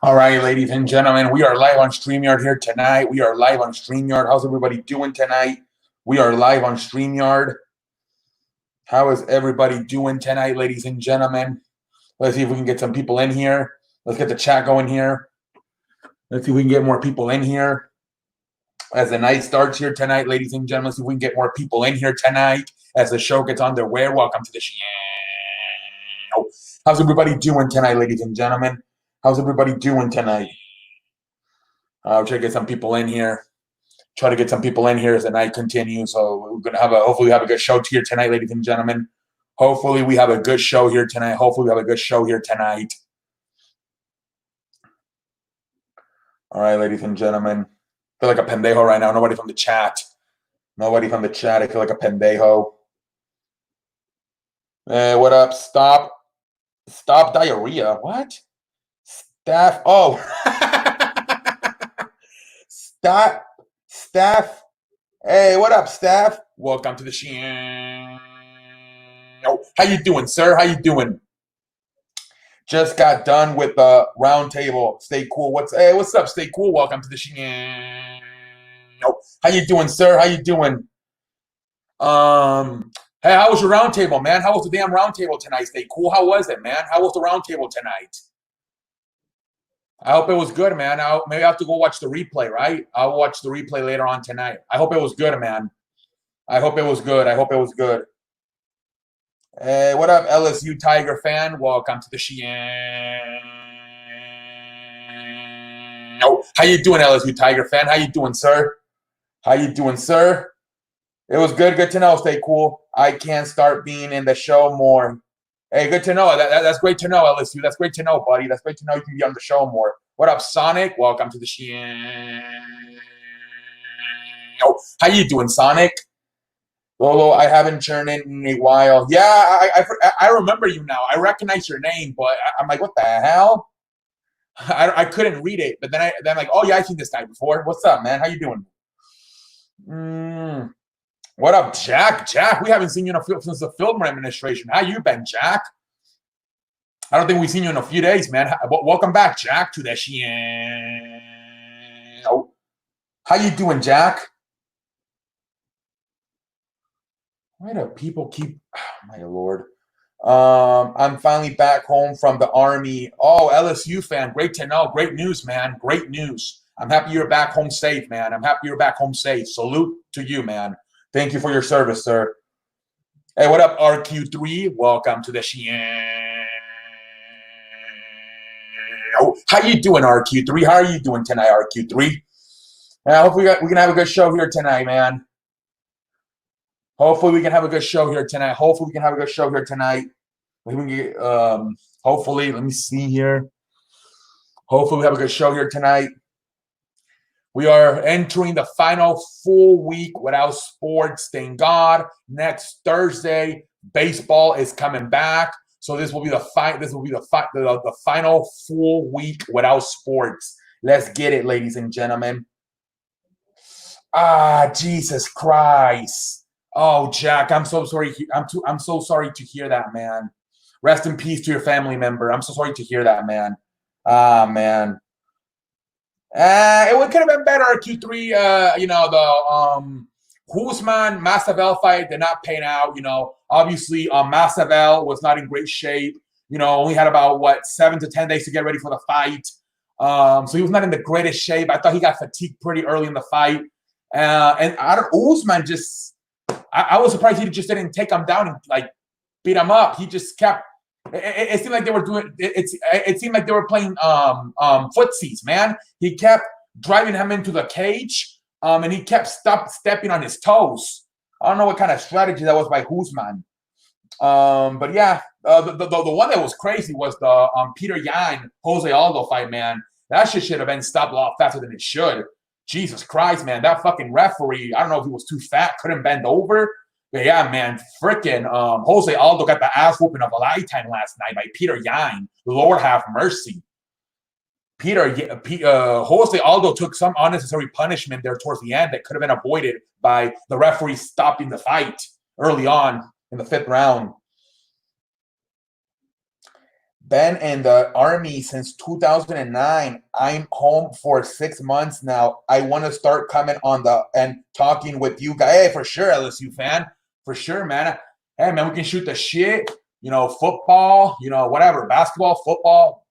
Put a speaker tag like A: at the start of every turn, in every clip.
A: All right, ladies and gentlemen, we are live on StreamYard here tonight. We are live on StreamYard. How's everybody doing tonight? We are live on StreamYard. How is everybody doing tonight, ladies and gentlemen? Let's see if we can get some people in here. Let's get the chat going here. Let's see if we can get more people in here. As the night starts here tonight, ladies and gentlemen, see if we can get more people in here tonight as the show gets underway. Welcome to the show. How's everybody doing tonight, ladies and gentlemen? How's everybody doing tonight? I'll try to get some people in here. Try to get some people in here as the night continues. So we're gonna have hopefully we have a good show here tonight, ladies and gentlemen. Hopefully we have a good show here tonight. Hopefully we have a good show here tonight. All right, ladies and gentlemen. I feel like a pendejo right now. Nobody from the chat. Nobody from the chat. I feel like a pendejo. Hey, what up? Stop diarrhea. What? Staff. Oh. Staff. Hey, what up, staff? Welcome to the show. How you doing, sir? How you doing? Just got done with the round table. Stay cool. What's up? Stay cool. Welcome to the show. How you doing, sir? How you doing? Hey, how was your round table, man? How was the damn round table tonight? Stay cool. How was it, man? How was the round table tonight? I hope it was good, man. Maybe I have to go watch the replay, right? I'll watch the replay later on tonight. I hope it was good, man. I hope it was good. I hope it was good. Hey, what up, LSU Tiger fan? Welcome to the show. How you doing, LSU Tiger fan? How you doing, sir? How you doing, sir? It was good. Good to know. Stay cool. I can start being in the show more. Hey, good to know. That's great to know, LSU. That's great to know, buddy. That's great to know you can be on the show more. What up, Sonic? Welcome to the show. How you doing, Sonic? Lolo, I haven't turned in a while. Yeah, I remember you now. I recognize your name, but I'm like, what the hell? I couldn't read it, but then I'm like, oh yeah, I've seen this guy before. What's up, man? How you doing? What up, Jack? Jack, we haven't seen you since the film administration. How you been, Jack? I don't think we've seen you in a few days, man. Welcome back, Jack, to the show. How you doing, Jack? Why do people keep... Oh, my Lord. I'm finally back home from the Army. Oh, LSU fan. Great to know. Great news, man. Great news. I'm happy you're back home safe, man. I'm happy you're back home safe. Salute to you, man. Thank you for your service, sir. Hey, what up, RQ3? Welcome to the show. How you doing, RQ3? How are you doing tonight, RQ3? Hopefully we can have a good show here tonight, man. Hopefully we can have a good show here tonight. Hopefully, let me see here. Hopefully we have a good show here tonight. We are entering the final full week without sports. Thank God. Next Thursday, baseball is coming back. So this will be the final full week without sports. Let's get it, ladies and gentlemen. Jesus Christ. Oh, Jack, I'm so sorry. I'm so sorry to hear that, man. Rest in peace to your family member. I'm so sorry to hear that, man. Man. It could have been better. Q3, the Usman Masvidal fight did not pan out. Obviously, Masvidal was not in great shape. Only had about 7 to 10 days to get ready for the fight. So he was not in the greatest shape. I thought he got fatigued pretty early in the fight. And Usman just, I was surprised he just didn't take him down and beat him up. He just kept. It seemed like they were doing. It seemed like they were playing footsies, man. He kept driving him into the cage, and he kept stepping on his toes. I don't know what kind of strategy that was by Usman. But yeah, the one that was crazy was the Peter Yan Jose Aldo fight, man. That shit should have been stopped a lot faster than it should. Jesus Christ, man, that fucking referee. I don't know if he was too fat, couldn't bend over. But yeah, man, freaking Jose Aldo got the ass whooping of a lifetime last night by Peter Yan. Lord have mercy. Jose Aldo took some unnecessary punishment there towards the end that could have been avoided by the referee stopping the fight early on in the 5th round. Been in the Army since 2009. I'm home for 6 months now. I want to start coming on the and talking with you guys. Hey, for sure, LSU fan. For sure, man. Hey, man, we can shoot the shit. Football, whatever. Basketball, football,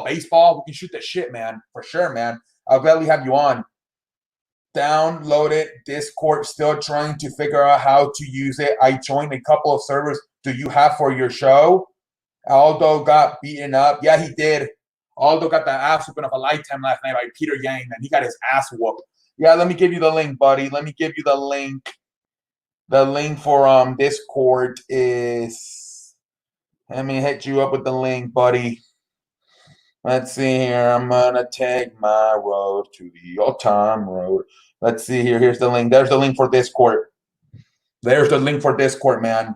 A: baseball. We can shoot the shit, man. For sure, man. I'll gladly have you on. Downloaded Discord, still trying to figure out how to use it. I joined a couple of servers. Do you have for your show? Aldo got beaten up. Yeah, he did. Aldo got the ass whooping of a lifetime last night by Peter Yang, and he got his ass whooped. Yeah, let me give you the link, buddy. Let me give you the link. The link for Discord is. Let me hit you up with the link, buddy. Let's see here. I'm gonna take my road to the all-time road. Let's see here. Here's the link. There's the link for Discord. There's the link for Discord, man.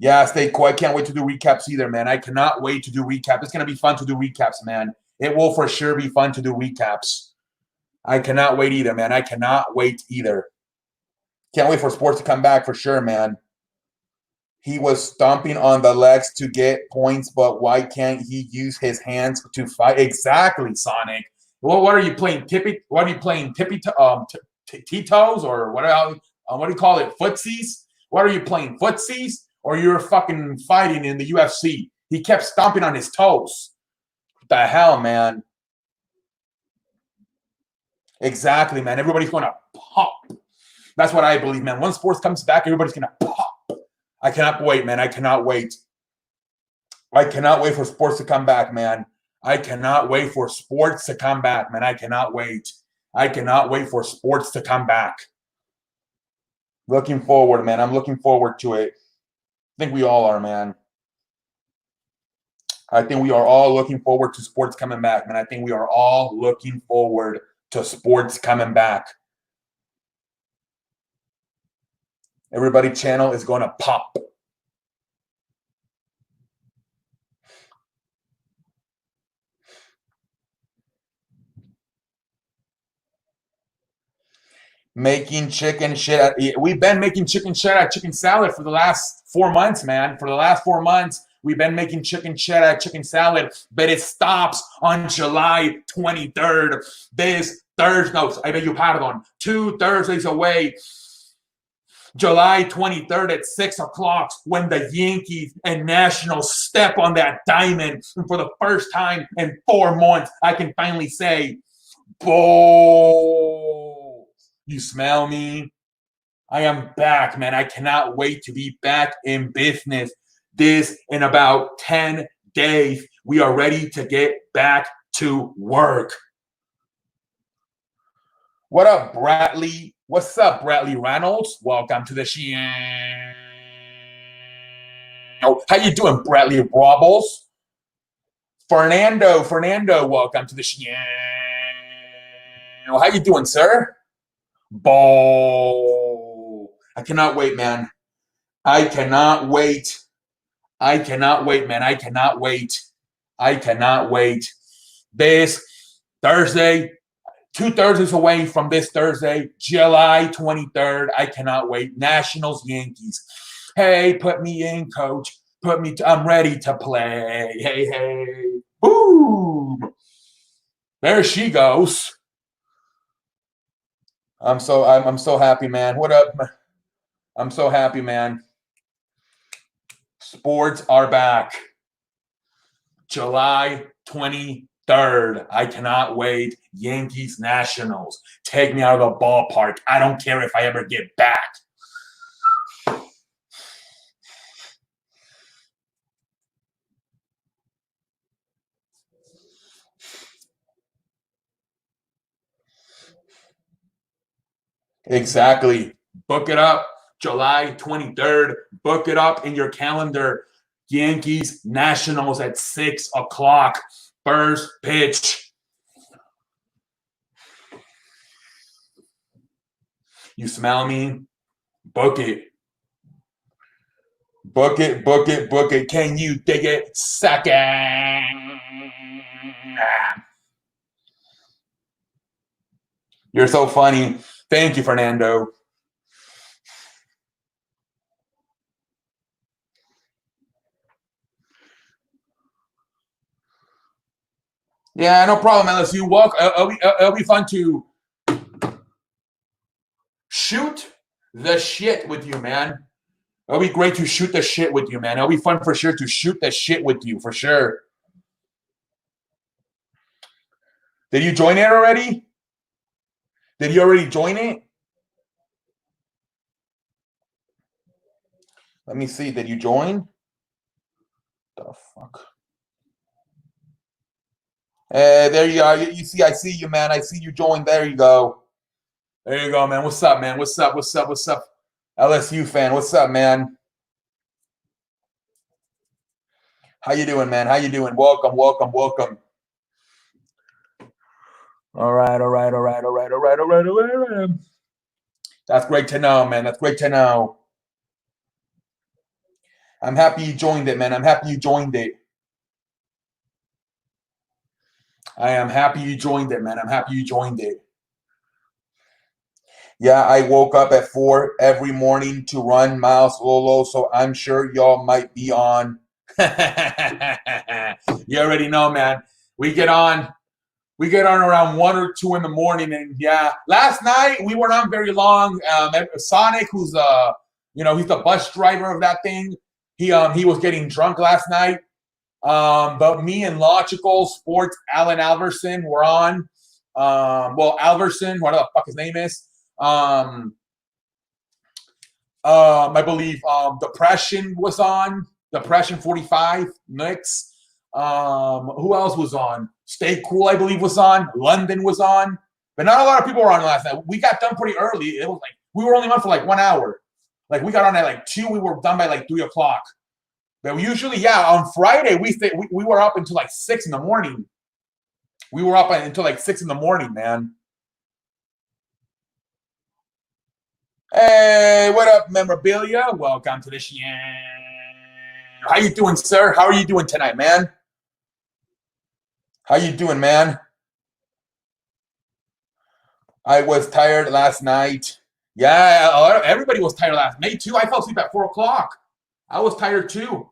A: Yeah, stay cool. I can't wait to do recaps either, man. I cannot wait to do recaps. It's going to be fun to do recaps, man. It will for sure be fun to do recaps. I cannot wait either, man. I cannot wait either. Can't wait for sports to come back for sure, man. He was stomping on the legs to get points, but why can't he use his hands to fight? Exactly, Sonic. Well, what are you playing? What are you playing? Tito's or what do you call it? Footsies? What are you playing? Footsies? Or you're fucking fighting in the UFC? He kept stomping on his toes. What the hell, man? Exactly, man. Everybody's going to pop. That's what I believe, man. Once sports comes back, everybody's going to pop. I cannot wait, man. I cannot wait. I cannot wait for sports to come back, man. I cannot wait for sports to come back, man. I cannot wait. I cannot wait for sports to come back. Looking forward, man. I'm looking forward to it. I think we all are, man. I think we are all looking forward to sports coming back, man. I think we are all looking forward to sports coming back. Everybody channel is going to pop. Making chicken shit. We've been making chicken shit at chicken salad for the last 4 months, man. For the last 4 months, we've been making chicken shit at chicken salad, but it stops on July 23rd. This Thursday, no, I beg your pardon, 2 Thursdays away. July 23rd at 6 o'clock when the Yankees and Nationals step on that diamond. And for the first time in 4 months, I can finally say, "Boo." You smell me? I am back, man. I cannot wait to be back in business. This in about 10 days. We are ready to get back to work. What up, Bradley? What's up, Bradley Reynolds? Welcome to the show. How you doing, Bradley Brobbles? Fernando, welcome to the show. How you doing, sir? Ball. I cannot wait, man. I cannot wait. I cannot wait, man. I cannot wait. I cannot wait. This Thursday, 2 Thursdays away from this Thursday, July 23rd. I cannot wait. Nationals, Yankees. Hey, put me in, coach. I'm ready to play. Hey, hey. Boom. There she goes. I'm so happy, man. What up? I'm so happy, man. Sports are back. July 23rd. I cannot wait. Yankees, Nationals. Take me out of the ballpark. I don't care if I ever get back. Exactly. Book it up. July 23rd. Book it up in your calendar. Yankees, Nationals at 6 o'clock. First pitch. You smell me? Book it. Book it, book it, book it. Can you dig it? Second. You're so funny. Thank you, Fernando. Yeah, no problem, LSU. Walk. It'll be fun to shoot the shit with you, man. It'll be great to shoot the shit with you, man. It'll be fun for sure to shoot the shit with you, for sure. Did you join it already? Did you already join it? Let me see. Did you join? The fuck? There you are. You see, I see you, man. I see you joined. There you go. There you go, man. What's up, man? What's up? What's up? What's up? LSU fan. What's up, man? How you doing, man? How you doing? Welcome, welcome, welcome. All right, all right, all right, all right, all right, all right, all right, all right. That's great to know, man. That's great to know. I'm happy you joined it, man. I'm happy you joined it. I am happy you joined it, man. I'm happy you joined it. Yeah, I woke up at 4 every morning to run Miles Lolo, so I'm sure y'all might be on. You already know, man. We get on around 1 or 2 in the morning, and yeah, last night we weren't on very long. Sonic, who's he's the bus driver of that thing. He was getting drunk last night. But me and Logical Sports, Alan Alverson, were on. Alverson, whatever the fuck his name is. I believe Depression was on. Depression 45, Knicks. Who else was on? Stay Cool, I believe, was on. London was on. But not a lot of people were on last night. We got done pretty early. It was like we were only on for like 1 hour. Like we got on at like 2. We were done by like 3 o'clock. But usually, on Friday we were up until like 6 in the morning. We were up until like 6 in the morning, man. Hey, what up, memorabilia? Welcome to the show. How you doing, sir? How are you doing tonight, man? How you doing, man? I was tired last night. Yeah, everybody was tired last night too. I fell asleep at 4 o'clock. I was tired too.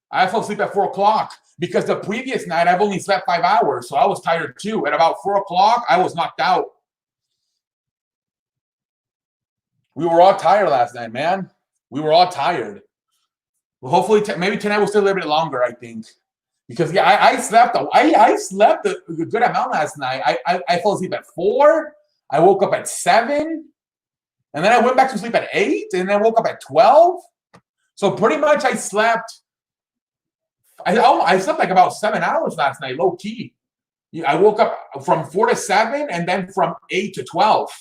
A: I fell asleep at 4 o'clock because the previous night I've only slept 5 hours, so I was tired too. At about 4 o'clock, I was knocked out. We were all tired last night, man. We were all tired. Well, hopefully, maybe tonight will stay a little bit longer, I think. Because, I slept. I slept a good amount last night. I fell asleep at 4. I woke up at 7. And then I went back to sleep at 8. And then I woke up at 12. So pretty much I slept. I slept like about 7 hours last night, low key. I woke up from 4 to 7 and then from 8 to 12.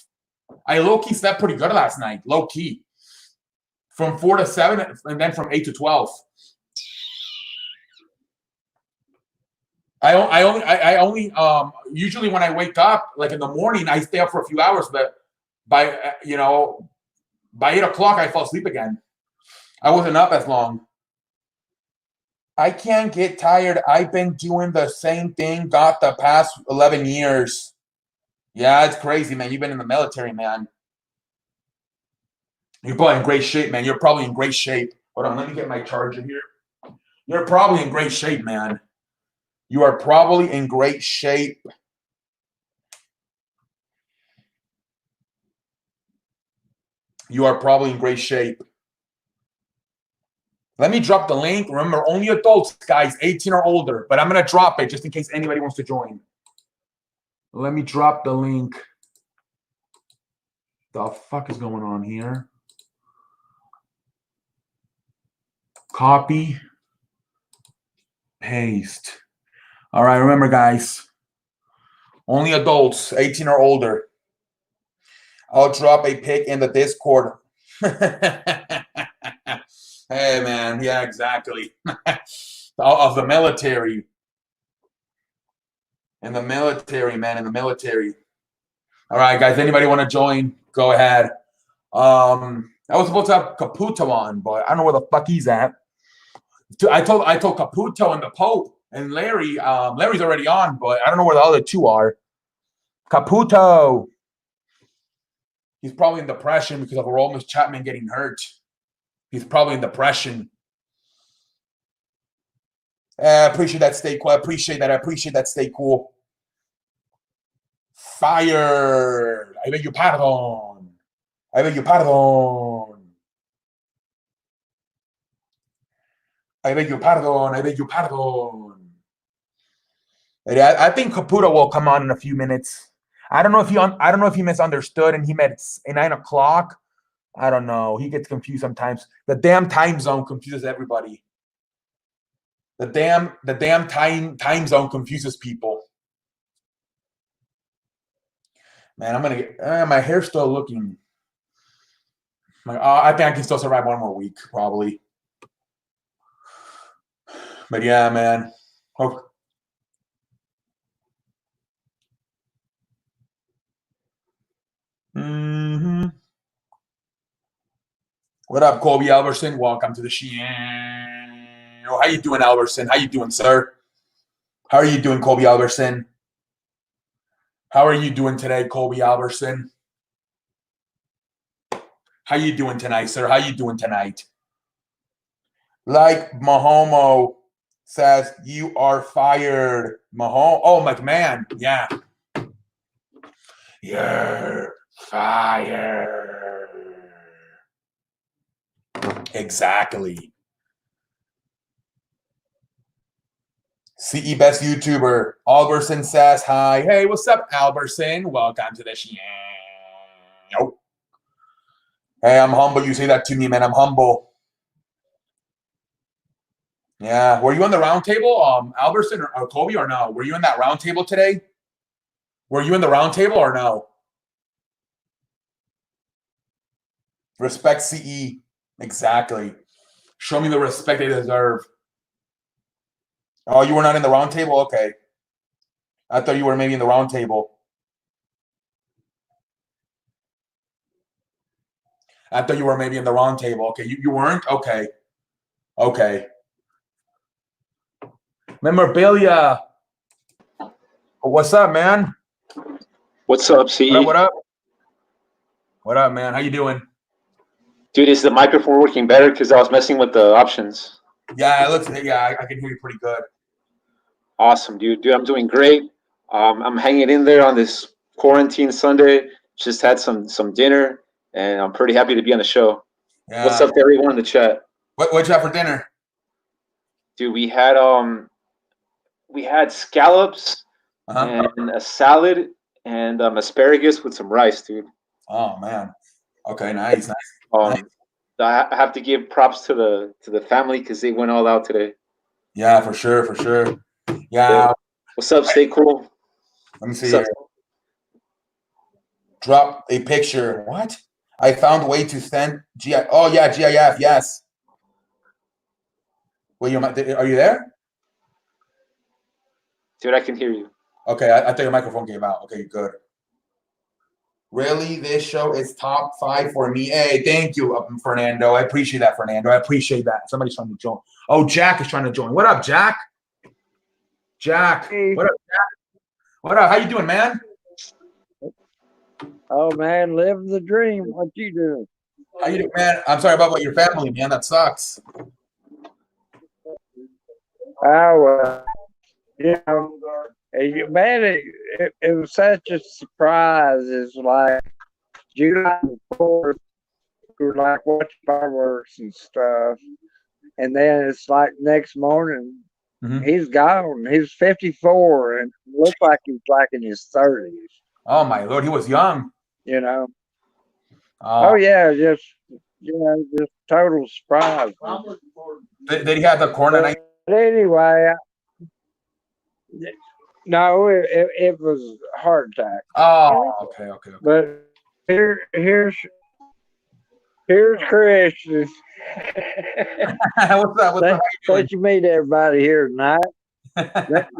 A: I low key slept pretty good last night, low key. From 4 to 7 and then from 8 to 12. I only usually when I wake up, like in the morning, I stay up for a few hours, but by 8 o'clock I fall asleep again. I wasn't up as long. I can't get tired. I've been doing the same thing got the past 11 years. Yeah, it's crazy, man. You've been in the military, man. You're probably in great shape, man. You're probably in great shape. Hold on, let me get my charger here. You're probably in great shape, man. You are probably in great shape. You are probably in great shape. Let me drop the link. Remember, only adults, guys, 18 or older. But I'm going to drop it just in case anybody wants to join. Let me drop the link. The fuck is going on here? Copy. Paste. All right, remember, guys, only adults, 18 or older. I'll drop a pic in the Discord. Hey, man. Yeah, exactly. Of the military. In the military, man. In the military. All right, guys. Anybody want to join? Go ahead. I was supposed to have Caputo on, but I don't know where the fuck he's at. I told Caputo and the Pope and Larry. Larry's already on, but I don't know where the other two are. Caputo. He's probably in depression because of Aroldis Chapman getting hurt. He's probably in depression. I appreciate that. Stay cool. I appreciate that. Stay cool. fired. I beg your pardon. I beg your pardon. I beg your pardon. I beg your pardon. I think Caputo will come on in a few minutes. I don't know if he misunderstood and he meant at 9 o'clock. I don't know. He gets confused sometimes. The damn time zone confuses everybody. The damn time zone confuses people. Man, I'm gonna get my hair's still looking. I think I can still survive one more week, probably. But yeah, man. Okay. What up, Colby Alberson? Welcome to the show. How you doing, Alberson? How you doing, sir? How are you doing, Colby Alberson? How are you doing today, Colby Alberson? How you doing tonight, sir? How you doing tonight? Like Mahomo says, you are fired. Oh, McMahon. Yeah. You're fired. Exactly. CE Best YouTuber. Alberson says hi. Hey, what's up, Alberson? Welcome to the show. Hey, I'm humble. You say that to me, man. I'm humble. Yeah. Were you on the round table, Alberson or Kobe, or no? Were you in that round table today? Were you in the round table or no? Respect CE. Exactly. Show me the respect they deserve. Oh, you were not in the round table? Okay. I thought you were maybe in the round table. I thought you were maybe in the round table. Okay, you weren't? Okay. Okay. Memorabilia. What's up, man?
B: What's up, CE?
A: What up? What up, man? How you doing?
B: Dude, is the microphone working better? Because I was messing with the options.
A: Yeah, it looks. Yeah, I can hear you pretty good.
B: Awesome, dude. Dude, I'm doing great. I'm hanging in there on this quarantine Sunday. Just had some dinner, and I'm pretty happy to be on the show.
A: Yeah.
B: What's up to everyone in the chat?
A: What'd you have for dinner?
B: Dude, we had scallops and a salad and asparagus with some rice, dude.
A: Oh man. Okay, nice. Nice.
B: I have to give props to the family because they went all out today.
A: Yeah, for sure. Yeah.
B: What's up? Stay cool.
A: Let me see here. Drop a picture. What? I found a way to send GIF. Oh yeah, GIF. Yes. Well, are you there?
B: Dude, I can hear you.
A: Okay, I thought your microphone came out. Okay, good. Really, this show is top 5 for me. Hey, thank you, Fernando. I appreciate that, Fernando. I appreciate that. Somebody's trying to join. Oh, Jack is trying to join. What up, Jack? Jack.
C: Hey.
A: What up, Jack? What up? How you doing, man?
C: Oh man, living the dream. What you doing?
A: How you doing, man? I'm sorry about your family, man. That sucks.
C: Oh, you know, man, it was such a surprise. It's like July 4th, we were like watching fireworks and stuff, and then it's like next morning, he's gone. He's 54 and looked like he was like in his 30s.
A: Oh my Lord, he was young.
C: You know. Oh yeah, just total surprise.
A: Did he have the corner?
C: But anyway, no, it was a heart attack.
A: Oh, okay.
C: But here's Christian.
A: What's up?
C: Glad you meet everybody here tonight.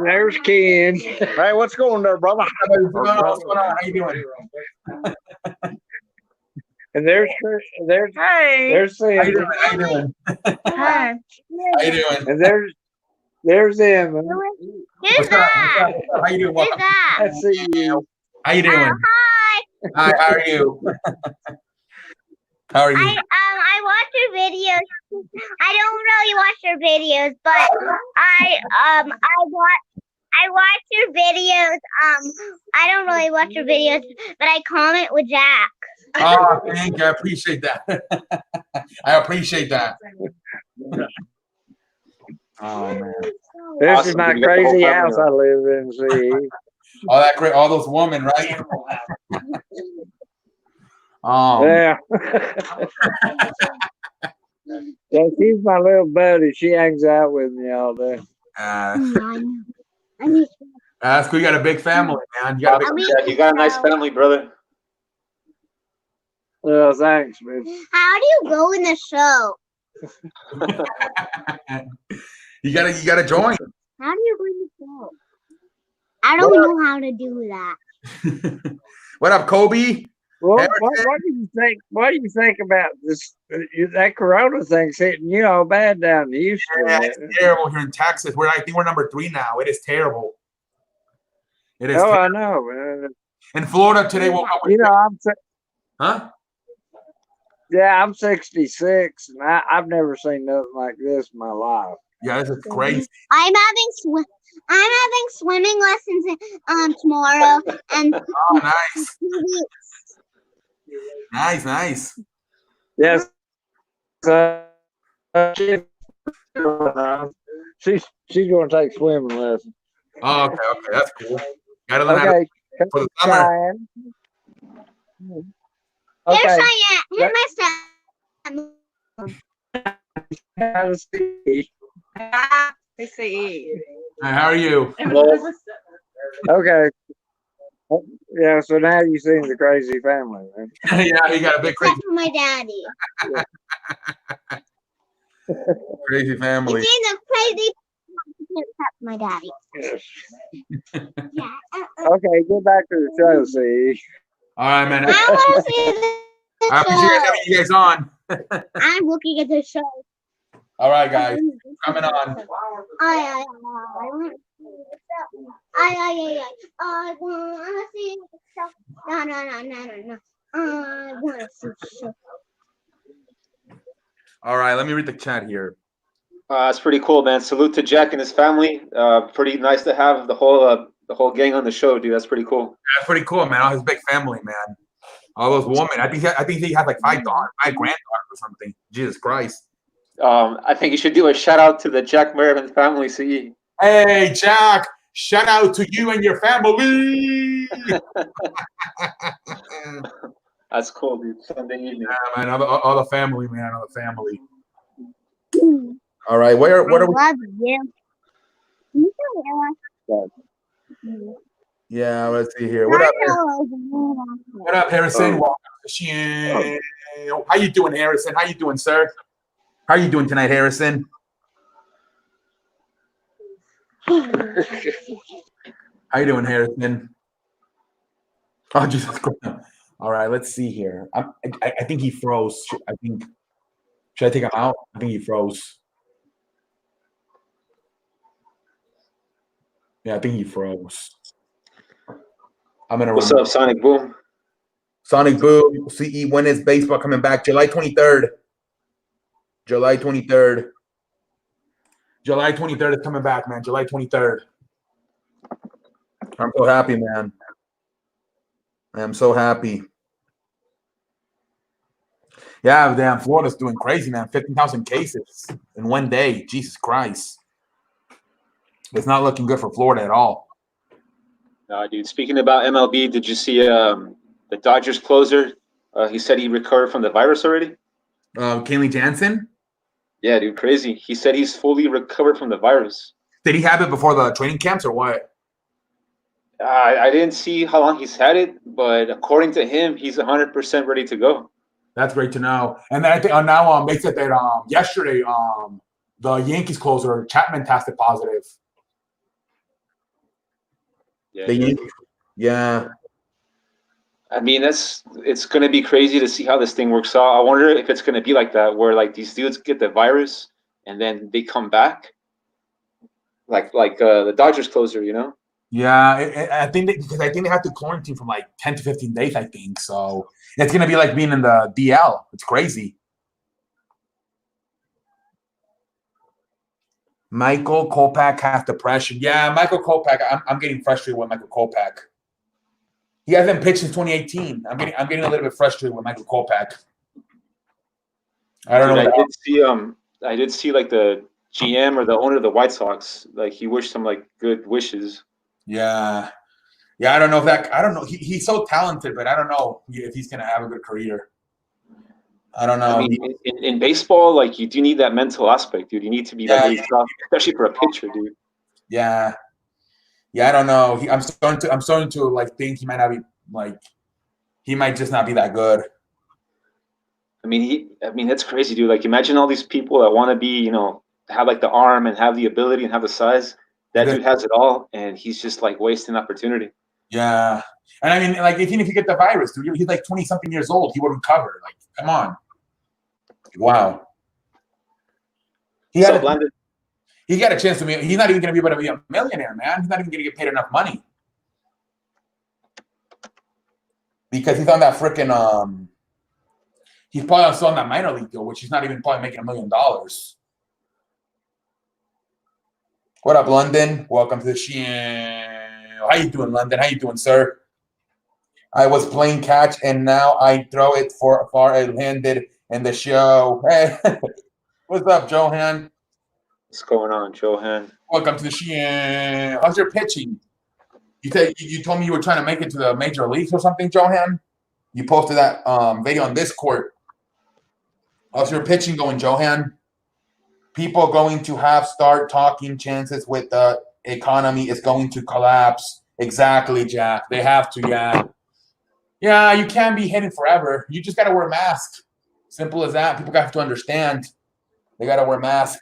C: There's Ken.
D: Hey, what's going there, brother?
A: What's going on? How you doing?
C: And there's
D: hey.
C: There's Sam.
A: How you doing?
D: Hi.
A: How you doing?
C: And there's Emma.
D: Who's that?
A: How you doing?
D: Who's that?
C: I see you.
A: How you doing?
D: Hi.
A: Hi. How are you? How are you?
D: I watch your videos. I don't really watch your videos, but I I watch your videos. I don't really watch your videos, but I comment with Jack.
A: Oh, thank you. I appreciate that. I appreciate that. Oh man.
C: This is
B: Awesome,
C: my
B: dude. You got the whole
C: crazy
B: family
C: house I
B: on.
C: live in. See,
A: All that great, all those women, right?
C: yeah. Yeah, she's my little buddy. She hangs out with me all day.
A: That's cool. You got a big family, man. You got a big.
B: Awesome, Jack. You got a nice family, brother.
C: Well, thanks, man.
D: How do you go in the show?
A: You gotta join.
D: How do you go in the show? I don't know how to do that.
A: What up, Kobe?
C: Well, what do you think? What do you think about this? That Corona thing's hitting you all bad down in Houston.
A: Yeah, it's terrible here in Texas. I think we're number 3 now. It is terrible. It is.
C: Oh,
A: terrible.
C: I know, man.
A: In Florida today, woke up with
C: You know,
A: huh?
C: Yeah, I'm 66, and I've never seen nothing like this in my life.
A: Yeah, this is crazy.
D: I'm having swimming lessons tomorrow, and
A: Oh, nice, nice.
C: Yes. She's going to take swimming lessons.
A: Oh, okay, that's cool. Gotta learn how to
C: Okay.
A: for the summer.
C: Cheyenne.
D: Here's
C: Okay.
D: Cheyenne. Here's my step.
C: How to see.
A: Hey, how are you?
C: Okay. Yeah, so now you've seen the crazy family, man.
A: Yeah, you got a big crazy,
D: Except for my daddy.
A: crazy
D: You
A: family.
D: seen the crazy except for my daddy.
C: Yes.
D: Yeah.
C: Okay, get back to the show, see.
A: All right, man.
D: I want to see the
A: I appreciate
D: show.
A: having you guys on.
D: I'm looking at the show.
A: All right, guys, coming on.
D: I want to see the show. I want to see the show. No. I want to see the show.
A: All right, let me read the chat here.
B: It's pretty cool, man. Salute to Jack and his family. Pretty nice to have the whole gang on the show, dude. That's pretty cool.
A: That's pretty cool, man. All his big family, man. All those women. I think he had like 5 granddaughters or something. Jesus Christ.
B: I think you should do a shout out to the Jack Mervin family. See,
A: Hey, Jack. Shout out to you and your family.
B: that's cool, dude. Sunday evening.
A: Yeah, man. All the family, man. All the family. All right. What are we?
D: I love you. You can
A: Yeah, let's see here. What up? What up, Harrison?
B: Oh.
A: Welcome to the show. How you doing, Harrison? How you doing, sir? How you doing tonight, Harrison? How you doing, Harrison? Oh, Jesus Christ. All right, let's see here. I think he froze. Should I take him out? I think he froze. Yeah, I think he froze. I'm gonna.
B: What's up, Sonic Boom?
A: Sonic Boom. CE. When is baseball coming back? July 23rd. July 23rd. July 23rd is coming back, man. July 23rd. I'm so happy, man. I am so happy. Yeah, damn, Florida's doing crazy, man. 15,000 cases in one day. Jesus Christ. It's not looking good for Florida at all.
B: Dude, speaking about MLB, did you see the Dodgers closer? He said he recovered from the virus already.
A: Kenley Jansen?
B: Yeah, dude, crazy. He said he's fully recovered from the virus.
A: Did he have it before the training camps or what?
B: I didn't see how long he's had it, but according to him, he's 100% ready to go.
A: That's great to know. And then I think now they said that yesterday the Yankees closer Chapman tested positive.
B: Yeah,
A: The Yankees, yeah.
B: I mean, it's going to be crazy to see how this thing works out. I wonder if it's going to be like that, where like these dudes get the virus and then they come back, like the Dodgers closer, you know?
A: Yeah, I think because I think they have to quarantine from like 10 to 15 days. I think so. It's gonna be like being in the DL. It's crazy. Michael Kopech has depression. Yeah, Michael Kopech. I'm getting frustrated with Michael Kopech. He hasn't pitched since 2018. I'm getting a little bit frustrated with Michael Kopech. I don't
B: Dude,
A: know.
B: I did see like the GM or the owner of the White Sox, like he wished some like good wishes.
A: Yeah. Yeah, I don't know if that. I don't know. He's so talented, but I don't know if he's gonna have a good career. I don't know.
B: I mean, in baseball, like you do need that mental aspect, dude. You need to be like really tough, especially for a pitcher, dude.
A: Yeah, yeah. I don't know. I'm starting to like think he might not be like. He might just not be that good.
B: I mean, that's crazy, dude. Like, imagine all these people that want to be, have like the arm and have the ability and have the size. That dude has it all, and he's just like wasting opportunity.
A: Yeah, and I mean, like, even if you get the virus, dude, he's like 20-something years old. He would recover. Like, come on. Wow. He got a chance to be. He's not even going to be able to be a millionaire, man. He's not even going to get paid enough money because he's on that freaking He's probably still on that minor league deal, which he's not even probably making $1 million. What up, London? Welcome to the show. How you doing, London? How you doing, sir? I was playing catch, and now I throw it far and landed in the show. Hey, what's up, Johan?
B: What's going on, Johan?
A: Welcome to the show. How's your pitching? You told me you were trying to make it to the major leagues or something, Johan? You posted that video on Discord. How's your pitching going, Johan? People going to start talking chances with the economy is going to collapse. Exactly, Jack. They have to, yeah. Yeah, you can't be hitting forever. You just got to wear a mask. Simple as that. People have to understand. They got to wear a mask.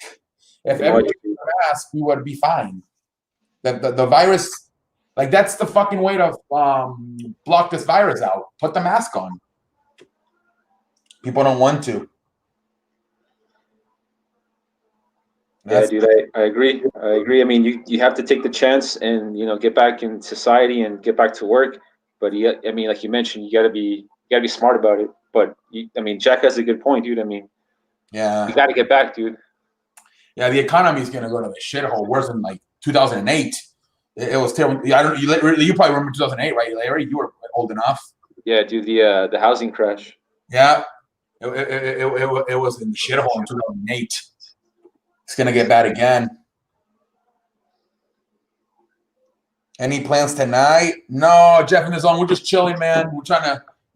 A: If everybody wore a mask, we would be fine. The virus, like, that's the fucking way to block this virus out. Put the mask on. People don't want to.
B: Yeah, dude, I agree. I mean, you have to take the chance and get back in society and get back to work. But I mean, like you mentioned, you gotta be smart about it. But I mean, Jack has a good point, dude. I mean,
A: yeah,
B: you got to get back, dude.
A: Yeah, the economy is gonna go to the shithole. Worse than like 2008. It was terrible. I don't. You probably remember 2008, right, Larry? You were old enough.
B: Yeah, dude. The housing crash.
A: Yeah, it was in the shithole in 2008. It's going to get bad again. Any plans tonight? No, Jeff in the zone. We're just chilling, man. We're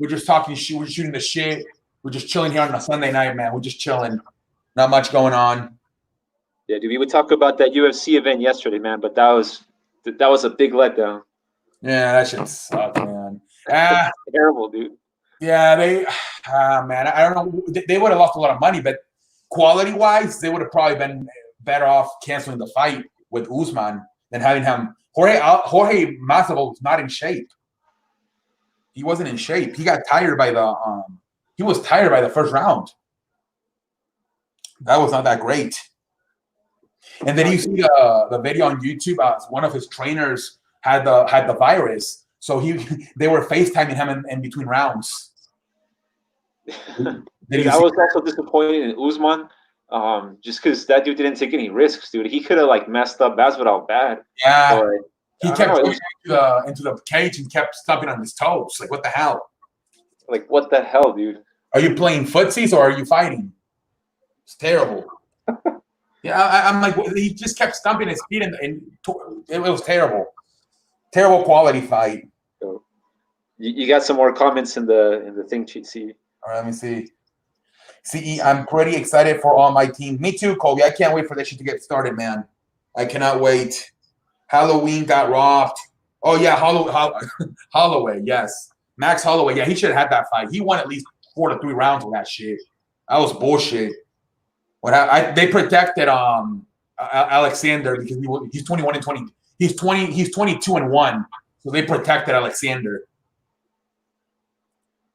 A: just talking shit. We're shooting the shit. We're just chilling here on a Sunday night, man. We're just chilling. Not much going on.
B: Yeah, dude. We would talk about that UFC event yesterday, man, but that was a big letdown.
A: Yeah, that shit sucked, man.
B: Terrible, dude.
A: Yeah, man. I don't know. They would have lost a lot of money, but quality-wise, they would have probably been better off canceling the fight with Usman than having him. Jorge Masvidal was not in shape. He wasn't in shape. He got tired by he was tired by the first round. That was not that great. And then you see the video on YouTube. One of his trainers had the virus, so they were FaceTiming him in between rounds.
B: Dude, I was also disappointed in Usman, just because that dude didn't take any risks, dude. He could have like messed up Masvidal bad.
A: Yeah, he kept going into the cage and kept stomping on his toes. Like, what the hell?
B: Like, what the hell, dude?
A: Are you playing footsies or are you fighting? It's terrible. Yeah, I'm like, he just kept stomping his feet, and it was terrible. Terrible quality fight.
B: So, you got some more comments in the thing sheet, see.
A: All right, let me see. CE, I'm pretty excited for all my team. Me too, Colby. I can't wait for this shit to get started, man. I cannot wait. Halloween got robbed. Oh, yeah, Holloway, yes. Max Holloway, yeah, he should have had that fight. He won at least 4 to 3 rounds of that shit. That was bullshit. They protected Alexander because he's 21-20. He's 22-1. So they protected Alexander.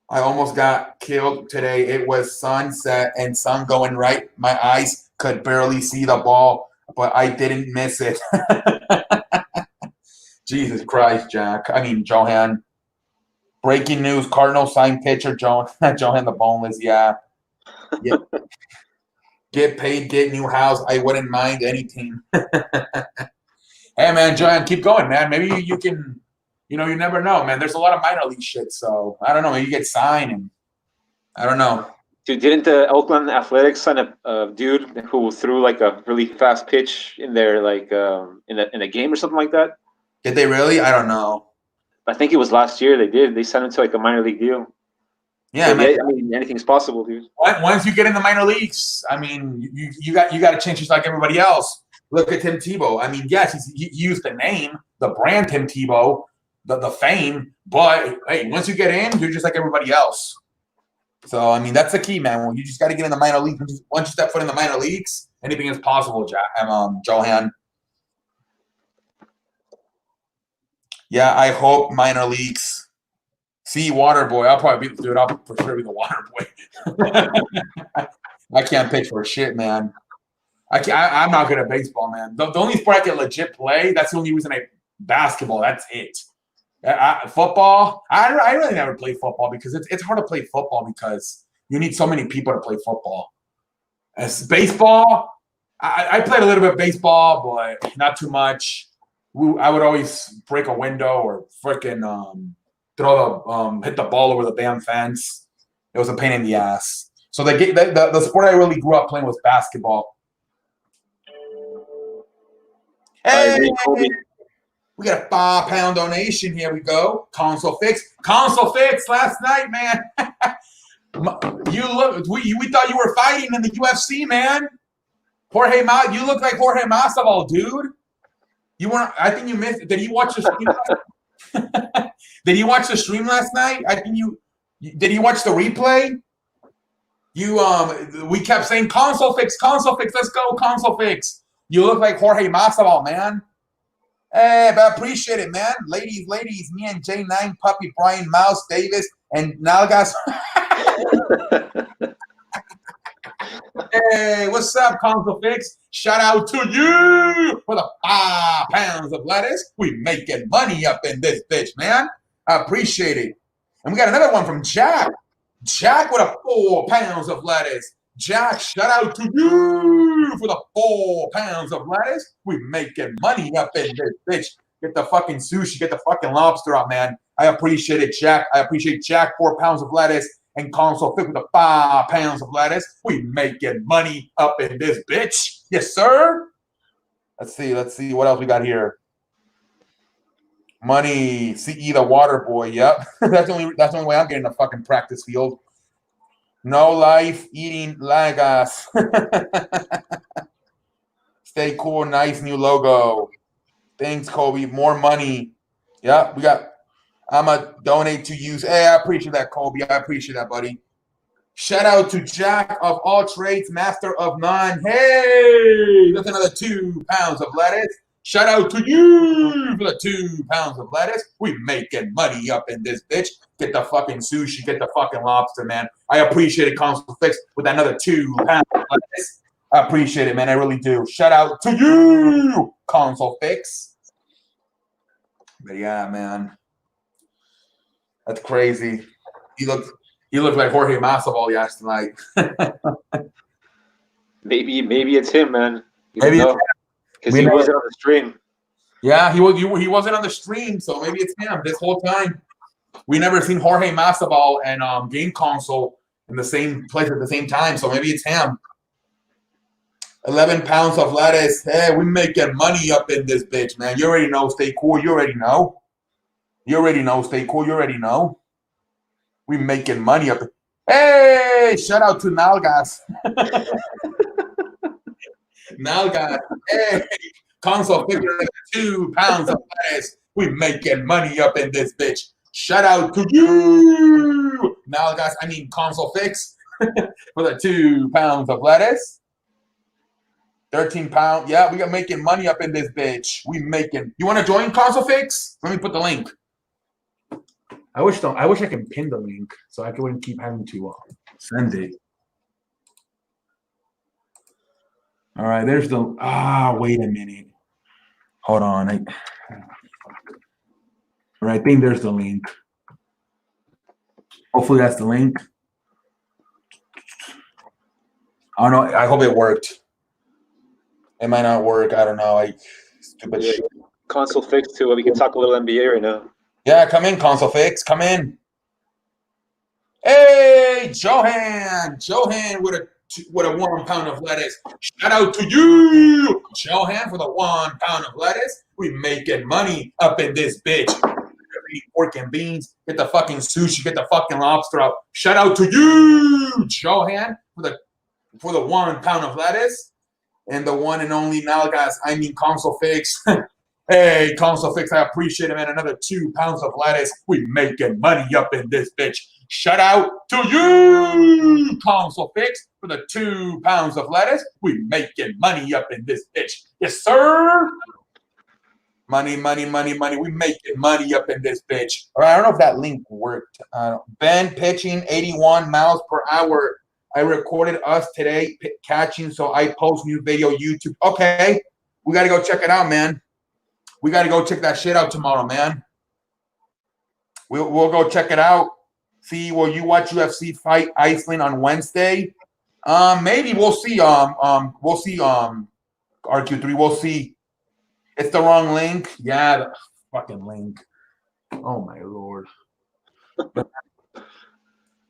A: I almost got killed today. It was sunset and sun going right. My eyes could barely see the ball, but I didn't miss it. Jesus Christ, Jack. I mean, Johan. Breaking news, Cardinals signed pitcher Johan the Boneless. Yeah. Get paid, get new house. I wouldn't mind any team. Hey, man, Joanne, keep going, man. Maybe you can, you never know, man. There's a lot of minor league shit, so I don't know. Maybe you get signed, and I don't know.
B: Dude, didn't the Oakland Athletics sign a dude who threw like a really fast pitch in their like in a game or something like that?
A: Did they really? I don't know.
B: I think it was last year. They did. They signed him to like a minor league deal.
A: Yeah,
B: But
A: man.
B: yeah, I mean, anything's possible, dude.
A: Once you get in the minor leagues, I mean, you got to change just like everybody else. Look at Tim Tebow. I mean, yes, he used the name, the brand Tim Tebow, the fame, but hey, once you get in, you're just like everybody else. So I mean, that's the key, man. Well, you just got to get in the minor leagues. Once you step foot in the minor leagues, anything is possible, Johan. Yeah, I hope minor leagues. See, water boy. I'll probably be, dude. I'll for sure be the water boy. I can't pitch for shit, man. I'm not good at baseball, man. The only sport I can legit play, that's the only reason basketball, that's it. Football, I really never play football because it's hard to play football because you need so many people to play football. As baseball, I played a little bit of baseball, but not too much. I would always break a window or freaking hit the ball over the damn fence. It was a pain in the ass. So the sport I really grew up playing was basketball. Hey, we got a £5 donation. Here we go. Console Fix last night, man. We thought you were fighting in the UFC, man. You look like Jorge Masvidal, dude. You weren't. I think you missed. Did you watch the stream? Did you watch the stream last night? I think you. Did you watch the replay? We kept saying Console Fix. Let's go, Console Fix. You look like Jorge Masvidal, man. Hey, but I appreciate it, man. Ladies, me and J9, Puppy, Brian, Mouse, Davis, and Nalgas. Hey, what's up, Console Fix? Shout out to you for the £5 of lettuce. We making money up in this bitch, man. I appreciate it. And we got another one from Jack. Jack with a £4 of lettuce. Jack, shout out to you for the £4 of lettuce. We making money up in this bitch. Get the fucking sushi, get the fucking lobster out, man. I appreciate it, Jack. I appreciate Jack, £4 of lettuce, and Console Fit with the £5 of lettuce. We making money up in this bitch. Yes, sir. Let's see what else we got here. Money, CE the water boy. Yep. that's the only way I'm getting a fucking practice field. No life, eating lagas. Stay cool, nice new logo. Thanks, Kobe. More money. Yeah, I'm going to donate to you. Hey, I appreciate that, Kobe. I appreciate that, buddy. Shout out to Jack of all trades, master of none. Hey, that's another £2 of lettuce. Shout out to you for the £2 of lettuce. We making money up in this bitch. Get the fucking sushi, get the fucking lobster, man. I appreciate it, Console Fix, with another £2 of lettuce. I appreciate it, man. I really do. Shout out to you, Console Fix. But yeah, man. That's crazy. He looked like Jorge Masvidal last night.
B: Maybe it's him, man.
A: Maybe it's him.
B: Because he wasn't on the stream.
A: Yeah, he wasn't on the stream, so maybe it's him this whole time. We never seen Jorge Masvidal and Game Console in the same place at the same time, so maybe it's him. 11 pounds of lettuce. Hey, we making money up in this bitch, man. You already know. Stay cool. You already know. Stay cool. You already know. We making money up. Hey, shout out to Nalgas. Nalgas. Hey, Console figure £2 of lettuce. We making money up in this bitch. Shout out to you, Nalgas. Console Fix for the £2 of lettuce. 13 pounds. Yeah, we got making money up in this bitch. We making. You want to join Console Fix? Let me put the link. I wish I could pin the link so I wouldn't keep having to send it. All right, there's the. Wait a minute. Hold on. All right, I think there's the link. Hopefully that's the link. I don't know. I hope it worked. It might not work. I don't know. Stupid
B: Yeah.
A: shit.
B: Console fixed too. We can talk a little NBA right now.
A: Yeah, come in, console fix. Come in. Hey, Johan with a 1 pound of lettuce. Shout out to you, Johan, for the 1 pound of lettuce. We making money up in this bitch. Eat pork and beans. Get the fucking sushi. Get the fucking lobster out. Shout out to you, Johan, for the 1 pound of lettuce. And the one and only Nalgas, I mean console fix. Hey, console fix, I appreciate it, man. Another 2 pounds of lettuce. We making money up in this bitch. Shout out to you, console fix, for the 2 pounds of lettuce. We making money up in this bitch. Yes, sir. Money, money, money, money. We making money up in this bitch. All right, I don't know if that link worked. Ben pitching 81 miles per hour. I recorded us today catching, so I post new video YouTube. Okay, we got to go check it out, man. We got to go check that shit out tomorrow, man. We'll go check it out. See, will you watch UFC fight Iceland on Wednesday? Maybe we'll see. We'll see. RQ3. We'll see. It's the wrong link. Yeah, the fucking link. Oh my lord.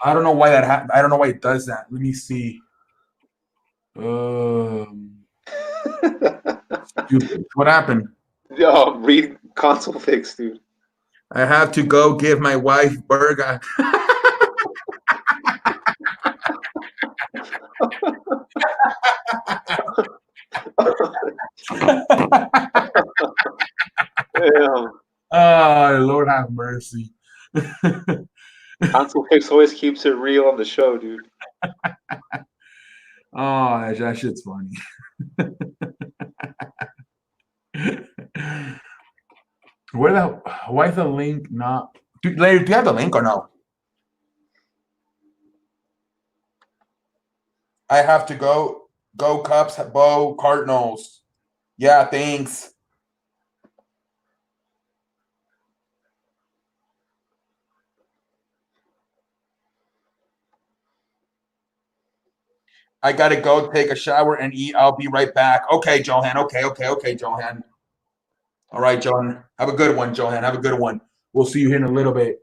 A: I don't know why that happened. I don't know why it does that. Let me see. Stupid. What happened?
B: Yo, read console fix, dude.
A: I have to go give my wife burger.
B: Yeah.
A: Oh, Lord have mercy.
B: Console fix always keeps it real on the show, dude.
A: Oh, that shit's funny. Why is the link not? Larry, do you have the link or no? I have to go. Go Cubs, Bo Cardinals. Yeah, thanks. I gotta go take a shower and eat. I'll be right back. Okay, Johan. Okay, Johan. All right, Johan. Have a good one, Johan. Have a good one. We'll see you here in a little bit.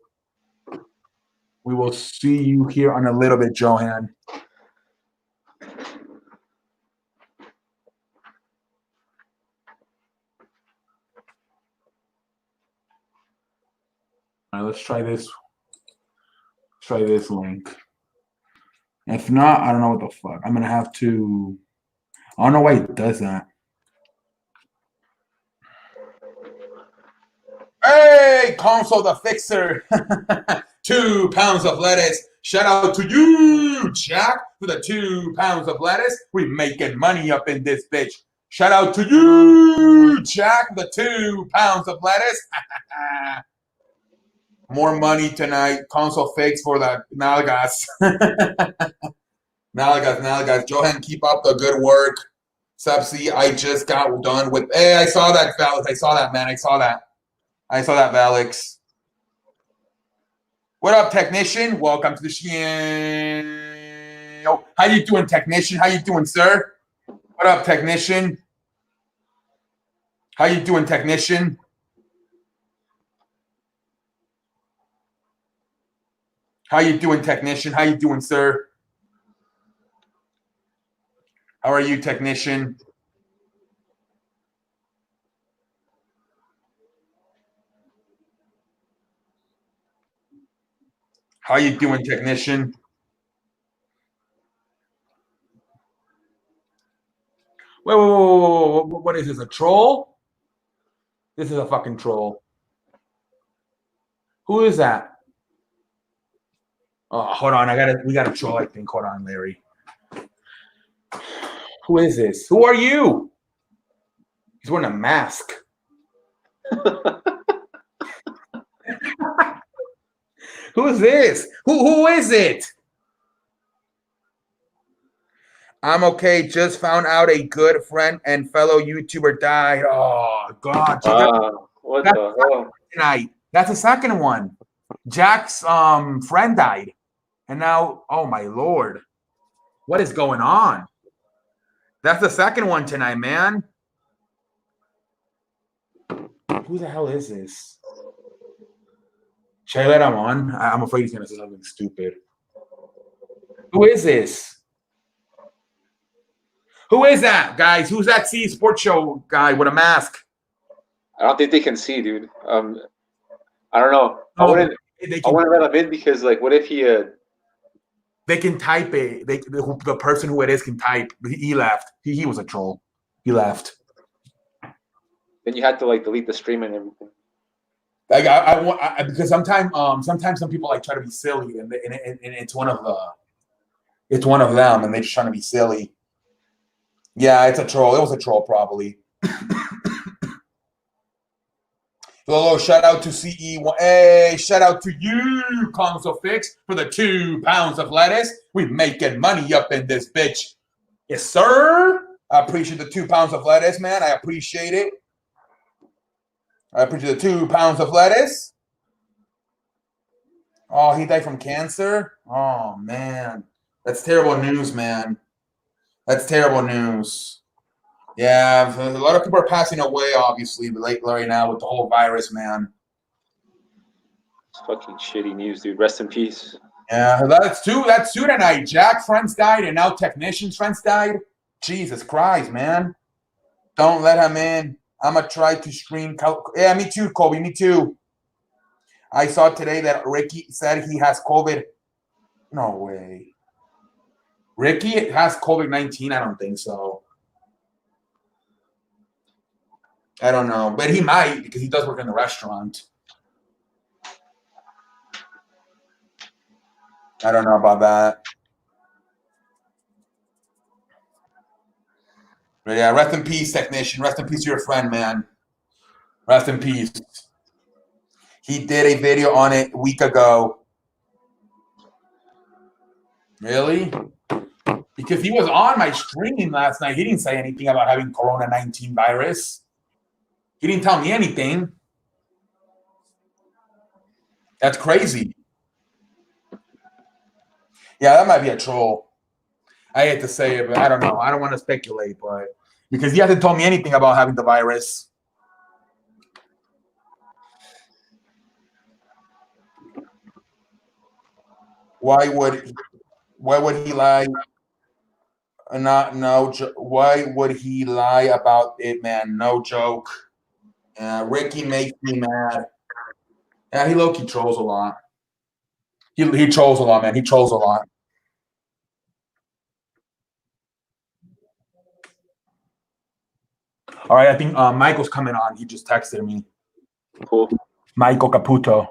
A: We will see you here in a little bit, Johan. All right, let's try this. Let's try this link. If not, I don't know what the fuck. I'm gonna have to. I don't know why it does that. Hey, console the fixer. 2 pounds of lettuce. Shout out to you, Jack, for the 2 pounds of lettuce. We making money up in this bitch. Shout out to you, Jack, for the 2 pounds of lettuce. More money tonight. Console fakes for the Nalgas. Nalgas. Johan, keep up the good work. Subsea, I just got done with. Hey, I saw that, Valix. I saw that, man. I saw that, Valix. What up, technician? Welcome to the show. How you doing, technician? How you doing, sir? What up, technician? How you doing, technician? How you doing, technician? How you doing, sir? How are you, technician? How you doing, technician? Wait, what is this, a troll? This is a fucking troll. Who is that? Oh, hold on. We got a troll, I think. Hold on, Larry. Who is this? Who are you? He's wearing a mask. Who is this? Who is it? I'm okay. Just found out a good friend and fellow YouTuber died. Oh God.
B: What the hell?
A: Tonight. That's the second one. Jack's friend died. And now, oh my Lord. What is going on? That's the second one tonight, man. Who the hell is this? Should I let him on? I'm afraid he's going to say something stupid. Who is this? Who is that, guys? Who's that C Sports Show guy with a mask?
B: I don't think they can see, dude. I don't know. I wouldn't let him in because, like, what if he?
A: They can type it. The person who it is can type. He left. He was a troll. He left.
B: Then you have to like delete the stream and everything.
A: Like I because sometimes some people like try to be silly and it's one of them and they're just trying to be silly. Yeah, it's a troll. It was a troll probably. Hello, shout out to CE1. Hey, shout out to you, Console Fix, for the 2 pounds of lettuce. We making money up in this bitch. Yes, sir. I appreciate the 2 pounds of lettuce, man. I appreciate it. I appreciate the 2 pounds of lettuce. Oh, he died from cancer? Oh, man. That's terrible news, man. That's terrible news. Yeah, a lot of people are passing away, obviously, but right now with the whole virus, man.
B: It's fucking shitty news, dude. Rest in peace.
A: Yeah, that's two tonight. Jack friends died, and now technicians friends died. Jesus Christ, man. Don't let him in. I'm going to try to stream. Yeah, me too, Kobe. Me too. I saw today that Ricky said he has COVID. No way. Ricky has COVID-19? I don't think so. I don't know. But he might because he does work in the restaurant. I don't know about that. But yeah, rest in peace, technician. Rest in peace to your friend, man. Rest in peace. He did a video on it a week ago. Really? Because he was on my stream last night. He didn't say anything about having Corona-19 virus. He didn't tell me anything. That's crazy. Yeah, that might be a troll. I hate to say it, but I don't know. I don't want to speculate, but because he hasn't told me anything about having the virus. Why would he lie? Why would he lie about it, man? No joke. Ricky makes me mad. Yeah, he low-key trolls a lot. He trolls a lot, man. He trolls a lot. All right, I think Michael's coming on. He just texted me.
B: Cool.
A: Michael Caputo.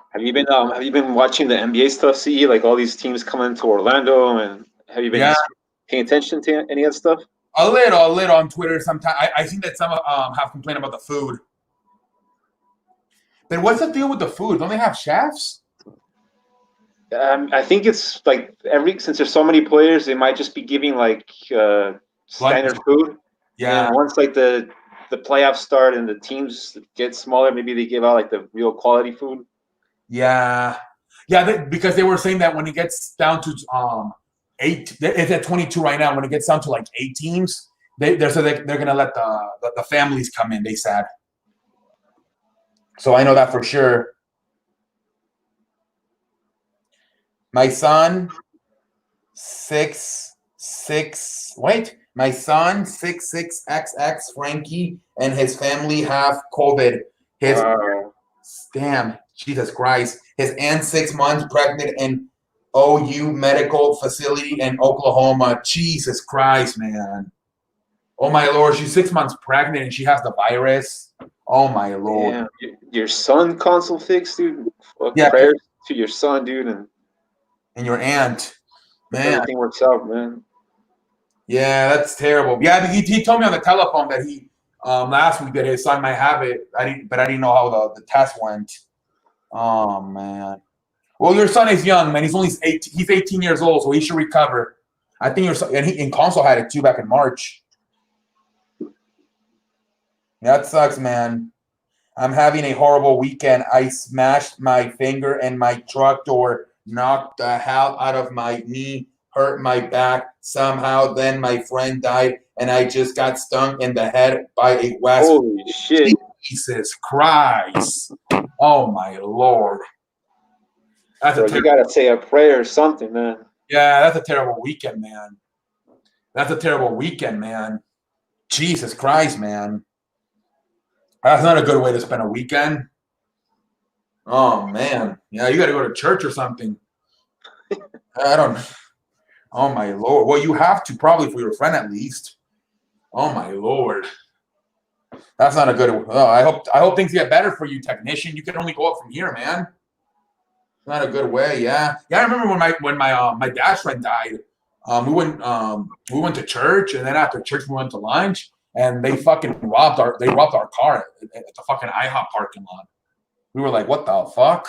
B: Have you been watching the NBA stuff? See, like all these teams coming to Orlando, and have you been paying attention to any of that stuff?
A: A little on Twitter. Sometimes I think that some have complained about the food. But what's the deal with the food? Don't they have chefs?
B: I think it's like since there's so many players, they might just be giving like standard food.
A: Yeah.
B: And once like the playoffs start and the teams get smaller, maybe they give out like the real quality food.
A: Yeah. Because they were saying that when it gets down to 8, it's at 22 right now. When it gets down to like 8 teams, they're gonna let the families come in. They said. So I know that for sure. My son, 66XX Frankie and his family have COVID. Damn, Jesus Christ. His aunt 6 months pregnant in OU medical facility in Oklahoma. Jesus Christ, man. Oh my Lord, she's 6 months pregnant and she has the virus. Oh my Lord.
B: Yeah. Your son Console Fix, dude.
A: Yeah.
B: Prayers to your son, dude,
A: and your aunt. Man.
B: Everything works out, man.
A: Yeah, that's terrible. Yeah, he told me on the telephone that he last week that his son might have it. I didn't know how the test went. Oh man. Well, your son is young, man. He's 18 years old, so he should recover. I think your son and Console had it too back in March. That sucks, man. I'm having a horrible weekend. I smashed my finger and my truck door knocked the hell out of my knee hurt my back somehow. Then my friend died, and I just got stung in the head by a wasp.
B: Holy shit!
A: Jesus Christ! Oh my Lord! That's
B: Bro,
A: a
B: you gotta say a prayer or something, man.
A: yeah, that's a terrible weekend, man. That's a terrible weekend, man. Jesus Christ, man. That's not a good way to spend a weekend. Oh man, yeah, you got to go to church or something. I don't. Oh my Lord. Well, you have to probably for your friend at least. Oh my Lord. That's not a good. Oh, I hope things get better for you, technician. You can only go up from here, man. Not a good way. Yeah, yeah. I remember when my dad's friend died. We went to church, and then after church we went to lunch, and they robbed our car at the fucking IHOP parking lot. We were like, what the fuck?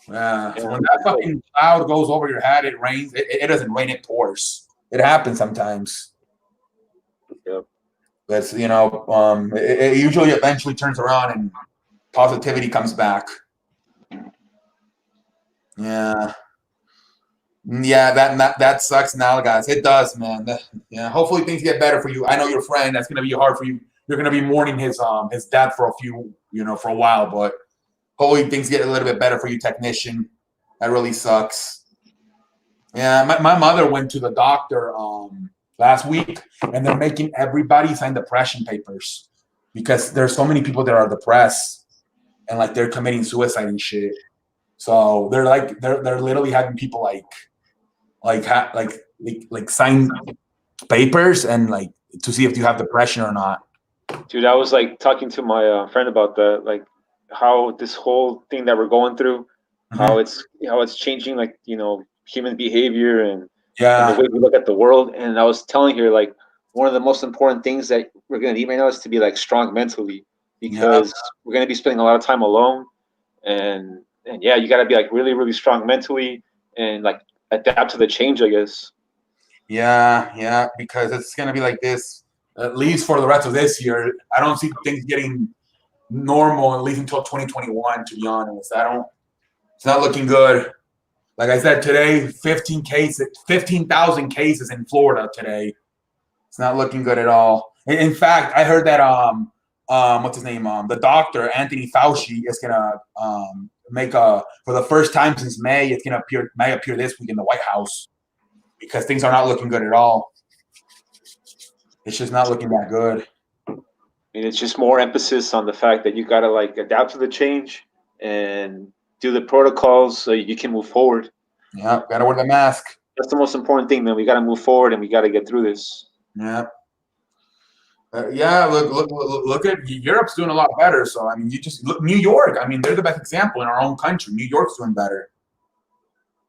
A: Yeah. So when that fucking cloud goes over your head, it rains. It doesn't rain, it pours. It happens sometimes.
B: Yep.
A: That's, it usually eventually turns around and positivity comes back. Yeah. Yeah, that sucks now, guys. It does, man. Yeah. Hopefully things get better for you. I know your friend. That's gonna be hard for you. You're gonna be mourning his dad for for a while, but hopefully things get a little bit better for you, technician. That really sucks. Yeah, my mother went to the doctor last week, and they're making everybody sign depression papers because there's so many people that are depressed and like they're committing suicide and shit. So they're literally having people sign papers and like to see if you have depression or not.
B: Dude, I was like talking to my friend about that, like how this whole thing that we're going through, how it's changing, like human behavior and the way we look at the world. And I was telling her like one of the most important things that we're gonna need right now is to be like strong mentally, because we're gonna be spending a lot of time alone, and yeah, you gotta be like really, really strong mentally and like adapt to the change, I guess.
A: Yeah, because it's gonna be like this at least for the rest of this year. I don't see things getting normal at least until 2021. To be honest, It's not looking good. Like I said today, 15,000 cases in Florida today. It's not looking good at all. In fact, I heard that what's his name? The doctor Anthony Fauci is gonna make for the first time since May. It's gonna appear this week in the White House because things are not looking good at all. It's just not looking that good.
B: And it's just more emphasis on the fact that you gotta like adapt to the change and do the protocols so you can move forward.
A: Yeah, gotta wear the mask.
B: That's the most important thing, man. We gotta move forward and we gotta get through this.
A: Yeah. Look at Europe's doing a lot better. So I mean, you just look New York. I mean, they're the best example in our own country. New York's doing better.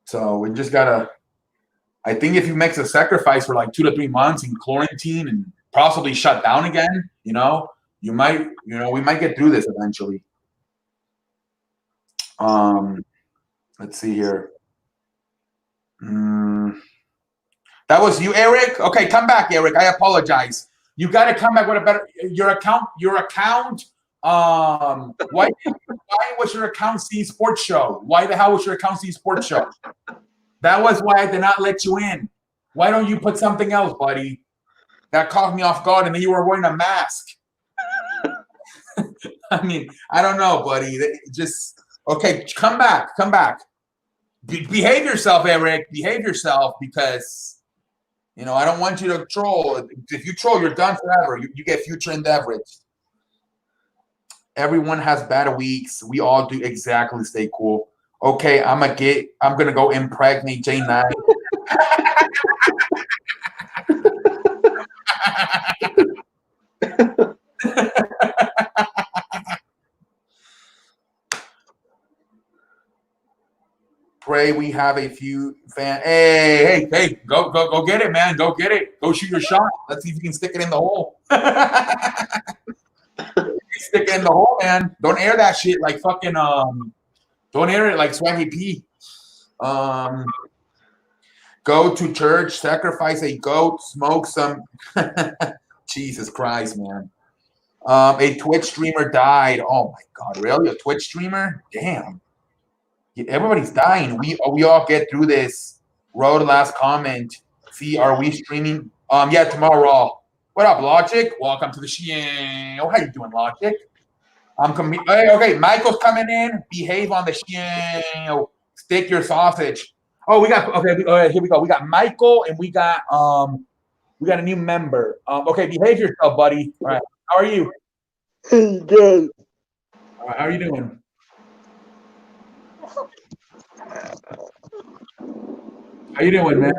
A: So we just gotta. I think if you make a sacrifice for like 2 to 3 months in quarantine and possibly shut down again, we might get through this eventually. Let's see here. That was you, Eric? Okay, come back, Eric. I apologize. You got to come back with a better your account. Why was your account C Sports Show? Why the hell was your account C Sports Show? That was why I did not let you in. Why don't you put something else, buddy? That caught me off guard, and then you were wearing a mask. I mean, I don't know, buddy. Just okay. Come back. Behave yourself, Eric. Behave yourself, because I don't want you to troll. If you troll, you're done forever. You get future endeavors. Everyone has bad weeks. We all do. Exactly. Stay cool. Okay, I'm gonna go impregnate J9. Pray we have a few fan. Hey, go get it, man. Go get it. Go shoot your shot. Let's see if you can stick it in the hole. Stick it in the hole, man. Don't air that shit like fucking don't air it like Swaggy P. Go to church, sacrifice a goat, smoke some. Jesus Christ, man. A Twitch streamer died. Oh my God, really? A Twitch streamer? Damn. Everybody's dying. We all get through this. Road last comment. See, are we streaming? Yeah, tomorrow Raw. What up, Logic? Welcome to the show. How you doing, Logic? Okay, Michael's coming in. Behave on the show. Stick your sausage. Oh, we got okay. All right, here we go. We got Michael and we got a new member. Okay, behave yourself, buddy. All right, how are you?
C: Good.
A: All right, how are you doing? How you doing, man?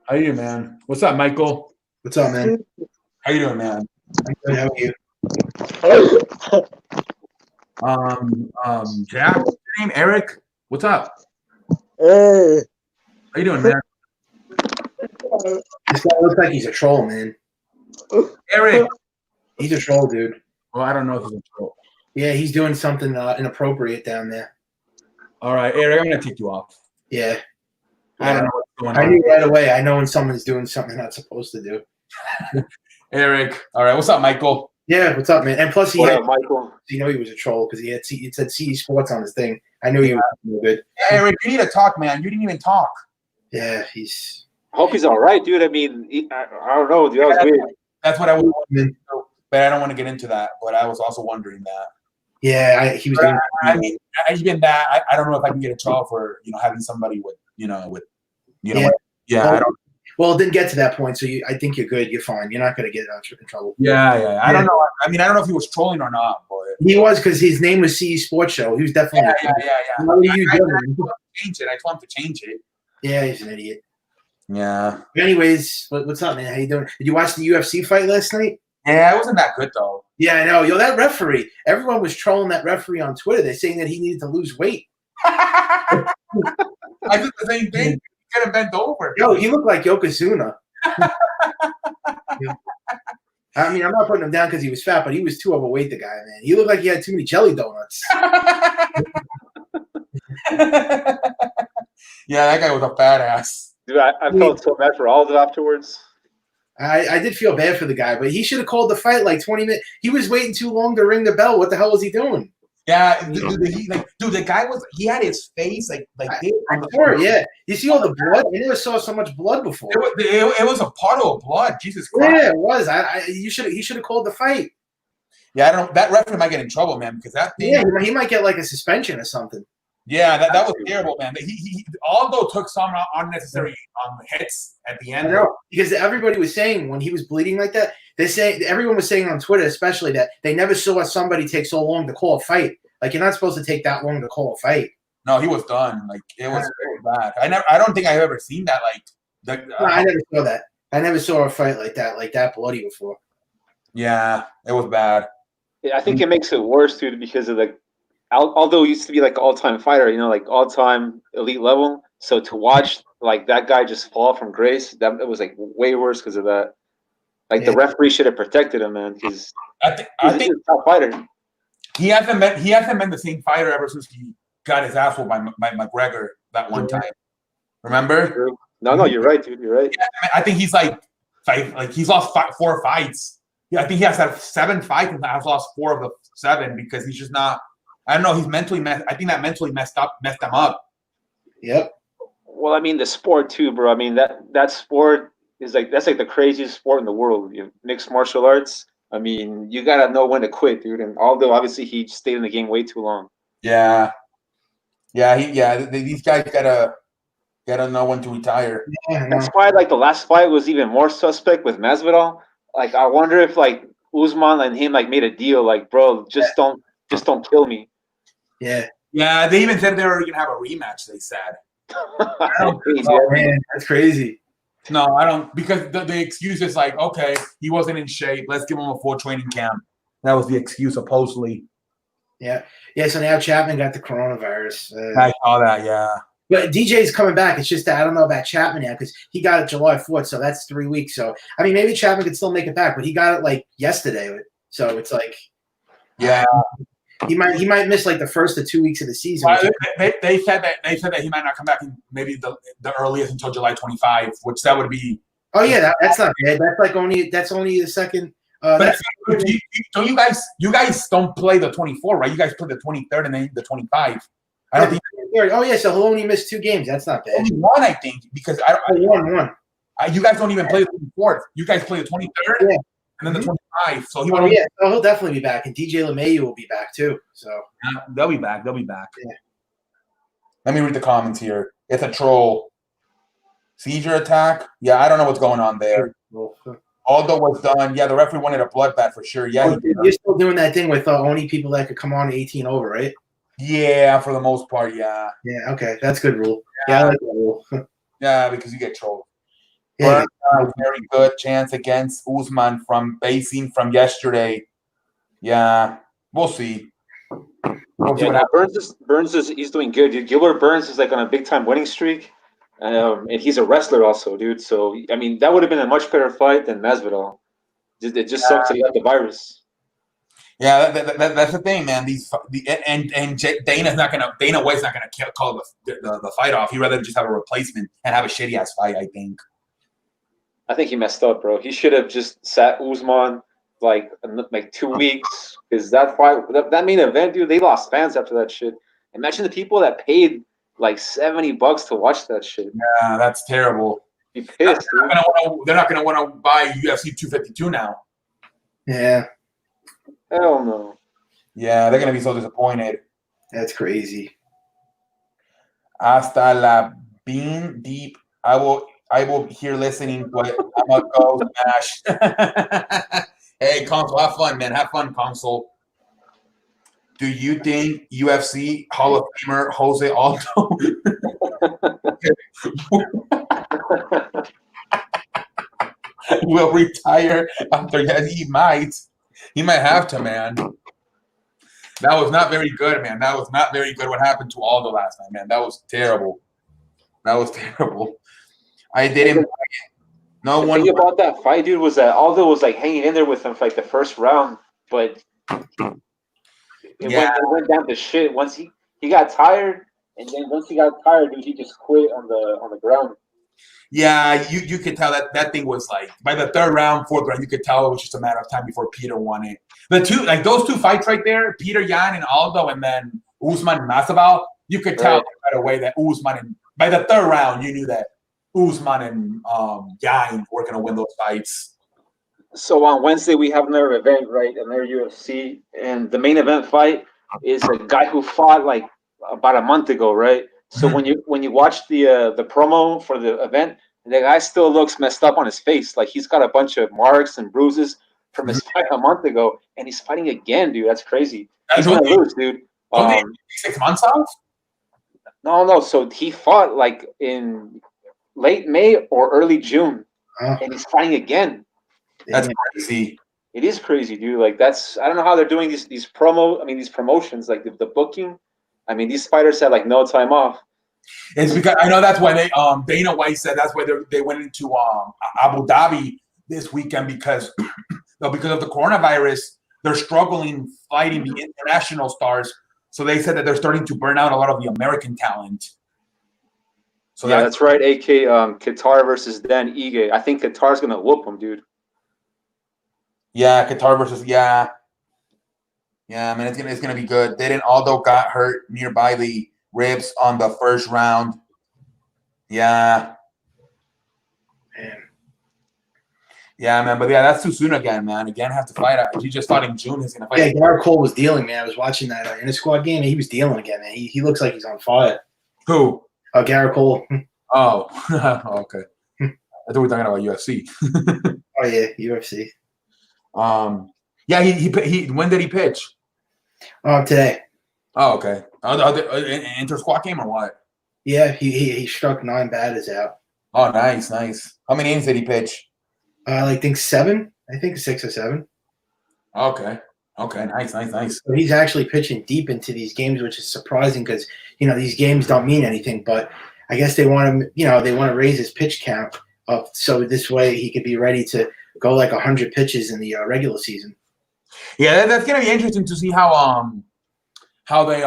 A: How you doing, man? What's up, Michael?
E: What's up, man?
A: How you doing, man?
E: I'm good. How are you?
A: Jack, what's your name? Eric? What's up?
C: Hey.
A: How you doing, man?
E: This guy looks like he's a troll, man.
A: Eric.
E: He's a troll, dude.
A: Well, I don't know if he's a troll.
E: Yeah, he's doing something inappropriate down there.
A: All right, Eric, I'm gonna take you off.
E: Yeah.
A: I don't know what's going
E: I
A: on.
E: knew right away. I know when someone's doing something they're not supposed to do.
A: Eric. All right, what's up, Michael?
E: Yeah, what's up, man? And plus,
B: What up, Michael?
E: he was a troll because it said CE Sports on his thing. I knew he was good.
A: Yeah, Eric, you need to talk, man. You didn't even talk.
E: Yeah, he's.
B: I hope he's all right, dude. I mean, I don't know, dude. That was weird.
A: That's what I was wondering, but I don't want to get into that. But I was also wondering that.
E: Yeah, he was doing.
A: I mean, even that, I don't know if I can get a trial for having somebody with
E: Yeah.
A: yeah, I don't.
E: Well, it didn't get to that point, so I think you're good. You're fine. You're not going to get in trouble.
A: Yeah. I don't know. I mean, I don't know if he was trolling or not, but
E: He was because his name was CE Sports Show. He was definitely.
A: yeah.
E: What are you
A: I
E: doing?
A: change it. I told him to change it.
E: Yeah, he's an idiot.
A: Yeah.
E: Anyways, what's up, man? How you doing? Did you watch the UFC fight last night?
A: Yeah, it wasn't that good though.
E: Yeah, I know. Yo, that referee. Everyone was trolling that referee on Twitter. They're saying that he needed to lose weight.
A: I did the same thing. He could have bent over.
E: Yo, he looked like Yokozuna. I mean, I'm not putting him down because he was fat, but he was too overweight, the guy, man. He looked like he had too many jelly donuts.
A: Yeah, that guy was a badass.
B: Dude, I felt so bad for Aldo afterwards.
E: I did feel bad for the guy, but he should have called the fight like 20 minutes. He was waiting too long to ring the bell. What the hell was he doing?
A: Yeah, the guy he had his face like this.
E: Yeah. You see all the blood? I never saw so much blood before.
A: It was a puddle of blood. Jesus Christ.
E: Yeah, it was. He should have called the fight.
A: Yeah, I don't. That referee might get in trouble, man, because that thing.
E: Yeah, he might get like a suspension or something.
A: Yeah, that was terrible, man. He Aldo took some unnecessary hits at the end.
E: I know, because everybody was saying when he was bleeding like that, everyone was saying on Twitter, especially, that they never saw somebody take so long to call a fight. Like, you're not supposed to take that long to call a fight.
A: No, he was done. Like, it was very bad. I don't think I've ever seen that.
E: No, I never saw that. I never saw a fight like that bloody before.
A: Yeah, it was bad.
B: Yeah, I think it makes it worse, dude, because of although he used to be like all-time fighter, like all-time elite level. So to watch like that guy just fall from grace, it was like way worse because of that. Like the referee should have protected him, man. Because
A: I think
B: he's a top fighter.
A: He hasn't been the same fighter ever since he got his ass whooped by McGregor that one time. Remember?
B: No, you're right, dude. You're right.
A: Yeah, I think he's like he's lost 4 fights. Yeah, I think he has had 7 fights and has lost 4 of the 7 because he's just not. I don't know. He's mentally I think that mentally messed him up.
E: Yep.
B: Well, I mean, the sport too, bro. I mean that sport is that's like the craziest sport in the world. Mixed martial arts. I mean, you gotta know when to quit, dude. And although obviously he stayed in the game way too long.
A: Yeah. These guys gotta know when to retire.
E: Yeah,
B: That's why like the last fight was even more suspect with Masvidal. Like I wonder if like Usman and him like made a deal. Like, bro, just don't kill me.
E: Yeah.
A: Yeah, they even said they were gonna have a rematch. They said.
B: Crazy.
E: Oh man, that's crazy.
A: No, I don't, because the excuse is like, okay, he wasn't in shape. Let's give him a full training camp. That was the excuse, supposedly.
E: Yeah. So now Chapman got the coronavirus.
A: I saw that, yeah.
E: But DJ's coming back. It's just that I don't know about Chapman now because he got it July 4th, so that's 3 weeks. So I mean, maybe Chapman could still make it back, but he got it like yesterday. So it's like,
A: yeah,
E: he might miss like the first or 2 weeks of the season.
A: Well, they said that he might not come back in maybe the earliest until July 25, which that would be.
E: Oh yeah, that's not bad. That's only the second
A: But
E: That's
A: don't you guys don't play the 24, right? You guys play the 23rd and then the 25. I don't think
E: Oh yeah, so he'll only miss 2 games. That's not bad.
A: only one, I think, because
E: One.
A: you guys don't even play the 24th. You guys play the 23rd
E: Yeah.
A: and then the 25. So
E: Oh yeah, oh, he'll definitely be back, and DJ LeMayu will be back too. So
A: they'll be back. They'll be back.
E: Yeah.
A: Let me read the comments here. It's a troll. Seizure attack. Yeah, I don't know what's going on there. Aldo was done. Yeah, the referee wanted a bloodbath for sure. Yeah,
E: You're still doing that thing with only people that could come on 18 over, right?
A: yeah, for the most part, yeah.
E: Yeah, okay, that's a good rule. Yeah, I like that rule.
A: Yeah, because you get trolled.
E: Yeah,
A: Very good chance against Usman from basing from yesterday. Yeah, we'll see. We'll see
B: Yeah,
A: what
B: no,
A: happens.
B: Burns is he's doing good, dude. Gilbert Burns is like on a big time winning streak, and he's a wrestler also, dude. So I mean, that would have been a much better fight than Masvidal. It just sucks that he got the virus.
A: Yeah, that's the thing, man. Dana White's not gonna call the fight off. He'd rather just have a replacement and have a shitty ass fight. I think.
B: I think he messed up, bro. He should have just sat Usman like 2 weeks, because that fight, that main event, dude, they lost fans after that shit. Imagine the people that paid like $70 to watch that shit.
A: Yeah, that's terrible.
B: Be pissed, dude.
A: They're not gonna want to buy UFC 252 now.
E: yeah,
B: Hell no.
A: Yeah, they're gonna be so disappointed.
E: that's crazy.
A: Hasta la bean deep. I will hear listening, but I'm gonna go smash. Hey, Console, have fun, man. Have fun, Console. Do you think UFC Hall of Famer Jose Aldo will retire after? Yeah, he might. He might have to, man. That was not very good, man. That was not very good. What happened to Aldo last night, man? That was terrible. That was terrible. I didn't. No
B: The
A: one.
B: thing about that fight, dude, was that Aldo was like hanging in there with him for like the first round, but it went down to shit once he got tired, and then once he got tired, dude, he just quit on the ground.
A: Yeah, you could tell that thing was like by the third round, fourth round, you could tell it was just a matter of time before Peter won it. Those two fights right there, Peter Yan and Aldo, and then Usman and Masvidal, you could tell right away that Usman, and by the third round, you knew that Usman and Yan were going to win those fights.
B: So on Wednesday we have another event, right? Another UFC, and the main event fight is a guy who fought like about a month ago, right? So when you watch the promo for the event, the guy still looks messed up on his face. Like he's got a bunch of marks and bruises from his fight a month ago, and he's fighting again, dude. That's crazy. He's gonna lose, dude.
A: Don't they take 6 months off?
B: No. So he fought like in late May or early June, and he's fighting again.
A: That's crazy.
B: It is crazy, dude. Like I don't know how they're doing these promotions, like the booking. I mean, these fighters had like no time off.
A: It's because I know that's why Dana White said that's why they went into Abu Dhabi this weekend because of the coronavirus. They're struggling fighting the international stars. So they said that they're starting to burn out a lot of the American talent. So
B: yeah, that's right. AK Qatar versus Dan Ige. I think Qatar's gonna whoop him, dude.
A: Yeah, Qatar versus Yeah, man, it's gonna be good. Aldo got hurt nearby the ribs on the first round. Yeah.
E: Man.
A: Yeah, man, but yeah, that's too soon again, man. Again, have to fight. He just fought in June. He's gonna fight.
E: Yeah, Garrett Cole was dealing, man. I was watching that Intersquad game, and he was dealing again, man. He looks like he's on fire.
A: Who?
E: Garrett Cole.
A: Oh, okay. I thought we were talking about UFC.
E: Oh yeah, UFC.
A: Yeah, he. When did he pitch?
E: Today.
A: Oh, okay. Inter squad game or what?
E: Yeah, he struck 9 batters out.
A: Oh, nice. How many innings did he pitch?
E: I think 7. I think 6 or 7.
A: Okay. Nice.
E: So he's actually pitching deep into these games, which is surprising because these games don't mean anything. But I guess they want him. They want to raise his pitch count up so this way he could be ready to go like 100 pitches in the regular season.
A: Yeah, that's gonna be interesting to see how they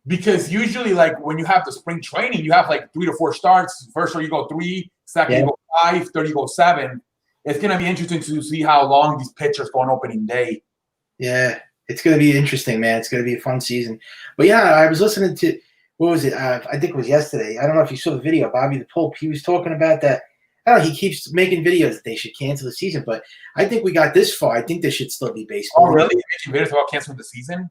A: because usually like when you have the spring training, you have like 3 to 4 starts. First, you go 3, second you go 5, third you go 7. it's gonna be interesting to see how long these pitchers go on opening day.
E: Yeah, it's going to be interesting, man. It's going to be a fun season. But yeah, I was listening to what was it? I think it was yesterday. I don't know if you saw the video. Bobby the Pope. He was talking about that. I don't know. He keeps making videos that they should cancel the season, but I think we got this far. I think there should still be baseball.
A: Oh, really? You made us about canceling the season?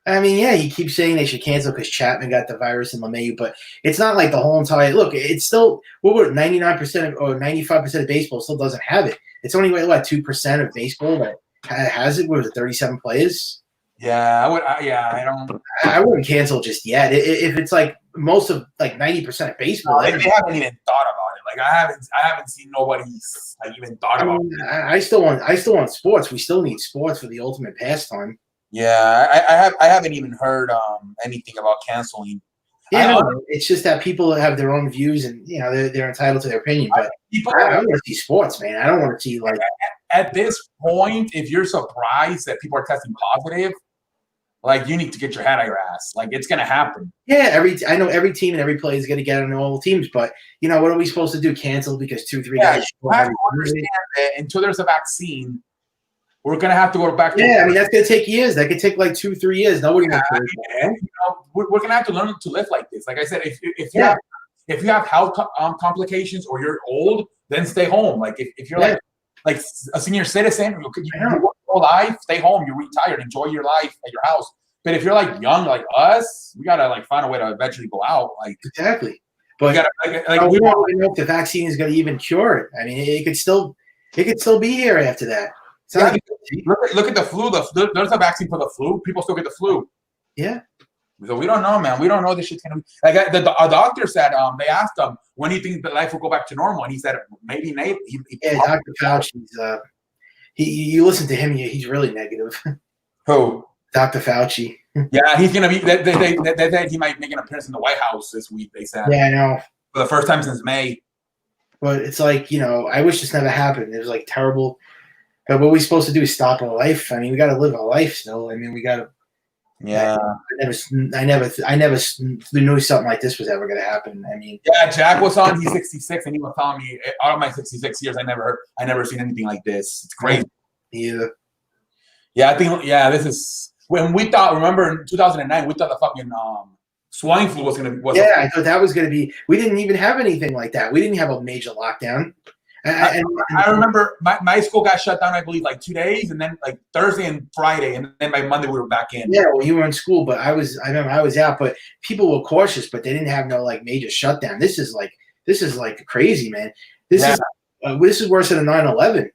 E: I mean, yeah, he keeps saying they should cancel because Chapman got the virus in LeMahieu, but it's not like the whole entire look. It's still 99% or 95% of baseball still doesn't have it. It's only what 2% of baseball that has it. What was it, 37 players?
A: Yeah, I don't.
E: I wouldn't cancel just yet. If it's like most of 90% of baseball,
A: They haven't even thought about it. Like I haven't seen nobody's even thought about it.
E: I still want sports. We still need sports for the ultimate pastime.
A: Yeah, I haven't even heard anything about canceling.
E: Yeah, it's just that people have their own views, and they're entitled to their opinion. But I want to see sports, man. I don't want to see
A: at this point, if you're surprised that people are testing positive, you need to get your head out of your ass. It's gonna happen.
E: Yeah, I know every team and every player is gonna get on all teams, but what are we supposed to do? Cancel because 2-3 guys?
A: You have to understand that until there's a vaccine, we're gonna have to go back.
E: Yeah, I mean that's gonna take years. That could take 2-3 years. Nobody knows.
A: We're gonna have to learn to live like this. Like I said, if you have health complications or you're old, then stay home. If you're like a senior citizen, you work your whole life, stay home. You're retired, enjoy your life at your house. But if you're young like us, we gotta find a way to eventually go out.
E: Exactly. But we don't even know if the vaccine is gonna even cure it. I mean, it could still be here after that.
A: Look at the flu. There's a vaccine for the flu. People still get the flu.
E: Yeah.
A: So we don't know, man. We don't know this shit's gonna be a doctor said. They asked him when do you think that life will go back to normal, and he said maybe.
E: Dr. Fauci's. You listen to him. He's really negative.
A: Who?
E: Dr. Fauci.
A: Yeah, he's gonna be. They said he might make an appearance in the White House this week. They said.
E: Yeah, I know.
A: For the first time since May.
E: But it's I wish this never happened. It was terrible. But what we're supposed to do is stop our life. I mean, we got to live our life still. I mean, we got to.
A: Yeah.
E: I never knew something like this was ever going to happen. I mean.
A: Yeah, Jack was on. He's 66, and he was telling me, out of my 66 years, I never seen anything like this. It's crazy.
E: Yeah.
A: Yeah, I think. Yeah, this is when we thought. Remember in 2009, we thought the fucking swine flu was gonna.
E: I thought that was going to be. We didn't even have anything like that. We didn't have a major lockdown.
A: I remember my school got shut down, I believe, 2 days, and then Thursday and Friday, and then by Monday we were back in.
E: Yeah, well, you were in school, but I remember I was out, but people were cautious, but they didn't have no major shutdown. This is crazy, man. This is worse than a 9/11.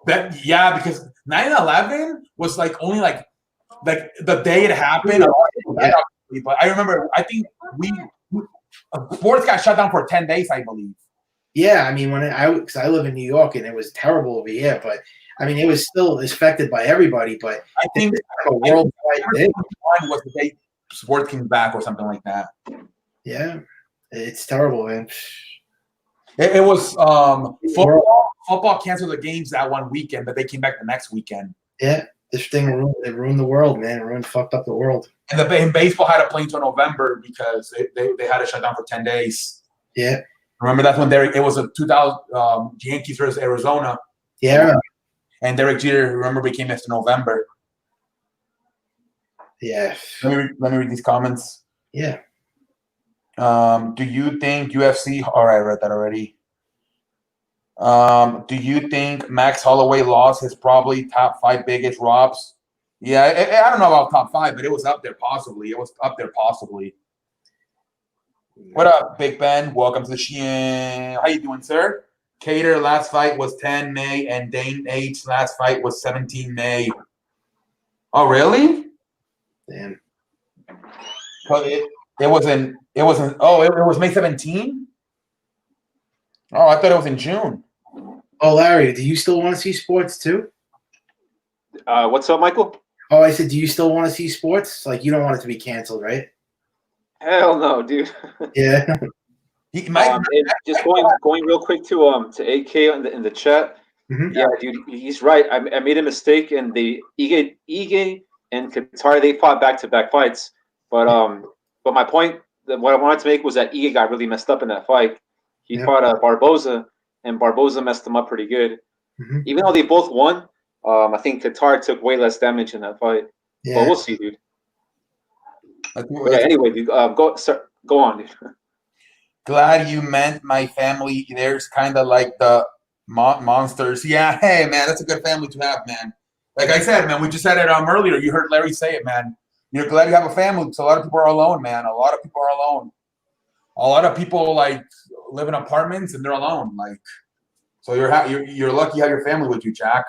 A: Because 9/11 was only the day it happened.
E: Yeah.
A: But I remember, I think sports got shut down for 10 days, I believe.
E: Yeah, I mean, because I live in New York and it was terrible over here, but I mean, it was still affected by everybody. But
A: I think
E: a worldwide thing
A: was the day sports came back or something like that.
E: Yeah, it's terrible, man.
A: It was football canceled the games that one weekend, but they came back the next weekend.
E: Yeah, this thing ruined the world, man. It fucked up the world.
A: And baseball had to play until November because they had to shut down for 10 days.
E: Yeah.
A: Remember that's when it was a 2000 Yankees versus Arizona.
E: Yeah.
A: And Derek Jeter, remember, became Mr. November.
E: Yeah.
A: Let me read these comments.
E: Yeah.
A: Do you think UFC? All right, I read that already. Do you think Max Holloway lost his probably top 5 biggest robs? Yeah, I don't know about top 5, but it was up there possibly. What up, Big Ben? Welcome to the Sheehan. How you doing, sir? Cater last fight was 10 May, and Dane H last fight was 17 May. Oh, really?
E: Damn.
A: But it wasn't. Oh, it was May 17. Oh, I thought it was in June.
E: Oh, Larry, do you still want to see sports too?
B: What's up, Michael?
E: Oh, I said, do you still want to see sports? You don't want it to be canceled, right?
B: Hell no, dude.
E: Yeah.
B: Just going real quick to AK in the chat.
E: Mm-hmm.
B: Yeah, dude, he's right. I made a mistake, and Ige and Qatar, they fought back-to-back fights. But my point, what I wanted to make was that Ige got really messed up in that fight. He fought Barboza, and Barboza messed them up pretty good.
E: Mhm.
B: Even though they both won, I think Qatar took way less damage in that fight. But
E: Yeah.
B: we'll see, dude.
A: That's-
B: But yeah. Anyway, dude, go on, dude.
A: Glad you meant my family. There's kind of like the monsters. Yeah, hey man, that's a good family to have, man. Like I said, man, we just said it earlier. You heard Larry say it, man. You're glad you have a family. So a lot of people are alone, man. A lot of people are alone. A lot of people like live in apartments and they're alone. Like, so you're lucky you have your family with you, Jack.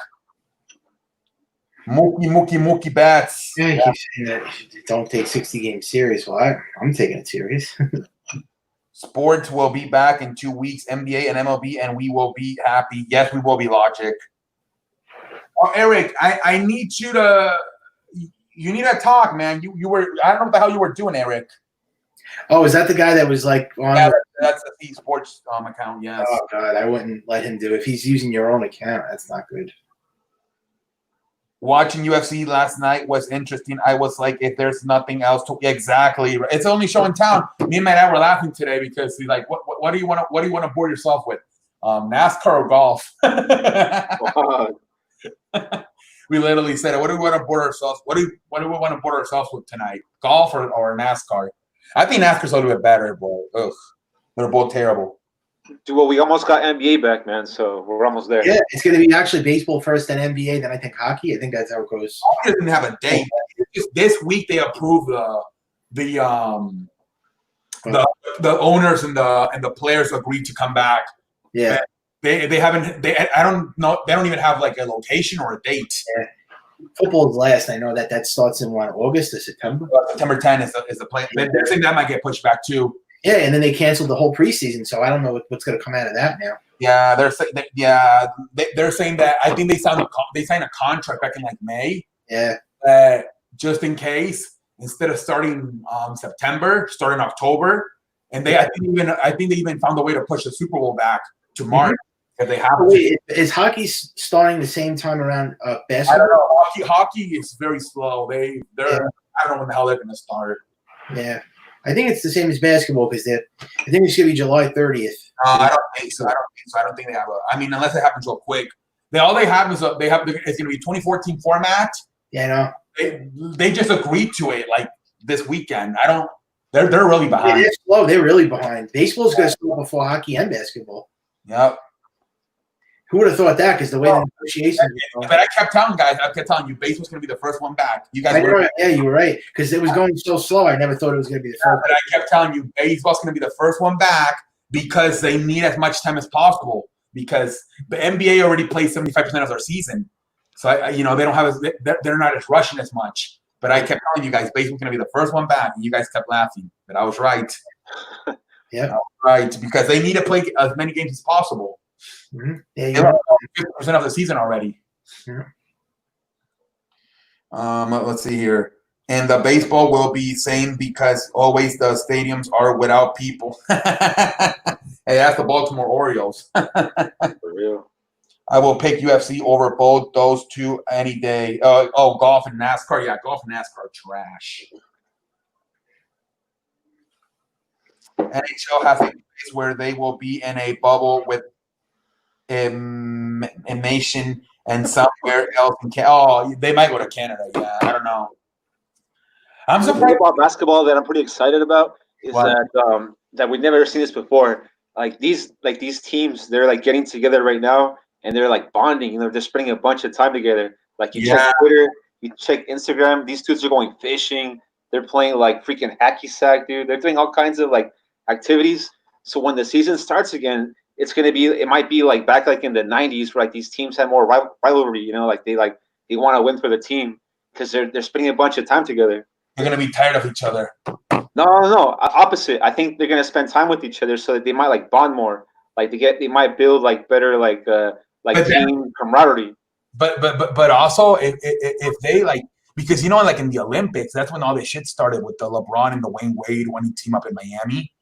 A: Mookie bats.
E: Yeah, you keep saying that don't take 60 games serious. Well, I'm taking it serious.
A: Sports will be back in 2 weeks, NBA and MLB, and we will be happy. Yes, we will be, Logic. Oh, Eric, I need you to talk, man. You were, I don't know what the hell you were doing, Eric.
E: Oh, is that the guy that was like on?
A: Yeah, that's the esports account, yes.
E: Oh God, I wouldn't let him do it. If he's using your own account, that's not good.
A: Watching UFC last night was interesting. I was like, if there's nothing else to exactly, it's the only show in town. Me and my dad were laughing today because he's like, what do you want to bore yourself with? NASCAR or golf? We literally said, what do we want to bore ourselves? What do we want to bore ourselves with tonight? Golf or NASCAR? I think NASCAR's a little bit better, but ugh, they're both terrible.
B: Dude, well, we almost got NBA back, man. So we're almost there.
E: Yeah, it's going to be actually baseball first, then NBA, then I think hockey. I think that's how it goes.
A: Hockey doesn't have a date. This week they approved the owners and the players agreed to come back.
E: Yeah.
A: They haven't. I don't know. They don't even have like a location or a date.
E: Yeah. Football's last. I know that starts in August or September.
A: September 10th is the play. They're saying that might get pushed back too.
E: Yeah, and then they canceled the whole preseason, so I don't know what's going to come out of that now.
A: Yeah, they're saying that. I think they signed a contract back in like May.
E: Yeah.
A: Just in case, instead of starting September, start in October, and I think they even found a way to push the Super Bowl back to March if they have to.
E: Wait, is hockey starting the same time around basketball?
A: I don't know. Hockey is very slow. I don't know when the hell they're going to start.
E: Yeah. I think it's the same as basketball because I think it's going to be July 30th.
A: I don't think so. I don't think they have unless it happens real quick. All they have is it's going to be 2014 format.
E: Yeah, no.
A: They just agreed to it like this weekend. They're really behind.
E: They're slow. They're really behind. Baseball's going to start before hockey and basketball.
A: Yep.
E: Who would have thought that? Because the way the negotiations
A: but I kept telling you, baseball's going to be the first one back. You guys were
E: yeah, you were right. Because it was going so slow, I never thought it was going to be the first.
A: But I kept telling you, baseball's going to be the first one back because they need as much time as possible. Because the NBA already plays 75% of their season, so they don't have they're not as rushing as much. But I kept telling you guys, baseball's going to be the first one back, and you guys kept laughing. But I was right.
E: Yeah,
A: right. Because they need to play as many games as possible.
E: Mm-hmm. Yeah,
A: they're 50% of the season already.
E: Yeah.
A: Let's see here. And the baseball will be same because always the stadiums are without people. Hey, that's the Baltimore Orioles.
B: For real.
A: I will pick UFC over both those two any day. Golf and NASCAR. Yeah, golf and NASCAR are trash. NHL has a place where they will be in a bubble with nation and somewhere else in Canada. They might go to Canada. Yeah, I don't know. I'm surprised
B: about basketball that I'm pretty excited about is that we've never seen this before. Like these teams, they're like getting together right now and they're like bonding. They're spending a bunch of time together. Like you check Twitter, you check Instagram. These dudes are going fishing. They're playing like freaking hacky sack, dude. They're doing all kinds of like activities. So when the season starts again, it might be like back like in the 90s where like these teams had more rivalry. Like they want to win for the team because they're spending a bunch of time together.
A: They're gonna be tired of each other.
B: No. Opposite. I think they're gonna spend time with each other so that they might like bond more. Like they might build like better team camaraderie.
A: But also if they like, because like in the Olympics, that's when all this shit started with the LeBron and the Wayne Wade when he team up in Miami.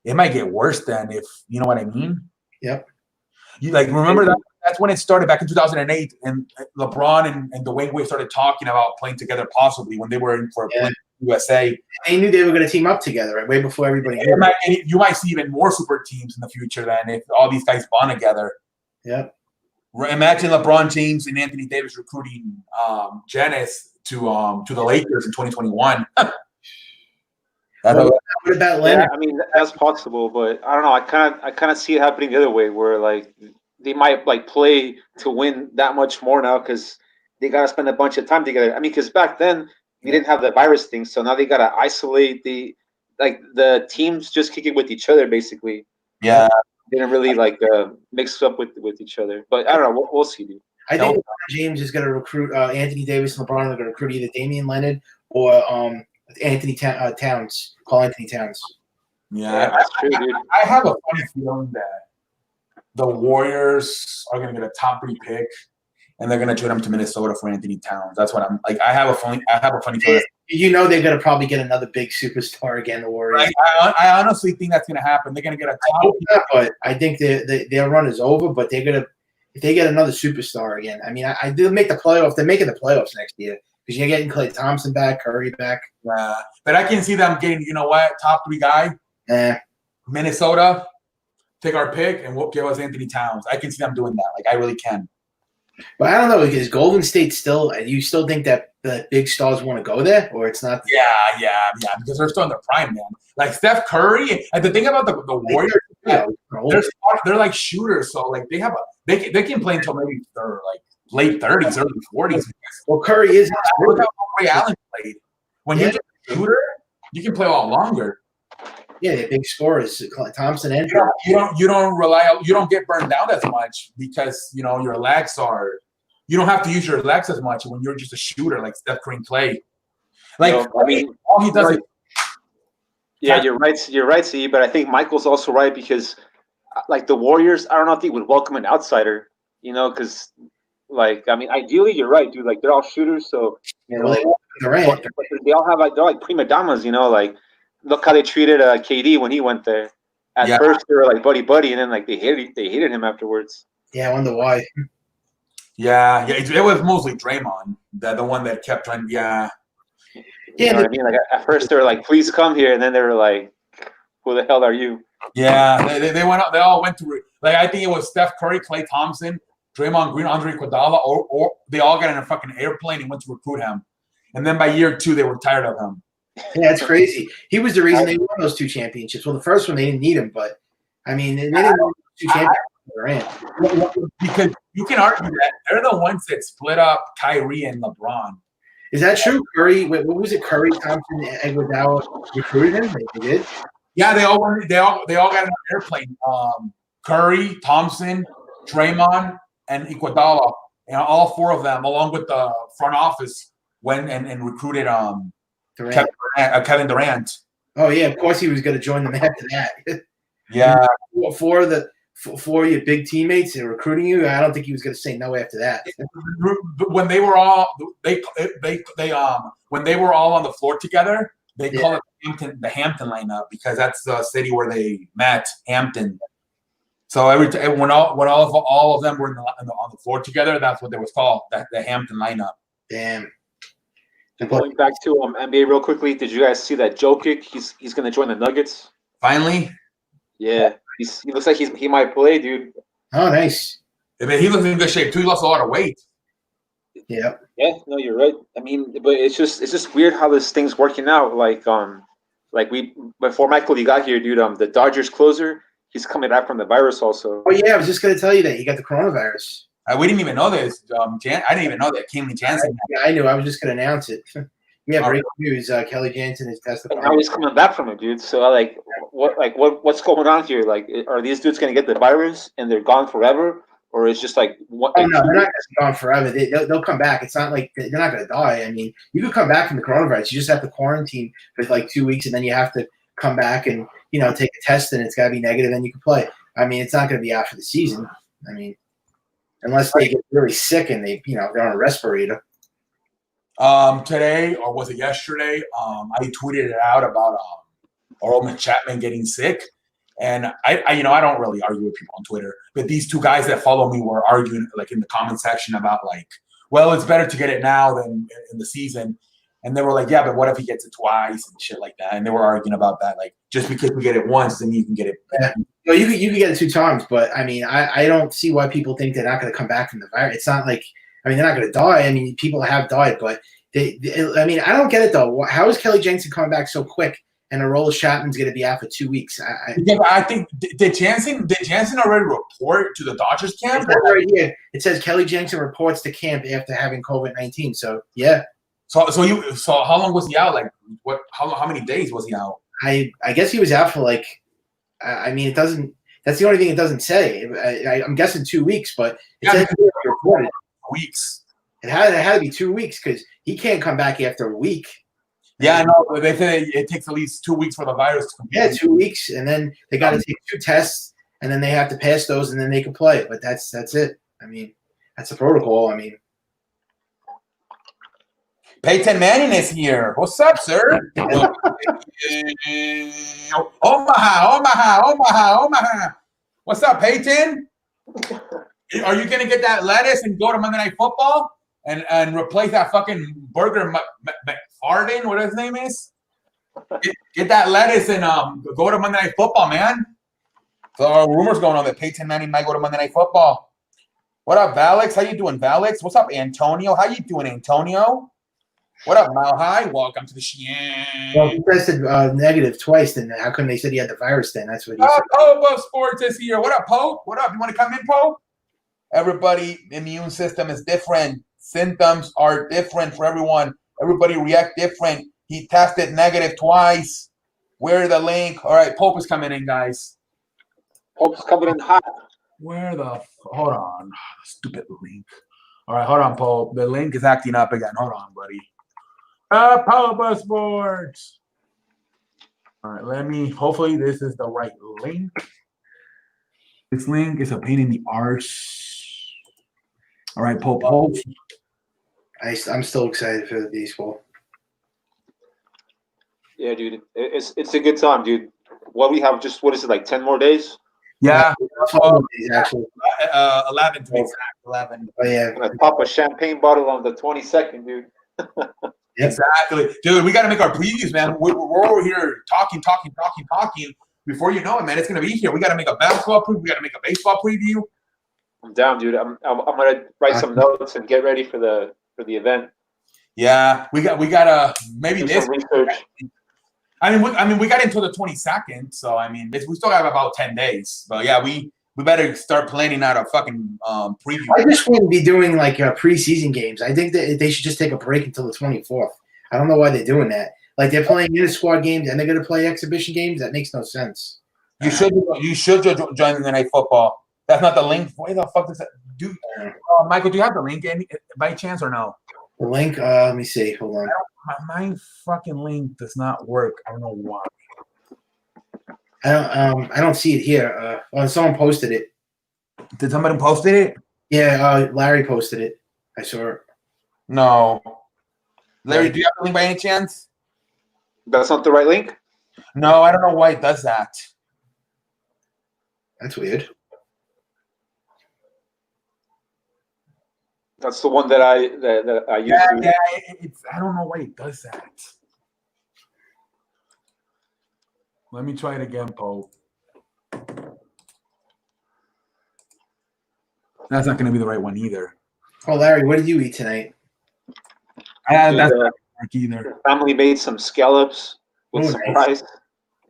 A: It might get worse than if you know what I mean.
E: Yep.
A: You like remember that. That's when it started back in 2008, and LeBron and Dwayne Wade started talking about playing together possibly when they were in for a USA.
E: They knew they were going to team up together way before everybody knew.
A: And you might see even more super teams in the future then if all these guys bond together.
E: Yep.
A: Imagine LeBron James and Anthony Davis recruiting Giannis to the Lakers in 2021.
E: What about Leonard?
B: Yeah, I mean that's possible, but I don't know. I kind of see it happening the other way, where like they might like play to win that much more now because they got to spend a bunch of time together. I mean, because back then we didn't have the virus thing, so now they got to isolate the teams just kicking with each other basically.
A: Yeah,
B: they didn't really mix up with each other. But I don't know. We'll see, dude.
E: I think LeBron James is going to recruit Anthony Davis and LeBron are going to recruit either Damian Leonard or Anthony Towns. Call Anthony Towns.
A: Yeah,
B: that's true, dude.
A: I have a funny feeling that the Warriors are going to get a top 3 pick, and they're going to trade him to Minnesota for Anthony Towns. That's what I'm like. I have a funny feeling.
E: You know they're going to probably get another big superstar again. The Warriors.
A: I honestly think that's going to happen. They're going to get a top.
E: But I think their run is over. But they're going to if they get another superstar again. I mean, I do make the playoffs. They're making the playoffs next year because you're getting Klay Thompson back, Curry back.
A: But I can see them getting, you know what, top 3 guy. Minnesota, take our pick, and we'll give us Anthony Towns. I can see them doing that. Like, I really can.
E: But I don't know, because Golden State still – you still think that the big stars want to go there, or it's not?
A: Yeah, because they're still in their prime, man. Like, Steph Curry – and the thing about the Warriors, they're like shooters, so, like, they have a – they can play until maybe they're, like, late 30s, early 40s.
E: Well, Curry is –
A: look how Ray Allen played. When you're a shooter, you can play a lot longer.
E: Yeah, the big scorers, Thompson and
A: you don't get burned down as much because your legs are. You don't have to use your legs as much when you're just a shooter like Steph Curry and Klay. Like
B: I mean,
A: all he does is.
B: Yeah, you're right, C. But I think Michael's also right because, like the Warriors, I don't know if they would welcome an outsider. Because I mean, ideally, you're right, dude. Like they're all shooters, so they all have they're like prima donnas. Look how they treated KD when he went there. At first, they were like buddy, and then like they hated him afterwards.
E: Yeah, I wonder why.
A: Yeah, it was mostly Draymond, the one that kept trying. Yeah.
B: You know what I mean? Like at first, they were like, "Please come here," and then they were like, "Who the hell are you?"
A: Yeah, they went out. They all went through. Like I think it was Steph Curry, Klay Thompson, Draymond Green, Andre Iguodala, or they all got in a fucking airplane and went to recruit him. And then by year 2, they were tired of him.
E: Yeah, it's crazy. He was the reason they won those 2 championships. Well, the first one they didn't need him, but I mean, they didn't win 2 championships.
A: Because you can argue that they're the ones that split up Kyrie and LeBron.
E: Is that true? Curry, what was it? Curry, Thompson, and Iguodala recruited him. They did.
A: Yeah, they all got in an airplane. Curry, Thompson, Draymond, and Iguodala, and all 4 of them, along with the front office, went and recruited Kevin Durant.
E: Oh yeah, of course he was going to join them after that.
A: Yeah,
E: for your big teammates and recruiting you, I don't think he was going to say no after that.
A: When they were all when they were all on the floor together, they call it the Hampton lineup because that's the city where they met, Hampton. So when all of them were on the floor together, that's what they was called, the Hampton lineup.
E: Damn.
B: And going back to NBA real quickly, did you guys see that Jokic? He's going to join the Nuggets.
A: Finally.
B: Yeah, he looks like he might play, dude.
E: Oh, nice.
A: I mean, he looks in good shape too. He lost a lot of weight.
E: Yeah.
B: Yeah, no, you're right. I mean, but it's just weird how this thing's working out. Like before Michael, you got here, dude. The Dodgers closer, he's coming back from the virus also.
E: Oh yeah, I was just going to tell you that he got the coronavirus.
A: We didn't even know this. I didn't even know that Kenley Jansen.
E: Yeah, I knew. I was just going to announce it. Yeah, breaking news. Kelly Jansen is tested.
B: And now he's coming back from it, dude. So what's going on here? Like, are these dudes going to get the virus and they're gone forever, or it's just like what?
E: Oh no, they're not gone forever. They'll come back. It's not like they're not going to die. I mean, you could come back from the coronavirus. You just have to quarantine for like 2 weeks, and then you have to come back and take a test, and it's got to be negative, and you can play. I mean, it's not going to be after the season. I mean. Unless they get really sick and they're on a respirator.
A: Today, or was it yesterday? I tweeted it out about Earl Chapman getting sick, and I don't really argue with people on Twitter, but these 2 guys that follow me were arguing like in the comment section about like, well, it's better to get it now than in the season, And they were like, yeah, but what if he gets it twice and shit like that? And they were arguing about that. Like, just because you get it once, then you can get it.
E: Yeah. No, you can get it 2 times, but I mean, I don't see why people think they're not going to come back from the virus. It's not like, I mean, they're not going to die. I mean, people have died, but I mean, I don't get it though. How is Kelly Jensen coming back so quick, and Aroldis Chapman's going to be out for 2 weeks?
A: I think did Jansen already report to the Dodgers camp?
E: Right here, it says Kelly Jensen reports to camp after having COVID-19. So yeah.
A: So how long was he out? Like what? How many days was he out?
E: I guess he was out for like. I mean, it doesn't. That's the only thing it doesn't say. I'm guessing 2 weeks, but it says he reported
A: weeks.
E: It had to be 2 weeks because he can't come back after a week.
A: Yeah, no, they say it takes at least 2 weeks for the virus to come.
E: Yeah, 2 weeks, and then they got to take 2 tests, and then they have to pass those, and then they can play. But that's it. I mean, that's the protocol. I mean,
A: Peyton Manning is here. What's up, sir? Omaha. What's up, Peyton? Are you gonna get that lettuce and go to Monday Night Football and replace that fucking Burger McFarden? What his name is? Get that lettuce and go to Monday Night Football, man. So rumors going on that Peyton Manning might go to Monday Night Football. What up, Valix? How you doing, Valix? What's up, Antonio? How you doing, Antonio? What up, Malhai? Welcome to the show.
E: Well, he tested negative twice. Then how come they said he had the virus? Then that's what he said.
A: Pope Sports is here. What up, Pope? What up? You want to come in, Pope? Everybody, immune system is different. Symptoms are different for everyone. Everybody react different. He tested negative twice. Where's the link? All right, Pope is coming in, guys.
B: Pope's coming in hot.
A: Where the? Hold on. Stupid link. All right, hold on, Pope. The link is acting up again. Hold on, buddy. Pope Sports. All right, hopefully this is the right link. This link is a pain in the arse. All right, Pope.
E: I'm still excited for the baseball.
B: Yeah, dude. It's a good time, dude. What we have what is it, like 10 more days?
A: Yeah.
E: 12 days, actually.
A: 11 to be exact. 11.
E: Oh, yeah.
B: I'm gonna pop a champagne bottle on the 22nd, dude.
A: Exactly. Dude, we got to make our previews, man. We're over here talking. Before you know it, man, it's going to be here. We got to make a basketball preview. We got to make a baseball preview.
B: I'm down, dude. I'm gonna write some notes and get ready for the event.
A: Yeah, we got to maybe
B: Do
A: this
B: some research.
A: I mean, we got until the 22nd, so I mean, we still have about 10 days. But yeah, we better start planning out a fucking preview.
E: I just wouldn't be doing like preseason games. I think that they should just take a break until the 24th. I don't know why they're doing that. Like they're playing inter-squad games and they're going to play exhibition games. That makes no sense.
A: You should join the night football. That's not the link. Why the fuck does that do? Michael, do you have the link by chance or no?
E: The link. Let me see. Hold on.
A: My fucking link does not work. I don't know why.
E: I don't see it here. Someone posted it.
A: Did somebody post it?
E: Yeah, Larry posted it. I saw it.
A: No. Larry, do you have the link by any chance?
B: That's not the right link?
A: No, I don't know why it does that.
E: That's weird.
B: That's the one that I use.
A: Yeah, I don't know why it does that. Let me try it again, Pope. That's not going to be the right one either.
E: Oh, Larry, what did you eat tonight?
A: That's not work either.
B: Family made some scallops with some rice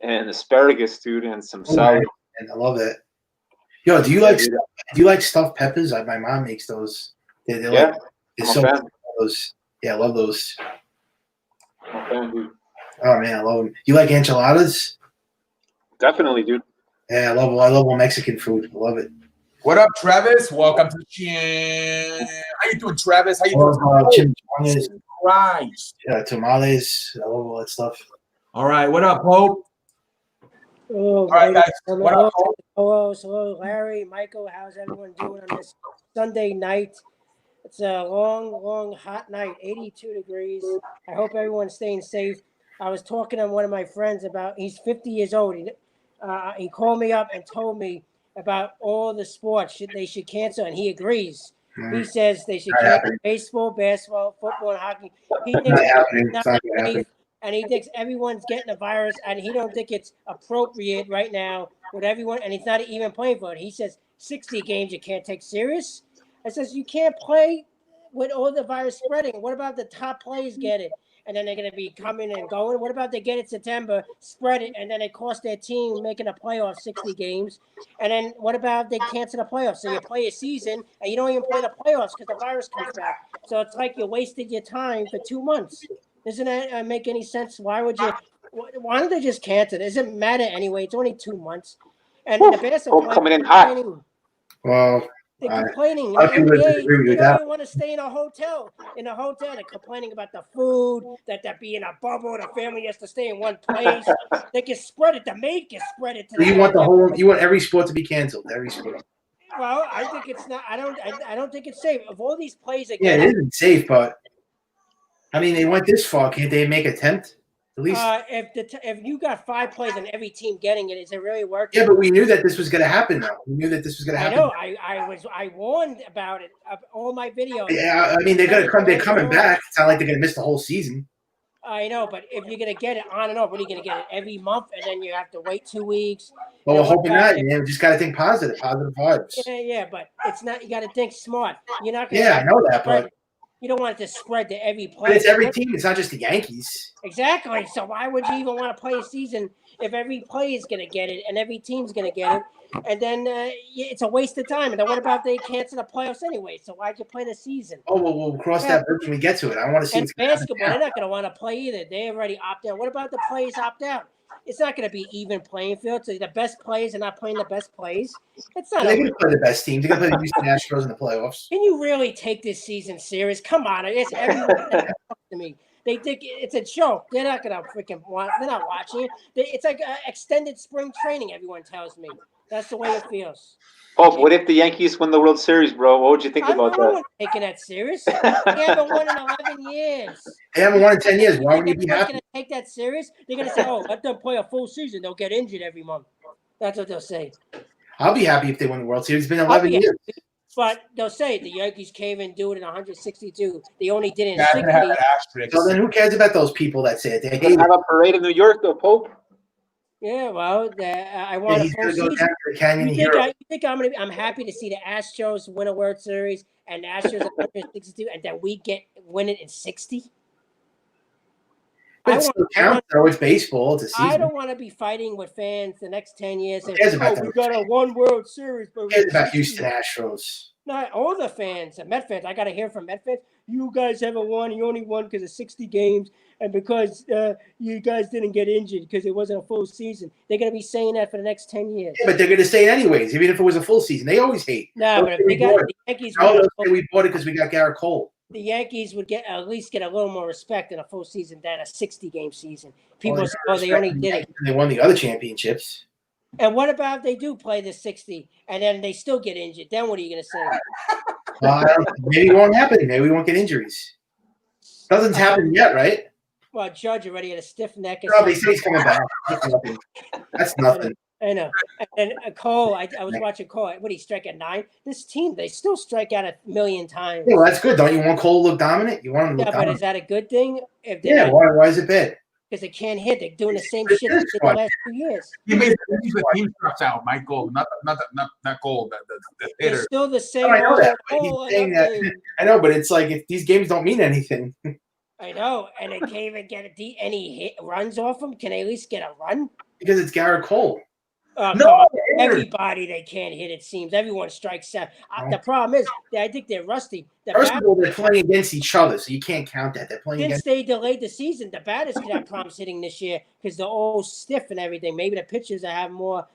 B: and asparagus, dude, and some salad.
E: And I love that. Yo, do you like stuffed peppers? My mom makes those. They're
B: Yeah,
E: they're so those. Yeah, I love those.
B: I'm a fan, dude.
E: Oh man, I love them. You like enchiladas?
B: Definitely, dude.
E: Yeah, I love all Mexican food. I love it.
A: What up, Travis? Welcome to the channel. How you doing, Travis? How you doing?
E: Chimichangas.
A: Christ.
E: Yeah, tamales. I love all that stuff.
A: All right, what up, Pope?
F: Hello,
A: All right, guys. What up, Pope?
F: Hello, Larry, Michael. How's everyone doing on this Sunday night? It's a long, hot night, 82 degrees. I hope everyone's staying safe. I was talking to one of my friends he's 50 years old. He called me up and told me about all the sports they should cancel, and he agrees. He says they should
E: Not
F: cancel
E: happening.
F: baseball, basketball, football, and hockey. He
E: Not
F: thinks
E: happening.
F: it's not
E: It's not gonna happen.
F: safe, and he thinks everyone's getting a virus, and he don't think it's appropriate right now with everyone, and he's not even playing for it. He says 60 games you can't take serious. I says you can't play with all the virus spreading. What about the top players get it? And then they're going to be coming and going. What about they get it September, spread it, and then it cost their team making a playoff 60 games? And then what about they cancel the playoffs? So you play a season and you don't even play the playoffs because the virus comes back. So it's like you wasted your time for 2 months. Doesn't that make any sense? Why would you? Why don't they just cancel it? It doesn't matter anyway. It's only 2 months. And the basketball players
B: coming in hot.
E: Well,
F: they're complaining.
E: lot of people
F: NBA,
E: disagree with
F: they
E: you
F: don't
E: with
F: even want to stay in a hotel. In a hotel, they're complaining about the food, that they're being a bubble, the family has to stay in one place. They can spread it. The maid can spread it to
E: you want you want every sport to be canceled. Every sport.
F: Well, I think it's not. I don't think it's safe. Of all these plays,
E: Yeah, it isn't safe, but I mean, they went this far. Can't they make attempt? At least.
F: If you got 5 plays and every team getting it, is it really working?
E: Yeah, but we knew that this was going to happen, though. We knew that this was going to
F: I
E: happen.
F: know. I warned about it. Of all my videos.
E: Yeah, I mean, they're going to come. They're coming back. It's not like they're going to miss the whole season.
F: I know, but if you're going to get it on and off, what are you going to get it every month, and then you have to wait 2 weeks?
E: Well, we're hoping not. You just got to think positive vibes.
F: Yeah, but it's not. You got to think smart. You're not going.
E: Yeah, I know that, but
F: you don't want it to spread to every player.
E: but it's every team. It's not just the Yankees.
F: Exactly. So why would you even want to play a season if every player is going to get it and every team's going to get it? And then it's a waste of time. And then what about they cancel the playoffs anyway? So why'd you play the season?
E: Oh, well, we'll cross that bridge when we get to it. I want to see.
F: And basketball, they're not going to want to play either. They already opt out. What about the players opt out? It's not going to be even playing field. So the best players are not playing the best plays. It's not.
E: They're going to play the best teams. They're going to play the Houston Astros in the playoffs.
F: Can you really take this season serious? Come on, it's everyone that talks to me. They think it's a joke. They're not gonna freaking want. They're not watching it. It's like extended spring training. Everyone tells me that's the way it feels.
B: Oh, what if the Yankees win the World Series, bro? What would you think about
F: I'm
B: that?
F: not taking that serious. They haven't won in 11 years.
E: They haven't won in 10 years. Why would you be
F: They're
E: happy?
F: gonna take that serious? They're gonna say, "Oh, let them play a full season. They'll get injured every month." That's what they'll say.
E: I'll be happy if they win the World Series. It's been 11 years.
F: But they'll say the Yankees came and do it in 162. They only did it in
A: Yeah, I'm
F: 60.
A: gonna have that asterisk.
E: So then who cares about those people that say it? They hate
B: Have
E: it.
B: a parade in New York, though, Pope.
F: Yeah, well, I
E: Yeah,
F: want a
E: he's
F: full
E: going to go
F: season.
E: down to the Canyon
F: You
E: Hero.
F: think I'm happy to see the Astros win a World Series and the Astros at 162, and that we win it in 60?
E: But it still counts, though. It's baseball. It's a
F: I
E: season.
F: don't want to be fighting with fans the next 10 years.
E: Who cares about
F: We
E: them?
F: got a one World Series, but
E: Who cares about Houston Astros?
F: Not all the fans, the Met fans. I got to hear from Met fans. You guys haven't won. You only won because of 60 games and because you guys didn't get injured because it wasn't a full season. They're going to be saying that for the next 10 years.
E: Yeah, but they're going to say it anyways, even if it was a full season. They always hate.
F: No, but if they got the Yankees,
E: No, they'll say we bought it because we got Garrett Cole.
F: the Yankees would at least get a little more respect in a full season than a 60-game season. People say, "Oh, they only did it."
E: They won the other championships.
F: And what about if they do play the 60 and then they still get injured? Then what are you going to say?
E: Maybe it won't happen. Maybe we won't get injuries. Doesn't happen yet, right?
F: Well, Judge already had a stiff neck.
E: No, they say he's coming back. That's nothing. That's nothing.
F: I know. And Cole, I was watching Cole. What did he strike at 9? This team, they still strike out 1,000,000 times.
E: Yeah, well, that's good. Don't you want Cole to look dominant? You want him to
F: Yeah,
E: look
F: but
E: dominant.
F: is that a good thing? If
E: Yeah, why is it bad?
F: Because they can't hit. They're doing the same
E: It
F: shit
E: is
F: they did the
E: fun.
F: last 2 years.
A: He made the team starts out, Mike Gold, not Gold, the
F: They're
A: hitter.
F: still the same.
E: No, I know that. But
F: Oh,
E: he's saying that.
F: nothing.
E: I know, but it's like if these games don't mean anything.
F: I know. And they can't even get any hit runs off them. Can they at least get a run?
E: Because it's Garrett Cole.
F: Come
A: No,
F: on. Everybody they can't hit, it seems. Everyone strikes out. The problem is, I think they're rusty. The
E: First
F: bat-
E: of all, they're playing against each other, so you can't count that. They're playing
F: since
E: against.
F: they delayed the season, the batters could have problems hitting this year because they're all stiff and everything. Maybe the pitchers will have more,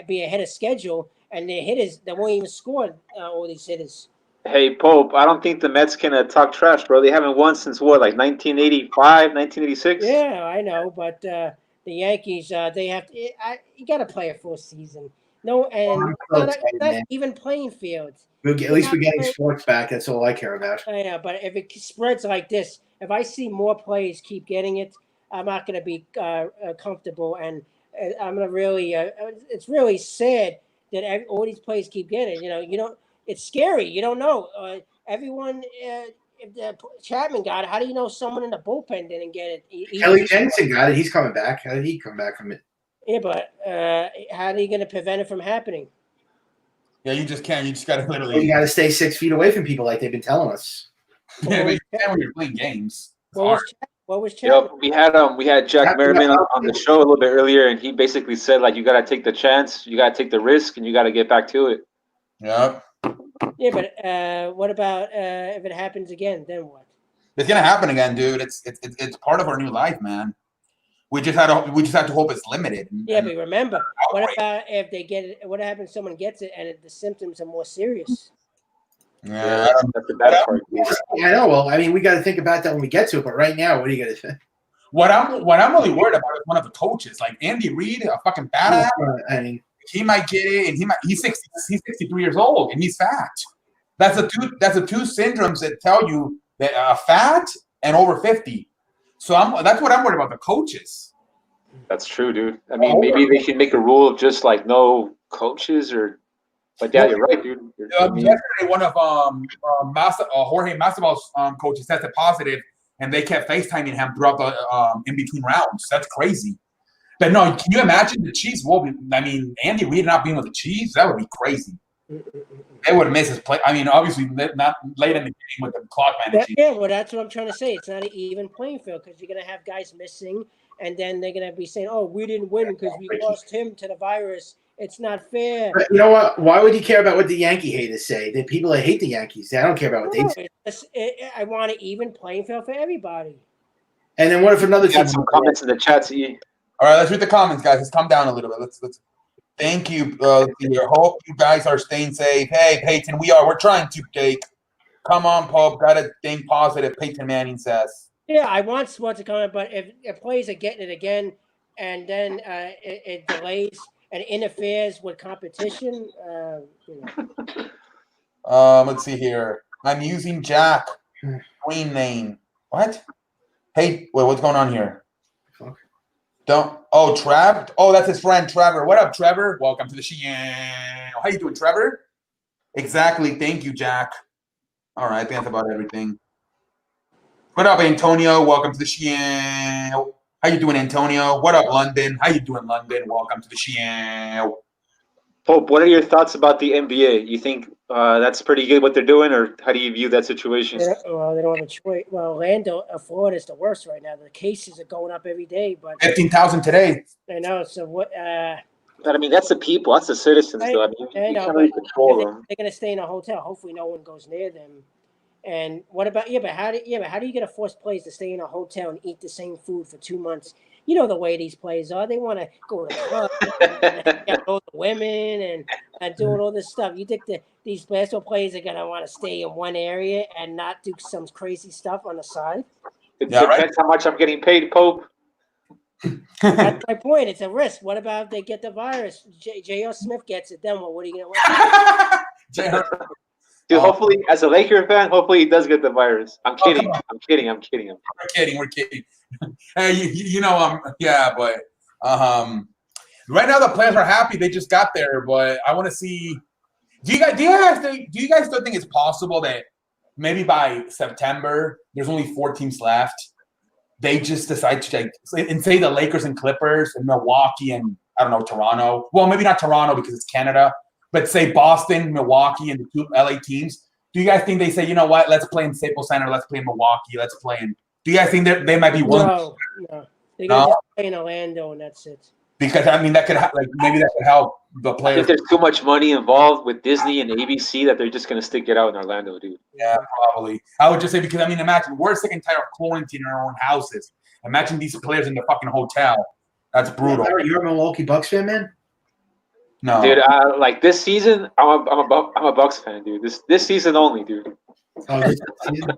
F: be ahead of schedule, and the hitters, they won't even score all these hitters.
B: Hey, Pope, I don't think the Mets can talk trash, bro. They haven't won since what, like 1985, 1986?
F: Yeah, I know, but the Yankees, they have to. You got to play a full season. No, and
E: I'm so
F: not
E: excited,
F: not
E: man.
F: even playing fields.
E: At least we're getting sports back. That's all I care about.
F: I know, but if it spreads like this, if I see more players keep getting it, I'm not going to be comfortable, and I'm going to really. It's really sad that all these players keep getting it. You know, it's scary. You don't know. everyone. If the Chapman got it, how do you know someone in the bullpen didn't get it?
E: Kelly Jensen got it. He's coming back. How did he come back from it?
F: Yeah, but how are you going to prevent it from happening?
A: Yeah, you just can't. You just got to
E: Well, you
A: literally.
E: got to stay 6 feet away from people like they've been telling us.
A: Yeah, but you can't when you're playing games. It's
F: What
A: hard.
F: was Chapman?
B: Yo, we had Jack Merriman on the show a little bit earlier, and he basically said like you got to take the chance, you got to take the risk, and you got to get back to it.
A: Yeah,
F: Yeah, but what about if it happens again? Then what?
A: it's gonna happen again, dude. It's part of our new life, man. We just had to hope it's limited.
F: Yeah, but remember, what
A: Outbreak.
F: about if they get it? What happens if someone gets it and the symptoms are more serious?
A: Yeah,
B: That's the bad part. Dude.
E: I know. Well, I mean, we got to think about that when we get to it. But right now, what are you going to say?
A: what I'm really worried about is one of the coaches, like Andy Reid, a fucking badass.
E: I mean,
A: He might get it, and he's 63 years old, and he's fat. That's the two syndromes that tell you that fat and over 50. So that's what I'm worried about, the coaches.
B: That's true, dude. I mean, maybe they should make a rule of just like no coaches or. But yeah, you're right, dude.
A: Yesterday, one of Jorge Masabal's coaches tested positive, and they kept FaceTiming him throughout the in between rounds. That's crazy. But no, can you imagine the Chiefs will be? I mean, Andy Reid not being with the Chiefs, that would be crazy. They would miss his play. I mean, obviously not late in the game with the clock managing.
F: Yeah, well, that's what I'm trying to say. It's not an even playing field because you're going to have guys missing, and then they're going to be saying, "Oh, we didn't win because we lost him to the virus." It's not fair.
E: but you know what? Why would you care about what the Yankee haters say? The people that hate the Yankees, I don't care about what they say.
F: I want an even playing field for everybody.
E: And then what if another
B: We
E: team?
B: got some comments in the chat. See,
A: All right, let's read the comments, guys. Let's calm down a little bit. Let's. Thank you. Hope you guys are staying safe. Hey, Peyton, we are. We're trying to, Jake. Come on, Pope. Gotta think positive. Peyton Manning says.
F: Yeah, I want sports to come in, but if players are getting it again, and then it delays and interferes with competition, you know.
A: Let's see here. I'm using Jack. Green name. What? Hey, wait, what's going on here?
E: Fuck.
A: Trav. Oh, that's his friend Trevor. What up, Trevor? Welcome to the show. How you doing, Trevor? Exactly. Thank you, Jack. All right, that's about everything. What up, Antonio? Welcome to the show. How you doing, Antonio? What up, London? How you doing, London? Welcome to the show.
B: Pope, what are your thoughts about the NBA? You think that's pretty good what they're doing, or how do you view that situation?
F: Well, they don't have a choice. Well, Orlando, Florida is the worst right now. The cases are going up every day, but
A: 15,000 today.
F: I know. So what?
B: But I mean, that's the people, that's the citizens, though. I mean,
F: I
B: you
F: know,
B: can't really
F: but
B: control them.
F: they're going to stay in a hotel. Hopefully, no one goes near them. And what about but how do you get to force players to stay in a hotel and eat the same food for 2 months? You know the way these players are. They want to go to the club, and get all the women, and doing all this stuff. You think that these basketball players are going to want to stay in one area and not do some crazy stuff on the side?
B: It
A: Yeah, right.
B: depends how much I'm getting paid, Pope.
F: That's my point. It's a risk. What about if they get the virus? J.R. Smith gets it. Then what? What are you going to
A: J.R.
B: Dude, hopefully, as a Laker fan, hopefully he does get the virus. I'm kidding.
A: come on.
B: I'm kidding. I'm kidding.
A: We're kidding. Hey, you know, yeah, but right now the players are happy they just got there, but I want to see. Do you guys still think it's possible that maybe by September there's only 4 teams left? They just decide to and say the Lakers and Clippers and Milwaukee and I don't know Toronto. Well, maybe not Toronto because it's Canada, but say Boston, Milwaukee, and the 2 LA teams. Do you guys think they say, you know what? Let's play in Staples Center. Let's play in Milwaukee. Let's play in. Do you guys think that they might be willing?
F: No. They're going to just play in Orlando, and that's it.
A: Because I mean, that could maybe that could help the
B: I think
A: players.
B: there's too much money involved with Disney and ABC that they're just going to stick it out in Orlando, dude.
A: Yeah, probably. I would just say because I mean, imagine we're sick and tired of quarantining in our own houses. Imagine these players in the fucking hotel. That's brutal.
E: You're a Milwaukee Bucks fan, man?
A: No,
B: Dude, like this season, I'm a Bucks fan, dude. This season only, dude.
E: Oh, this season?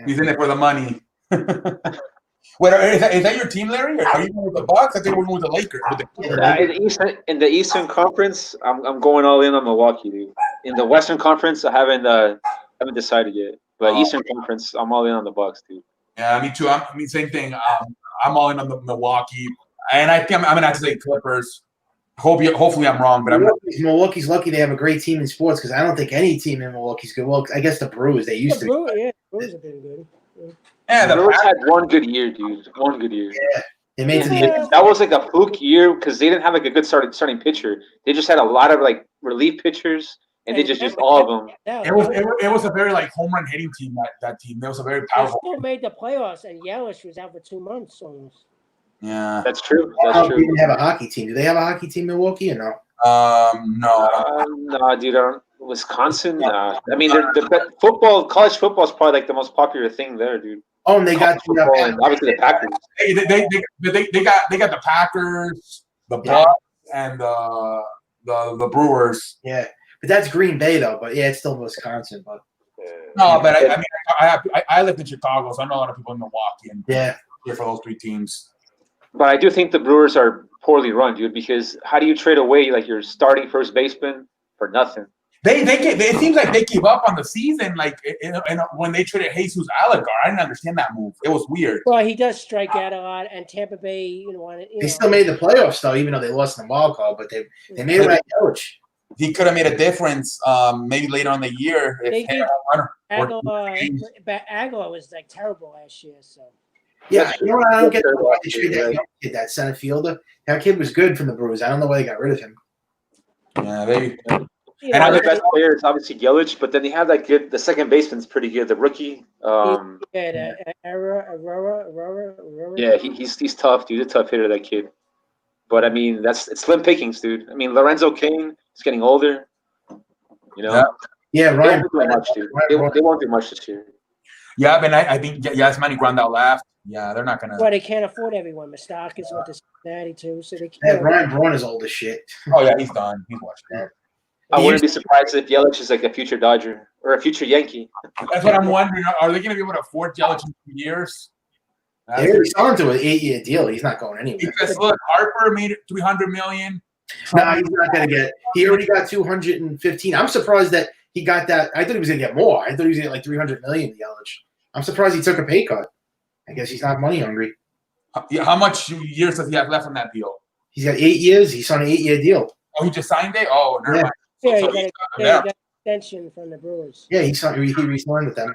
A: he's in it for the money. Wait, is that your team, Larry? Or are you going with the Bucks? I think we're going with the Lakers.
B: In the Eastern Conference, I'm going all in on Milwaukee, dude. In the Western Conference, I haven't decided yet. But Eastern Conference, I'm all in on the Bucks, dude.
A: Yeah, me too. Same thing. I'm all in on the Milwaukee, and I think I'm going to have to say Clippers. Hopefully I'm wrong, but I'm not.
E: Milwaukee's lucky they have a great team in sports because I don't think any team in Milwaukee's good. Well, I guess the Brewers they used
F: The
E: to.
F: the Brewers have been good.
A: Yeah,
B: The
A: the
B: Brewers had one good year, dude. One good year.
E: They made
B: And
E: the
B: that was like a fluke year because they didn't have like a good starting pitcher. They just had a lot of like relief pitchers, and they just used all of them.
A: it was a very like home run hitting team. That team. It was a very
F: They
A: powerful.
F: still made the playoffs, and Yelich was out for 2 months almost.
A: Yeah.
B: That's true.
E: I
B: That's
E: don't even
B: true.
E: have a hockey team. Do they have a hockey team, Milwaukee, or no?
A: No.
B: Nah, dude. Wisconsin. Nah. I mean, football. College football is probably like the most popular thing there, dude.
E: Oh, and they got
B: Football and obviously the Packers.
A: They got the Packers, the Bucks, and the Brewers.
E: yeah, but that's Green Bay though. But yeah, it's still Wisconsin. But
A: No, but I mean, I lived in Chicago, so I know a lot of people in Milwaukee and
E: yeah,
A: here for those three teams.
B: But I do think the Brewers are poorly run, dude. Because how do you trade away like your starting first baseman for nothing?
A: It seems like they gave up on the season. Like when they traded Jesus Allegor, I didn't understand that move. It was weird.
F: Well, he does strike out a lot, and Tampa Bay,
E: they still made the playoffs though, even though they lost in the wild card. But they made it right, Yelich.
A: He could have made a difference, maybe later in the year.
F: They
A: If
F: did.
A: Aguilar,
F: Aguilar was like terrible last year. So
E: Yeah, you know what? I don't get why they traded that young kid, that center fielder. That kid was good from the Brewers. I don't know why they got rid of him.
A: yeah, they.
F: you
A: And
F: know,
B: The best player is obviously Yelich, but then they have like good. The second baseman's pretty good. The rookie.
F: Aurora.
B: Yeah, he's tough, dude. He's a tough hitter, that kid. But I mean, it's slim pickings, dude. I mean, Lorenzo Cain is getting older. You know,
E: Yeah,
B: they
E: Ryan.
B: won't do much, dude. They won't do much this year.
A: Yeah, but I think Yasmani Grandal left. Yeah, they're not gonna.
F: Well, they can't afford everyone. Moustakas went to Cincinnati too, so they
E: Yeah,
F: can't.
E: Ryan Braun is old as shit.
A: Oh yeah, he's done. He's washed up.
B: I wouldn't be surprised if Yelich is like a future Dodger or a future Yankee.
A: That's what I'm wondering. Are they gonna be able to afford Yelich in 2 years?
E: They already signed to an 8-year deal. He's not going anywhere.
A: Because look, Harper made $300 million.
E: No, he's not going to get. He already got 215. I'm surprised that he got that. I thought he was going to get more. I thought he was going to get like 300 million. Yelich. I'm surprised he took a pay cut. I guess he's not money hungry.
A: How much years does he have left on that deal?
E: He's got 8 years. He's on an 8-year deal.
A: Oh, he just signed it. Oh, never
E: Yeah.
A: mind.
F: Yeah,
A: So
F: he
A: he's
F: got an extension from the Brewers.
E: Yeah, he re-signed with them.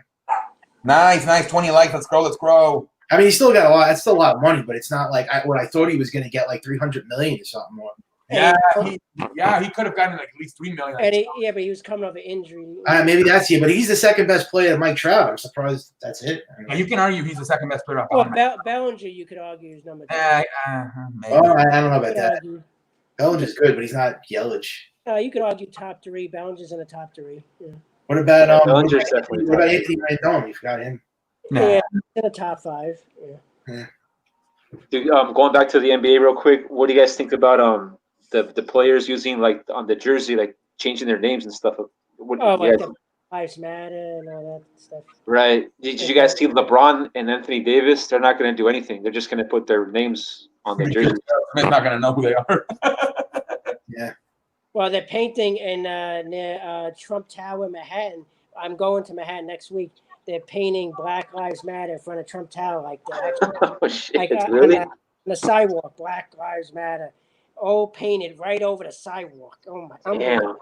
A: Nice. 20 likes. Let's grow.
E: I mean, he still got a lot. That's still a lot of money, but it's not like what I thought he was going to get, like 300 million or something more.
A: Yeah, he could have gotten like at least $3 million.
F: And but he was coming off an injury.
E: Maybe that's it, but he's the second best player to Mike Trout. I'm surprised that's it.
A: You can argue he's the second best player.
F: Well, Bellinger, you could argue, is number 2.
A: Maybe.
E: Oh, I don't know about
F: You could
E: that.
F: argue-
E: Bellinger's good, but he's not Yelich.
F: you could argue top 3. Bellinger's in the top 3. Yeah,
E: What about
B: Bellinger's definitely
E: what about
B: top
E: Anthony Rendon? You forgot him.
A: Nah.
F: yeah in the top 5. Yeah.
B: Dude, going back to the NBA real quick, what do you guys think about the players using like on the jersey, like changing their names and stuff? What,
F: Oh,
B: you
F: like
B: guys-
F: the Lives Matter and all that stuff.
B: right? Did you guys see LeBron and Anthony Davis? They're not going to do anything. They're just going to put their names on their jersey.
A: Smith's not gonna know who they are.
E: Yeah.
F: Well, they're painting in near Trump Tower, Manhattan. I'm going to Manhattan next week. They're painting Black Lives Matter in front of Trump Tower, like
B: Oh shit!
F: like
B: Really?
F: on the sidewalk. Black Lives Matter, all painted right over the sidewalk. Oh my!
B: Damn.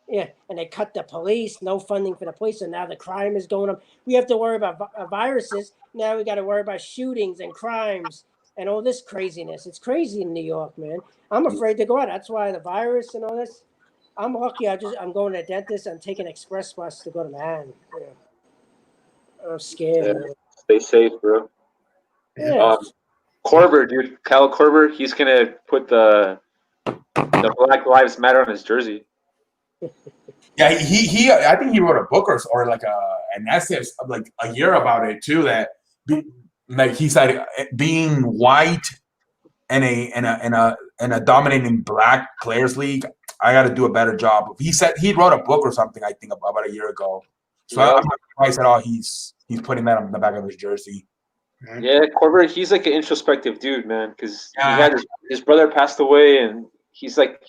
F: Yeah, and they cut the police. No funding for the police, so now the crime is going up. We have to worry about viruses. Now we got to worry about shootings and crimes and all this craziness. It's crazy in New York, man. I'm afraid to go out. That's why the virus and all this. I'm lucky. I'm going to the dentist. I'm taking express bus to go to Manhattan. Yeah. I'm scared.
B: Yeah.
F: Man.
B: Stay safe, bro.
F: Yeah.
B: Korver, dude, Kyle Korver, he's gonna put the Black Lives Matter on his jersey.
A: Yeah, he. I think he wrote a book or like an essay like a year about it too. That like he said, being white in a dominating black players league, I got to do a better job. He said he wrote a book or something. I think about a year ago. So I'm not surprised at all. He's putting that on the back of his jersey.
B: Yeah, Korver, he's like an introspective dude, man. Because he had his brother passed away, and he's like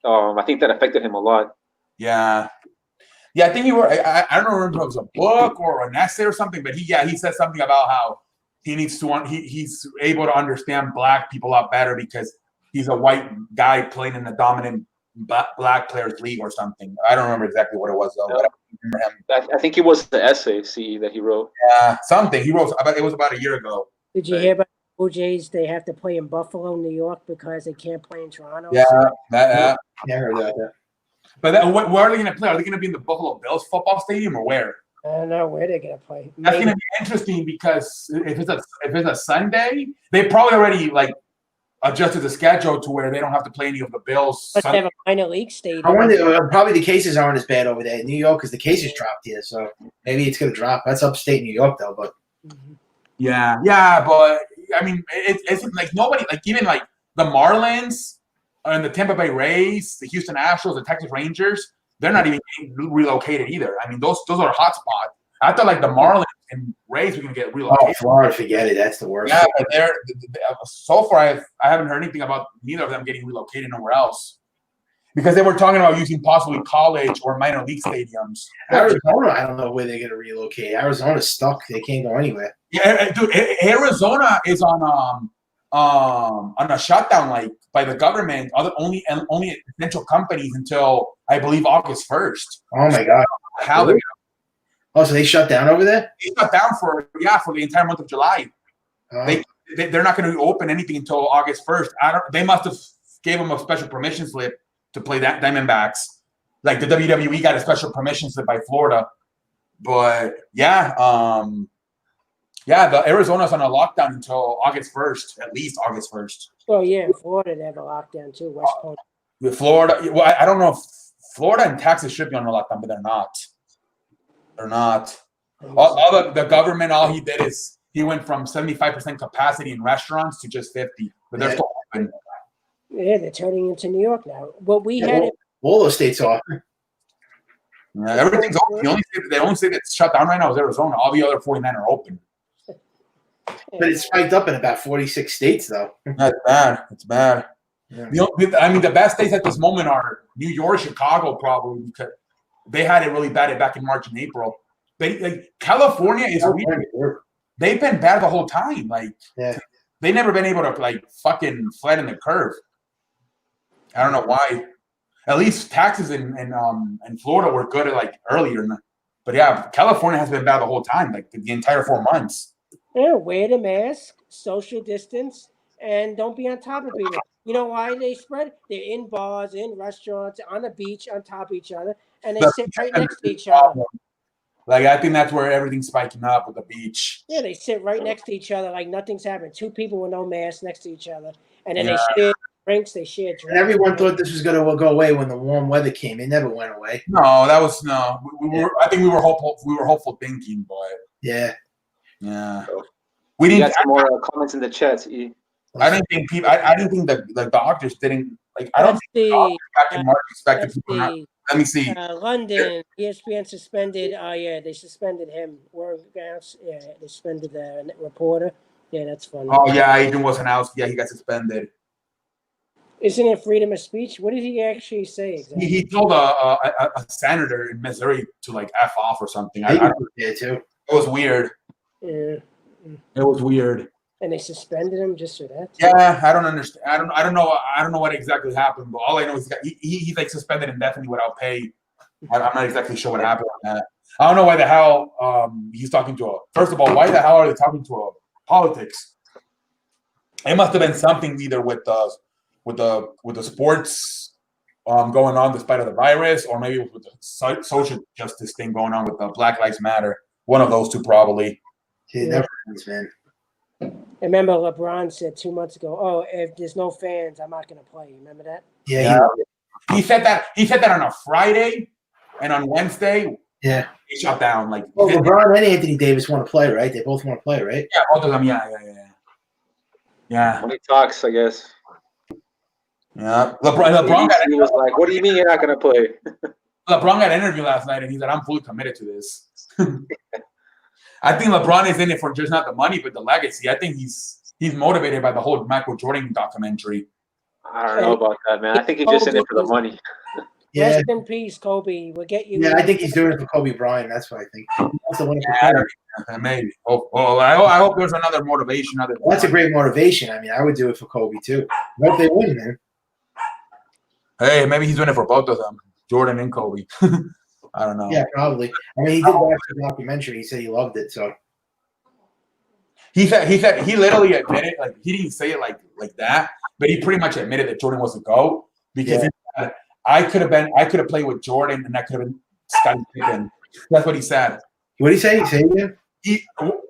B: I think that affected him a lot.
A: Yeah, I think he wrote. I don't remember if it was a book or an essay or something, but he said something about how he needs to he's able to understand black people a lot better because he's a white guy playing in the dominant black players league or something. I don't remember exactly what it was though. But I remember him.
B: I think it was the essay that he wrote.
A: Yeah, something he wrote. It was about a year ago.
F: Did you hear about Blue Jays? They have to play in Buffalo, New York, because they can't play in Toronto.
A: Yeah,
F: So
A: that.
E: Yeah, I heard that.
A: But where are they going to play? Are they going to be in the Buffalo Bills football stadium or where?
F: I don't know where they're gonna play.
A: That's going to be interesting because if it's a Sunday, they probably already like adjusted the schedule to where they don't have to play any of the Bills.
F: But they have a minor league stadium.
E: I wonder. Probably the cases aren't as bad over there in New York because the cases dropped here, so maybe it's gonna drop. That's upstate New York though, but
A: Yeah, but I mean, it's like nobody, like even like the Marlins and the Tampa Bay Rays, the Houston Astros, the Texas Rangers, they're not even getting relocated either. I mean, those are hot spots. I thought like the Marlins and Rays were gonna get relocated.
E: Florida, forget it. That's the worst.
A: Yeah, but so far I haven't heard anything about neither of them getting relocated nowhere else. Because they were talking about using possibly college or minor league stadiums.
E: Arizona, I don't know where they're gonna relocate. Arizona's stuck. They can't go anywhere.
A: Yeah, dude, Arizona is on a shutdown like by the government. Only essential companies until I believe August 1st.
E: Oh my god!
A: How they
E: So they shut down over there?
A: shut down for the entire month of July. They're not going to open anything until August 1st. They must have gave them a special permission slip to play that Diamondbacks. Like the WWE got a special permission slip by Florida. But the Arizona's on a lockdown until August 1st, at least August 1st.
F: Oh yeah, in Florida they have a lockdown too. West Point.
A: With Florida, well, I don't know if Florida and Texas should be on a lockdown, but they're not. They're not. All the government, all he did is he went from 75% capacity in restaurants to just 50, but they're still open.
F: Yeah, they're turning into New York now. What we had it.
E: All those states are.
A: Yeah, everything's open. The only state that's shut down right now is Arizona. All the other 49 are open.
E: But it's spiked up in about 46 states, though.
A: That's bad. It's bad.
E: Yeah.
A: The best states at this moment are New York, Chicago, probably because they had it really bad back in March and April. California is weird. They've been bad the whole time. They've never been able to fucking flatten the curve. I don't know why. At least taxes in Florida were good at earlier. But yeah, California has been bad the whole time, the entire 4 months.
F: Yeah, wear the mask, social distance, and don't be on top of people. You know why they spread? They're in bars, in restaurants, on the beach, on top of each other, and they sit right next to each other.
A: I think that's where everything's spiking up with the beach.
F: Yeah, they sit right next to each other like nothing's happened. Two people with no mask next to each other, and then they share drinks. They share drinks.
E: And everyone thought this was going to go away when the warm weather came. It never went away.
A: No, that was no. I think we were hopeful. We were hopeful thinking, but
E: yeah.
B: We didn't. Got some more comments in the chat.
A: I didn't think people. I didn't think the doctors didn't like. I don't think the doctors back in March expected people. Let me see.
F: London, ESPN suspended. Yeah, they suspended him. Yeah, they suspended the reporter. Yeah, that's funny.
A: Oh yeah, Adrian Wojnarowski. Yeah, he got suspended.
F: Isn't it freedom of speech? What did he actually say exactly?
A: He told a senator in Missouri to F off or something. I
E: did too.
A: It was weird.
F: Yeah.
A: It was weird.
F: And they suspended him just for that?
A: Yeah, I don't understand. I don't know what exactly happened, but all I know is he's suspended indefinitely without pay. I'm not exactly sure what happened on that. I don't know why the hell he's talking to first of all, why the hell are they talking to politics? It must have been something either with the sports going on despite of the virus, or maybe with the social justice thing going on with the Black Lives Matter. One of those two probably.
E: It never ends, man.
F: I remember LeBron said 2 months ago, "Oh, if there's no fans, I'm not going to play." You remember that?
E: Yeah.
A: He said that. He said that on a Friday, and on Wednesday,
E: he
A: shut down.
E: Well, LeBron and Anthony Davis want to play, right? They both want to play, right?
A: Yeah, both of them. Yeah.
B: Money talks, I guess.
A: Yeah. LeBron
B: he was like, "What do you mean you're not going to play?"
A: LeBron got an interview last night, and he said, "I'm fully committed to this." I think LeBron is in it for just not the money, but the legacy. I think he's motivated by the whole Michael Jordan documentary.
B: I don't know about that, man. I think he's just in it for the money.
E: Yeah,
F: Rest in peace, Kobe. We'll get you.
E: yeah, I think he's doing it for Kobe Bryant. That's what I think. That's the one for
A: Yeah,
E: Kobe.
A: maybe. I hope there's another motivation other than
E: Well, that's a great motivation. I mean, I would do it for Kobe too. I hope they win, man.
A: Hey, maybe he's doing it for both of them, Jordan and Kobe. I don't know.
E: Yeah, probably. I mean, he did watch the documentary. He said he loved it. So
A: He said he literally admitted, like he didn't say it like that, but he pretty much admitted that Jordan was a GOAT because he said, I could have played with Jordan and I could have been Scottie Pippen. That's what he said.
E: what did he say? Say it again.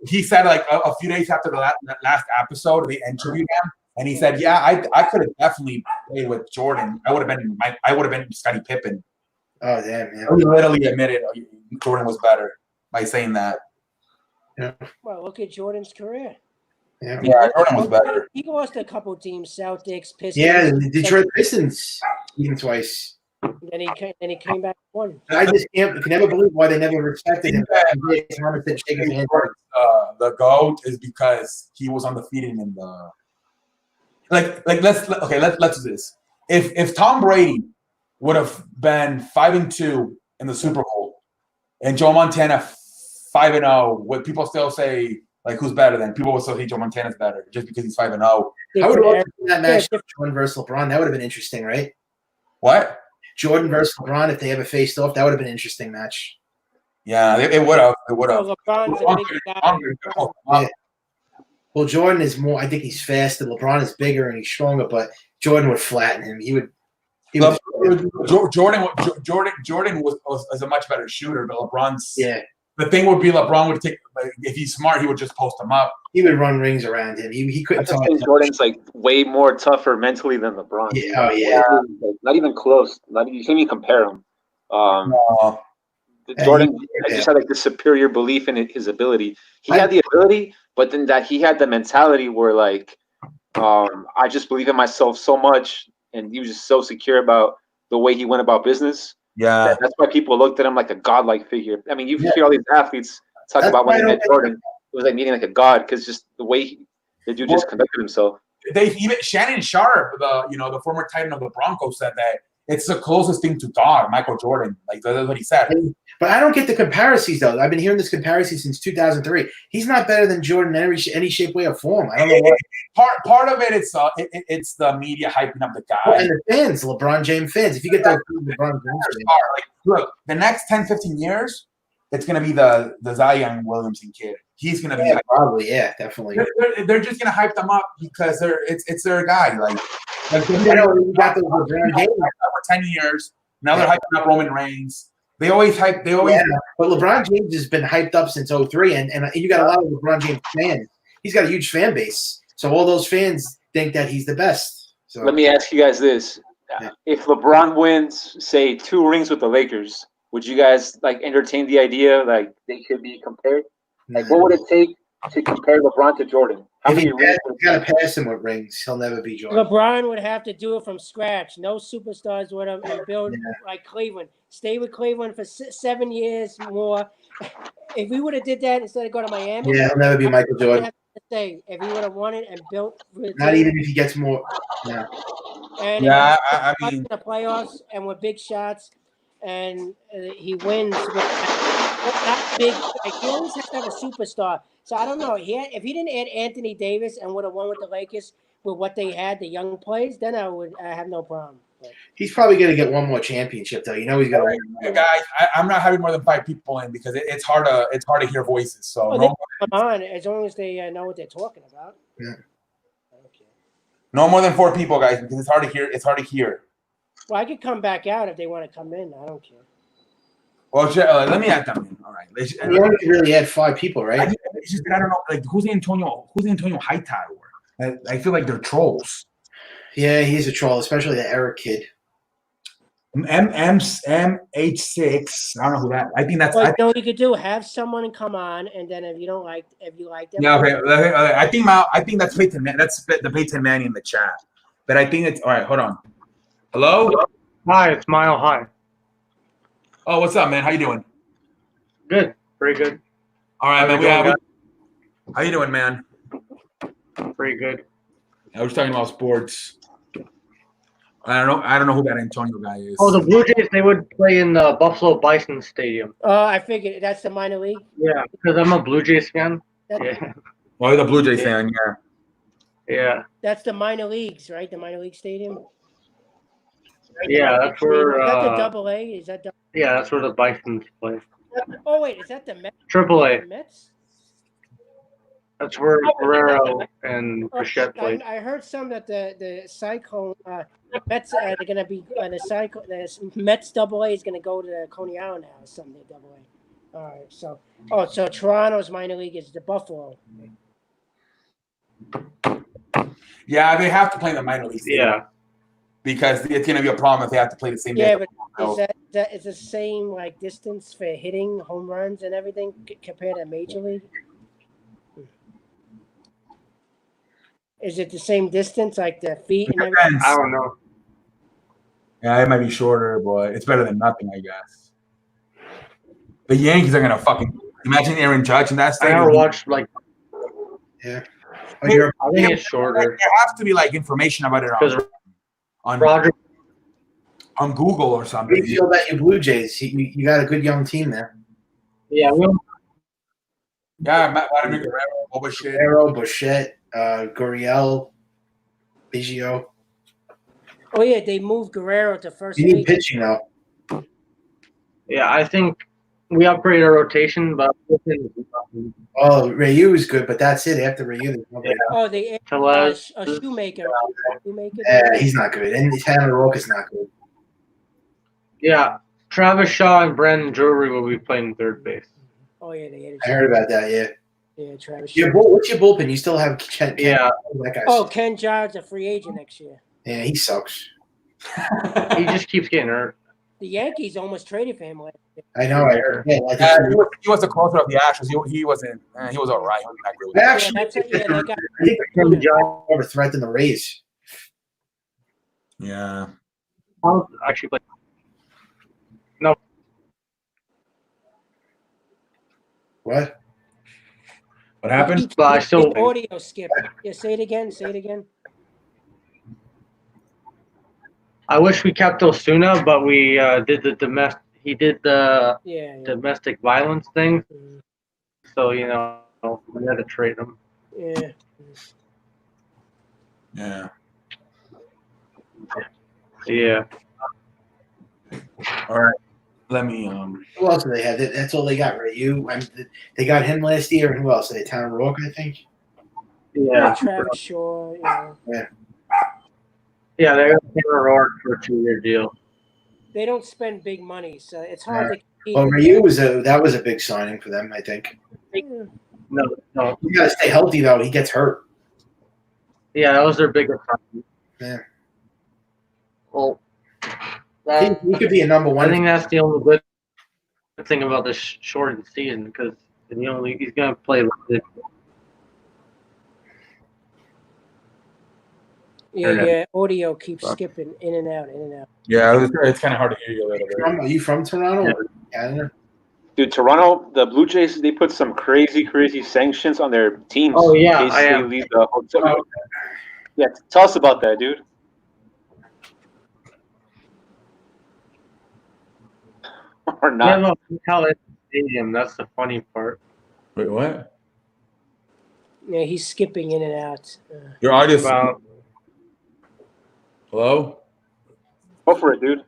A: He said like a few days after the last episode they interviewed him, and he said, "Yeah, I could have definitely played with Jordan. I would have been Scottie Pippen."
E: Oh damn, yeah.
A: He literally admitted Jordan was better by saying that.
F: Well, look at Jordan's career.
E: Yeah.
A: Yeah, Jordan was better.
F: He lost a couple teams, Celtics, Pistons.
E: Yeah, the Detroit Pistons even twice.
F: Then he came back and won.
E: I just can never believe why they never respected him. Thomas said shake his hand.
A: The GOAT is because he was undefeated in the let's do this. If Tom Brady would have been 5-2 in the Super Bowl and Joe Montana 5-0, would people still say like who's better? Then people would still say Joe Montana's better just because he's 5-0.
E: I would love that match, Jordan versus LeBron. That would have been interesting, right?
A: What?
E: Jordan versus LeBron, if they ever faced off, that would have been an interesting match.
A: Yeah, it would have. It would have.
F: Well, LeBron's a big guy.
E: Yeah. Well, Jordan is more. I think he's faster. LeBron is bigger and he's stronger, but Jordan would flatten him. He would.
A: Jordan was a much better shooter, but LeBron's.
E: Yeah.
A: The thing would be LeBron would take if he's smart, he would just post him up.
E: He would run rings around him. He
B: I
E: couldn't.
B: just think Jordan's like way more tougher mentally than LeBron.
E: Yeah, oh yeah.
B: Not even close. You can't even compare them. Jordan just had like the superior belief in his ability. He had the ability, but then that he had the mentality where like, I just believe in myself so much, and he was just so secure about the way he went about business.
A: Yeah,
B: that's why people looked at him like a godlike figure. I mean, you hear all these athletes talk about when they met Jordan, it was like meeting like a god because just the way the dude just conducted himself.
A: Even Shannon Sharp, the former Titan of the Broncos, said that it's the closest thing to God, Michael Jordan. Like that's what he said.
E: But I don't get the comparisons though. I've been hearing this comparison since 2003. He's not better than Jordan in any shape, way, or form. I don't know why.
A: Part of it, it's the media hyping up the guy.
E: And the fans, LeBron James fans. If you get those LeBron James fans.
A: Like, look, the next 10, 15 years, it's going to be the Zion Williamson kid. He's going to be
E: probably, yeah, definitely.
A: They're just going to hype them up because it's their guy. Like
E: you know, you got those LeBron James
A: for 10 years. Now they're hyping up Roman Reigns. They always hype. But
E: LeBron James has been hyped up since 03, and you got a lot of LeBron James fans. He's got a huge fan base. So all those fans think that he's the best. So
B: let me ask you guys this. Yeah. If LeBron wins, say 2 rings with the Lakers, would you guys like entertain the idea like they could be compared? Like what would it take to compare LeBron to Jordan? How many rings?
E: You gotta pass him with rings. He'll never be Jordan.
F: LeBron would have to do it from scratch. No superstars with him and build like Cleveland. Stay with Cleveland for 7 years more. If we would have did that instead of going to Miami,
E: he'll never be Michael Jordan.
F: Say if he would have won it and built,
E: not even if he gets more. Yeah.
F: And
A: I mean,
F: in the playoffs and with big shots, and he wins with that big. Like, he always has to have a superstar. So I don't know. If he didn't add Anthony Davis and would have won with the Lakers with what they had, the young plays, then I have no problem. But
E: he's probably going to get one more championship, though. You know he's going to win.
A: Guys, I'm not having more than 5 people in because it's hard to hear voices. So
F: come on, as long as they know what they're talking about.
E: Yeah.
F: Okay.
A: No more than 4 people, guys, because it's hard to hear. It's hard to hear.
F: Well, I could come back out if they want to come in. I don't care.
A: Well, let me add them in. All right.
E: You only really had 5 people, right?
A: I don't know. Like who's Antonio Hightower? I feel like they're trolls.
E: Yeah, he's a troll, especially the Eric kid.
A: MH6. I don't know who that. I think that's.
F: Well, you could do have someone come on, and then if you like them.
A: Yeah, okay. I think that's Peyton. That's the Peyton Manning in the chat. But I think it's all right. Hold on. Hello.
G: Hi, it's Mile High.
A: Oh, what's up, man? How you doing?
G: Good, pretty good.
A: All right, man. How you doing, man?
G: Pretty good.
A: I was talking about sports. I don't know who that Antonio guy is.
G: Oh, the Blue Jays, they would play in the Buffalo Bison Stadium.
F: Oh, I figured that's the minor league.
G: Yeah, because I'm a Blue Jays fan.
F: That,
G: Yeah,
A: Oh, you're the Blue Jays fan, yeah.
G: yeah,
F: That's the minor leagues, right? The minor league stadium.
G: yeah. That's where.
F: Is that the Double A? Is that?
G: Yeah, that's where the Bisons play.
F: Oh wait, is that the Mets?
G: Triple A.
F: The Mets?
G: That's where Guerrero and
F: Oh,
G: Bichette played.
F: I heard some that the Cyclone Mets they're gonna be the Cyclone the Mets Double A is gonna go to the Coney Island now or something. Double A. All right, so so Toronto's minor league is the Buffalo.
A: Yeah, they have to play in the minor leagues.
G: Yeah.
A: Because it's going to be a problem if they have to play the same day.
F: Yeah, but is the same like distance for hitting home runs and everything compared to Major League? Is it the same distance, like the feet and everything?
A: Depends.
G: I don't know.
A: Yeah, it might be shorter, but it's better than nothing, I guess. The Yankees are going to fucking imagine Aaron Judge in that
G: I
A: stadium.
G: never watched like.
E: Yeah. Oh, you're,
G: I think it's shorter
A: There has to be like information about it
G: because
A: on
G: Roger.
A: Google or
E: how do
A: something.
E: you feel about your Blue Jays? You got a good young team there.
G: Yeah,
A: Yeah, Vladimir Guerrero, Obashit.
E: Guerrero, Bichette, Gurriel, Biggio.
F: Oh yeah, they moved Guerrero to first
E: You need
F: base.
E: pitching though.
G: yeah. I think we upgraded our rotation, but
E: Oh, Ryu is good, but that's it. After Ryu, there's nobody else.
F: Oh, they
G: Tellez.
F: Shoemaker. Shoemaker.
E: Yeah, he's not good. And Tanner Rock is not good.
G: Yeah, Travis Shaw and Brandon Drury will be playing third base.
F: Oh yeah, they added.
E: I heard about that, yeah.
F: Yeah, Travis.
E: What's your bullpen? You still have Ken.
G: Yeah.
E: That guy.
F: Oh, Ken Giles a free agent next year.
E: Yeah, he sucks.
G: He just keeps getting hurt.
F: The Yankees almost traded for him last year.
E: I know. I heard. Yeah, like
A: He was the closer of the Astros. He wasn't. He was all right. He wasn't that great with
E: I
A: that.
E: actually
F: that's it, yeah, they got-
E: I think Ken Giles ever threatened the Rays.
A: Yeah.
G: I'll actually play.
E: What?
A: What happened?
G: But I still.
F: The audio skip. Yeah, say it again. Say it again.
G: I wish we kept Osuna, but we did the domestic. He did the
F: Yeah.
G: domestic violence thing,
F: Mm,
G: so we had to trade him.
F: yeah.
A: Yeah.
G: Yeah.
A: All right. Let me.
E: Who else do they have? That's all they got, Ryu. They got him last year, and who else? They had Tanner Rock, I think.
G: Yeah.
F: Travis Shaw.
G: Yeah, they got Taylor Rourke for a 2-year deal.
F: They don't spend big money, so it's hard to keep.
E: Well, Ryu was a big signing for them, I think.
F: Yeah.
G: No.
E: You gotta stay healthy though. He gets hurt.
G: Yeah, that was their biggest problem.
E: Yeah.
G: Well,
E: He could be a number
G: I
E: one.
G: think that's the only good thing about this shortened season because he's going to play.
F: Yeah, audio keeps skipping in and out, in and out.
A: Yeah, it's kind of hard to hear you a little bit.
E: Are you from Toronto or Canada?
B: Dude, Toronto, the Blue Jays, they put some crazy sanctions on their teams.
G: Oh, yeah,
B: in case
G: I
B: they
G: am.
B: leave the hotel. Yeah, tell us about that, dude. Or
G: We
B: not.
G: have a hotel at the stadium. That's the funny part.
A: Wait, what?
F: Yeah, he's skipping in and out.
A: Your audio's
G: Well,
A: hello.
B: Go for it, dude.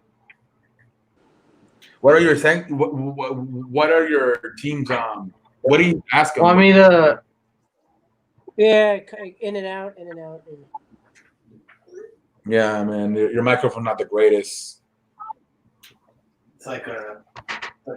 A: What are your what are your teams? What do you ask them?
G: well, I mean,
F: Yeah, in and out, in and out.
A: Yeah, man, your microphone not the greatest.
E: It's like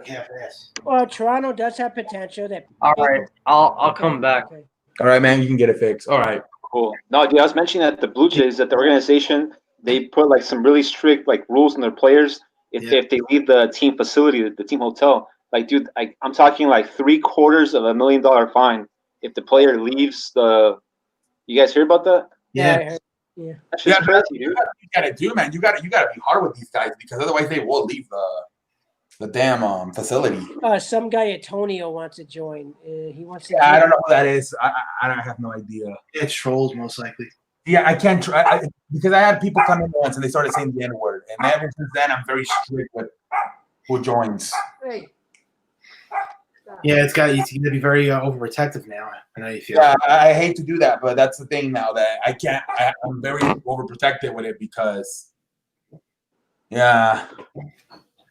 E: half-ass.
F: Well, Toronto does have potential. That
G: all right, I'll come back.
F: Okay.
A: All right, man, you can get it fixed. All right.
B: Cool. No, dude, I was mentioning that the Blue Jays, that the organization, they put like some really strict like rules on their players if they leave the team facility, the team hotel. Like, dude, I'm talking like $750,000 fine if the player leaves the. You guys hear about that?
F: Yeah, I heard.
B: That's just crazy, dude.
A: You gotta do, man. You gotta be hard with these guys because otherwise they will leave the damn facility.
F: Some guy Antonio wants to join. He wants to.
A: Yeah, I don't know who that is. I have no idea.
E: It's trolls most likely.
A: Yeah, I can't try. because I had people come in once and they started saying the N word, and ever since then I'm very strict with who joins.
F: Hey,
E: Yeah, it's gonna be very overprotective now. I know you feel.
A: Yeah, I hate to do that, but that's the thing now that I can't. I'm very overprotected with it because, yeah,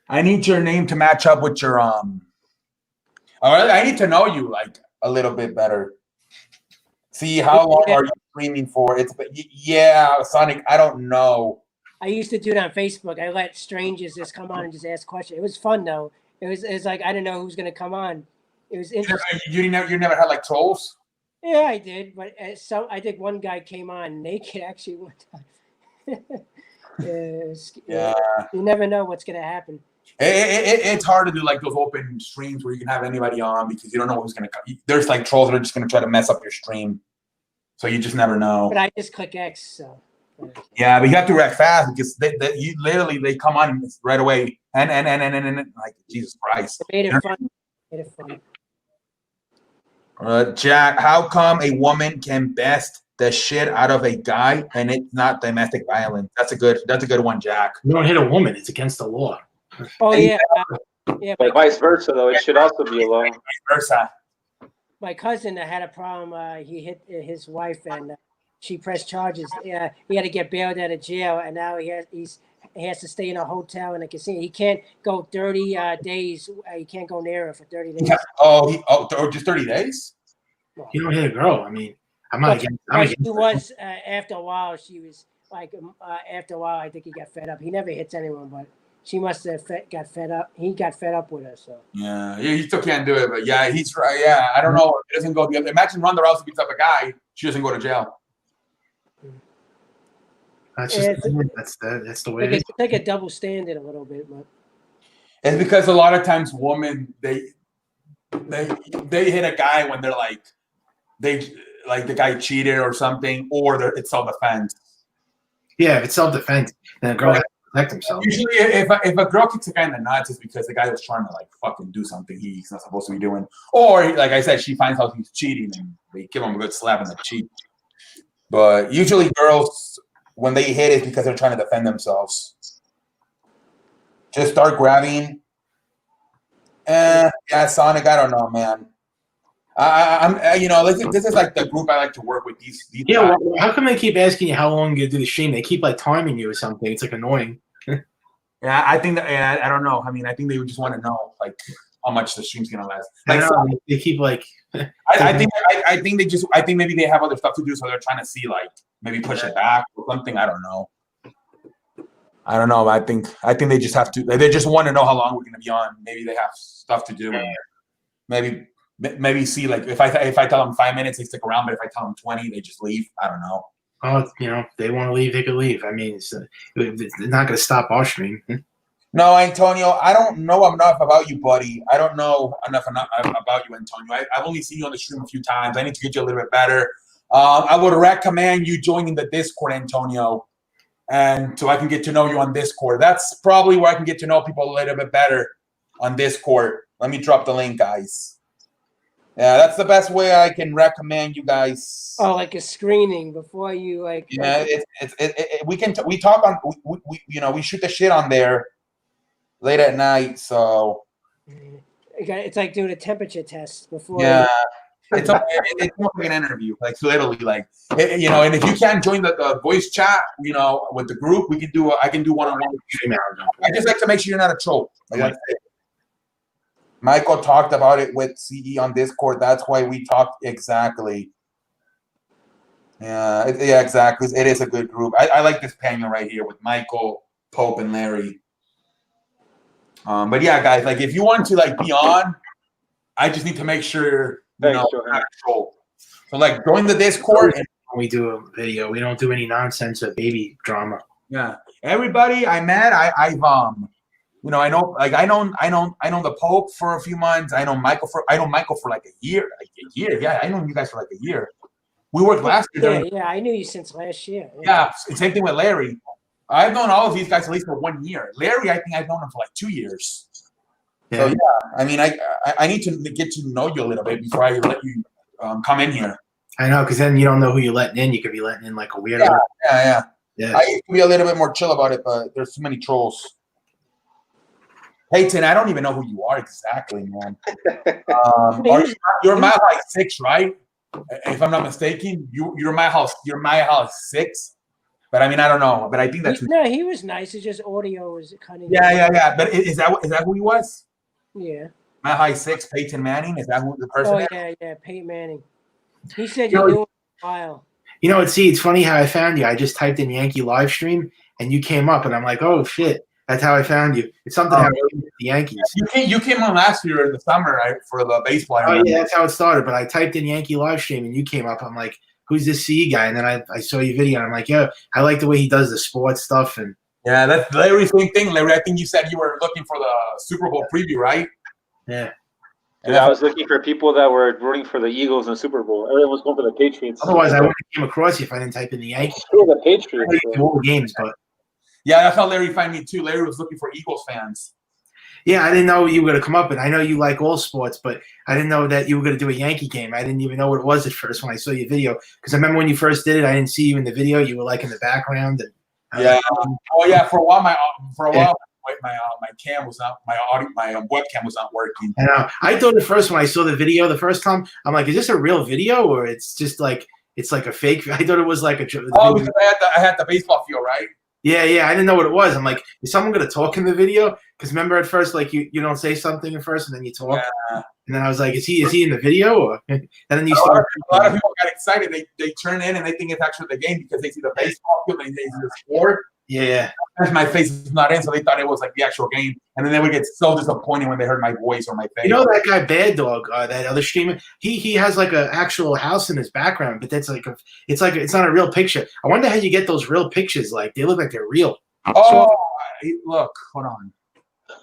A: I need your name to match up with your I need to know you like a little bit better. See how long are you streaming for? Yeah, Sonic. I don't know.
F: I used to do it on Facebook. I let strangers just come on and just ask questions. It was fun though. It was like I didn't know who was gonna come on. It was interesting.
A: You never had like trolls?
F: Yeah, I did, but so I think one guy came on naked actually one time.
A: Yeah.
F: You never know what's gonna happen.
A: It's hard to do like those open streams where you can have anybody on because you don't know who's gonna come. There's like trolls that are just gonna try to mess up your stream, so you just never know.
F: But I just click X, so.
A: Yeah, but you have to react fast because they come on right away and like Jesus Christ.
F: Made it fun.
A: Jack, how come a woman can best the shit out of a guy and it's not domestic violence? That's a good one, Jack.
E: You don't hit a woman; it's against the law.
F: Oh yeah, yeah.
B: But vice versa, though, it should also be a law.
A: Vice versa.
F: My cousin had a problem. He hit his wife, and she pressed charges. Yeah, he had to get bailed out of jail, and now he has to stay in a hotel in a casino. He can't go 30 days. He can't go near her for 30 days.
A: Just 30 days?
E: You don't hit a girl. I mean, I'm not against.
F: She was after a while. She was like after a while. I think he got fed up. He never hits anyone, but she must have got fed up. He got fed up with her. So
A: yeah, he still can't do it. But yeah, he's right. Yeah, I don't know. It doesn't go the other. Imagine Ronda Rousey beats up a guy. She doesn't go to jail.
E: That's just that's the way it is.
F: It's like a double standard a little bit, but
A: it's because a lot of times women they hit a guy when they're like the guy cheated or something, or it's self-defense.
E: Yeah, if it's self-defense, then a girl has to protect himself.
A: Usually, if a girl kicks a guy in the nuts, it's because the guy was trying to like fucking do something he's not supposed to be doing, or like I said, she finds out he's cheating and they give him a good slap in the cheek. But usually, girls when they hit it because they're trying to defend themselves. Just start grabbing. Yeah, Sonic. I don't know, man. I'm this is like the group I like to work with. These
E: yeah, well, how come they keep asking you how long you do the stream? They keep like timing you or something. It's like annoying.
A: Yeah, I think that. Yeah, I don't know. I mean, I think they would just want to know like how much the stream's gonna last. Like,
E: they keep like.
A: I think maybe they have other stuff to do, so they're trying to see like maybe push it back or something. I don't know. I think they just have to. They just want to know how long we're gonna be on. Maybe they have stuff to do. Maybe see like if I tell them 5 minutes, they stick around. But if I tell them 20, they just leave. I don't know.
E: Oh, they want to leave, they could leave. I mean, it's not going to stop our stream.
A: No, Antonio, I don't know enough about you, buddy. I don't know enough about you, Antonio. I've only seen you on the stream a few times. I need to get you a little bit better. I would recommend you joining the Discord, Antonio, and so I can get to know you on Discord. That's probably where I can get to know people a little bit better on Discord. Let me drop the link, guys. Yeah, that's the best way I can recommend you guys.
F: Oh, like a screening before you like.
A: Yeah, we talk on we shoot the shit on there late at night, so
F: it's like doing a temperature test before.
A: Yeah, it's more like an interview, like literally, like and if you can't join the voice chat, with the group, I can do one-on-one. I just like to make sure you're not a troll. Like that's it. Michael talked about it with CE on Discord. That's why we talked exactly. Yeah, exactly. It is a good group. I like this panel right here with Michael, Pope, and Larry. But yeah, guys, like if you want to like be on, I just need to make sure not a troll. So like join the Discord. And
E: we do a video. We don't do any nonsense or baby drama.
A: Yeah, everybody I met, I've I know the Pope for a few months. I know Michael for like a year. Yeah, I know you guys for like a year. We worked last year.
F: Yeah, I knew you since last year.
A: Yeah, same thing with Larry. I've known all of these guys at least for 1 year. Larry, I think I've known him for like 2 years. Yeah. So yeah, I mean, I need to get to know you a little bit before I let you come in here.
E: I know, because then you don't know who you're letting in. You could be letting in like a weirdo.
A: Yeah.
E: Yes.
A: I used to be a little bit more chill about it, but there's too many trolls. Peyton, I don't even know who you are exactly, man. You're my like 6, right? If I'm not mistaken, you're my house 6. But I mean, I don't know. But I think that's
F: No, he was nice. It's just audio was kind of.
A: yeah. But is that who he was?
F: Yeah.
A: My high 6, Peyton Manning. Is that who the person?
F: Oh
A: is?
F: yeah, Peyton Manning. He said you knew him a while.
E: You know, it's funny how I found you. I just typed in Yankee live stream and you came up, and I'm like, oh shit, that's how I found you. It's something how the Yankees.
A: You came on last year in the summer, right, for the baseball.
E: Oh yeah, that's how it started. But I typed in Yankee live stream and you came up. I'm like, who's this CE guy? And then I saw your video and I'm like, yeah, I like the way he does the sports stuff. And
A: yeah, that's Larry. Same thing, Larry. I think you said you were looking for the Super Bowl preview, right?
E: yeah.
B: Yeah, I was looking for people that were rooting for the Eagles in the Super Bowl. Everyone was going for the Patriots.
E: Otherwise, I wouldn't have came across you if I didn't type in the Yankees.
B: Sure, the Patriots.
E: I all the games, but
A: Yeah, that's how Larry found me too. Larry was looking for Eagles fans.
E: yeah, I didn't know you were going to come up. And I know you like all sports, but I didn't know that you were going to do a Yankee game. I didn't even know what it was at first when I saw your video. Because I remember when you first did it, I didn't see you in the video. You were like in the background. And
A: Yeah. Oh yeah. For a while, my cam was not my webcam was not working.
E: And I thought at first when I saw the video the first time, I'm like, is this a real video or it's just like it's like a fake? I thought it was like a.
A: Oh, because I had the baseball feel, right?
E: Yeah. I didn't know what it was. I'm like, is someone going to talk in the video? Because remember at first, like you don't say something at first and then you talk.
A: Yeah.
E: And then I was like, is he in the video? Or and then you
A: A lot
E: start.
A: of people got excited. They turn in and they think it's actually the game because they see the baseball field and they see the score.
E: Yeah.
A: My face is not in, so they thought it was like the actual game, and then they would get so disappointed when they heard my voice or my face.
E: You know that guy Bad Dog, that other streamer. He has like an actual house in his background, but that's like it's not a real picture. I wonder how you get those real pictures. Like they look like they're real.
A: Oh, look, hold on.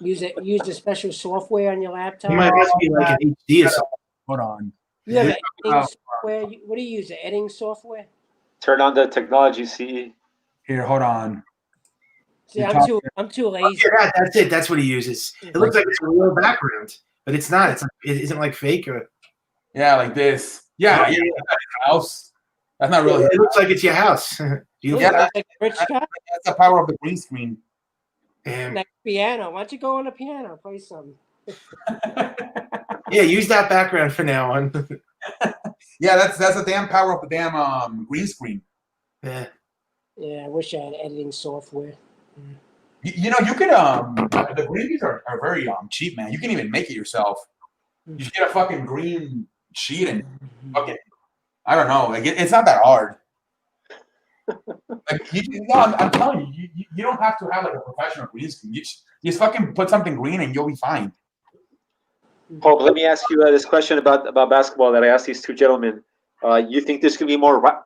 F: Use the special software on your laptop.
E: You might have to be like an HD or something.
A: Hold on.
F: You have editing software. What do you use? The editing software?
B: Turn on the technology, CE.
A: Here, hold on.
F: See, I'm too lazy.
E: Yeah, that's it. That's what he uses. It looks like it's a real background, but it's not. It isn't like fake or.
A: Yeah, like this. Yeah, that's not his house. That's not really.
E: It looks like it's your house.
A: Yeah,
F: Like a rich guy.
A: that's the power of the green screen.
E: Damn.
F: Like piano. Why don't you go on the piano, play something?
E: Yeah, use that background for now on.
A: Yeah, that's the damn power of the damn green screen.
E: Yeah.
F: Yeah, I wish I had editing software.
A: You know, you could the greens are very cheap, man. You can even make it yourself. You just get a fucking green sheet and fucking I don't know, like it's not that hard. Like I'm telling you, you don't have to have like a professional green screen. You just fucking put something green and you'll be fine.
B: Pope, let me ask you this question about basketball that I asked these two gentlemen. You think there's gonna be more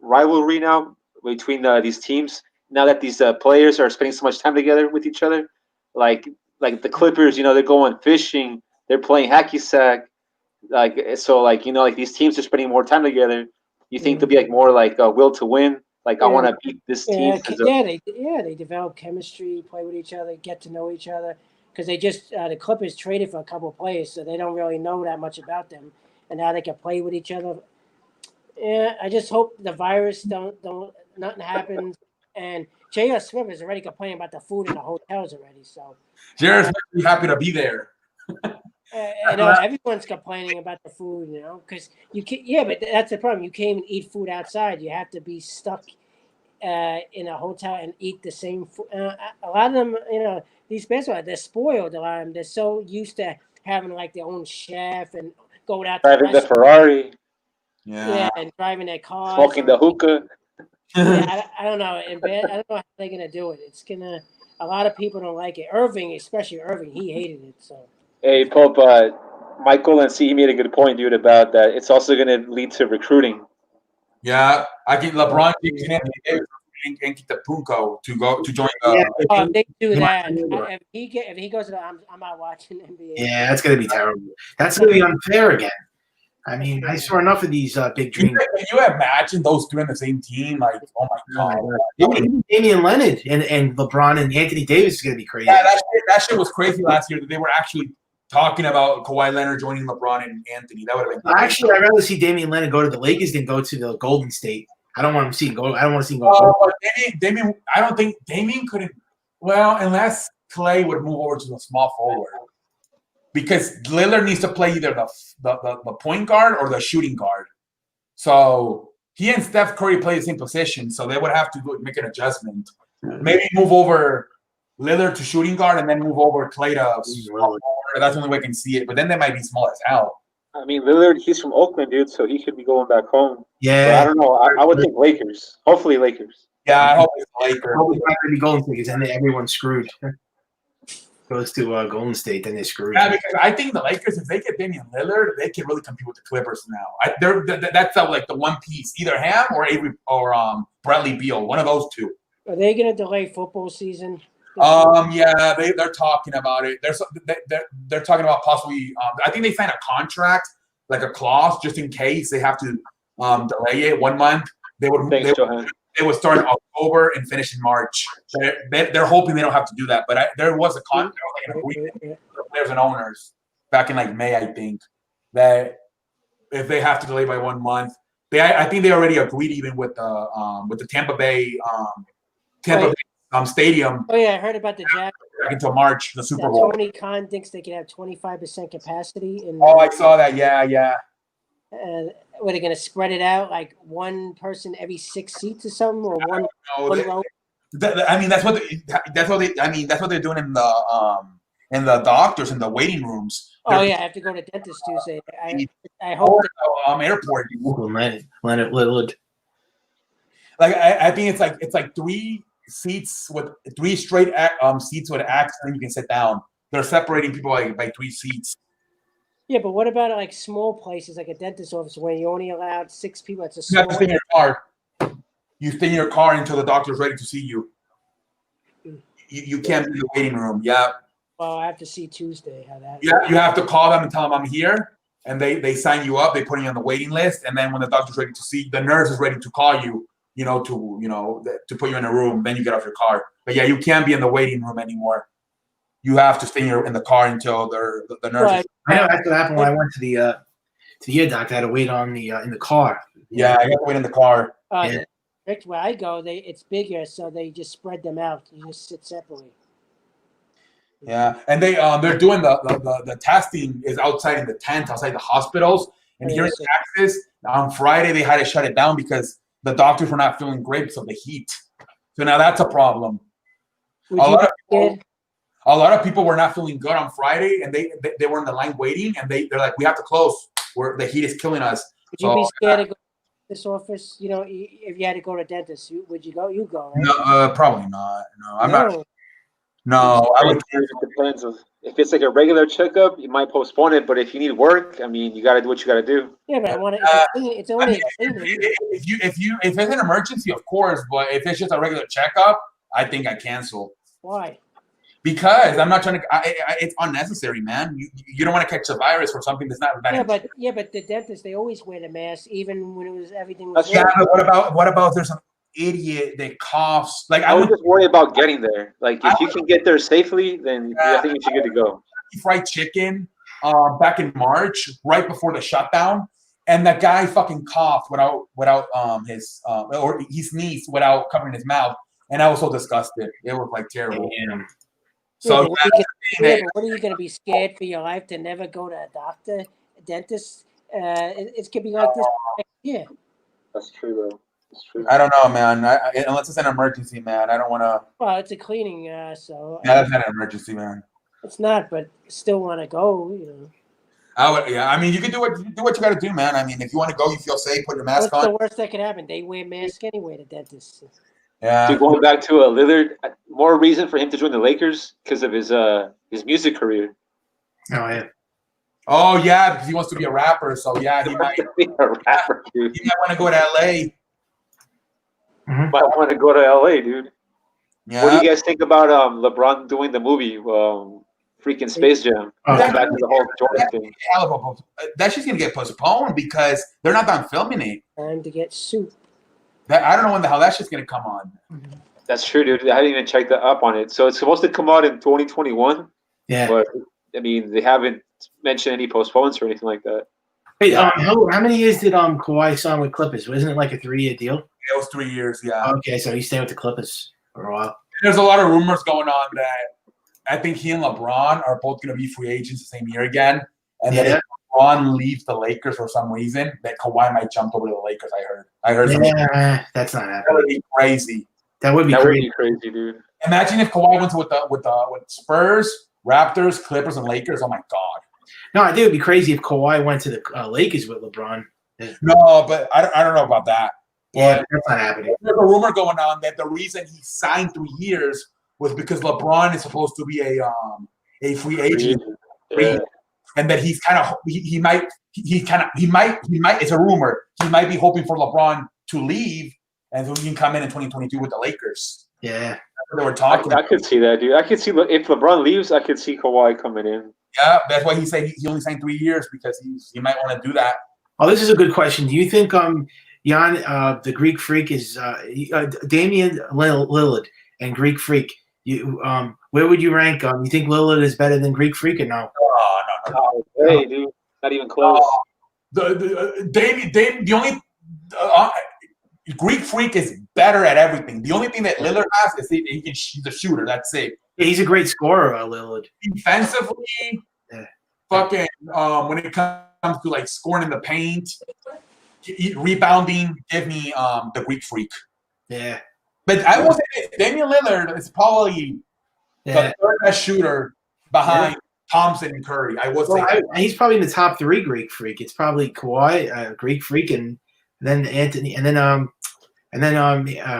B: rivalry now between these teams now that these players are spending so much time together with each other? Like the Clippers, they're going fishing, they're playing hacky sack, like these teams are spending more time together. You think there'll be like more like a will to win? Like I want to beat this team.
F: They develop chemistry, play with each other, get to know each other. Because they just the Clippers traded for a couple of players, so they don't really know that much about them, and now they can play with each other. Yeah, I just hope the virus nothing happens. And J.R. Smith is already complaining about the food in the hotels already. So
A: Jared's happy to be there.
F: Everyone's complaining about the food, because you can. Yeah, but that's the problem. You can't even eat food outside. You have to be stuck in a hotel and eat the same food. A lot of them, these basketball, they're spoiled. A lot of them, they're so used to having like their own chef and going out to
B: driving the Ferrari.
F: Yeah, and driving their car,
B: smoking the hookah.
F: Yeah, I don't know. I don't know how they're gonna do it. It's gonna. A lot of people don't like it. Irving, especially Irving, he hated it. So.
B: Hey, Pope. Michael and C made a good point, dude, about that. It's also going to lead to recruiting.
A: Yeah, I think LeBron James and Anthony Davis and Punko to join.
F: They do that. If he goes to I'm not watching NBA.
E: Yeah, that's gonna be terrible. That's gonna be unfair again. I mean, I saw enough of these big dreams.
A: Can you imagine those two on the same team? Like, oh my god,
E: Damian Leonard and LeBron and Anthony Davis is gonna be crazy.
A: Yeah, that shit was crazy last year. That they were actually talking about Kawhi Leonard joining LeBron and Anthony. That would have been.
E: Actually, I'd rather see Damian Leonard go to the Lakers than go to the Golden State. I don't want to see him go. I don't want to see him go.
A: But Damian, I don't think Damian couldn't. Well, unless Clay would move over to the small forward, because Lillard needs to play either the point guard or the shooting guard. So he and Steph Curry play the same position, so they would have to make an adjustment. Maybe move over Lillard to shooting guard and then move over Clay to small forward. That's the only way I can see it. But then they might be small as hell.
B: I mean, Lillard, he's from Oakland, dude, so he could be going back home.
E: Yeah.
B: But I don't know. I would think Lakers. Hopefully Lakers.
A: Yeah, I hope it's Lakers.
E: It's not going to be Golden State because then everyone's screwed. Goes to Golden State, then they're screwed.
A: Yeah, because I think the Lakers, if they get Damian Lillard, they can really compete with the Clippers now. That's like the one piece, either him or Avery or Bradley Beal, one of those two.
F: Are they going to delay football season?
A: Yeah, they're talking about it. They're talking about possibly. I think they signed a contract, like a clause, just in case they have to delay it 1 month. They would start in October and finish in March. They're hoping they don't have to do that. But there was a contract, like an agreement for players and owners back in like May, I think, that if they have to delay by 1 month, I think they already agreed even with the Tampa Bay stadium.
F: Oh yeah, I heard about the Jack.
A: Back until March, the Super Bowl.
F: Tony Khan thinks they can have 25% capacity.
A: Oh, I saw that. Yeah.
F: Were they going to spread it out like one person every 6 seats or something, or one row?
A: I mean, that's what they're doing in the doctors in the waiting rooms.
F: Oh yeah, I have to go to dentist Tuesday. I hope.
A: Airport.
E: Lillard.
A: Like I think it's like 3 seats with 3 straight seats with X, and you can sit down. They're separating people by 3 seats.
F: Yeah, but what about like small places like a dentist office where you only allowed 6 people? It's a
A: You
F: small.
A: have to stay in your car. You stay in your car until the doctor's ready to see you. You can't be in the waiting room. Yeah.
F: Well, I have to see Tuesday how that.
A: Yeah, you have to call them and tell them I'm here, and they sign you up. They put you on the waiting list, and then when the doctor's ready to see, the nurse is ready to call you. To put you in a room. Then you get off your car. But yeah, you can't be in the waiting room anymore. You have to stay in the car until the nurse.
F: Right.
E: I know that's what happened when I went to the ear doctor. I had to wait on in the car.
A: Yeah, I got to wait in the car.
E: Yeah.
F: Where I go, it's bigger, so they just spread them out. You just sit separately.
A: Yeah, and they're doing the testing is outside in the tent, outside the hospitals. And here in Texas, on Friday they had to shut it down because the doctors were not feeling great because of the heat. So now that's a problem. A lot of people were not feeling good on Friday, and they were in the line waiting, and they're like, we have to close. The heat is killing us.
F: Would you be scared to go to this office? If you had to go to a dentist, would you go? You go, right?
A: No, probably not. No, I'm not. No, I would.
B: It depends. If it's like a regular checkup, you might postpone it. But if you need work, I mean, you got to do what you got to do.
F: Yeah, but I want to. It's only.
A: If it's an emergency, of course. But if it's just a regular checkup, I think I cancel.
F: Why?
A: Because I'm not trying to. It's unnecessary, man. You don't want to catch the virus for something that's not that.
F: Yeah, but the dentists, they always wear the mask, even when everything was.
A: Yeah, but what about there's some idiot that coughs? Like
B: I would just worry about getting there. Like if you can get there safely, then I think you should get to go.
A: Fried chicken back in March, right before the shutdown, and that guy fucking coughed without his or he sneezed without covering his mouth, and I was so disgusted. It was like terrible.
E: Yeah.
A: So
F: what are you going to be scared for your life to never go to a doctor, a dentist? It could be like this next year.
B: That's true, though. That's true.
A: I don't know, man. Unless it's an emergency, man, I don't want to.
F: Well, it's a cleaning, so.
A: Yeah, that's not an emergency, man.
F: It's not, but still want to go,
A: I would. Yeah, I mean, you can do what you got to do, man. I mean, if you want to go, you feel safe, put your mask on.
F: What's the worst that could happen? They wear masks anyway, the dentists.
A: Yeah.
B: So going back to Lillard, more reason for him to join the Lakers because of his music career.
E: Oh yeah.
A: Oh yeah, because he wants to be a rapper. So yeah, he might
B: be a rapper, dude.
A: He might want to go to LA.
E: Mm-hmm.
B: Might want to go to LA, dude.
A: Yeah.
B: What do you guys think about LeBron doing the movie, freaking Space Jam? Back to the whole Jordan thing.
A: That's just gonna get postponed because they're not done filming it.
F: Time to get soup.
A: I don't know when the hell that shit's gonna come on.
B: That's true, dude. I hadn't even checked up on it. So it's supposed to come out in 2021.
E: Yeah.
B: But I mean, they haven't mentioned any postponements or anything like that.
E: Wait, how many years did Kawhi sign with Clippers? Wasn't it like a 3-year deal?
A: It was 3 years. Yeah.
E: Okay, so he's staying with the Clippers for a while.
A: There's a lot of rumors going on that I think he and LeBron are both going to be free agents the same year again, and that if LeBron leaves the Lakers for some reason, that Kawhi might jump over to the Lakers. I heard. Something.
E: Yeah, that's not
A: That would
E: happening.
A: be crazy.
E: That would be
B: That would
E: crazy.
B: be crazy, dude.
A: Imagine if Kawhi went with Spurs, Raptors, Clippers, and Lakers. Oh my God.
E: No, I think it would be crazy if Kawhi went to the Lakers with LeBron.
A: No, but I don't know about that.
E: Yeah, that's not happening.
A: There's a rumor going on that the reason he signed 3 years was because LeBron is supposed to be a free agent,
B: Yeah.
A: and that he's kind of he might it's a rumor he might be hoping for LeBron to leave and so he can come in 2022 with the Lakers.
E: Yeah.
A: That's what they were talking.
B: I could see that, dude. I could see if LeBron leaves, I could see Kawhi coming in.
A: Yeah, that's why he said he only signed 3 years because he might want to do that.
E: Oh, this is a good question. Do you think Jan, the Greek Freak is Damian Lillard and Greek Freak? You where would you rank them? You think Lillard is better than Greek Freak or no?
A: Oh, no.
B: Oh, hey, dude, not even close.
A: The only Greek Freak is better at everything. The only thing that Lillard has is he's a shooter. That's it.
E: Yeah, he's a great scorer, Lillard.
A: Defensively,
E: Yeah.
A: fucking when it comes to like scoring in the paint, rebounding, give me the Greek Freak.
E: Yeah.
A: But I will say this, Damian Lillard is probably
E: Yeah.
A: the third best shooter behind Thompson and Curry. I would say.
E: Well, he's probably in the top 3 Greek Freak. It's probably Kawhi, Greek Freak, and then Anthony, and then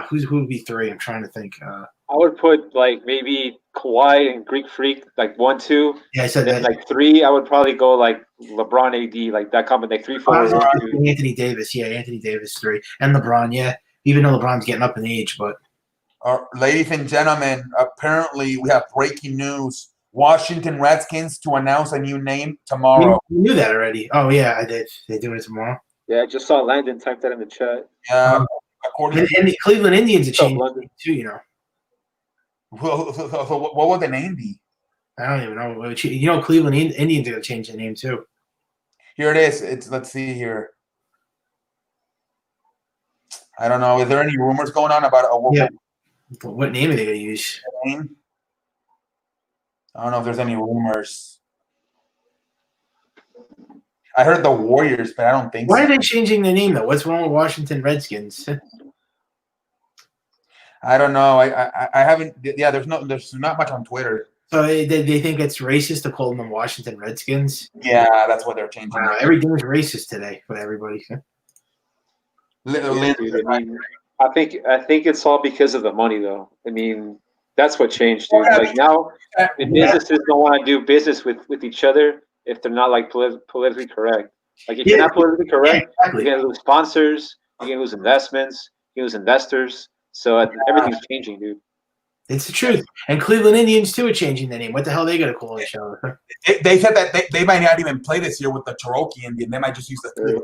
E: who would be 3? I'm trying to think.
B: I would put like maybe Kawhi and Greek Freak like 1, 2.
E: Yeah, I said
B: Then
E: that.
B: like 3, I would probably go like LeBron, AD, like that combination, like 3, 4.
E: Anthony Davis, yeah, Anthony Davis 3, and LeBron, yeah. Even though LeBron's getting up in age, but
A: Ladies and gentlemen, apparently we have breaking news. Washington Redskins to announce a new name tomorrow.
E: we knew that already. Oh yeah, I did. They're doing it tomorrow.
B: Yeah, I just saw Landon type that in the chat.
A: Yeah, according
E: And the Cleveland Indians are
B: What's up,
E: changing
B: London?
E: too. You know,
A: so what would the name be?
E: I don't even know. You know, Cleveland Indians are gonna change their name too.
A: Here it is. Let's see here. I don't know. Is there any rumors going on about
E: Yeah. But what name are they gonna use?
A: name? I don't know if there's any rumors. I heard the Warriors, but I don't think
E: Why
A: so.
E: are they changing their name though? What's wrong with Washington Redskins?
A: I don't know. I haven't. Yeah, there's not much on Twitter.
E: So they think it's racist to call them Washington Redskins.
A: Yeah, that's what they're changing.
E: Wow, everything's racist today for everybody.
B: Yeah, dude, I mean, I think it's all because of the money, though. I mean, that's what changed, dude. Like now, the businesses don't want to do business with each other if they're not like politically correct. Like if you're not politically correct,
E: Exactly.
B: you're gonna lose sponsors, you're gonna lose investments, you're gonna lose investors. So everything's changing, dude.
E: It's the truth. And Cleveland Indians too are changing their name. What the hell are they gonna call each other?
A: They said that they might not even play this year with the Cherokee Indian. They might just use the.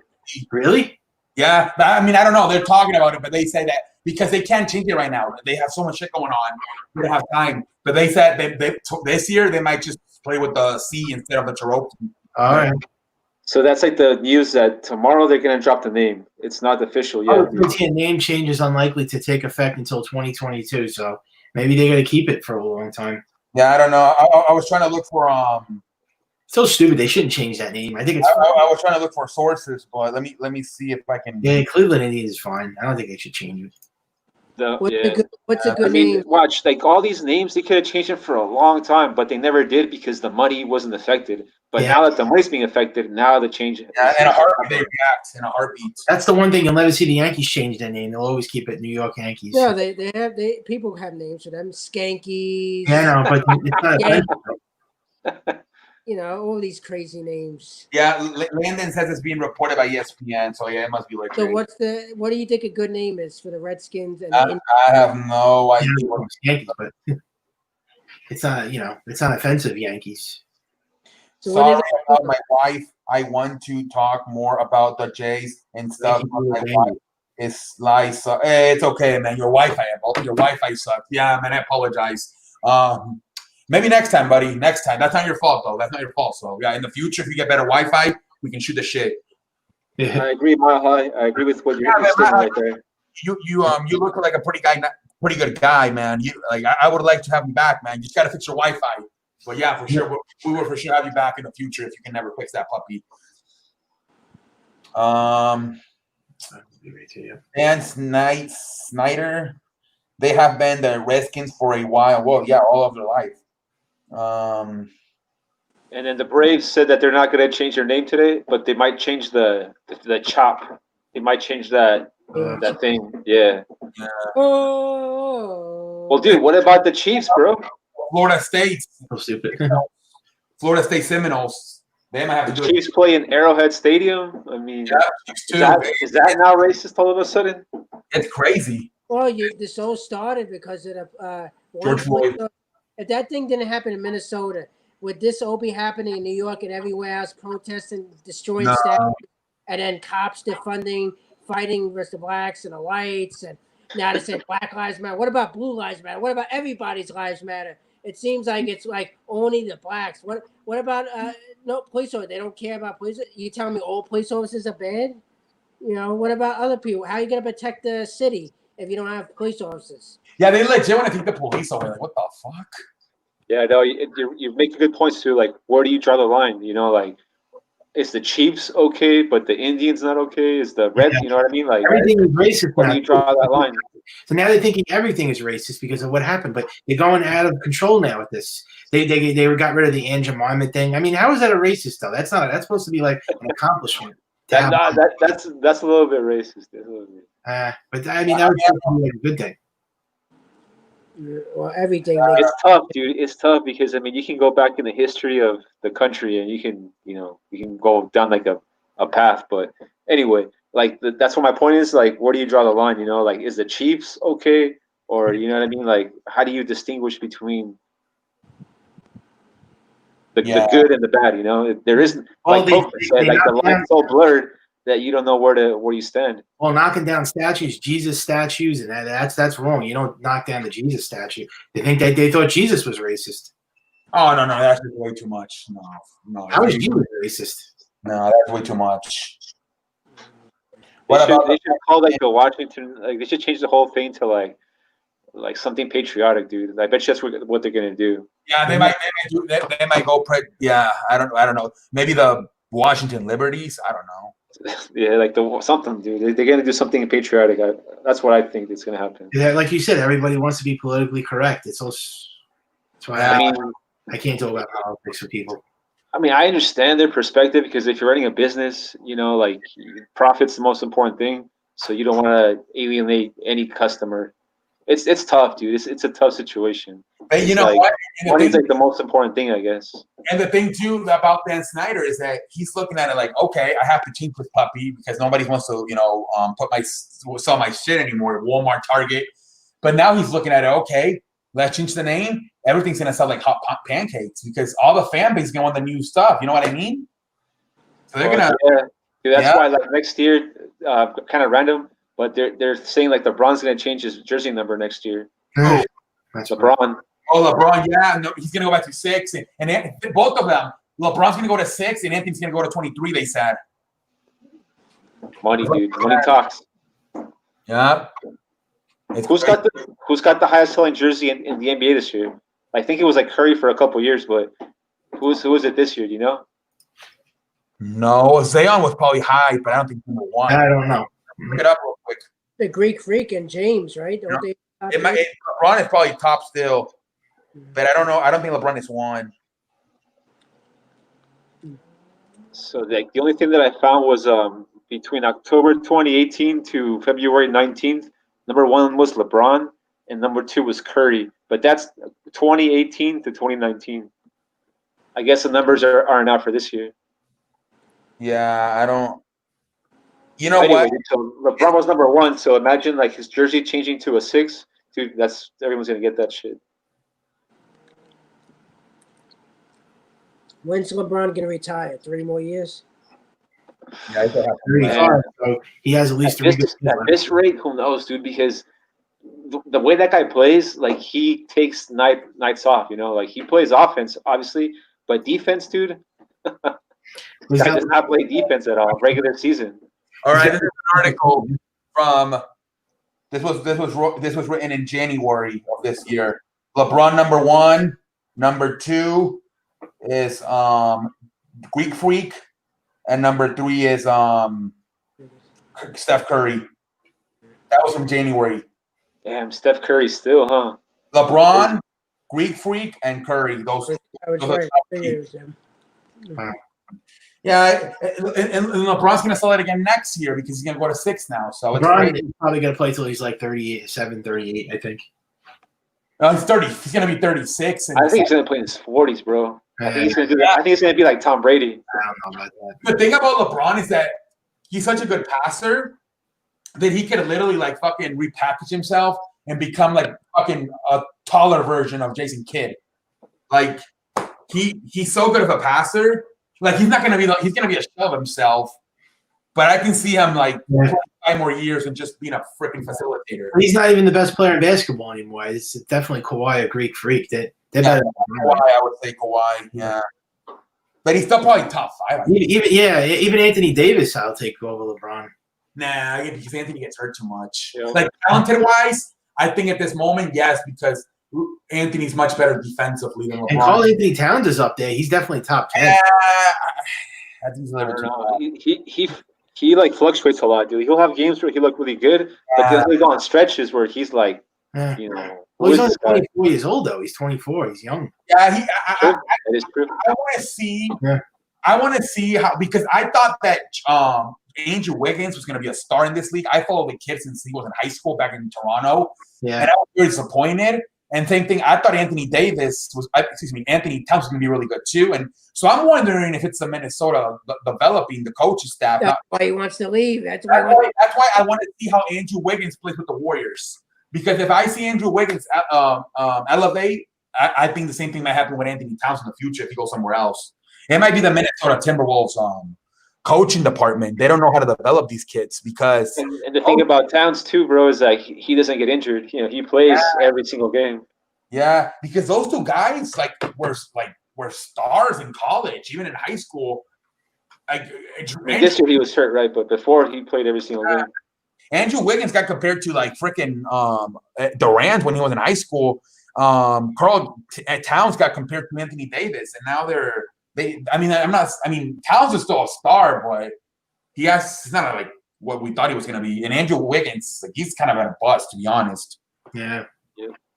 E: Really?
A: Yeah, I mean, I don't know. They're talking about it, but they say that because they can't change it right now. They have so much shit going on. They don't have time. But they said this year they might just play with the C instead of the Cherokee.
E: All right.
B: So that's like the news that tomorrow they're gonna drop the name. It's not official yet.
E: Name change is unlikely to take effect until 2022. So maybe they're gonna keep it for a long time.
A: Yeah, I don't know. I was trying to look for
E: So stupid. They shouldn't change that name. I think it's.
A: I was trying to look for sources, but let me see if I can.
E: Yeah, Cleveland Indians is fine. I don't think they should change it.
F: What's a good
B: I mean,
F: name?
B: watch, like all these names, they could have changed them for a long time, but they never did because the money wasn't affected. But
E: Yeah.
B: now that the money's being affected, now the change.
A: Yeah, in a heartbeat, they react in a heartbeat.
E: That's the one thing you'll never see the Yankees change their name. They'll always keep it New York Yankees.
F: No, they people have names for them. Skankies.
E: Yeah, I know, but it's not
F: Yeah.
E: offensive.
F: You know, all these crazy names.
A: Yeah, Landon says it's being reported by ESPN, so yeah, it must be like.
F: So what do you think a good name is for the Redskins? And
A: I have no idea.
E: Yankees, but it's not. It's not offensive. Yankees.
F: so what
A: Sorry
F: is it?
A: about my wife. I want to talk more about the Jays and stuff. But my wife is like, it's okay, man. Your Wi-Fi sucks. Yeah, man. I apologize. Maybe next time, buddy. Next time. That's not your fault, though. That's not your fault. So yeah, in the future, if you get better Wi-Fi, we can shoot the shit.
B: I agree, Mile High. I agree with what you're saying right there.
A: you look like a pretty good guy, man. I would like to have you back, man. You just got to fix your Wi-Fi. But yeah, for sure, we will for sure have you back in the future if you can never fix that puppy. Dan Snyder, they have been the Redskins for a while. Well, yeah, all of their life.
B: And then the Braves said that they're not going to change their name today, but they might change the chop. They might change that thing. Yeah.
F: Oh.
B: Well, dude, what about the Chiefs, bro?
A: Florida State.
E: So stupid.
A: Florida State Seminoles. They might have to
B: The
A: do
B: Chiefs play in Arrowhead Stadium. I mean,
A: Chiefs too.
B: is that now racist all of a sudden?
A: It's crazy.
F: Well, this all started because of the
A: George Floyd.
F: If that thing didn't happen in Minnesota, would this all be happening in New York and everywhere else, protesting, destroying
A: No.
F: statues, and then cops defunding, fighting versus the blacks and the whites, and now they say Black Lives Matter. What about Blue Lives Matter? What about everybody's lives matter? It seems like it's like only the blacks. What about no police officers? They don't care about police. You telling me all police officers are bad? You know, what about other people? How are you gonna protect the city if you don't have police officers?
A: Yeah, they legit want to take the police away. Like, what the fuck?
B: Yeah, no, you make good points too. Like, where do you draw the line? You know, like, is the Chiefs okay, but the Indians not okay? Is the Reds? You know what I mean? Like,
E: Everything is racist.
B: where do
E: now.
B: you draw that line?
E: So now they're thinking everything is racist because of what happened, but they're going out of control now with this. They got rid of the Aunt Jemima thing. I mean, how is that a racist though? That's supposed to be like an accomplishment.
B: That's a little bit racist. That's a little bit.
E: But I mean, that was supposed to be like a good thing.
F: Well, everything.
B: It's tough, dude. It's tough because I mean, you can go back in the history of the country and you can go down like a path. But anyway, like that's what my point is. Like, where do you draw the line? You know, like, is the Chiefs okay, or you know what I mean? Like, how do you distinguish between the good and the bad? You know, there isn't like Pope said, like the line's so blurred that you don't know where you stand.
E: Well, knocking down statues, Jesus statues, and that's wrong. You don't knock down the Jesus statue. They think they thought Jesus was racist.
A: Oh no, that's just way too much. No.
E: How is Jesus racist?
A: No, that's way too much.
B: They should call like the Washington. Like they should change the whole thing to like something patriotic, dude. I bet you that's what they're gonna do.
A: Yeah, they might go. Yeah, I don't know. Maybe the Washington Liberties. I don't know.
B: Yeah, like something, dude. They're gonna do something patriotic. That's what I think is gonna happen.
E: Yeah, like you said, everybody wants to be politically correct. That's why I can't talk about politics with people.
B: I mean, I understand their perspective because if you're running a business, you know, like profit's the most important thing. So you don't want to alienate any customer. It's tough, dude. It's a tough situation.
A: But you know what?
B: Money's like the most important thing, I guess.
A: And the thing too about Dan Snyder is that he's looking at it like, okay, I have to change this puppy because nobody wants to, sell my shit anymore. Walmart, Target. But now he's looking at it. Okay, let's change the name. Everything's gonna sell like hot pancakes because all the fan base is gonna want the new stuff. You know what I mean? So they're gonna.
B: Yeah. Dude, that's why like next year, kind of random. But they're saying like LeBron's gonna change his jersey number next year.
E: That's
B: LeBron.
E: Right.
A: Oh, LeBron, yeah, no, he's gonna go back to 6, and both of them. LeBron's gonna go to 6, and Anthony's gonna go to 23. They said.
B: Money, dude. Money talks.
A: Yeah.
B: Who's got the highest selling jersey in the NBA this year? I think it was like Curry for a couple years, but who is it this year? Do you know?
A: No, Zion was probably high, but I don't think number 1.
E: I don't know.
A: Look it up real quick.
F: The Greek Freak and James, right?
A: LeBron is probably top still, but I don't know. I don't think LeBron is 1.
B: So like the only thing that I found was between October 2018 to February 19th, number 1 was LeBron and number 2 was Curry. But that's 2018 to 2019. I guess the numbers aren't out for this year.
A: Yeah, I don't. You know
B: anyway,
A: what?
B: So LeBron was number 1. So imagine like his jersey changing to a 6. Dude, everyone's gonna get that shit.
F: When's LeBron gonna retire? 3 more years?
A: Yeah, I still have
E: 35, so he has at least 3 good
B: At this rate, who knows, dude? Because the way that guy plays, like he takes nights off. You know, like he plays offense, obviously, but defense, dude. He does not play defense at all regular season.
A: All right, this is an article from This was written in January of this year. LeBron number 1, number 2 is Greek Freak, and number 3 is Steph Curry. That was from January.
B: Damn, Steph Curry still, huh?
A: LeBron, Greek Freak, and Curry. Those
F: I was
A: those are
F: right.
A: top
F: I
A: three.
F: figured it was him.
A: Yeah, and LeBron's gonna sell it again next year because he's gonna go to 6 now. So it's
E: LeBron
A: great.
E: is probably going to play till he's like 37, 38, I think.
A: He's 30. He's gonna be 36. And
B: I think he's gonna play in his 40s, bro. I think he's
E: I
B: gonna do that. I think he's gonna be like Tom Brady.
E: don't know about that.
A: the thing about LeBron is that he's such a good passer that he could literally like fucking repackage himself and become like fucking a taller version of Jason Kidd. Like he's so good of a passer. Like he's gonna be a shell of himself, but I can see him like
E: Yeah.
A: 5 more years and just being a freaking facilitator.
E: He's not even the best player in basketball anymore. It's definitely Kawhi, a Greek freak. They're better than
A: Kawhi,
E: LeBron.
A: I would say Kawhi, yeah. But he's still probably top 5. I think.
E: Even Anthony Davis, I'll take over LeBron.
A: Nah, because Anthony gets hurt too much.
B: Yeah.
A: Like talented wise, I think at this moment, yes, because Anthony's much better defensively than
E: And
A: LeBron.
E: Karl Anthony Towns is up there. He's definitely top 10.
A: I think he's a
B: I
A: little bit
B: don't
A: too
B: know. He like fluctuates a lot, dude. He'll have games where he look really good, but then he'll go on stretches where he's like,
E: Yeah.
B: you know,
E: Well, he's
B: who
E: only
B: is this guy?
E: 24 years old, though. He's 24. He's young.
A: Yeah,
B: True. That is true.
A: I want to see.
E: Yeah.
A: I want to see how, because I thought that Andrew Wiggins was going to be a star in this league. I followed the kid since he was in high school back in Toronto,
E: Yeah.
A: and I was very disappointed. And same thing, I thought Anthony Towns was going to be really good too. And so I'm wondering if it's the Minnesota developing the coaching staff.
F: That's why he wants to leave. That's why.
A: That's why I want to see how Andrew Wiggins plays with the Warriors. Because if I see Andrew Wiggins elevate, I think the same thing might happen with Anthony Towns in the future if he goes somewhere else. It might be the Minnesota Timberwolves coaching department. They don't know how to develop these kids because
B: And the thing about Towns too, bro, is like he doesn't get injured. You know, he plays every single game.
A: because those two guys were stars in college, even in high school. Like
B: I mean, this year he was hurt, right? But before he played every single game.
A: Andrew Wiggins got compared to like freaking Durant when he was in high school. Karl Towns got compared to Anthony Davis, and now Towns is still a star, but he's not like what we thought he was going to be. And Andrew Wiggins, like he's kind of at a bust, to be honest.
E: Yeah.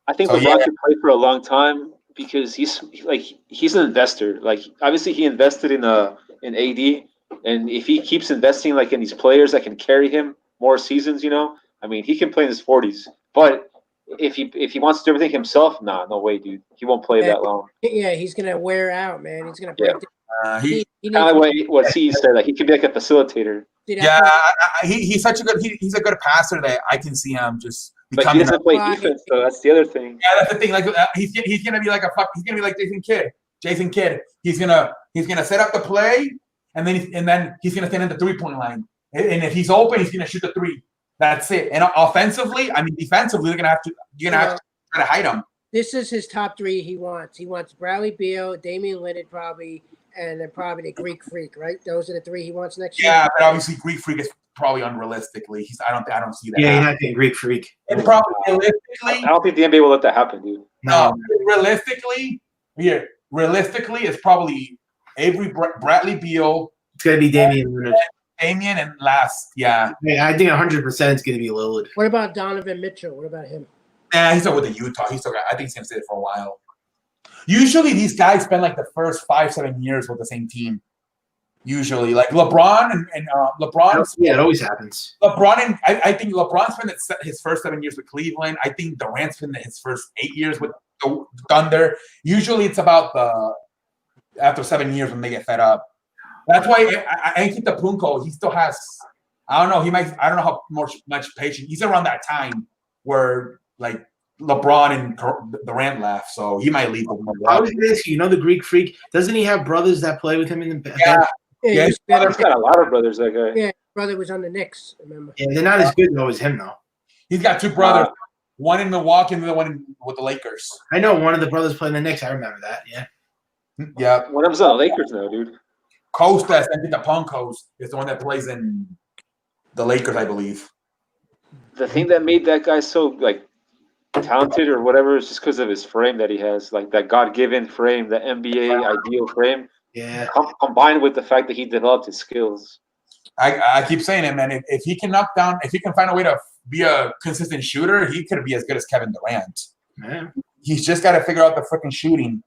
B: I think
A: So,
B: LeBron could play for a long time because he's an investor. Like obviously he invested in AD, and if he keeps investing like in these players that can carry him more seasons, you know, I mean, he can play in his 40s. But if he wants to do everything himself, no way, dude. He won't play that long.
F: Yeah, he's gonna wear out, man. He's gonna break.
A: He
B: Kind of what he said, like he could be like a facilitator.
A: he's such a good he's a good passer that I can see him just
B: But he
A: becoming.
B: doesn't play defense, though. That's the other thing.
A: Yeah, that's the thing. Like he's gonna be like he's gonna be like Jason Kidd. He's gonna set up the play, and then he's gonna stand at the 3-point line. And if he's open, he's gonna shoot the 3. That's it. And offensively, defensively, you're gonna have to try to hide him.
F: This is his top 3 he wants. He wants Bradley Beal, Damian Lillard probably, and then probably the Greek Freak, right? Those are the 3 he wants next year.
A: Yeah, but obviously Greek Freak is probably unrealistically. I don't see that.
E: Yeah, he's
A: happening.
E: not being Greek freak.
A: And probably
B: I
A: realistically,
B: don't think the NBA will let that happen, dude.
E: No.
A: realistically, it's probably Avery Bradley Beal,
E: It's going to be Damian Lillard.
A: Damian, and last, yeah.
E: Yeah, I think 100% it's going to be Lillard.
F: What about Donovan Mitchell? What about him?
A: Nah, he's still with the Utah. I think he's gonna stay there for a while. Usually, these guys spend like the first 5-7 years with the same team. Usually, like LeBron and LeBron.
E: Yeah, it always happens.
A: I think LeBron spent his first 7 years with Cleveland. I think Durant spent his first 8 years with the Thunder. Usually, it's about after 7 years when they get fed up. That's why I think Punko, he still has. I don't know. I don't know how much patience. He's around that time where like LeBron and Durant left, so he might leave.
E: I was going to ask you, the Greek freak, doesn't he have brothers that play with him in the
A: Yeah.
F: Yeah,
A: Yeah,
B: He's got a lot of brothers, that guy.
F: yeah, his brother was on the Knicks, remember?
E: Yeah, they're not as good though as him though.
A: He's got 2 brothers, one in Milwaukee and the other one with the Lakers.
E: I know one of the brothers playing the Knicks. I remember that. Yeah.
A: Yeah,
B: One of them's on the Lakers now, dude.
A: Kostas, I think the Punkos is the one that plays in the Lakers, I believe.
B: the thing that made that guy so like talented or whatever is just because of his frame that he has, like that God-given frame, the NBA ideal frame,
E: Yeah.
B: combined with the fact that he developed his skills.
A: I keep saying it, man. If he can knock down, if he can find a way to be a consistent shooter, he could be as good as Kevin Durant.
E: Man.
A: He's just got to figure out the freaking shooting.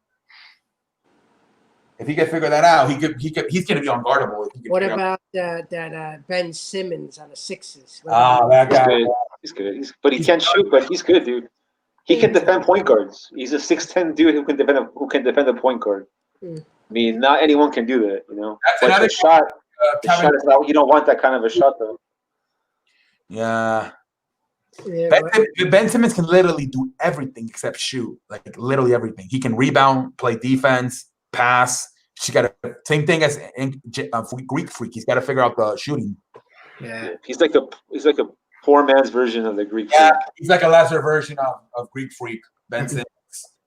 A: If he can figure that out, he's going to be unguardable. If he can
F: What
A: figure out-
F: about that Ben Simmons on the Sixers?
A: that
B: He's
A: guy?
B: good. He's good. But he can't shoot, but he's good, dude. He can defend point guards. He's a 6'10" dude who can defend a point guard.
F: Hmm.
B: I mean, not anyone can do that, you know.
A: That's
B: But
A: another
B: the shot
A: Kevin.
B: is not. You don't want that kind of a shot, though.
A: Yeah.
F: Yeah,
A: Ben Simmons can literally do everything except shoot, like literally everything. He can rebound, play defense, pass. She got a same thing as Greek Freak. He's got to figure out the shooting.
E: Yeah.
B: He's like a poor man's version of the Greek.
A: Yeah,
B: Freak.
A: he's like a lesser version of Greek Freak. Ben Simmons.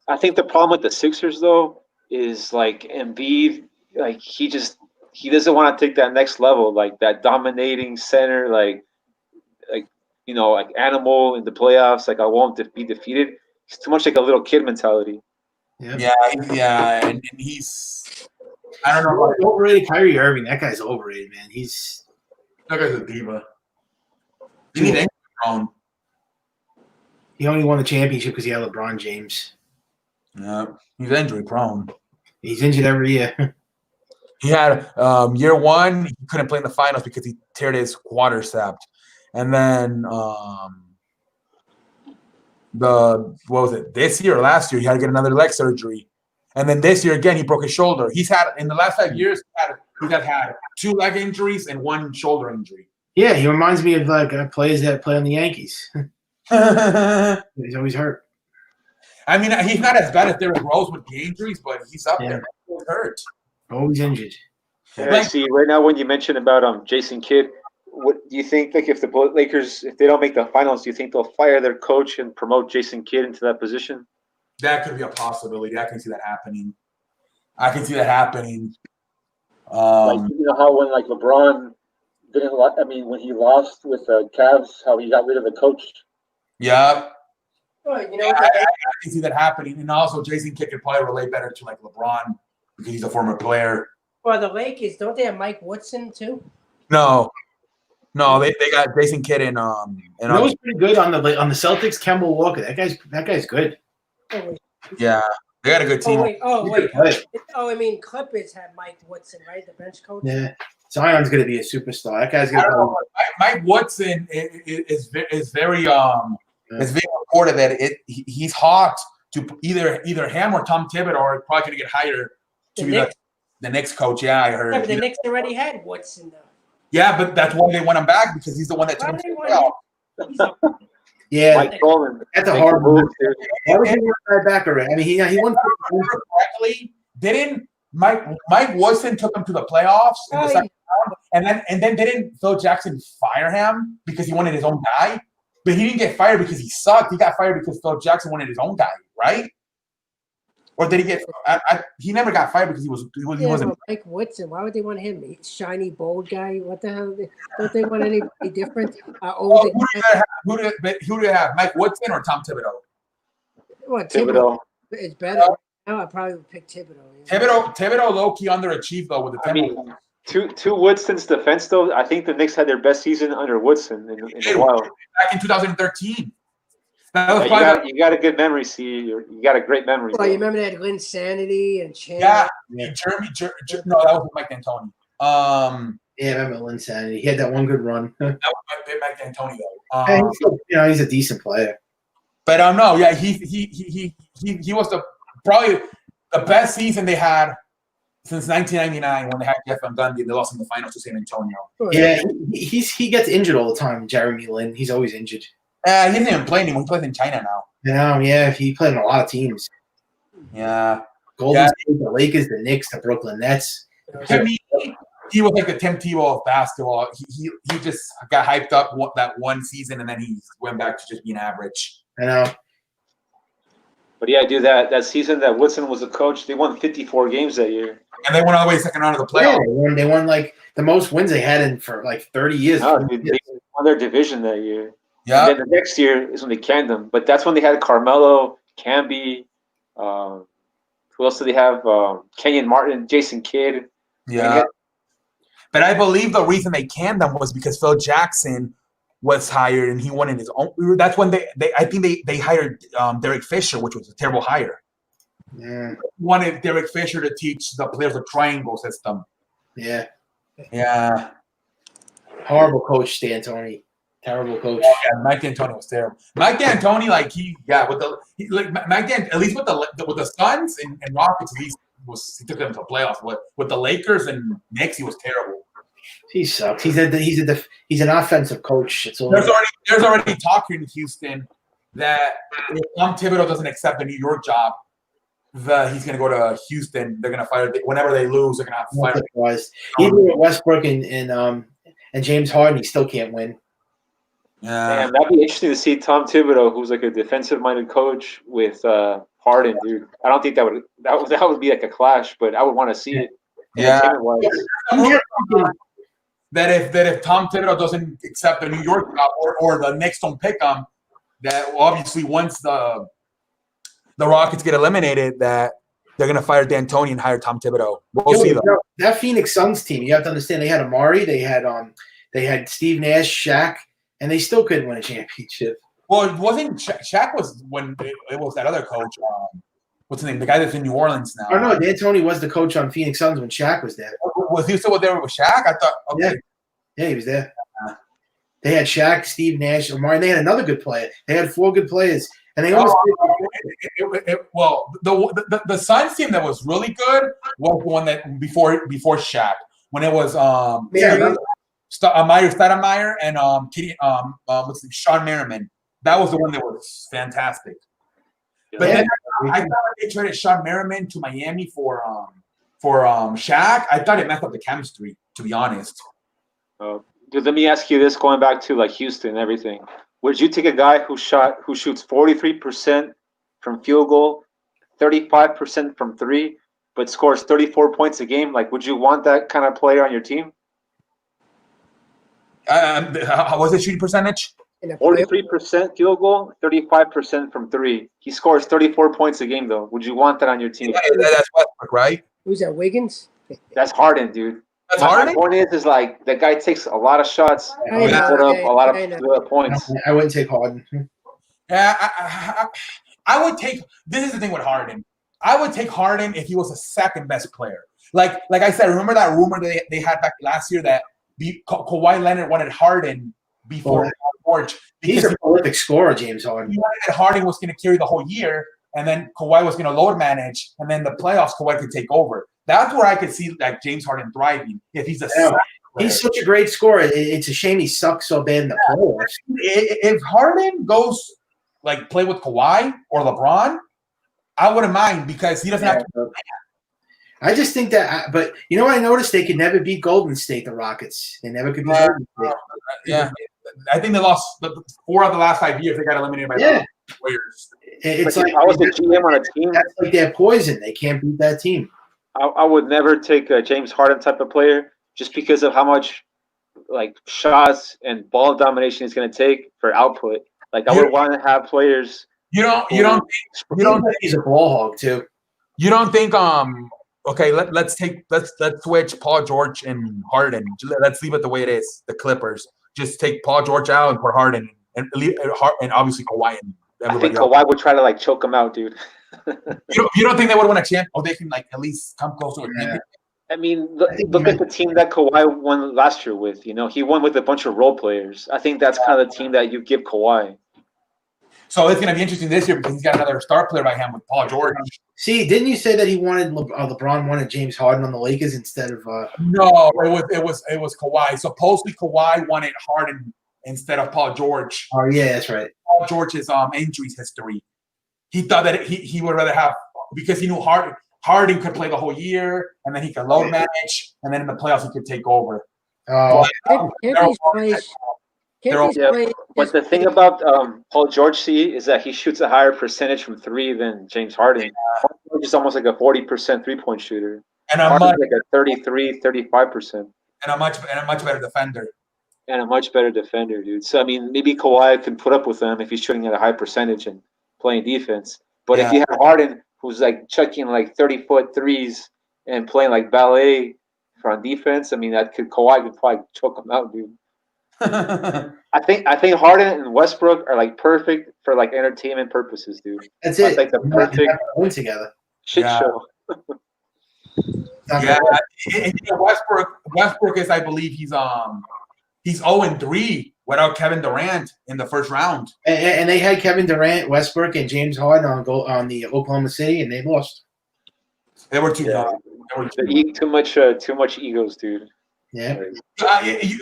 B: I think the problem with the Sixers though is like Embiid, like he doesn't want to take that next level, like that dominating center, like you know, like animal in the playoffs. Like I won't be defeated. He's too much like a little kid mentality.
A: Yeah, and he's I don't know.
E: Overrated Kyrie Irving. That guy's overrated, man. He's
A: That guy's a diva. You need injury prone.
E: he only won the championship because he had LeBron James.
A: Yeah, he's injury prone.
E: He's injured every year.
A: He had year one, he couldn't play in the finals because he teared his quadricep. And then this year or last year, he had to get another leg surgery. And then this year again, he broke his shoulder. He's had in the last 5 years, he's had 2 leg injuries and 1 shoulder injury.
E: Yeah, he reminds me of like players that play on the Yankees.
A: I
E: He's always hurt.
A: mean, he's not as bad as Derrick Rose with the injuries, but he's up there. He's hurt.
E: Always injured.
B: Yeah, I see, right now when you mentioned about Jason Kidd, what do you think? Like if the Lakers, if they don't make the finals, do you think they'll fire their coach and promote Jason Kidd into that position?
A: That could be a possibility. I can see that happening.
B: Like you know how when like LeBron didn't, when he lost with the Cavs, how he got rid of the coach.
A: Yeah,
F: Well, you know,
A: I can see that happening. And also, Jason Kidd could probably relate better to like LeBron because he's a former player.
F: well, the Lakers, don't they have Mike Woodson too?
A: No, they got Jason Kidd and
E: You know who's pretty good on the Celtics? Kemba Walker. That guy's good.
F: Oh, wait.
A: yeah, they got a good team.
F: Oh, wait.
E: Good.
F: Oh, I mean, Clippers have Mike Woodson, right? The bench coach?
E: Yeah. Zion's gonna be a superstar. That guy's
A: I don't
E: gonna
A: know. Mike Woodson is very it's being reported that he's hot to either him or Tom Thibodeau are probably going to get hired to
F: The
A: be
F: Knicks?
A: the next coach. Yeah, I heard.
F: Yeah, but the Knicks already had Woodson, though.
A: Yeah, but that's why they want him back because he's the one that took
F: Why
A: him
F: do
A: to
F: they
A: the
F: want
A: playoffs.
F: He's a-
E: Yeah,
B: Mike Dolan.
E: that's a
B: Make
E: hard
B: the move,
E: move.
B: dude.
E: Why would he want that back already? I mean, he won.
A: Correctly, didn't Mike Woodson took him to the playoffs in the
F: Oh,
A: second round, and then didn't Phil Jackson fire him because he wanted his own guy? But he didn't get fired because he sucked. He got fired because Phil Jackson wanted his own guy, right? Or did he get? He never got fired because he
F: Yeah,
A: wasn't.
F: but Mike Woodson, why would they want him? He's shiny, bold guy. What the hell? Don't they want anybody different?
A: Well,
F: Older
A: who do they have? Mike Woodson or Tom Thibodeau?
F: What,
B: Thibodeau.
F: is better. Now I probably would pick Thibodeau. Yeah.
A: Thibodeau low-key underachieved though with the
B: I
A: Timberwolves.
B: mean, to Woodson's defense, though, I think the Knicks had their best season under Woodson in a while.
A: Back in 2013. That was
B: Yeah,
A: probably
B: you got a good memory, see. You got a great memory.
F: Well, you remember they had Lynn Sanity and Chandler?
A: yeah. No, that was Mike D'Antoni.
E: Yeah, I remember Lynn Sanity. He had that one good run.
A: That was Mike D'Antoni though.
E: And he's a decent player.
A: But no, yeah, he was probably the best season they had since 1999 when they had Jeff Van Gundy. They lost in the finals to San Antonio.
E: Yeah, he gets injured all the time. Jeremy Lin, he's always injured.
A: He doesn't even play anymore. He plays in China now.
E: Yeah, he played in a lot of teams.
A: Yeah.
E: Golden
A: Yeah.
E: State, the Lakers, the Knicks, the Brooklyn Nets.
A: To me, he was like the Tim Tebow of basketball. He just got hyped up that one season, and then he went back to just being average.
E: I know.
B: But yeah, dude, that season that Woodson was a coach, they won 54 games that year.
A: And they went all the way to the second round of the
E: Yeah,
A: playoffs.
E: they won like the most wins they had in for like 30 years.
B: No, dude, they won their division that year.
A: Yeah.
B: And then the next year is when they canned him. But that's when they had Carmelo, Camby. Who else did they have? Kenyon Martin, Jason Kidd.
A: Yeah. But I believe the reason they canned them was because Phil Jackson was hired and he wanted his own. That's when I think they hired Derek Fisher, which was a terrible hire.
E: Yeah.
A: Wanted Derek Fisher to teach the players the triangle system.
E: Yeah.
A: Yeah.
E: Horrible coach, D'Antoni. Terrible coach.
A: Yeah, Mike D'Antoni was terrible. Mike D'Antoni, like at least with the Suns and Rockets, he took them to playoffs. With the Lakers and Knicks, he was terrible.
E: He sucks. He's an offensive coach. It's all.
A: There's already talk here in Houston that if Tom Thibodeau doesn't accept the New York job, he's going to go to Houston. They're going to fire whenever they lose. They're going to have to fire.
E: Even with Westbrook and James Harden, he still can't win.
B: Yeah, that'd be interesting to see Tom Thibodeau, who's like a defensive-minded coach, with Harden, dude. I don't think that would be like a clash, but I would want to see it.
A: Yeah. That if Tom Thibodeau doesn't accept the New York job or the Knicks don't pick him, that obviously once the Rockets get eliminated, that they're going to fire D'Antoni and hire Tom Thibodeau. We'll see though.
E: That Phoenix Suns team, you have to understand, they had Amari, they had Steve Nash, Shaq, and they still couldn't win a championship.
A: Well, it wasn't Shaq was when it was that other coach. What's his name? The guy that's in New Orleans now.
E: Oh no, D'Antoni was the coach on Phoenix Suns when Shaq was there.
A: Was he still there with Shaq? I thought. Okay.
E: Yeah, he was there. They had Shaq, Steve Nash, Amari, and they had another good player. They had 4 good players, and they almost. The Suns team that was really good was the one that before Shaq, when it was Meyer Stoudemire and Sean Merriman. That was the one that was fantastic. But then I thought they traded Sean Merriman to Miami for Shaq. I thought it messed up the chemistry, to be honest.
B: Dude, let me ask you this: going back to like Houston and everything, would you take a guy who shoots 43% from field goal, 35% from 3, but scores 34 points a game? Like, would you want that kind of player on your team?
A: What was the shooting percentage?
B: 43% field goal, 35% from 3. He scores 34 points a game, though. Would you want that on your team?
A: Yeah, that's Westbrook, right?
F: Who's that? Wiggins?
B: That's Harden, dude.
A: That's Harden?
B: My point is like that guy takes a lot of shots and put up a lot of points.
E: I wouldn't take Harden.
A: Yeah, I would take. This is the thing with Harden. I would take Harden if he was the second best player. Like I said, remember that rumor that they had back last year that Kawhi Leonard wanted Harden before George.
E: He's a prolific scorer, James Harden.
A: He wanted that Harden was going to carry the whole year, and then Kawhi was going to load manage, and then the playoffs Kawhi could take over. That's where I could see like James Harden thriving if he's
E: he's such a great scorer. It's a shame he sucks so bad in the playoffs.
A: If Harden goes like play with Kawhi or LeBron, I wouldn't mind because he doesn't have to.
E: I just think that, but you know what I noticed? They could never beat Golden State, the Rockets. They never could beat Golden State.
A: Yeah, I think they lost 4 of the last 5 years. They got eliminated by the Warriors.
E: It's
B: like I was a GM on a team.
E: That's like their poison. They can't beat that team.
B: I would never take a James Harden type of player just because of how much like shots and ball domination is going to take for output. Like I would want to have players.
A: You don't think
E: he's a ball hog too.
A: You don't think okay, let's switch Paul George and Harden. Let's leave it the way it is. The Clippers just take Paul George out and put Harden and obviously Kawhi and
B: I think Kawhi would try to like choke him out, dude.
A: You don't think they would win a champ? Or they can like at least come close to a champion?
B: I mean, look at the team that Kawhi won last year with. You know, he won with a bunch of role players. I think that's kind of the team that you give Kawhi.
A: So it's going to be interesting this year because he's got another star player by him with Paul George.
E: See, didn't you say that he wanted LeBron wanted James Harden on the Lakers instead of?
A: No, it was Kawhi. Supposedly Kawhi wanted Harden instead of Paul George.
E: Oh yeah, that's right.
A: Paul George's injuries history. He thought that he would rather have because he knew Harden could play the whole year and then he could load manage and then in the playoffs he could take over.
E: Oh,
B: but the thing about Paul George is that he shoots a higher percentage from 3 than James Harden. Paul George is almost like a 40% 3-point shooter.
A: And I'm
B: like a 33, 35%.
A: And a much better defender.
B: and a much better defender, dude. So I mean, maybe Kawhi can put up with them if he's shooting at a high percentage and playing defense. But if you have Harden, who's like chucking like 30-foot threes and playing like ballet on defense, I mean, Kawhi could probably choke him out, dude. I think Harden and Westbrook are like perfect for like entertainment purposes, dude.
E: That's it.
B: Like the perfect
E: win together.
B: shit show.
A: Yeah, and, Westbrook is, I believe, he's 0-3 without Kevin Durant in the first round.
E: And they had Kevin Durant, Westbrook, and James Harden on the Oklahoma City, and they lost.
A: They were too young.
B: Too much egos, dude.
E: Yeah.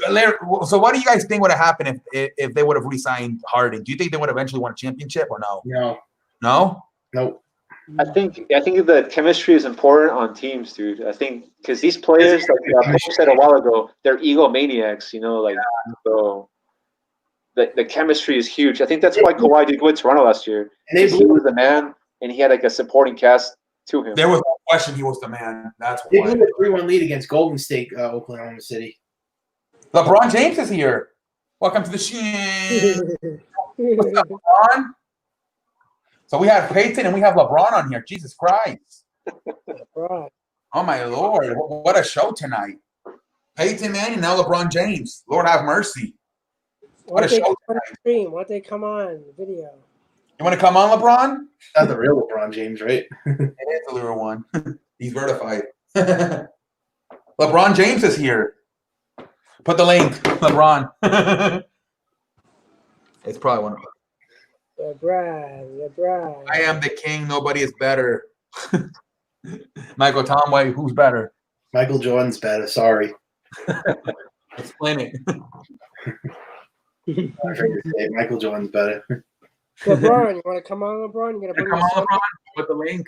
A: Larry, so what do you guys think would have happened if they would have re-signed Harden? Do you think they would eventually won a championship or no?
E: No.
A: No?
E: Nope.
B: I think the chemistry is important on teams, dude. I think because these players, like I said a while ago, they're egomaniacs, you know, like so. The chemistry is huge. I think that's why Kawhi did good with Toronto last year.
E: And
B: He was the man, and he had like a supporting cast to him.
A: There was no question he was the man. That's
E: They
A: why.
E: blew a 3-1 lead against Golden State, Oklahoma City.
A: LeBron James is here. Welcome to the show. What's up, LeBron? So we have Peyton and we have LeBron on here. Jesus Christ.
F: Right.
A: Oh, my Lord. What a show tonight. Peyton Manning and now LeBron James. Lord have mercy. What a show tonight.
F: Stream? Why they come on video?
A: You want to come on, LeBron?
E: Not the real LeBron James, right?
A: It is the real one. He's verified. LeBron James is here. Put the link, LeBron. It's probably one of them.
F: LeBron.
A: I am the king. Nobody is better. Michael Tomway, who's better?
E: Michael Jordan's better. Sorry.
A: Explain it.
E: I forgot to say it. Michael Jordan's better.
F: LeBron, you want to come on, LeBron? You gonna bring
A: Come
F: us
A: on,
F: on?
A: LeBron. Put the link.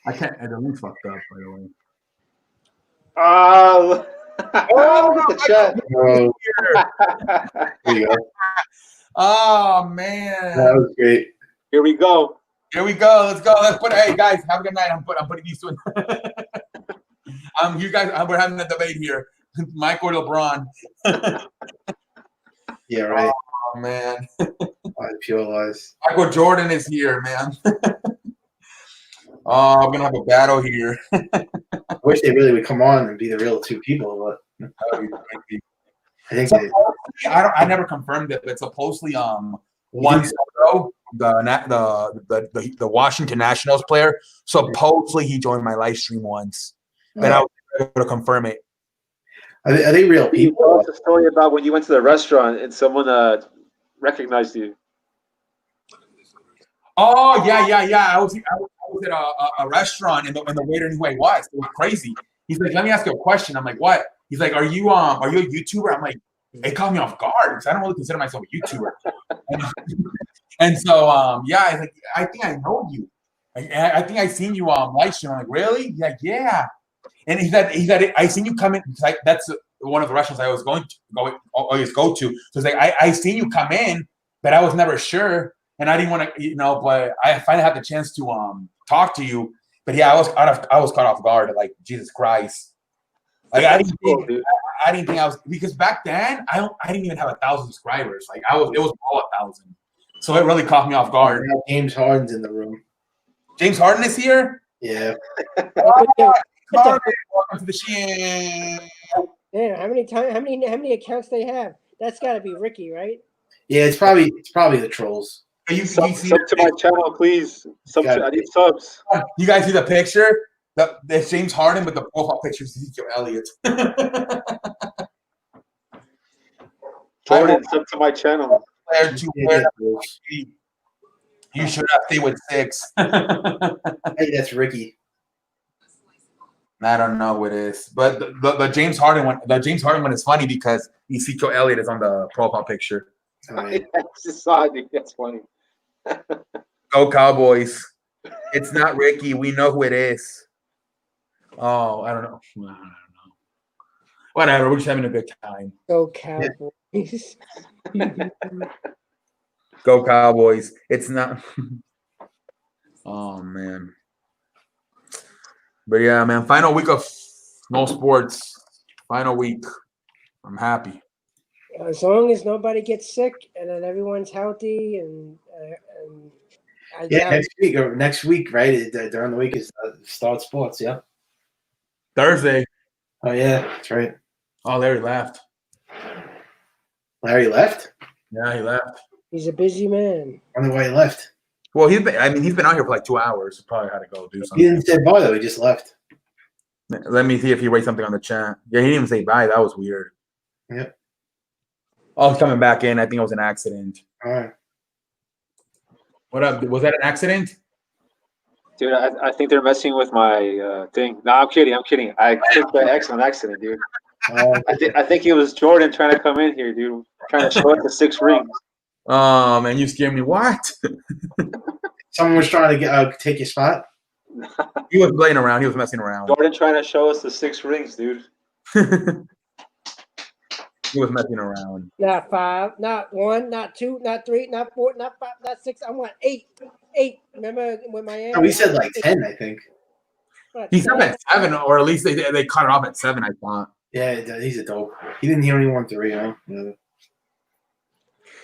A: I can't. The link's fucked up, by the way.
B: Oh, the chat.
E: Oh, there you go.
A: Oh man.
E: That was great.
B: Here we go.
A: Here we go. Let's go. Let's put. Hey guys, have a good night. I'm putting these two in. You guys. We're having a debate here. Mike or LeBron.
E: Yeah, right.
A: Oh man.
E: Pure lies.
A: Michael Jordan is here, man. Oh, we're gonna have a battle here.
E: I wish they really would come on and be the real two people, but I think they,
A: I never confirmed it, but supposedly one Soto, the Washington Nationals player, supposedly he joined my live stream once, but I was able to confirm it.
E: are they real
B: You
E: people?
B: told us a story about when you went to the restaurant and someone recognized you.
A: Oh yeah. I was at a restaurant and the waiter knew who I was. It was crazy. He's like, "Let me ask you a question." I'm like, "What?" He's like, "Are you a YouTuber?" I'm like, it caught me off guard because I don't really consider myself a YouTuber. and so yeah, like, I think I know you. I think I seen you live stream. I'm like, really? He's like, yeah. And he said, I seen you come in. Like, that's one of the restaurants I always always go to. So it's like, I seen you come in, but I was never sure, and I didn't want to, but I finally had the chance to talk to you. But yeah, I was caught off guard. Like, Jesus Christ. Like, I didn't think I was, because back then I didn't even have 1,000 subscribers. Like, it was all 1,000. So it really caught me off guard.
E: Now James Harden's in the room.
A: James Harden is here.
E: Yeah.
A: Welcome to the show.
F: Yeah, how many accounts they have? That's got to be Ricky, right?
E: Yeah, it's probably the trolls.
B: Sub to my channel, please. I need subs.
A: You guys see the picture? That's James Harden, but the profile picture is Ezekiel Elliott.
B: Jordan, sub to my channel.
A: You should have stayed with 6.
E: Hey, that's Ricky.
A: I don't know who it is, but the James Harden one. The James Harden one is funny because Ezekiel Elliott is on the profile picture.
B: I just saw it. That's funny.
A: Go Cowboys! It's not Ricky. We know who it is. Oh, I don't know. Whatever. We're just having a good time.
F: Go Cowboys.
A: Go Cowboys! It's not. Oh man. But yeah, man. Final week of no sports. Final week. I'm happy.
F: As long as nobody gets sick and then everyone's healthy and I
E: Yeah,
F: doubt
E: next week, right? During the week is Start Sports. Yeah.
A: Thursday.
E: Oh yeah, that's right.
A: Oh, Larry left.
E: Larry left.
A: Yeah, he left.
F: he's a busy man.
E: Wonder why he left.
A: Well, he's been out here for like 2 hours. He probably had to go do
E: He
A: something.
E: didn't say bye though. He just left.
A: Let me see if he writes something on the chat. Yeah, he didn't even say bye. That was weird.
E: Yep.
A: Oh, he's coming back in. I think it was an accident.
E: All right.
A: What up? Was that an accident?
B: Dude, I think they're messing with my thing. No, I'm kidding. I clicked by X on accident, dude. I think it was Jordan trying to come in here, dude. Trying to show us the 6 rings.
A: Oh, man, you scared me. What?
E: Someone was trying to take your spot.
A: He was playing around. He was messing around.
B: Jordan trying to show us the 6 rings, dude.
A: He was messing around.
F: Not 5, not 1, not 2, not 3, not 4, not 5, not 6. I want 8. 8. Remember when Miami?
E: No, we said like 10, I think.
A: He's up at 7, or at least they cut it off at 7, I thought.
E: Yeah, he's a dope. He only won 3, huh? Yeah.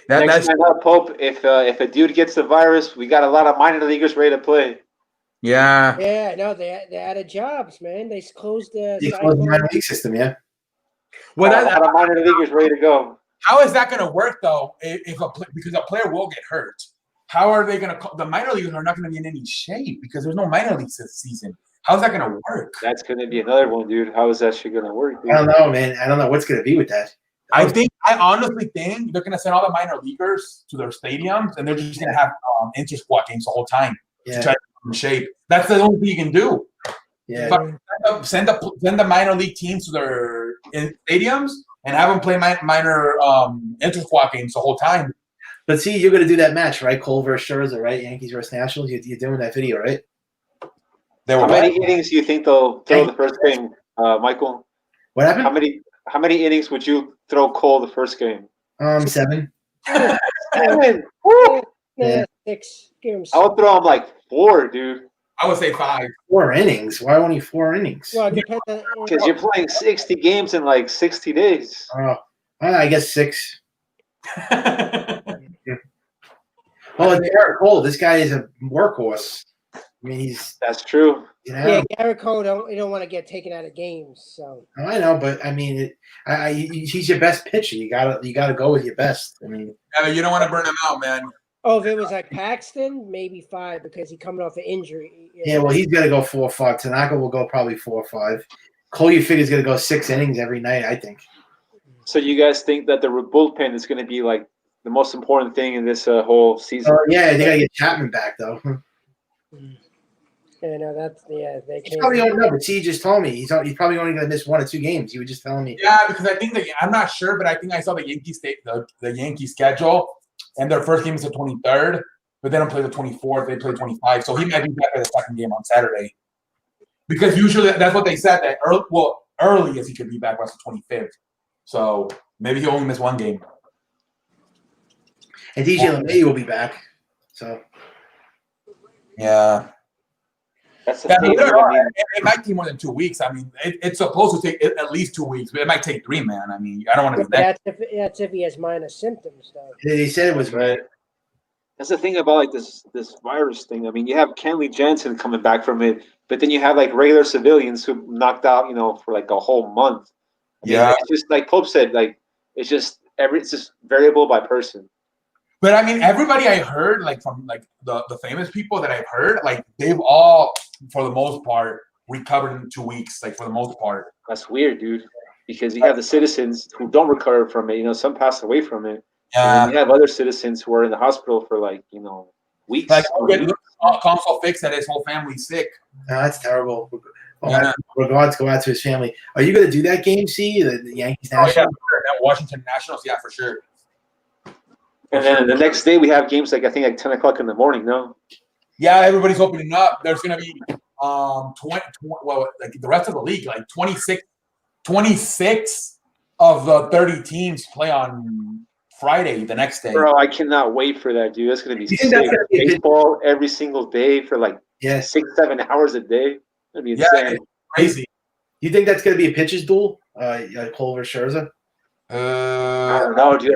A: That's
B: Next time up, Pope. If a dude gets the virus, we got a lot of minor leaguers ready to play.
A: yeah.
F: Yeah, no, they added jobs, man. They closed the
E: He closed the minor league system, yeah.
A: Well,
B: A lot of minor leaguers ready to go.
A: how is that going to work though? Because a player will get hurt. How are they going to? The minor leaguers are not going to be in any shape because there's no minor leagues this season. How's that going to work?
B: That's going to be another one, dude. How is that shit going to work, dude?
E: I don't know, man. I don't know what's going to be with that.
A: I honestly think they're going to send all the minor leaguers to their stadiums and they're just going to have inter-squad games the whole time to
E: Yeah,
A: try to get in shape. That's the only thing you can do.
E: yeah.
A: But send the minor league teams to their stadiums and have them play minor inter-squad games the whole time.
E: But see, you're going to do that match, right? Cole versus Scherzer, right? Yankees versus Nationals. You're doing that video, right?
B: How many innings do you think they'll throw the first game, Michael?
E: What happened?
B: How many innings would you throw Cole the first game?
E: 7.
B: 7. Woo!
F: Yeah, 6. Give him 6.
B: I would throw him like 4, dude.
A: I would say 5.
E: 4 innings. Why only 4 innings?
F: Well, it depends on.
B: Because you're playing 60 games in like 60 days.
E: I guess 6. Well, it's Garrett Cole. This guy is a workhorse. I mean,
B: That's true.
F: Yeah, Garrett Cole you don't want to get taken out of games. So
E: I know, but I mean, he's your best pitcher. You gotta go with your best. I mean,
A: You don't want to burn him out, man.
F: if it was like Paxton, maybe 5 because he's coming off an injury.
E: yeah. Well, he's gonna go 4 or 5. Tanaka will go probably 4 or 5. Cole, you figure, is gonna go 6 innings every night. I think.
B: So you guys think that the bullpen is going to be like the most important thing in this whole season?
E: Yeah, they gotta get Chapman back though.
F: Yeah, no, they
E: He
F: can't.
E: probably don't know, but he just told me he's probably only gonna miss 1 or 2 games. He was just telling me.
A: Yeah, because I think I'm not sure, but I think I saw the Yankee schedule, and their first game is the 23rd, but they don't play the 24th. They play 25, so he might be back at the second game on Saturday. Because usually that's what they said that early as he could be back was the 25th. So maybe he'll only miss 1 game.
E: And DJ LeMay will be back. So
A: Yeah.
B: That's the thing.
A: It might take more than 2 weeks. I mean, it's supposed to take at least 2 weeks, but it might take 3, man. I mean, I don't want to be that.
F: That's if he has minor symptoms, though.
E: they said it was
B: Right. That's the thing about like this virus thing. I mean, you have Kenley Jansen coming back from it, but then you have like regular civilians who knocked out, for like a whole month. I mean,
A: Yeah.
B: it's just like Pope said, like it's just variable by person.
A: But I mean, everybody I heard, like from like the famous people that I've heard, like they've all, for the most part, recovered in 2 weeks. Like for the most part.
B: That's weird, dude. Because you have the citizens who don't recover from it. Some passed away from it.
A: Yeah.
B: And you have other citizens who are in the hospital for like weeks.
A: Like Console fixed that his whole family's sick.
E: No, that's terrible.
A: Yeah.
E: Regards go out to his family. Are you going to do that game, C? The Yankees
A: Oh, yeah,
E: Nationals?
A: for sure. Washington Nationals, yeah, for sure.
B: And then the next day we have games like I think like 10 o'clock in the morning. No.
A: Yeah, everybody's opening up. There's gonna be 20 like the rest of the league, like 26 of the 30 teams play on Friday the next day.
B: Bro, I cannot wait for that, dude. That's gonna be
E: You
B: sick.
E: think that's gonna be a good-
B: Baseball every single day for like
E: Yes.
B: 6-7 hours a day. That'd be
A: Yeah,
B: insane.
A: it's crazy.
E: You think that's going to be a pitcher's duel? Cole versus Scherzer?
B: I
A: Uh,
B: don't know, dude.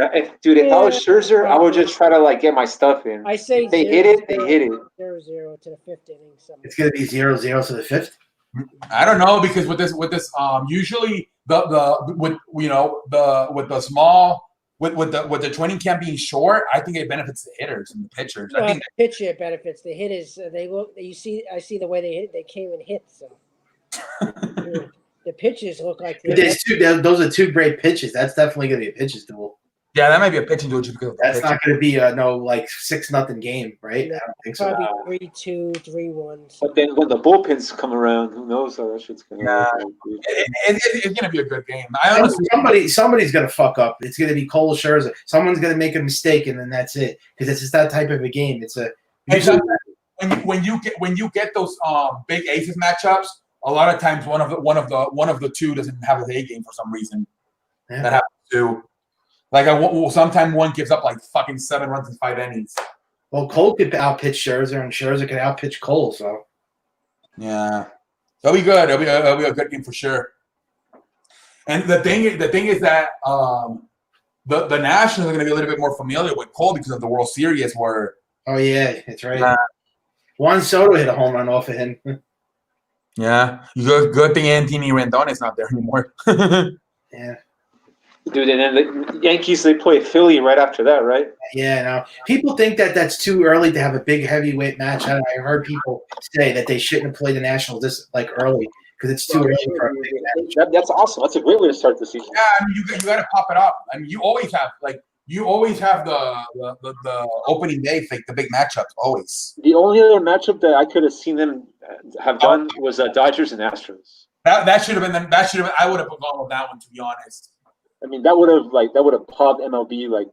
B: If I was Scherzer, I would just try to like get my stuff in.
F: I say
B: If they
F: 0-0,
B: hit it, they hit it.
F: 0-0 to the fifth inning. Something.
E: It's gonna be 0-0 to the fifth.
A: I don't know because with this usually the with the small with the training camp being short, I think it benefits the hitters and the pitchers. I
F: Well,
A: think
F: the pitcher benefits. The hitters, they look. I see the way they hit. They came and hit. So yeah. The pitchers look like
E: But those are two great pitches. That's definitely gonna be a pitches duel.
A: yeah, that might be a pitching duel just because of the
E: That's
A: pitching.
E: not gonna be a no like 6-0 game, right?
F: No,
E: I don't think so.
F: probably 3-2, 3-1.
B: But then when the bullpens come around, who knows how that shit's gonna
A: Yeah.
B: work out, dude.
A: It's gonna be a good game. I honestly,
E: Somebody's gonna fuck up. It's gonna be Cole Scherzer. Someone's gonna make a mistake, and then that's it. Because it's just that type of a game. It's a usually,
A: when you get those big aces matchups, a lot of times one of the two doesn't have a A game for some reason.
E: yeah.
A: That happens too. Like sometimes one gives up like fucking 7 runs in 5 innings.
E: Well, Cole could outpitch Scherzer, and Scherzer could outpitch Cole. So
A: Yeah, that'll be good. That'll be a good game for sure. And the thing is that the Nationals are going to be a little bit more familiar with Cole because of the World Series where.
E: oh yeah, that's right. Juan Soto hit a home run off of him.
A: Yeah, good thing Anthony Rendon is not there anymore.
E: Yeah.
B: Dude, and then the Yankees, they play Philly right after that, right?
E: Yeah, no. People think that that's too early to have a big heavyweight match. I heard people say that they shouldn't have played the Nationals this like early because it's too early for a big match.
B: That's awesome. That's a great way to start the season.
A: Yeah, I mean, you got to pop it up. I mean, you always have the opening day, like the big matchups, always.
B: The only other matchup that I could have seen them have done was Dodgers and Astros.
A: That should have been. I would have gone with that one, to be honest.
B: I mean, that would have popped MLB like.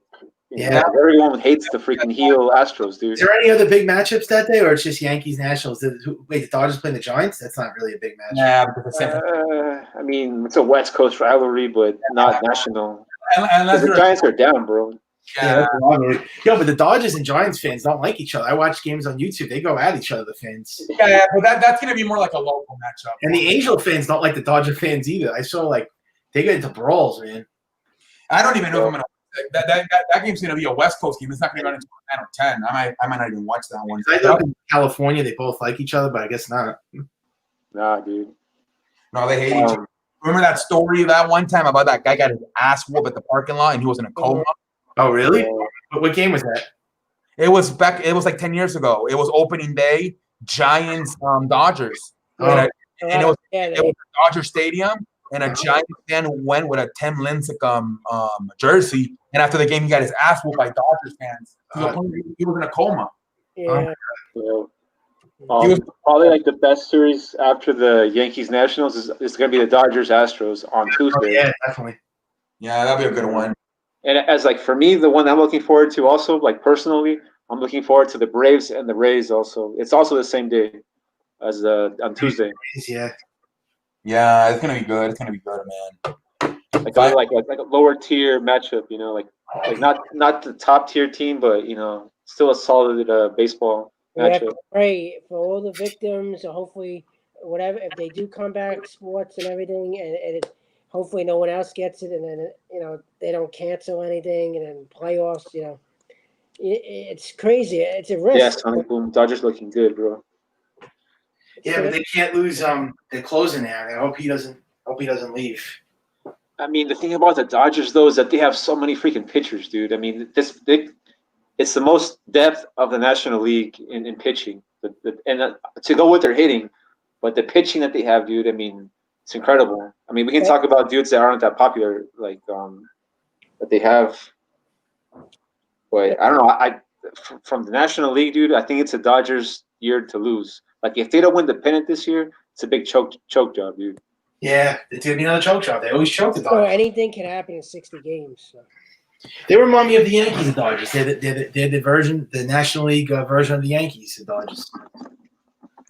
E: Yeah.
B: Everyone hates the freaking heel Astros, dude.
E: Is there any other big matchups that day, or it's just Yankees Nationals? Wait, the Dodgers playing the Giants? That's not really a big match.
A: Yeah, because the
B: I mean, it's a West Coast rivalry, but not national.
A: unless
B: The Giants are down, bro.
E: Yeah, that's a rivalry. Yo, but the Dodgers and Giants fans don't like each other. I watch games on YouTube; they go at each other. The fans
A: yeah, but that's gonna be more like a local matchup.
E: and the Angel fans don't like the Dodger fans either. I saw like they get into brawls, man.
A: I don't even know if I'm gonna. That game's gonna be a West Coast game. It's not gonna run into 9 or 10. I might not even watch that one.
E: I know in California they both like each other, but I guess not.
B: Nah, dude.
A: No, they hate each other. Remember that story that one time about that guy got his ass whooped at the parking lot and he was in a coma?
E: Oh, really? What game was that?
A: It was like 10 years ago. It was opening day, Giants Dodgers.
E: Oh.
A: And it was at Dodger Stadium, and a Giants fan went with a Tim Lincecum jersey, and after the game, he got his ass whooped by Dodgers fans. He was in a coma.
F: Yeah.
B: Probably like the best series after the Yankees Nationals is going to be the Dodgers Astros on Tuesday.
E: Oh, yeah, definitely.
A: Yeah, that'll be a good one.
B: And as like for me, the one I'm looking forward to also, like personally, I'm looking forward to the Braves and the Rays also. It's also the same day as on Tuesday.
E: Yeah.
A: Yeah, it's gonna be good. It's gonna be good, man.
B: Like a lower tier matchup, you know, like not the top tier team, but you know, still a solid baseball
F: We have
B: matchup.
F: to pray for all the victims, and hopefully, whatever if they do come back, sports and everything, and hopefully no one else gets it, and then they don't cancel anything, and then playoffs, it's crazy. It's a risk.
B: Yeah, Sonic Boom. Dodgers looking good, bro.
E: Yeah, but they can't lose. They're closing now. I hope he doesn't leave.
B: I mean, the thing about the Dodgers though is that they have so many freaking pitchers, dude. I mean, it's the most depth of the National League in pitching, to go with their hitting, but the pitching that they have, dude. I mean, it's incredible. I mean, we can talk about dudes that aren't that popular, like that they have, but I don't know. From the National League, dude, I think it's the Dodgers' year to lose. Like if they don't win the pennant this year, it's a big choke job, dude.
E: Yeah, it's gonna be another choke job. They always choke the
F: So
E: Dodgers.
F: anything can happen in 60 games. So.
E: They remind me of the Yankees and Dodgers. They're the National League version of the Yankees and Dodgers.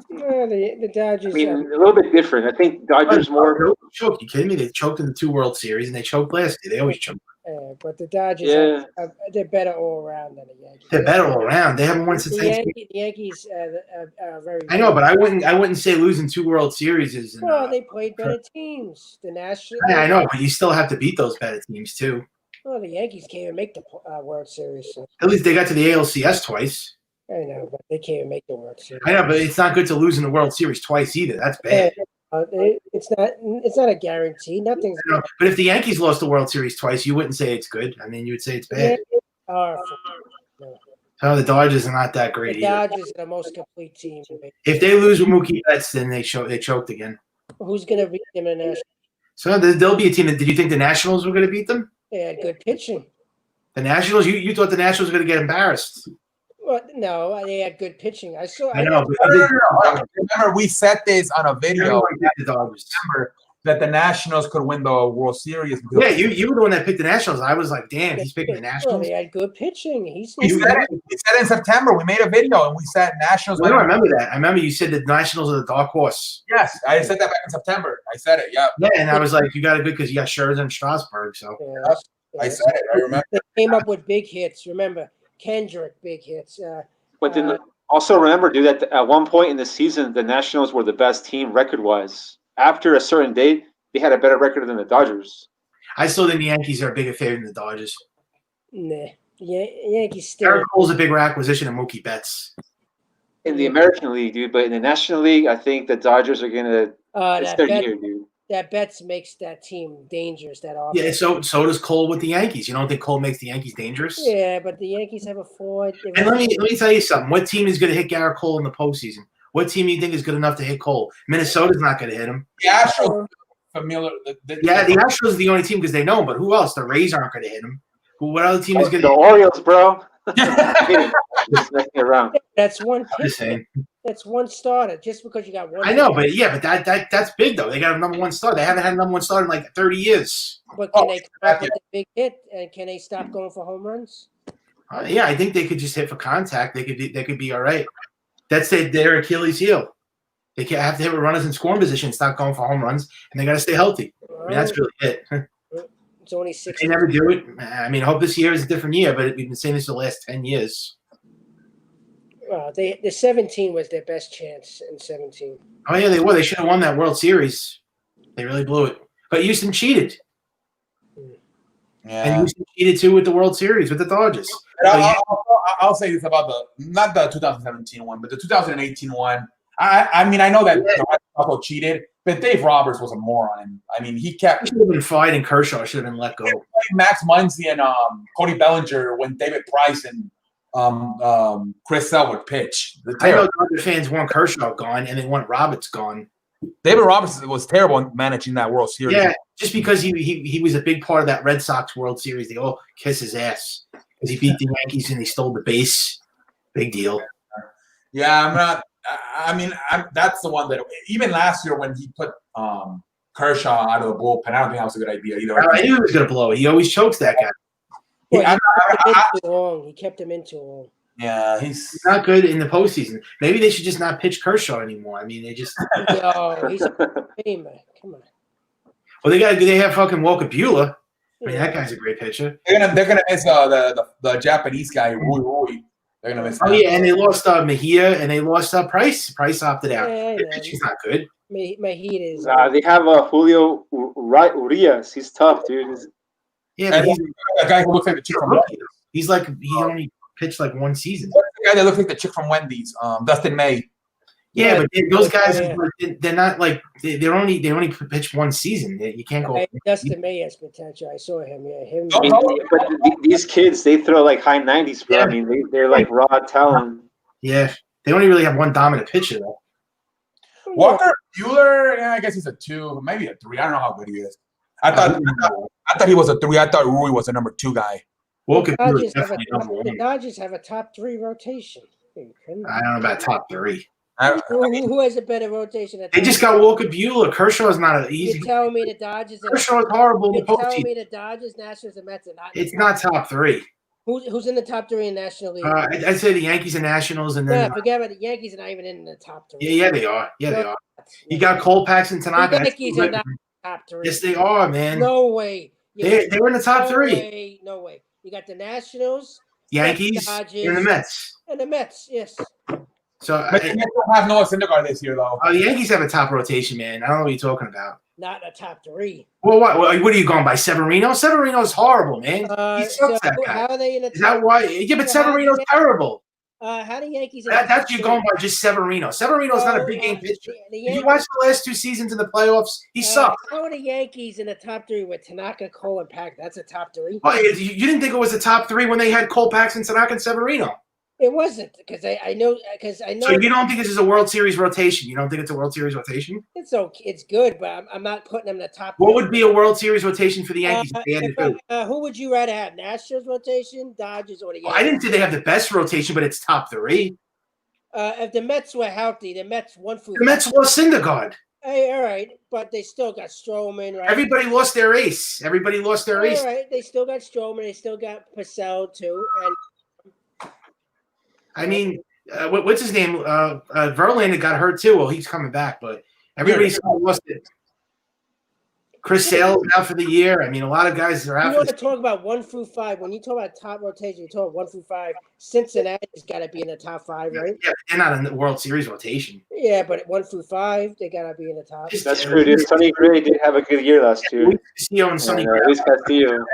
F: Yeah, the Dodgers.
B: I mean, a little bit different. I think Dodgers more.
E: Choke? You kidding me? They choked in the 2 World Series and they choked last year. They always choke.
F: But the Dodgers,
B: Yeah.
F: they're better all around than the Yankees.
E: They're better all around. They haven't won since
F: The
E: Thanksgiving.
F: Yankees are very.
E: I know, but I wouldn't say losing 2 World Series is.
F: Well, they played better teams. The National.
E: I know, but you still have to beat those better teams too.
F: Well, the Yankees can't even make the World Series. So.
E: At least they got to the ALCS twice.
F: I know, but they can't even make the World Series.
E: I know, but it's not good to lose in the World Series twice either. That's bad.
F: It's not a guarantee. Nothing's.
E: I know, but if the Yankees lost the World Series twice, you wouldn't say it's good. I mean, you would say it's bad. So the Dodgers are not that great
F: The
E: either.
F: Dodgers are the most complete team.
E: If they lose with Mookie Betts, then they choked again.
F: Who's going to beat them in the National?
E: So there'll be a team. Did you think the Nationals were going to beat them?
F: They had good pitching.
E: The Nationals? You thought the Nationals were going to get embarrassed?
F: Well, no, they had good pitching.
E: I know. But
A: No. Remember, we said this on a video.
E: everyone picked the Dodgers.
A: Remember that the Nationals could win the World Series. Because
E: Yeah, you were the one that picked the Nationals. I was like, damn, he's picking the
F: Well,
E: Nationals.
F: they had good pitching.
A: we said it in September. We made a video and we said Nationals.
E: I don't remember that. I remember you said the Nationals are the dark horse.
A: Yes, I said that back in September. I said it. Yeah,
E: Yeah, and I was like, you got it good because you got Scherzer and Strasburg. So
A: I said it. I remember.
F: They came up with big hits. Remember, Kendrick, big hits.
B: But then also remember, dude, that at one point in the season, the Nationals were the best team record-wise. After a certain date, they had a better record than the Dodgers.
E: I still think the Yankees are a bigger favorite than the Dodgers.
F: Nah, Yankees still.
E: Garrett Cole's a bigger acquisition than Mookie Betts.
B: In the American League, dude, but in the National League, I think the Dodgers are gonna. It's their year, dude.
F: That Betts makes that team dangerous. That offense.
E: Yeah, so does Cole with the Yankees. You don't think Cole makes the Yankees dangerous?
F: Yeah, but the Yankees have a forward.
E: And let me tell you something. What team is going to hit Garrett Cole in the postseason? What team do you think is good enough to hit Cole? Minnesota's not going to hit him.
A: The Astros familiar.
E: Yeah, the Astros are the only team because they know him. But who else? The Rays aren't going to hit him. What other team is going
B: The
E: to?
B: Orioles, bro. Just messing around.
F: That's one.
E: I'm just saying.
F: That's one starter. Just because you got one.
E: I know, but that's big though. They got a number one star. They haven't had a number one star in like 30 years.
F: But can they come up with a big hit and can they stop going for home runs?
E: Yeah, I think they could just hit for contact. They could be all right. That's their Achilles heel. They can't have to hit with runners in scoring position, stop going for home runs, and they got to stay healthy. I mean, that's really it.
F: It's only 6.
E: They never do it. I mean, I hope this year is a different year, but we've been saying this for the last 10 years.
F: The 17 was their best chance in 17.
E: Oh yeah, they were. They should have won that World Series. They really blew it. But Houston cheated, and
A: Yeah.
E: Houston cheated too with the World Series with the Dodgers.
A: I'll say this about not the 2017 one, but the 2018 one. I mean, I know that the Red Sox also cheated, but Dave Roberts was a moron. And I mean, he
E: He
A: kept
E: should have been fired, and Kershaw should have been let go.
A: playing Max Muncy and Cody Bellinger when David Price and Chris Sale would pitch.
E: I know Dodger fans want Kershaw gone, and they want Roberts gone.
A: David Roberts was terrible in managing that World Series.
E: Yeah, just because he was a big part of that Red Sox World Series, they all kiss his ass because he beat the Yankees and he stole the base. Big deal.
A: Yeah, I'm not. I mean, that's the one that even last year when he put Kershaw out of the bullpen, I don't think that was a good idea either.
E: I knew he was going to blow it. He always chokes that guy.
F: Well, he kept him in too long.
A: Yeah,
E: He's not good in the postseason. Maybe they should just not pitch Kershaw anymore. I mean, they just
F: Yo, he's a famer. Come on.
E: well, they have fucking Walker Buehler. I mean, that guy's a great pitcher.
A: they're gonna miss the Japanese guy Rui. They're gonna miss.
E: Oh yeah, and they lost Mejia and they lost Price. Price opted out.
F: Yeah, I
E: The
F: know.
E: pitching's not good.
F: My heat is.
B: They have Julio Urias. He's tough, dude.
E: Yeah, but
A: And
E: he's
A: a guy who looks like the chick from Wendy's.
E: he's like he only pitched like one season.
A: What's the guy that looks like the chick from Wendy's? Dustin May.
E: Yeah, but those guys,
F: Yeah.
E: they're not like they only pitch one season. You can't go.
F: Dustin May has potential. I saw him. Yeah, him.
B: I mean, but these kids, they throw like high 90s, bro. I mean, they're like raw talent.
E: Yeah, they only really have one dominant pitcher though.
A: Walker Buehler, yeah, I guess he's a 2, maybe a 3. I don't know how good he is. I thought he was a 3. I thought Rui was a number 2 guy.
E: Walker Buehler
F: Dodgers
E: is definitely number
F: the
E: one.
F: Dodgers have a top 3 rotation.
E: I don't know about top 3.
F: Who has a better rotation?
E: They just got Walker Buehler. Kershaw's not a easy.
F: You're telling me the Dodgers?
E: Kershaw's horrible in
F: You're
E: the
F: telling
E: postseason.
F: me the Dodgers, Nationals, and Mets are not?
E: It's not top 3.
F: Who's in the top 3 in National League?
E: I'd say the Yankees and Nationals, and
F: Yeah,
E: then
F: forget about the Yankees. Are not even in the top 3.
E: yeah, they are. Yeah, they are. You got Cole Paxton
F: The
E: Tanaka.
F: Yankees are not top 3.
E: Yes, they are, man.
F: No way.
E: They're in the top
F: no
E: three.
F: Way, no way. You got the Nationals,
E: Yankees,
F: Dodgers,
E: and the Mets.
F: and the Mets. Yes.
E: So
A: But the Mets don't have Noah Syndergaard this year, though.
E: the Yankees have a top rotation, man. I don't know what you're talking about.
F: Not in the top three.
E: Well, what are you going by, Severino? Severino's horrible, man. He
F: So
E: sucks, that guy.
F: how are they in the
E: Is that why? Yeah, but
F: So how
E: Severino's
F: do
E: terrible.
F: how do Yankees?
E: That's you going by just Severino. Severino's not a big game pitcher. If you watch the last 2 seasons in the playoffs, he sucked.
F: How are the Yankees in the top three with Tanaka, Cole, and Pack? That's a top three.
E: Well, you didn't think it was the top 3 when they had Cole Paxton, Tanaka, and Severino.
F: It wasn't because I know.
E: So you don't think this is a World Series rotation? You don't think it's a World Series rotation?
F: it's okay. It's good, but I'm not putting them in the top.
E: What would be a World Series rotation for the Yankees? If they had to do?
F: Who would you rather have? Nationals rotation, Dodgers, or the Yankees?
E: Well, I didn't say they have the best rotation, but it's top 3.
F: If the Mets were healthy, the Mets 1 through.
E: The Mets lost Syndergaard.
F: Hey, all right, but they still got Stroman, right?
E: Everybody lost their ace. Everybody lost their ace.
F: All right, they still got Stroman. They still got Purcell too, and
E: I mean, what's his name? Verlander got hurt too. Well, he's coming back, but everybody still lost it. Chris Sale's out for the year. I mean, a lot of guys are out.
F: you
E: For
F: want to talk about 1 through 5. When you talk about top rotation, you talk 1 through 5. Cincinnati's got to be in the top 5, right?
E: Yeah, they're not in the World Series rotation.
F: Yeah, but 1 through 5, they got to be in the top.
B: That's true, dude. Sonny Gray did have a good year last year.
E: Luis Castillo and Sonny Gray.
B: Luis Castillo.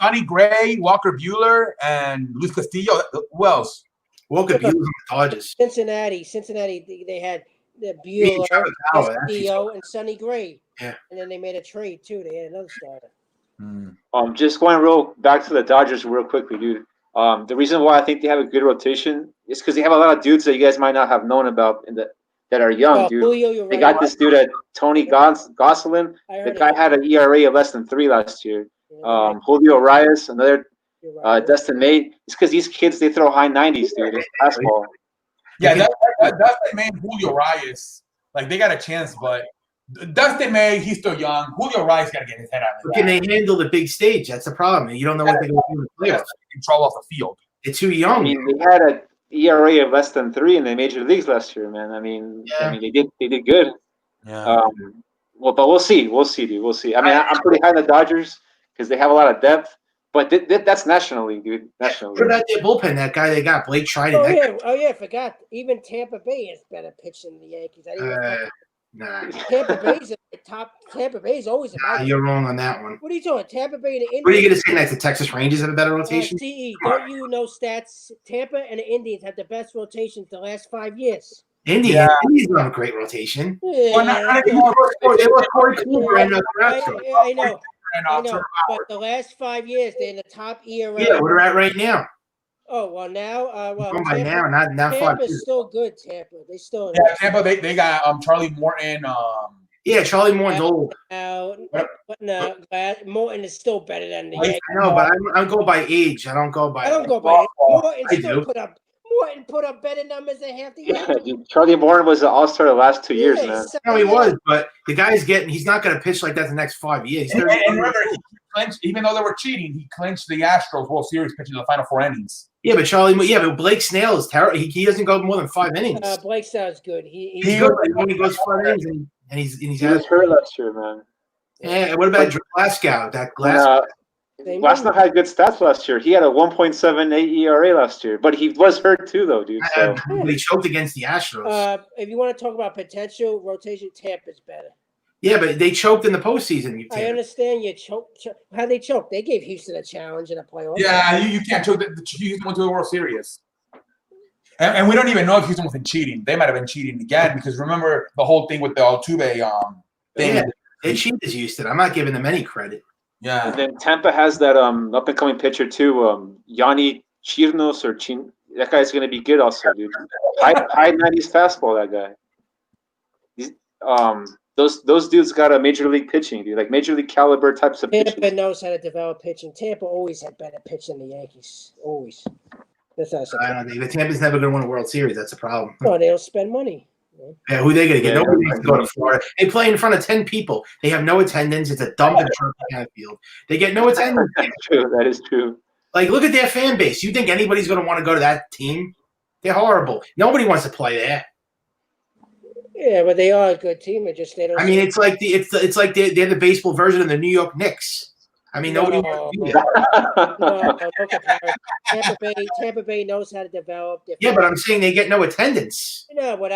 A: Sonny Gray, Walker Bueller, and Luis Castillo. Who else?
E: Walker Buehler's on the Dodgers.
F: Cincinnati, they had the
E: Me and
F: Bueller,
E: Trevor Bauer, that's
F: Castillo, and Sonny Gray.
E: Yeah.
F: And then they made a trade too. They had another starter.
B: Just going real back to the Dodgers real quickly, dude. The reason why I think they have a good rotation is because they have a lot of dudes that you guys might not have known about that are young, dude.
F: Julio, you're
B: They
F: right.
B: got this dude at Tony Gosselin.
F: I
B: The
F: heard
B: guy
F: it.
B: had an ERA of less than 3 last year.
F: You're right.
B: Julio Reyes, another
F: You're right.
B: Dustin May. It's because these kids, they throw high 90s, dude. It's fastball.
A: Yeah, that's the main Julio Reyes. Like, they got a chance, but Dustin May, he's still young. Julio Reyes got to get his head out of
E: But
A: the
E: can they handle the big stage? That's the problem. You don't know what they're going to do in the playoffs.
A: control off the field.
E: They're too
B: I
E: young.
B: mean, they had an ERA of less than 3 in the major leagues last year, man. I mean, they did good.
A: Yeah.
B: Well, but we'll see. We'll see, dude. We'll see. I mean, I'm pretty high on the Dodgers because they have a lot of depth. But that's National League, dude. National
E: What
B: League.
E: about their bullpen? That guy they got, Blake Triton.
F: Oh yeah, I forgot. Even Tampa Bay is better pitching than the Yankees. I didn't
E: Nah,
F: Tampa Bay's at the top. Tampa Bay's always about.
E: you're wrong on that one.
F: What are you talking? Tampa Bay and the Indians.
E: What are you going to say next? The Texas Rangers have a better rotation?
F: CE, don't you know stats? Tampa and the Indians had the best rotations the last 5 years.
E: Indians don't have a great rotation.
A: Well, not anymore.
E: They lost Corey Kluber and Carrasco.
F: I know,
A: And,
F: I know. But the last 5 years, they're in the top ERA.
E: Yeah, what are at right now?
F: Oh well, now
E: Going by now, not 5
F: Tampa's
E: years.
F: still good. Tampa, they still.
A: yeah, Tampa, they got Charlie Morton.
E: Yeah, Charlie Morton's old.
F: But no, Morton is still better than the
A: I
F: Yankees.
E: I know, but I go by age. I don't go by.
F: I don't go by it. Morton
E: I
F: still
E: do.
F: Morton put up better numbers than half the Yankees.
B: Dude, Charlie Morton was an all-star the last 2 years,
F: Yeah,
B: man.
E: No, he was, but the guy's he's not going to pitch like that the next 5 years.
A: And remember, he clinched, even though they were cheating, he clinched the Astros World Series pitching the final 4 innings.
E: Yeah, but but Blake Snell is terrible. He doesn't go more than 5 innings.
F: Blake sounds good. He's
E: He's good, but he only goes 5 innings, and he's
B: He was hurt last year, man.
E: Yeah, what about Glasgow? That
B: And,
E: Glasgow.
B: Glasnow had good stats last year. He had a 1.78 ERA last year, but he was hurt too, though, dude. So
E: He choked against the Astros.
F: if you want to talk about potential rotation, Tampa's better.
E: Yeah, but they choked in the postseason.
F: I understand you choke. How they choke? They gave Houston a challenge in a playoff.
A: Yeah, you can't choke. The Houston went to the World Series. And we don't even know if Houston wasn't cheating. They might have been cheating again because remember the whole thing with the Altuve thing.
E: Yeah, they cheated Houston. I'm not giving them any credit.
A: Yeah.
B: and then Tampa has that up and coming pitcher too, Yanni Chirnos or Chin. That guy's gonna be good also, dude. High 90s fastball, that guy. Those dudes got a major league pitching, dude, like major league caliber types of
F: Tampa
B: pitching.
F: knows how to develop pitching. Tampa always had better pitching than the Yankees. Always. That's not
E: I
F: something.
E: don't think the Tampa's never going to win a World Series. That's a problem.
F: No, they don't spend money.
E: Yeah, who they going to get?
B: Yeah.
E: Nobody wants to go to Florida. They play in front of 10 people. They have no attendance. It's a dump and truck kind of field. They get no attendance.
B: That's true. That is true.
E: Like, look at their fan base. You think anybody's going to want to go to that team? They're horrible. Nobody wants to play there.
F: Yeah, but they are a good team. They don't.
E: I mean, it's like they're the baseball version of the New York Knicks. I mean, nobody wants to do that.
F: No comparison. Tampa Bay knows how to develop.
E: Yeah, but I'm saying they get no attendance.
F: No, but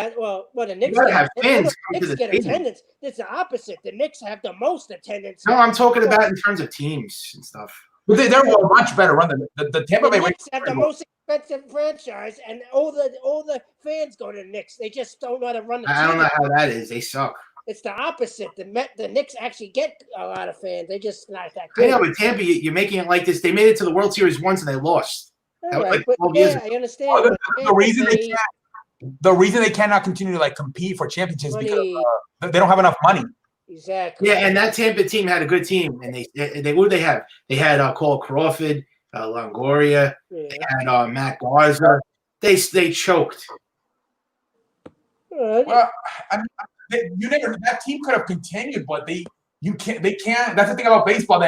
F: the Knicks
E: gotta have fans come to
F: Knicks
E: the
F: get
E: stadium.
F: attendance. It's the opposite. The Knicks have the most attendance.
E: No, I'm talking about in terms of teams and stuff.
A: But they're a much better run than the Tampa
F: The
A: Bay.
F: Knicks have the most expensive franchise, and all the fans go to the Knicks. They just don't know how to run the team.
E: I don't know how that is. They suck.
F: It's the opposite. The Knicks actually get a lot of fans. They just not that
E: I
F: good.
E: know, but Tampa, you're making it like this. They made it to the World Series once and they lost. That was like 12 years ago.
F: I understand.
A: Oh,
F: but
A: the reason
F: Tampa
A: they
F: Bay-
A: can't, the reason they cannot continue to like compete for championships
F: Money.
A: because they don't have enough money.
F: Exactly.
E: Yeah, and that Tampa team had a good team, and they what did they have? They had Cole Crawford, Longoria,
F: Yeah.
E: they had Matt Garza. They choked.
A: Well, I mean, that team could have continued, but they can't. That's the thing about baseball.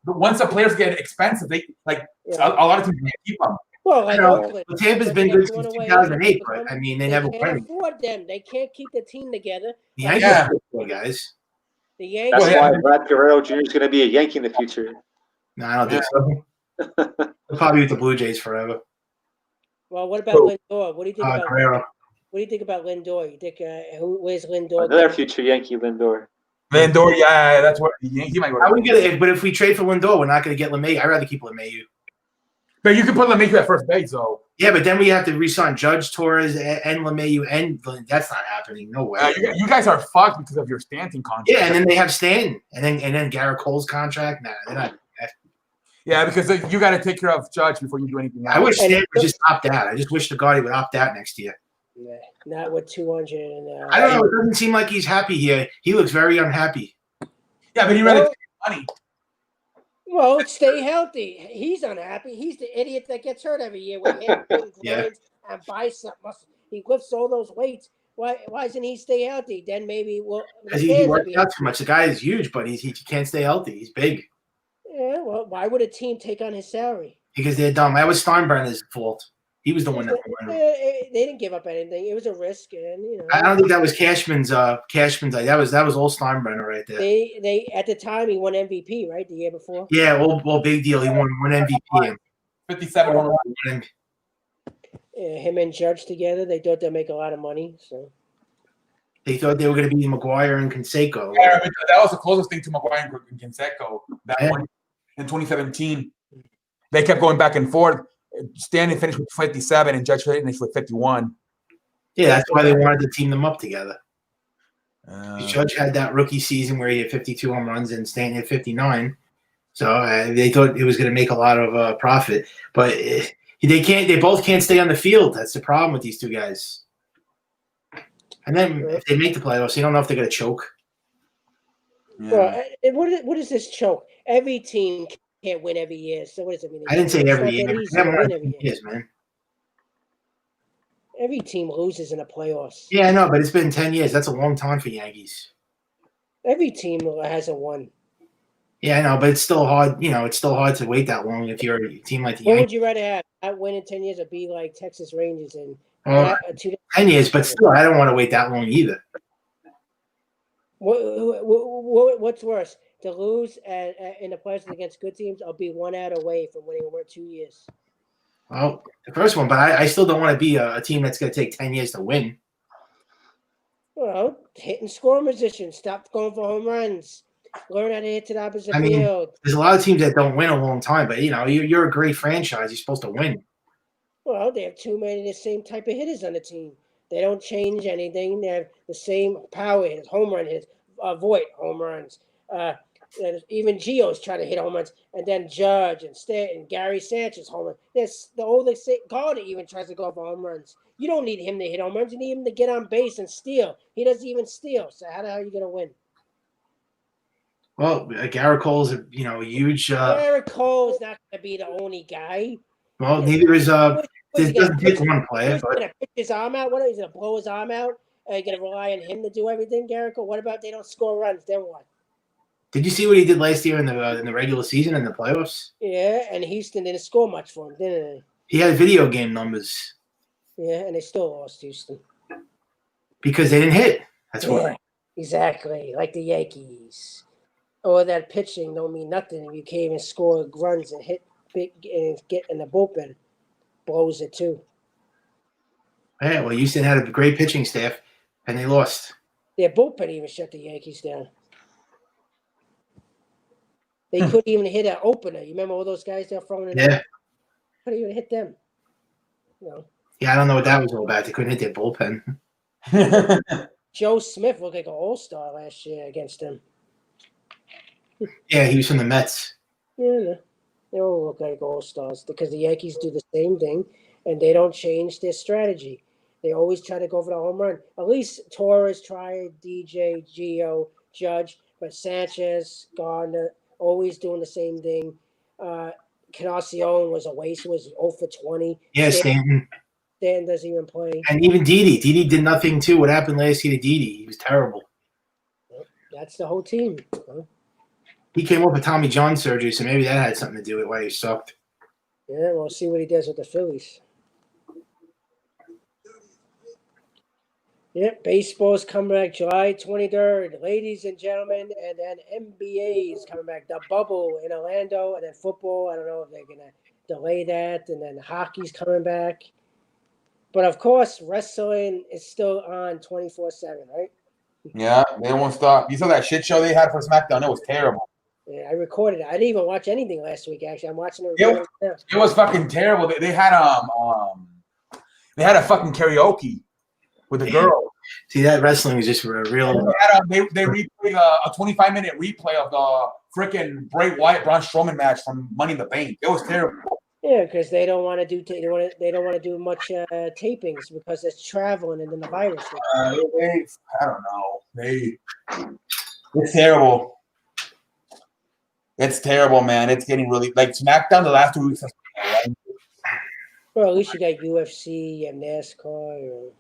A: Once the players get expensive, they like
F: Yeah.
A: a lot of teams can't keep them.
F: Well, like
E: You know,
F: Oakland.
E: but Tampa's
F: But
E: been
F: they
E: good
F: have
E: since
F: gone away.
E: 2008, but I mean, they never
F: can't
E: won.
F: afford them. They can't keep the team together.
E: The Yankees,
A: Yeah.
E: are good, guys.
F: The Yankees.
B: That's
A: Well,
B: why Brad Guerrero Jr. is going to be a Yankee in the future.
E: No, I don't think so. They'll probably with the Blue Jays forever.
F: Well, what about
A: Who?
F: Lindor? What do you think about?
E: Guerrero.
F: What do you think about Lindor? You think where's Lindor?
B: Another future Yankee, Lindor.
A: Lindor, yeah, that's what he might go.
E: How we gonna? But if we trade for Lindor, we're not going to get LeMay. I'd rather keep LeMayu.
A: But you can put LeMahieu at first base, though.
E: Yeah, but then we have to re-sign Judge, Torres, and LeMayu, and that's not happening. No way.
A: You guys are fucked because of your Stanton contract.
E: Yeah, and then they have Stanton, and then Garrett Cole's contract. Nah, they're not.
A: Yeah, because you got to take care of Judge before you do anything else.
E: I wish Stanton would just opt out. I just wish the guy would opt out next year.
F: Nah, not with 200. And,
E: I don't know. It doesn't seem like he's happy here. He looks very unhappy.
A: Yeah, but he rather take money.
F: Well, stay healthy. He's unhappy. He's the idiot that gets hurt every year with hip and
E: Yeah.
F: groins and bicep muscle. He lifts all those weights. Why doesn't he stay healthy? Then maybe
E: Because he works out too much. The guy is huge, but he can't stay healthy. He's big.
F: Yeah, well, why would a team take on his salary?
E: Because they're dumb. That was Steinbrenner's fault. He was the one that won.
F: They didn't give up anything. It was a risk, and
E: I don't think that was Cashman's. That was all Steinbrenner right there.
F: They at the time he won MVP, right, the year before.
E: Yeah, well, big deal. He won one MVP.
A: 57 home runs.
F: Him and Judge together, they thought they'd make a lot of money. So
E: They thought they were going to be McGuire and Canseco.
A: Yeah, that was the closest thing to McGuire and Canseco. That
E: Yeah.
A: one in 2017. They kept going back and forth. Stanton finished with 57 and Judge finished with 51.
E: Yeah, that's why they wanted to team them up together.
A: Uh,
E: Judge had that rookie season where he had 52 home runs and Stanton had 59. So they thought it was going to make a lot of profit. But they can't. They both can't stay on the field. That's the problem with these two guys. And then if they make the playoffs, you don't know if they're going to choke.
F: Well, what is this choke? Every team can't win every year. So what does it mean?
E: I didn't say
F: It's
E: every
F: not
E: year.
F: that easy
E: They haven't
F: to
E: won
F: win
E: in
F: every
E: 10
F: year.
E: years, man.
F: Every team loses in the playoffs.
E: Yeah, I know, but it's been 10 years. That's a long time for Yankees.
F: Every team hasn't won.
E: Yeah, I know, but it's still hard. It's still hard to wait that long if you're a team like the
F: What would
E: Yankees.
F: you rather have? Not win in 10 years or be like Texas Rangers in
E: Well, 10 years, but still, I don't want to wait that long either.
F: What's worse, to lose in the playoffs against good teams or be 1 out away from winning over 2 years?
E: Well, the first one, but I still don't want to be a team that's going to take 10 years to win.
F: Well, hit and score position. Stop going for home runs. Learn how to hit to the opposite
E: I mean,
F: field.
E: there's a lot of teams that don't win a long time, but you're a great franchise. You're supposed to win.
F: Well, they have too many of the same type of hitters on the team. They don't change anything. They have the same power hitters, home run hitters, Voit home runs. Even Gio's trying to hit home runs, and then Judge and Stanton, Gary Sanchez home run. There's the old Carter even tries to go for home runs. You don't need him to hit home runs. You need him to get on base and steal. He doesn't even steal. So how the hell are you going to win?
E: Well, Garrett Cole's a huge.
F: Garrett Cole is not going to be the only guy.
E: Well, neither is
F: He's
E: It doesn't take one player,
F: He's
E: but
F: going to pitch his arm out. What? He's going to blow his arm out. Are you going to rely on him to do everything, Garrett Cole? What about they don't score runs? Then what?
E: did you see what he did last year in the regular season and the playoffs?
F: Yeah, and Houston didn't score much for him, didn't
E: He had video game numbers
F: they? Yeah, and they still lost Houston.
E: because they didn't hit. That's why.
F: Yeah, exactly. Like the Yankees. All that pitching don't mean nothing if you can't even score runs and hit big and get in the bullpen. Blows it too.
E: Yeah, well, Houston had a great pitching staff, and they lost.
F: Their bullpen even shut the Yankees down. They couldn't even hit an opener. You remember all those guys they're throwing in?
E: Yeah.
F: Couldn't even hit them. You know,
E: Yeah, I don't know what that was all about. They couldn't hit their bullpen.
F: Joe Smith looked like an all-star last year against them.
E: Yeah, he was from the Mets.
F: Yeah, they all look like all-stars because the Yankees do the same thing, and they don't change their strategy. They always try to go for the home run. At least Torres tried, DJ, Gio, Judge, but Sanchez, Gardner, always doing the same thing. Canaccion was a waste. He was 0 for 20.
E: Yeah, Stanton.
F: Stan doesn't even play.
E: And even Didi. Didi did nothing, too. What happened last year to Didi? He was terrible.
F: That's the whole team.
E: He came off with Tommy John surgery, so maybe that had something to do with why he sucked.
F: Yeah, we'll see what he does with the Phillies. Yep, baseball's coming back July 23rd, ladies and gentlemen, and then NBA is coming back. The bubble in Orlando, and then football. I don't know if they're going to delay that, and then hockey's coming back. But, of course, wrestling is still on 24/7, right?
A: Yeah, they won't stop. You saw that shit show they had for SmackDown? It was terrible.
F: Yeah, I recorded it. I didn't even watch anything last week, actually. I'm watching it
A: Yeah.
F: right now.
A: It was fucking terrible. They had a fucking karaoke with the girl.
E: See, that wrestling was just a real.
A: They replayed a 25-minute replay of the freaking Bray Wyatt Braun Strowman match from Money in the Bank. It was terrible.
F: Yeah, because they don't want to do they don't want to do much tapings because it's traveling and then the virus.
A: I don't know. It's terrible. It's terrible, man. It's getting really like SmackDown the last 2 weeks.
F: Well, at least you got UFC and NASCAR.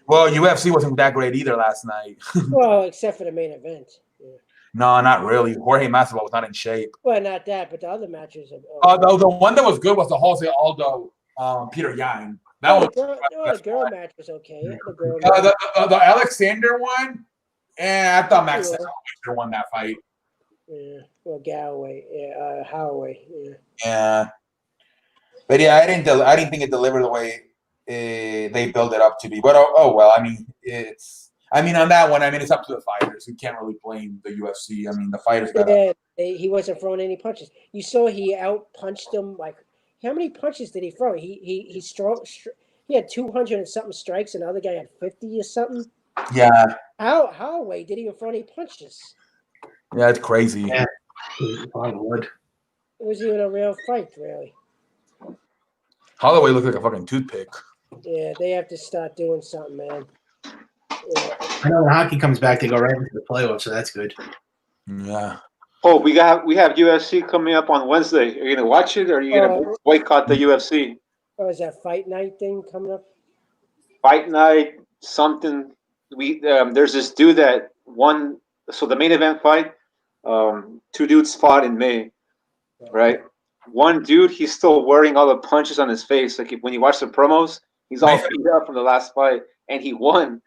A: Well, UFC wasn't that great either last night.
F: Well, except for the main event. Yeah.
A: No, not really. Jorge Masvidal was not in shape.
F: Well, not that, but the other matches. Are,
A: The one that was good was the Jose Aldo Peter Yan. That was
F: the girl match was okay. The girl
A: the Alexander one. And I thought Max Alexander won that fight.
F: Yeah, well, Galloway, Holloway, yeah.
A: Yeah, but yeah, I didn't think it delivered the way they build it up to be. But oh well. I mean, on that one, it's up to the fighters. You can't really blame the UFC. I mean, the fighters got.
F: Yeah, he wasn't throwing any punches. You saw he out punched him. Like, how many punches did he throw? He had 200 and something strikes, and the other guy had 50 or something.
A: Yeah.
F: Holloway didn't even throw any punches.
A: Yeah, it's crazy.
E: Yeah. Wood.
F: It wasn't even a real fight, really.
A: Holloway looked like a fucking toothpick.
F: Yeah, they have to start doing something, man. Yeah.
E: I know when hockey comes back, they go right into the playoffs, so that's good.
A: Yeah.
B: Oh, we have UFC coming up on Wednesday. Are you gonna watch it, or are you gonna boycott the UFC?
F: Oh, is that fight night thing coming up?
B: Fight night, something. There's this dude that won. So the main event fight, 2 dudes fought in May, right? One dude, he's still wearing all the punches on his face. Like when you watch the promos, he's all beat up from the last fight, and he won.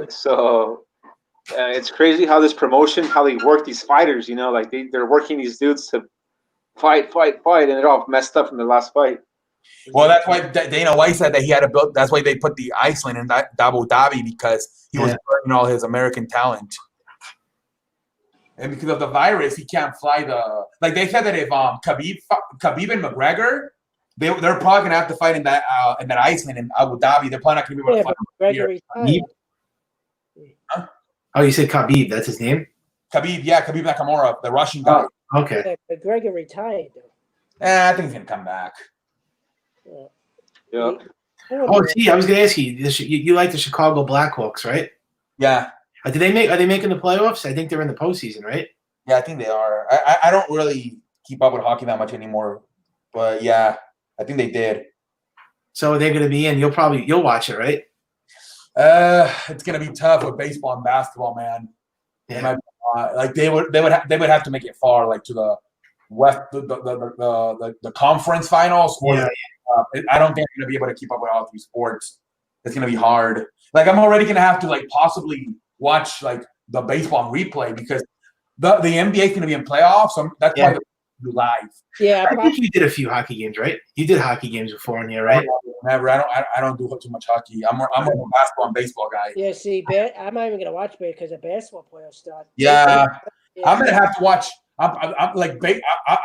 B: So it's crazy how this promotion, how they work these fighters. You know, like they're working these dudes to fight, and they're all messed up from the last fight.
A: Well, that's why Dana White said that he had to build. That's why they put the Iceland in Abu Dhabi because he was burning all his American talent. And because of the virus, he can't fly like they said that if Khabib and McGregor, they're probably gonna have to fight in that Iceland in Abu Dhabi. They're probably not gonna be able to fight.
F: Gregory
A: Huh?
E: Oh, you said Khabib? That's his name?
A: Khabib Nakamura, the Russian guy.
E: Oh, okay.
F: Yeah, but Gregor retired.
A: I think he's gonna come back.
B: Yeah.
E: Oh, gee, I was gonna ask you. You like the Chicago Blackhawks, right?
A: Yeah.
E: Are they making the playoffs? I think they're in the postseason, right?
A: Yeah, I think they are. I don't really keep up with hockey that much anymore, but yeah, I think they did.
E: So they're going to be in. You'll watch it, right?
A: It's gonna be tough with baseball and basketball, man.
E: Yeah.
A: Like they would have to make it far, like to the West, the conference finals. Or I don't think I'm gonna be able to keep up with all 3 sports. It's gonna be hard. Like I'm already gonna have to like possibly watch like the baseball on replay because the NBA is going to be in playoffs. So that's why
E: Yeah.
A: they do live.
F: Yeah,
E: I think you did a few hockey games, right? You did hockey games before in here, right?
A: Never. I don't do too much hockey. I'm a basketball and baseball guy.
F: yeah. See, I'm not even gonna watch it because the basketball playoffs start.
A: Yeah.
F: Yeah.
A: I'm gonna have to watch. I'm like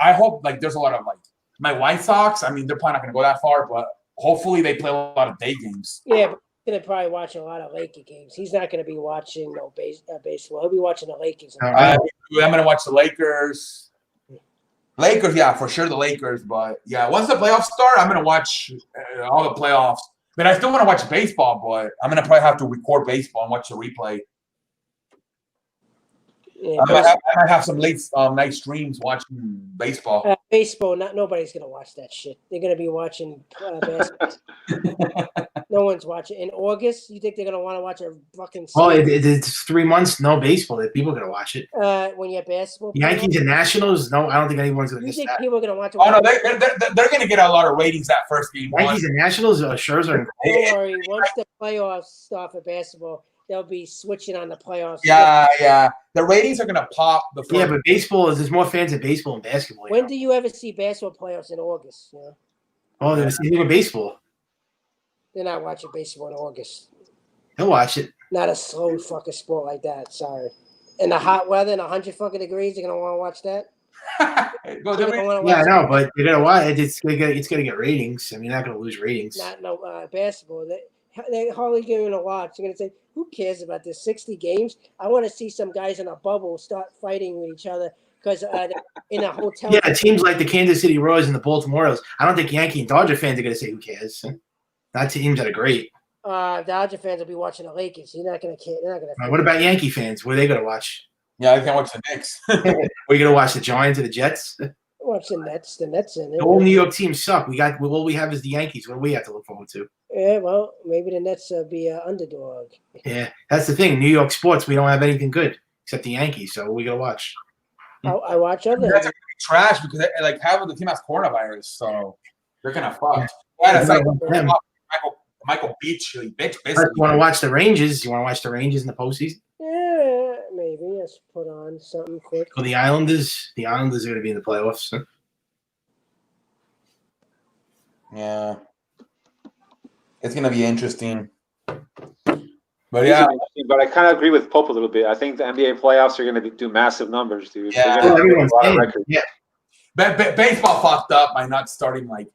A: I hope like there's a lot of like my White Sox. I mean, they're probably not gonna go that far, but hopefully they play a lot of day games.
F: Yeah, but he's gonna probably watch a lot of Laker games. He's not gonna be watching baseball. He'll be watching the Lakers.
A: I'm gonna watch the Lakers. Lakers, yeah, for sure the Lakers. But yeah, once the playoffs start, I'm gonna watch all the playoffs. But I still want to watch baseball, but I'm gonna probably have to record baseball and watch the replay.
F: Yeah,
A: I might have some late night streams watching baseball.
F: baseball. Nobody's gonna watch that shit. They're gonna be watching basketball. No one's watching in August. You think they're gonna want to watch a fucking?
E: Well, it's 3 months, no baseball. People are gonna watch it.
F: When you have basketball.
E: Yankees and Nationals, no, I don't think anyone's gonna
F: You
E: miss
F: think
E: that.
F: people are gonna watch?
A: Oh no, they're gonna get a lot of ratings that first game.
E: Yankees and Nationals, Scherzer.
F: Don't worry. Once the playoffs start for basketball, they'll be switching on the playoffs.
A: Yeah. The ratings are gonna pop. The first.
E: Yeah, but baseball there's more fans of baseball and basketball.
F: When do you ever see basketball playoffs in August? You know?
E: Oh, they're the same thing with baseball.
F: They're not watching baseball in August.
E: He'll watch it.
F: Not a slow fucking sport like that. Sorry. In the hot weather and 100 fucking degrees, they're gonna want to watch that.
A: Go
F: They're
A: to
F: gonna
A: me.
F: wanna
E: Yeah, I
F: watch
E: know, but you're gonna watch it. It's gonna get ratings. I mean, you're not gonna lose ratings.
F: basketball. They hardly gonna watch. They're gonna say, "Who cares about this 60 games? I want to see some guys in a bubble start fighting with each other because in a hotel."
E: Yeah, teams like the Kansas City Royals and the Baltimore Orioles. I don't think Yankee and Dodger fans are gonna say, "Who cares?" Not teams that are great.
F: Dodger fans will be watching the Lakers. You're not gonna care. They're not gonna.
E: What about Yankee fans? What are they gonna watch?
A: Yeah, I can watch the Knicks.
E: Are you gonna watch the Giants or the Jets?
F: Watch the Nets. The Nets in it.
E: The whole New York team suck. All we have is the Yankees. What do we have to look forward to?
F: Yeah, well, maybe the Nets will be an underdog.
E: Yeah, that's the thing. New York sports, we don't have anything good except the Yankees. So what we gonna watch?
F: I watch other.
A: That's gonna be trash because like half of the team has coronavirus, so they're gonna fuck. Yeah, it's like
E: Them.
A: Michael Beachley, bitch.
E: You want to watch the Rangers? You want to watch the Rangers in the postseason?
F: Yeah, maybe. Let's put on something quick.
E: Well, the Islanders are going to be in the playoffs.
A: Yeah, it's gonna be interesting. But yeah,
B: But I kind of agree with Pope a little bit. I think the NBA playoffs are going to do massive numbers, dude.
A: Yeah.
B: They're gonna break
E: Everyone's
B: a lot of
E: saying,
B: records.
E: yeah,
A: baseball fucked up by not starting like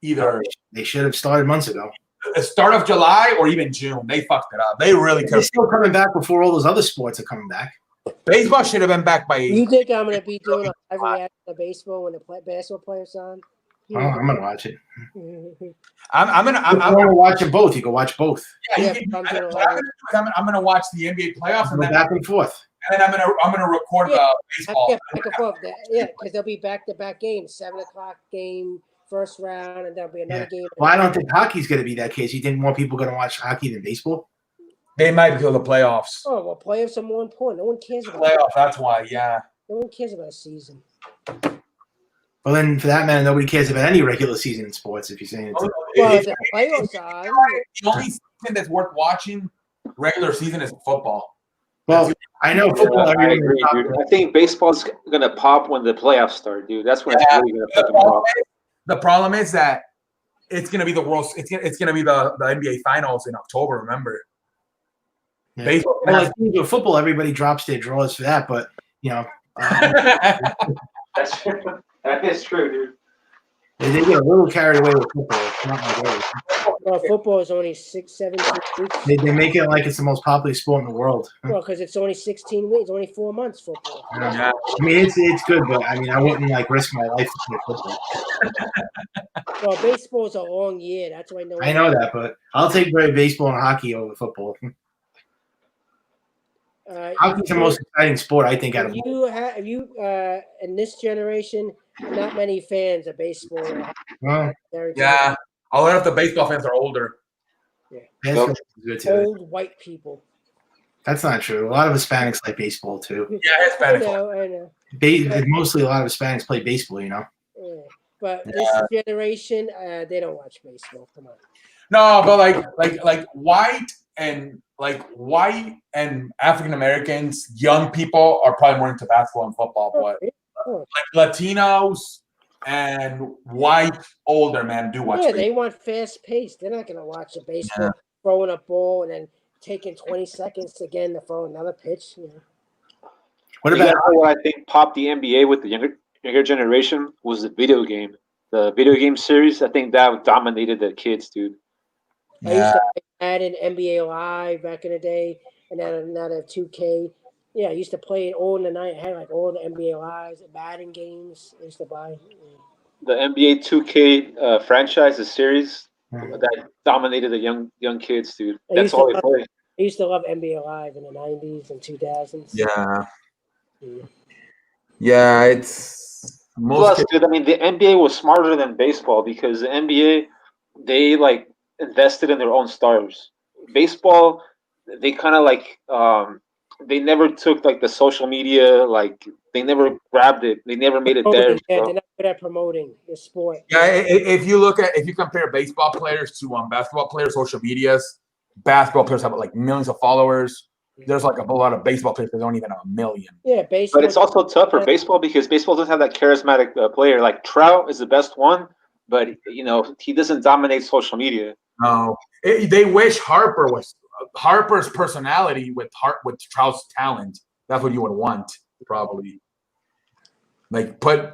A: either
E: they should have started months ago.
A: the start of July or even June. They fucked it up. They really
E: They're
A: could.
E: still coming back before all those other sports are coming back.
A: Baseball should have been back by.
F: You think I'm gonna be doing a live reaction to baseball when the basketball players on?
E: Oh, I'm going to watch it.
A: I'm
E: If you want to watch them both, you can watch both.
F: Yeah,
A: I'm
F: I'm
A: gonna watch the NBA playoffs and
E: Go
A: then,
E: back and forth.
A: I'm gonna record
F: Yeah.
A: the baseball.
F: back and forth. Yeah, because there'll be back-to-back games, 7:00 game, first round, and there'll be another game.
E: Well, I don't think hockey's going to be that case. You think more people are going to watch hockey than baseball?
A: They might because of the playoffs.
F: Oh well, playoffs are more important. No one cares about.
A: Playoffs. That's why. Yeah.
F: No one cares about a season.
E: Well, then, for that matter, nobody cares about any regular season in sports. If you're saying it's
F: Well,
A: If-
F: the playoffs are.
A: the only season that's worth watching regular season is football.
E: well, I know football.
B: I
E: everyone
B: agree, dude. I think baseball's going to pop when the playoffs start, dude. That's when
A: Yeah.
B: it's really going to fucking pop.
A: The problem is that it's gonna be the world. It's gonna be the NBA finals in October. Remember,
E: Yeah.
A: baseball.
E: Well, like, with football, everybody drops their draws for that, but you know,
B: That's true. That is true, dude.
E: they get a little carried away with football. It's not my way.
F: Well, football is only 17 weeks.
E: They make it like it's the most popular sport in the world.
F: Well, because it's only 16 weeks, only 4 months football.
A: Yeah.
E: I mean, it's good, but I mean, I wouldn't like risk my life to play football.
F: Well, baseball is a long year. That's why no one.
E: I know that, but I'll take baseball and hockey over football. Hockey's the most exciting sport, I think, out of all.
F: Have you in this generation, not many fans of baseball.
E: Well,
A: Yeah. A lot of the baseball fans are older.
E: basketball is good too.
F: Old white people.
E: That's not true. A lot of Hispanics like baseball too.
A: Yeah,
F: I
A: Hispanic.
F: know.
E: Mostly a lot of Hispanics play baseball, you know.
F: Yeah. But this generation, they don't watch baseball. Come on.
A: No, but like white and like white and African Americans, young people are probably more into basketball and football, but like Latinos and white older men do watch.
F: Yeah, they want fast paced. They're not gonna watch a baseball throwing a ball and then taking 20 seconds to get in to throw another pitch. You know?
E: What
B: You
E: about
B: know what I think popped the NBA with the younger generation was the video game. The video game series, I think that dominated the kids, dude.
F: I used
A: Yeah,
F: to play Madden, NBA Live back in the day, and now they have 2K. Yeah, I used to play it all in the night. I had like all the NBA Lives, Madden games. I used to buy.
B: The NBA 2K franchise, the series that dominated the young kids, dude.
F: I
B: That's
F: used
B: all
F: to
B: they play.
F: I used to love NBA Live in the 90s and 2000s.
A: yeah,
F: Yeah.
A: yeah. It's most
B: Plus,
A: kids,
B: dude, I mean, the NBA was smarter than baseball because the NBA, they like invested in their own stars. Baseball, they kind of like, they never took like the social media, like they never grabbed it, they never made it theirs.
F: Yeah,
B: So.
F: they're not good at promoting the sport.
A: yeah. If you compare baseball players to basketball players, social medias, basketball players have like millions of followers. There's like a lot of baseball players that don't even have a million.
F: Yeah, baseball.
B: But it's also tough for baseball because baseball doesn't have that charismatic player. Like Trout is the best one, but you know he doesn't dominate social media.
A: No, they wish Harper's personality with Trout's talent. That's what you would want, probably. Like put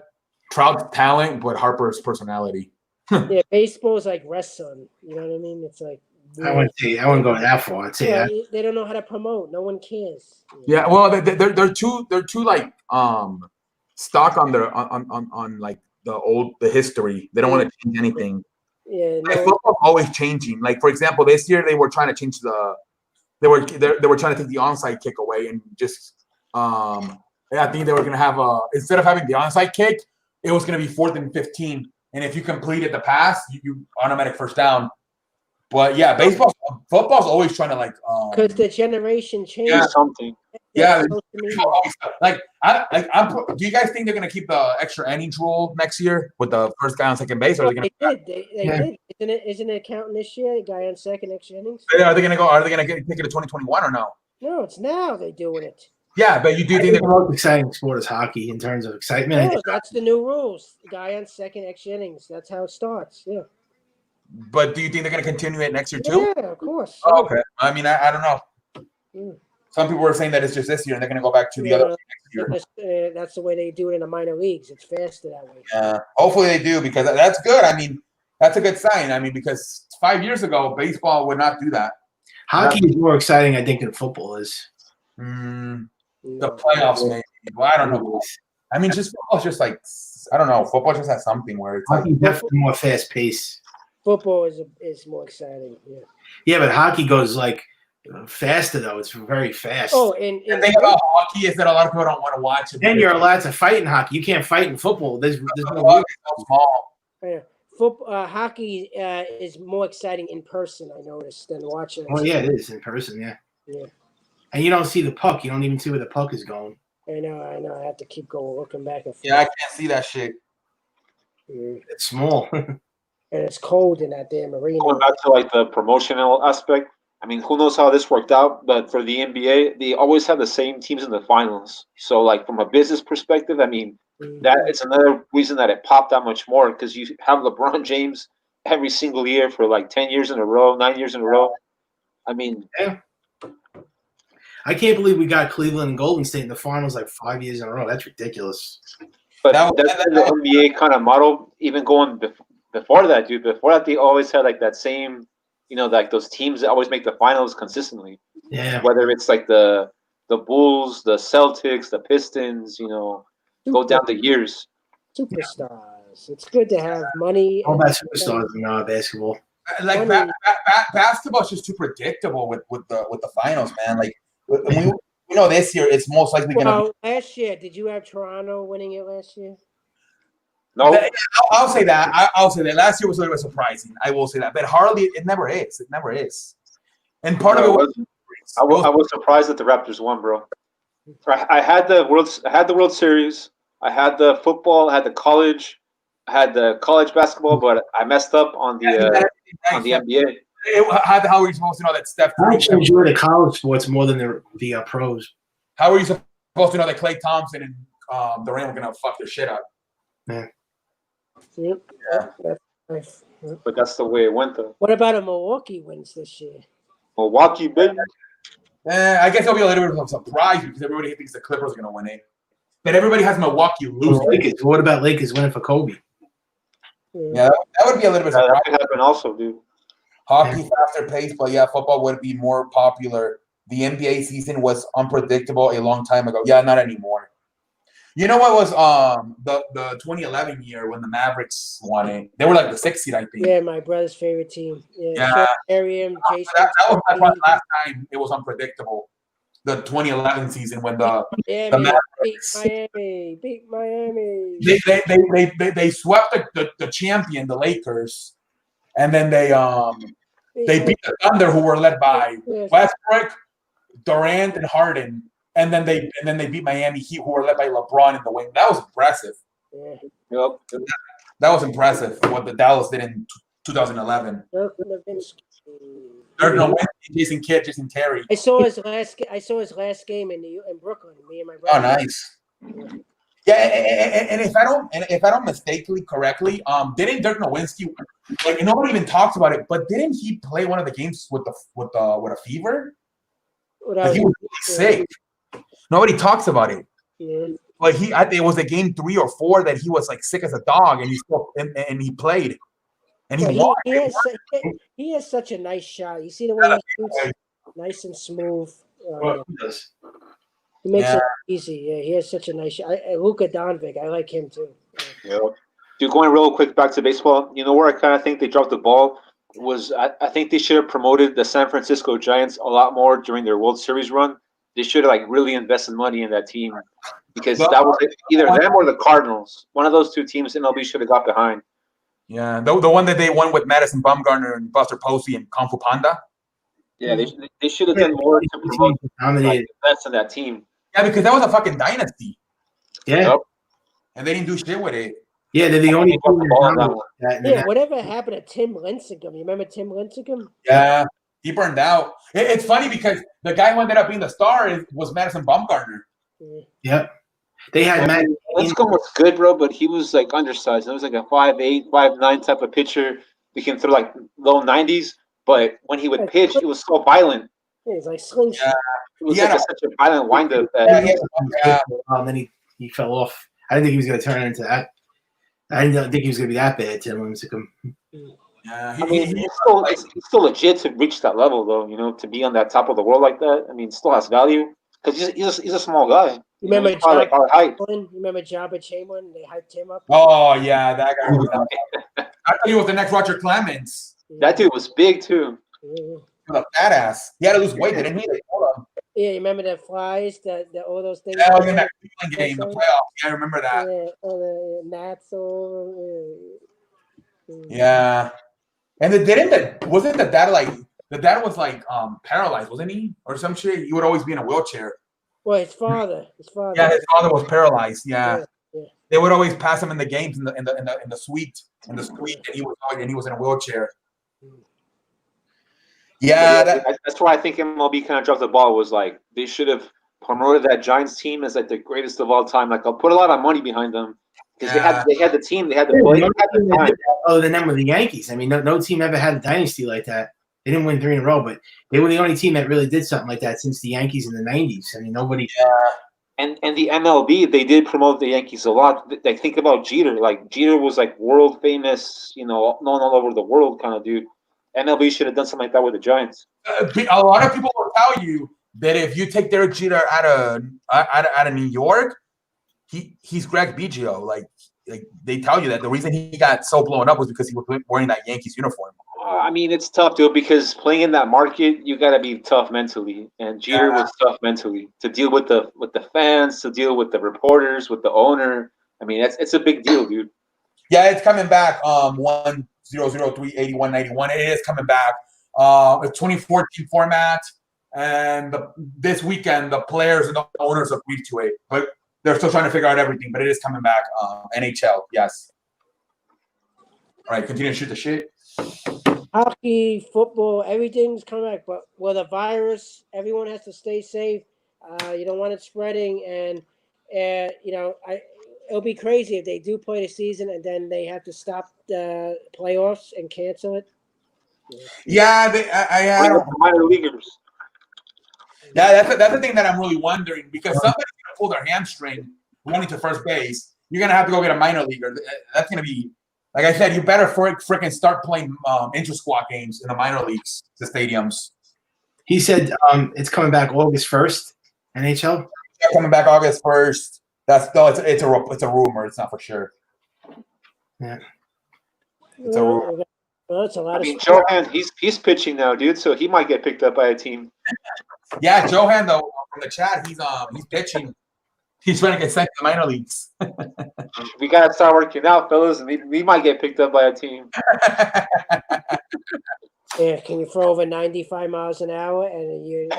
A: Trout's talent, but Harper's personality.
F: Yeah, baseball is like wrestling. You know what I mean? It's like
E: I wouldn't go that far. I'd say that.
F: they don't know how to promote. No one cares.
A: Yeah, well, they're too like stuck on their on like the history. They don't want to change anything.
F: Yeah,
A: Like,
F: no,
A: football's always changing. Like for example, this year they were trying to change they were trying to take the onside kick away and just I think they were gonna have instead of having the onside kick, it was gonna be 4th and 15, and if you completed the pass, you automatic first down. But yeah, football's always trying to like
F: because the generation changed.
A: Yeah.
B: Something.
A: Yeah,
F: social media.
A: like do you guys think they're gonna keep the extra innings rule next year with the first guy on second base, or are they gonna?
F: They did. They
E: Yeah.
F: did. Isn't it counting this year? Guy on second, extra innings.
A: Are they gonna go? Are they gonna take it to 2021 or no?
F: No, it's now they're doing it.
A: Yeah, but you do
E: I
A: think
E: think the most exciting sport is hockey in terms of excitement. I
F: No,
E: think
F: that's the new rules. Guy on second, extra innings. That's how it starts. Yeah.
A: But do you think they're gonna continue it next year too?
F: Yeah, of course.
A: Oh, okay. I mean, I don't know.
F: Mm.
A: Some people were saying that it's just this year and they're gonna go back to the other next year.
F: That's the way they do it in the minor leagues. It's faster that way.
A: Yeah, hopefully they do because that's good. I mean, that's a good sign. I mean, because 5 years ago, baseball would not do that.
E: hockey is more exciting, I think, than football is.
A: The playoffs, maybe. Well, I don't know. I mean, just football's just like I don't know. Football just has something where it's like
E: Hockey's definitely more fast paced.
F: Football is more exciting. Yeah.
E: Yeah, but hockey goes like faster though. It's very fast.
F: Oh,
A: the thing about hockey is that a lot of people don't want to watch it.
E: Then you're allowed to fight in hockey. You can't fight in football. There's
A: the
E: no
A: puck is so small.
F: yeah. Hockey is more exciting in person. I noticed than watching.
E: Well, yeah, it is in person. Yeah.
F: Yeah.
E: And you don't see the puck. You don't even see where the puck is going.
F: I know. I have to keep going, looking back and forth.
A: Yeah, I can't see that shit.
F: Yeah.
E: It's small.
F: And it's cold in that damn arena.
B: Going back to like the promotional aspect, I mean, who knows how this worked out? But for the NBA, they always have the same teams in the finals. So, like from a business perspective, I mean, that it's another reason that it popped that much more because you have LeBron James every single year for like 10 years in a row, 9 years in a row. I mean,
E: Yeah. I can't believe we got Cleveland and Golden State in the finals like 5 years in a row. That's ridiculous.
B: but
A: That-
B: that's the NBA kind of model. Even going before that, dude. Before that, they always had like that same, you know, like those teams that always make the finals consistently.
E: Yeah.
B: Whether it's like the Bulls, the Celtics, the Pistons, you know, go down the years.
F: Superstars. It's good to have money.
E: All about superstars in basketball.
A: Like basketball's just too predictable with the finals, man. Like we know this year it's most likely gonna.
F: Well, last year, did you have Toronto winning it last year?
B: No,
A: I'll say that. I'll say that. Last year was a little bit surprising. I will say that, but hardly. It never is. It never is. And part of it was.
B: I was surprised that the Raptors won, bro. I had the World Series. I had the football. I had the college. I had the college basketball, but I messed up on the NBA.
A: How are you supposed to know that Steph
E: I
A: Curry?
E: actually enjoy the college sports more than the pros.
A: How are you supposed to know that Klay Thompson and Durant were gonna fuck their shit up?
F: Yep.
A: Yeah.
F: That's nice. Yep.
B: But that's the way it went, though.
F: What about a Milwaukee wins this year?
B: Milwaukee, baby.
A: I guess it'll be a little bit of a surprise because everybody thinks the Clippers are gonna win it, but everybody has Milwaukee losing.
E: Lakers. What about Lakers winning for Kobe?
A: Yeah, that would be a little bit
B: That
A: surprising.
B: could happen also, dude.
A: Hockey faster pace, but yeah, football would be more popular. The NBA season was unpredictable a long time ago. Yeah, not anymore. You know what was the 2011 year when the Mavericks won it? They were like the 6th seed, I think.
F: Yeah, my brother's favorite team. Yeah,
A: Yeah.
F: Ariam, Jason.
A: That was my probably last time it was unpredictable. The 2011 season when the
F: Miami, beat
A: Mavericks
F: Miami.
A: they swept the champion, the Lakers, and then they beat the Thunder, who were led by Westbrook, Durant, and Harden, and then they beat Miami Heat, who were led by LeBron in the wing. That was impressive.
F: Yeah.
B: Yep.
A: That was impressive what the Dallas did in 2011.
F: Dirk Nowitzki.
A: Dirk Nowitzki, Jason Kidd, Jason Terry.
F: I saw his last game in Brooklyn. Me and my
A: Oh,
F: brother.
A: nice. Yeah, and if I don't mistakenly correctly, didn't Dirk Nowitzki, like nobody even talks about it, but didn't he play one of the games with a fever? Like he was really sick. Nobody talks about it.
F: Yeah.
A: Like it was a game 3 or 4 that he was like sick as a dog, and he still and he played, and he won.
F: He has such a nice shot. You see the way he shoots, nice and smooth. He makes it easy. Yeah, he has such a nice shot. Luka Doncic, I like him too.
B: Yep. Dude, going real quick back to baseball, you know where I kind of think they dropped the ball was I think they should have promoted the San Francisco Giants a lot more during their World Series run. They should have like really invested money in that team because that was either them or the Cardinals. One of those two teams MLB should have got behind.
A: Yeah, the one that they won with Madison Bumgarner and Buster Posey and Kung Fu Panda.
B: Yeah, they should have done more to promote like, the best of that team.
A: Yeah, because that was a fucking dynasty.
E: Yeah.
B: Yep.
A: And they didn't do shit with it.
E: Yeah, they're the only team
F: Yeah,
E: that
F: whatever happened to Tim Lincecum? You remember Tim Lincecum?
A: Yeah, he burned out. It's funny because the guy who ended up being the star was Madison Bumgarner.
E: Yep. They had Matt.
B: Lincecum was good, bro, but he was like undersized. It was like a 5'8", 5'9" type of pitcher. He can throw like low 90s, but when he would pitch, it was so violent.
F: Yeah, he's like slingshot.
A: Yeah.
B: It was like such a violent windup.
E: And then he fell off. I didn't think he was going to turn into that. I didn't think he was going to be that bad. Tim Lincecum.
A: Yeah,
B: I mean, it's still legit to reach that level, though. You know, to be on that top of the world like that. I mean, still has value because he's a small guy.
F: You remember
B: like our height.
F: You remember Jabba Chamberlain? They hyped him up.
A: Oh yeah, that guy. I thought he was the next Roger Clemens.
B: That dude was big too.
F: Yeah.
A: A fat ass. He had to lose weight, didn't he?
F: Yeah, you remember the flies, all those things.
A: Yeah, in that Cleveland game, the playoffs. Yeah, I remember that.
F: Yeah, all the gnats over.
A: Yeah, and wasn't the dad like the dad was like paralyzed, wasn't he, or some shit? He would always be in a wheelchair.
F: Well, his father.
A: Yeah, his father was paralyzed. Yeah.
F: Yeah.
A: They would always pass him in the games in the suite, and he was in a wheelchair. Yeah,
B: that's why I think MLB kind of dropped the ball. Was like they should have promoted that Giants team as like the greatest of all time. Like I'll put a lot of money behind them because they had the team, they had the play, they had the time.
E: Other than them were the Yankees. I mean, no team ever had a dynasty like that. They didn't win 3 in a row, but they were the only team that really did something like that since the Yankees in the 90s. I mean, nobody.
B: And the MLB, they did promote the Yankees a lot. Like think about Jeter. Like Jeter was like world famous, you know, known all over the world kind of dude. MLB should have done something like that with the Giants.
A: A lot of people will tell you that if you take Derek Jeter out of New York, he's Greg Biggio. Like they tell you that the reason he got so blown up was because he was wearing that Yankees uniform.
B: I mean, it's tough, dude, because playing in that market, you got to be tough mentally. And Jeter was tough mentally to deal with the fans, to deal with the reporters, with the owner. I mean, it's a big deal, dude.
A: Yeah, it's coming back. 1003-8191. It is coming back. It's 2014 format, and this weekend the players and the owners agreed to it, but they're still trying to figure out everything. But it is coming back. NHL, yes. All right, continue to shoot the shit.
F: hockey, football, everything's coming back. But with a virus, everyone has to stay safe. You don't want it spreading, and it'll be crazy if they do play the season and then they have to stop the playoffs and cancel it.
A: Yeah, I don't.
B: Minor leaguers.
A: Yeah, that's the thing that I'm really wondering because somebody's gonna pull their hamstring running to first base. You're gonna have to go get a minor leaguer. That's gonna be, like I said, you better freaking start playing inter-squad games in the minor leagues, the stadiums.
E: He said it's coming back August 1st, NHL.
A: They're coming back August 1st. It's a rumor. It's not for sure.
E: Yeah.
A: It's a rumor.
F: Well, that's a lot
B: I
F: of
B: mean,
F: sport.
B: Johan, he's pitching now, dude. So he might get picked up by a team.
A: Yeah, Johan though in the chat, he's pitching. He's trying to get sent to the minor leagues.
B: We gotta start working out, fellas, and we might get picked up by a team.
F: Yeah, can you throw over 95 miles an hour and you know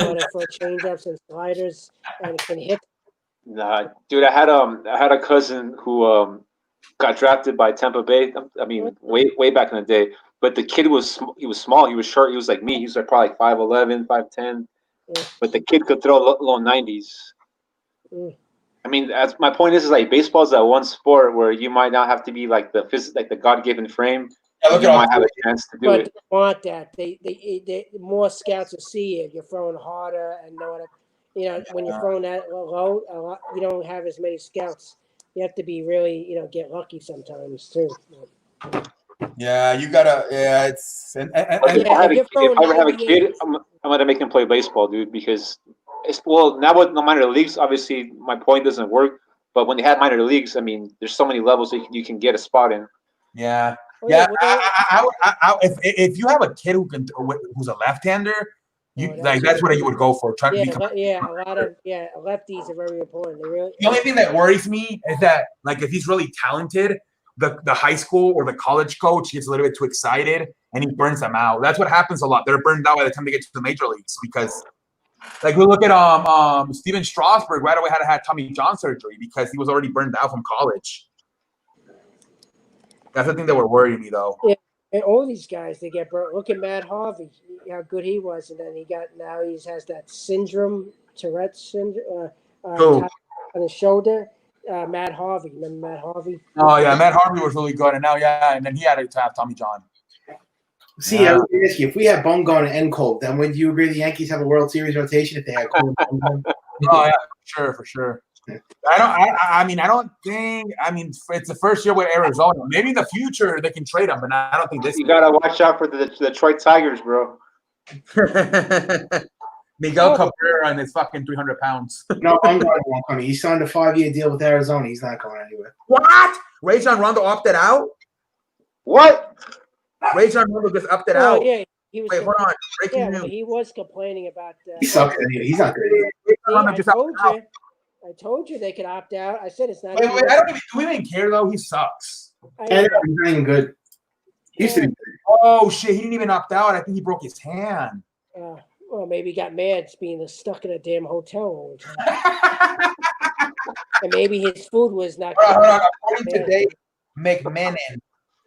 F: how to throw changeups and sliders and can hit?
B: Nah, dude, I had a cousin who got drafted by Tampa Bay. I mean, way back in the day. But the kid was small. He was short. He was like me. He was like probably like 5'11", 5'10".
F: Yeah.
B: But the kid could throw low 90s.
F: Mm.
B: I mean, as my point is like baseball is that one sport where you might not have to be like the God-given frame.
A: Yeah,
B: You might have a chance to do
F: But
B: it.
F: they want that. They more scouts will see if you're throwing harder and know what. When you're throwing that low, a lot, you don't have as many scouts. You have to be really, get lucky sometimes too.
A: Yeah, you gotta. Yeah, it's and
B: If I ever have a kid, I'm gonna make him play baseball, dude, because now with no minor leagues, obviously my point doesn't work. But when they have minor leagues, I mean, there's so many levels that you can get a spot in.
A: yeah.
F: Oh,
A: Yeah,
F: well,
A: if you have a kid who's a left-hander, that's what you would go for. Try to become.
F: a lot of lefties are very important. They really.
A: The only thing that worries me is that, like, if he's really talented, the high school or the college coach gets a little bit too excited and he burns them out. That's what happens a lot. They're burned out by the time they get to the major leagues because, like, we look at Steven Strasburg right away had to have Tommy John surgery because he was already burned out from college. That's the thing that would worry me, though.
F: Yeah, and all these guys they get burnt. Look at Matt Harvey, how good he was, and then he has that syndrome, Tourette's syndrome, on his shoulder. Matt Harvey, remember Matt Harvey?
A: Oh yeah, Matt Harvey was really good, and now and then he had to have Tommy John.
E: See, I was going to ask you, if we had Bumgarner and Cole, then would you agree the Yankees have a World Series rotation if they had Cole and Bumgarner?
A: Oh yeah, for sure. I don't think. I mean, it's the first year with Arizona. Maybe in the future they can trade him, but I don't think this.
B: You gotta watch out for the Detroit Tigers, bro.
A: Miguel Cabrera and his fucking 300 pounds.
E: No, Bumgarner won't come. He signed a 5-year deal with Arizona. He's not going anywhere.
A: What? Rajon Rondo opted out?
B: What?
A: Rajon Rondo just opted out.
F: Yeah, he was.
A: Wait, hold on. Breaking news.
F: He was complaining about.
E: He sucks anyway. He's not good anyway.
F: I told you they could opt out. I said it's not.
A: Wait, I don't even. Do we even care though? He sucks.
E: He's not even good. He used to be good.
A: Oh shit! He didn't even opt out. I think he broke his hand.
F: Well, maybe he got mad being stuck in a damn hotel all the time. And maybe his food was not good.
A: According to Dave McMenamin,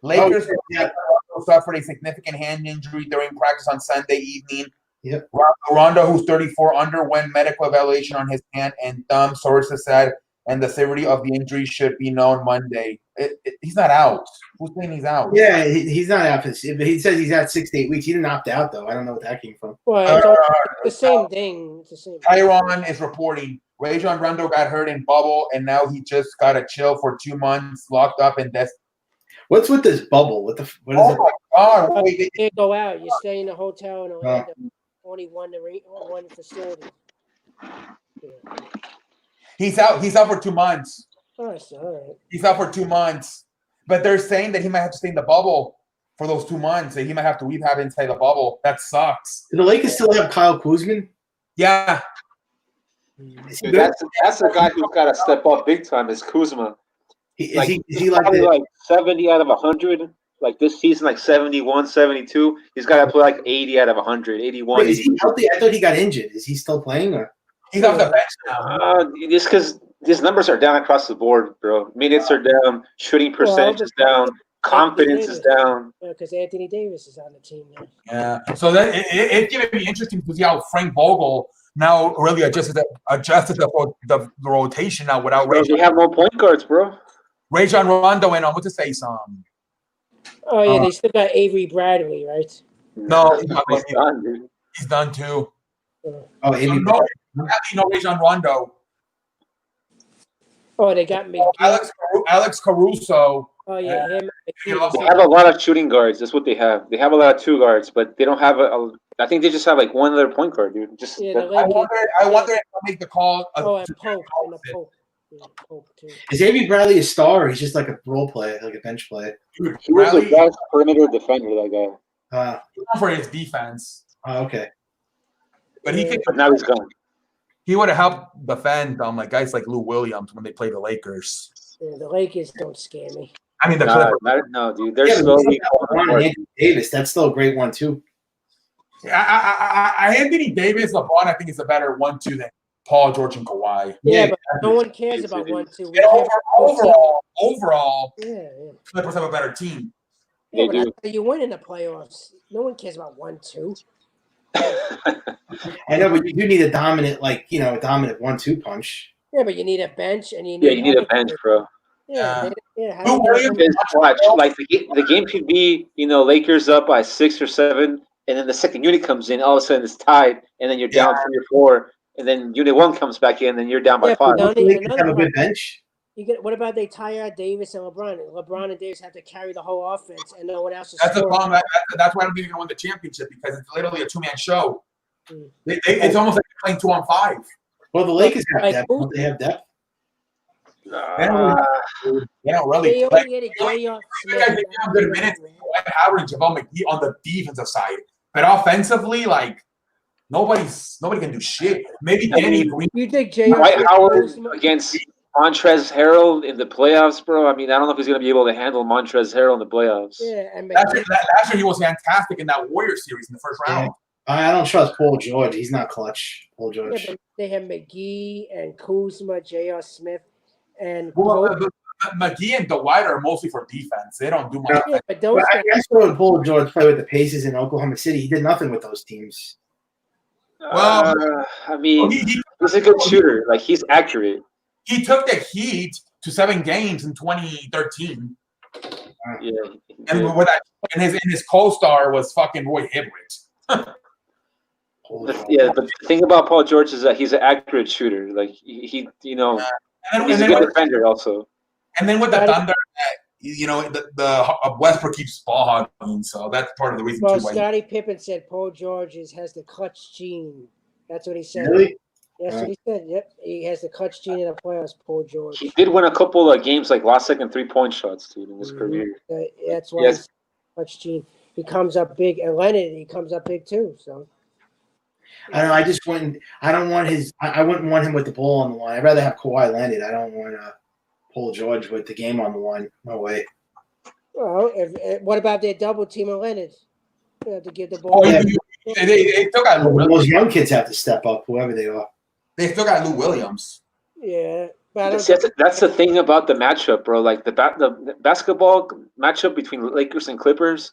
A: Lakers suffered a significant hand injury during practice on Sunday evening.
E: Yep.
A: Rondo, who's 34, underwent medical evaluation on his hand and thumb, sources said, and the severity of the injury should be known Monday. He's not out. Who's saying he's out?
E: Yeah, he's not out. He says he's out 6 to 8 weeks. He didn't opt out, though. I don't know what that came from.
F: Well, it's the same thing. It's the same.
A: Tyron is reporting Rajon Rondo got hurt in bubble, and now he just got a chill for 2 months, locked up in death.
E: What's with this bubble? What is it?
A: My God! Wait,
F: You can't go out. You stay in a hotel in Orlando. Only one facility. Yeah.
A: He's out. He's out for 2 months.
F: Oh, that's all right.
A: He's out for 2 months, but they're saying that he might have to stay in the bubble for those 2 months. That he might have to rehab inside the bubble. That sucks.
E: Do the Lakers still have Kyle Kuzma?
A: Yeah.
B: Dude, that's a guy who's got to step up big time. Is Kuzma?
E: Is
B: he like 70 out of 100? Like this season, like 71, 72. He's got to play like 80 out of 100, 81.
E: Wait, is he healthy? I thought he got injured. Is he still playing? Or?
A: He's off the bench now.
B: Just because his numbers are down across the board, bro. Minutes are down. Shooting percentage is down. Confidence is down.
F: because Anthony Davis is on the team now.
A: Yeah. So that it's going to be interesting to see how Frank Vogel now really adjusted the rotation now without
B: Bro, they have no point guards, bro.
A: Rajon Rondo and what's his face?
F: Oh yeah, they still got Avery Bradley, right?
A: No, he's not
B: He's
A: playing.
B: done, dude.
A: He's done too.
E: Oh, Amy.
A: No Rajon Rondo.
F: Oh, they got McGee.
A: Alex Caruso.
F: Oh yeah, him.
B: They have a lot of shooting guards. That's what they have. They have a lot of two guards, but they don't have I think they just have like one other point guard, dude. Just
F: Yeah,
B: that-
F: the
A: I
F: Lakers.
A: wonder if they'll make the call.
F: Oh, and Pope. And the Pope. Yeah, Pope too.
E: Is Avery Bradley a star, or he's just like a role player, like a bench player?
B: he was the best perimeter defender, that guy.
A: For his defense,
E: Okay.
A: but he could.
B: But now he's gone.
A: He would have helped defend like guys like Lou Williams when they played the Lakers.
F: Yeah, the Lakers don't scare me.
A: I mean the
B: Nah,
A: Clippers.
B: no, dude. They're
E: Yeah, but
B: slowly.
E: LeBron and Anthony Davis, that's still a great one too.
A: Anthony Davis, LeBron, I think is a better 1-2 than Paul George and Kawhi.
F: Yeah, but no one cares about 1-2. We
A: Yeah,
F: care about
A: overall,
F: yeah.
A: Clippers have a better team.
F: Yeah,
B: They
F: but
B: do.
F: that's how you win in the playoffs. No one cares about 1-2.
E: I know, but you do need a dominant, a dominant 1-2 punch.
F: Yeah, but you need a bench and you need.
B: Yeah, you need a bench, bro.
F: Yeah, yeah.
A: Lou Williams
B: It's clutch. Like the game could be, Lakers up by 6 or 7, and then the second unit comes in. All of a sudden, it's tied, and then you're down 3 or 4, and then unit 1 comes back in, and you're down by 5.
F: but
E: The Lakers
F: another
E: have a
F: one-
E: good bench.
F: what about they tire out Davis and LeBron? LeBron and Davis have to carry the whole offense, and no one else is
A: That's the
F: scoring.
A: problem. That's why I don't think they're going to win the championship because it's literally a 2-man show.
F: Mm.
A: It's almost like they're playing 2-on-5.
E: Well, the Lakers have
F: Like
E: depth.
F: who?
E: Don't they have depth?
A: They don't really.
F: They
A: Like,
F: only get a J.R.
A: you guys
F: Smith.
A: make them good minutes. Dwight Howard and JaVale McGee on the defensive side, but offensively, like nobody can do shit. Maybe Danny Green.
F: You think J.R.
B: Dwight
F: Smith
B: Howard
F: goes to-
B: against Montrezl Harrell in the playoffs, bro. I mean, I don't know if he's going to be able to handle Montrezl Harrell in the playoffs.
F: Yeah, and
A: Last
F: McGee.
A: year he was fantastic in that Warrior series in the first round.
E: I don't trust Paul George. He's not clutch. Paul
F: Yeah,
E: George.
F: but they have McGee and Kuzma, J.R. Smith, and
A: Well,
F: Pope.
A: McGee and Dwight are mostly for defense. They don't do much.
F: Yeah, but those
E: But
F: guys,
E: I saw Paul George play with the Pacers in Oklahoma City. He did nothing with those teams.
A: Well,
B: I mean,
A: he
B: he's a good shooter. Like, he's accurate.
A: took the Heat to 7 games in 2013,
B: Yeah.
A: and with that, and his co-star was fucking Roy Hibbert.
E: Paul George.
B: Yeah, but the thing about Paul George is that he's an accurate shooter. Like, he
A: And
B: he's a
A: then
B: good
A: with,
B: defender also.
A: and then with the Thunder, the Westbrook keeps ball hogging, so that's part of the reason
F: well,
A: too. Why
F: Scottie Pippen said Paul George has the clutch gene. That's what he said.
E: Really?
F: That's what he said. Yep, he has the clutch gene in the playoffs. Paul George.
B: He did win a couple of games, like last second 3-point shots, dude, in his
F: Mhm.
B: career.
F: That's why
B: Yes.
F: he's clutch gene. He comes up big, and Leonard he comes up big too. So
E: I don't know. I just wouldn't. I don't want his. I wouldn't want him with the ball on the line. I'd rather have Kawhi Leonard. I don't want Paul George with the game on the line. No way.
F: well, what about their double team of Leonard? You have to give the ball.
A: Oh,
E: Yeah.
A: they still got Lou Williams.
E: Those young kids have to step up, whoever they are.
A: They still got Lou Williams.
F: Yeah, but I don't
B: That's the thing about the matchup, bro. Like the basketball matchup between Lakers and Clippers.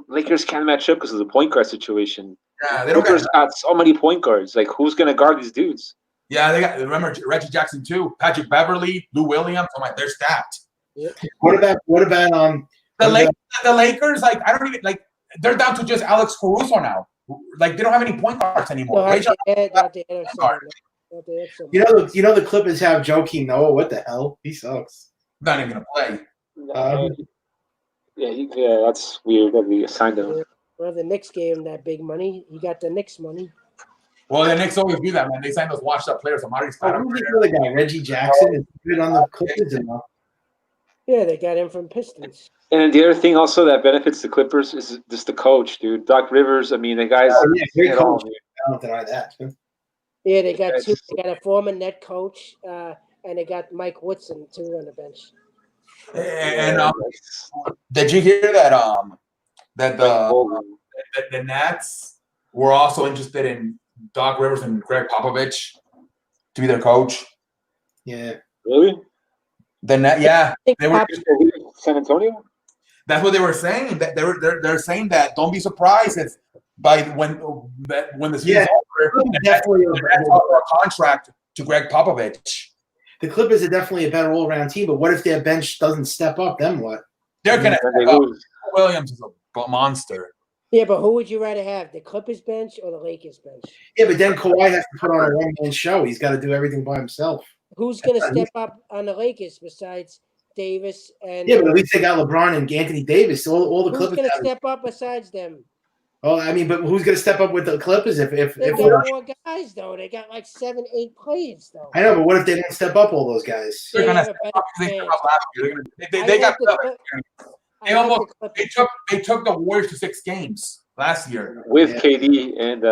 B: Lakers can't match up because of the point guard situation.
A: Yeah, they don't
B: Clippers
A: got.
B: got so many point guards. Like, who's gonna guard these dudes?
A: Yeah, they got. Remember Reggie Jackson too, Patrick Beverly, Lou Williams. I'm like, they're stacked.
E: What about
A: The Lakers, like I don't even like. They're down to just Alex Caruso now. Like they don't have any point guards anymore.
F: No,
A: Rajon-
E: you know the Clippers have Joakim Noah. What the hell? He sucks.
A: not even gonna play.
B: Yeah, that's weird that we assigned him.
F: Well, the Knicks gave him that big money. He got the Knicks money.
A: Well, the Knicks always do that, man. They sign those washed-up players. Amari
E: Oh,
A: Stoudemire.
E: who's the other guy? Reggie Jackson is good on the Clippers enough.
F: Yeah, they got him from Pistons.
B: And the other thing also that benefits the Clippers is just the coach, dude. Doc Rivers. I mean, the guy's
E: Oh, yeah, great
B: it all,
E: coach.
B: dude.
E: I don't deny that.
F: Yeah, they got
B: Yeah,
F: two. They got a former net coach, and they got Mike Woodson too on the bench.
A: And did you hear that? That the Nats were also interested in Doc Rivers and Greg Popovich to be their coach.
E: Yeah.
B: Really?
A: The Net, yeah, they were.
B: San Antonio?
A: That's what they were saying. That they're saying that don't be surprised if by when the season's over, the
E: Definitely.
A: Nets offer a contract to Greg Popovich.
E: The Clippers are definitely a better all-around team, but what if their bench doesn't step up? Then what?
A: They're gonna.
B: Then they lose.
A: Williams is a monster.
F: Yeah, but who would you rather have, the Clippers bench or the Lakers bench?
E: Yeah, but then Kawhi has to put on a one-man show. He's got to do everything by himself.
F: Who's going to step up on the Lakers besides Davis and?
E: Yeah, but at least they got LeBron and Anthony Davis. All the
F: who's
E: Clippers.
F: going to
E: have-
F: step up besides them?
E: Oh, I mean, but who's going to step up with the Clippers if
F: They got more guys though. They got like 7, 8 players though.
E: I know, but what if they don't step up all those guys?
A: They're
F: They
A: gonna
F: have a
A: step
F: better
A: up because they
F: chance.
A: stepped up last year. They
F: I
A: got
F: like the
A: they
F: I like
A: almost
F: the Clippers.
A: they took the Warriors to 6 games last year.
B: With
E: Yeah.
B: KD and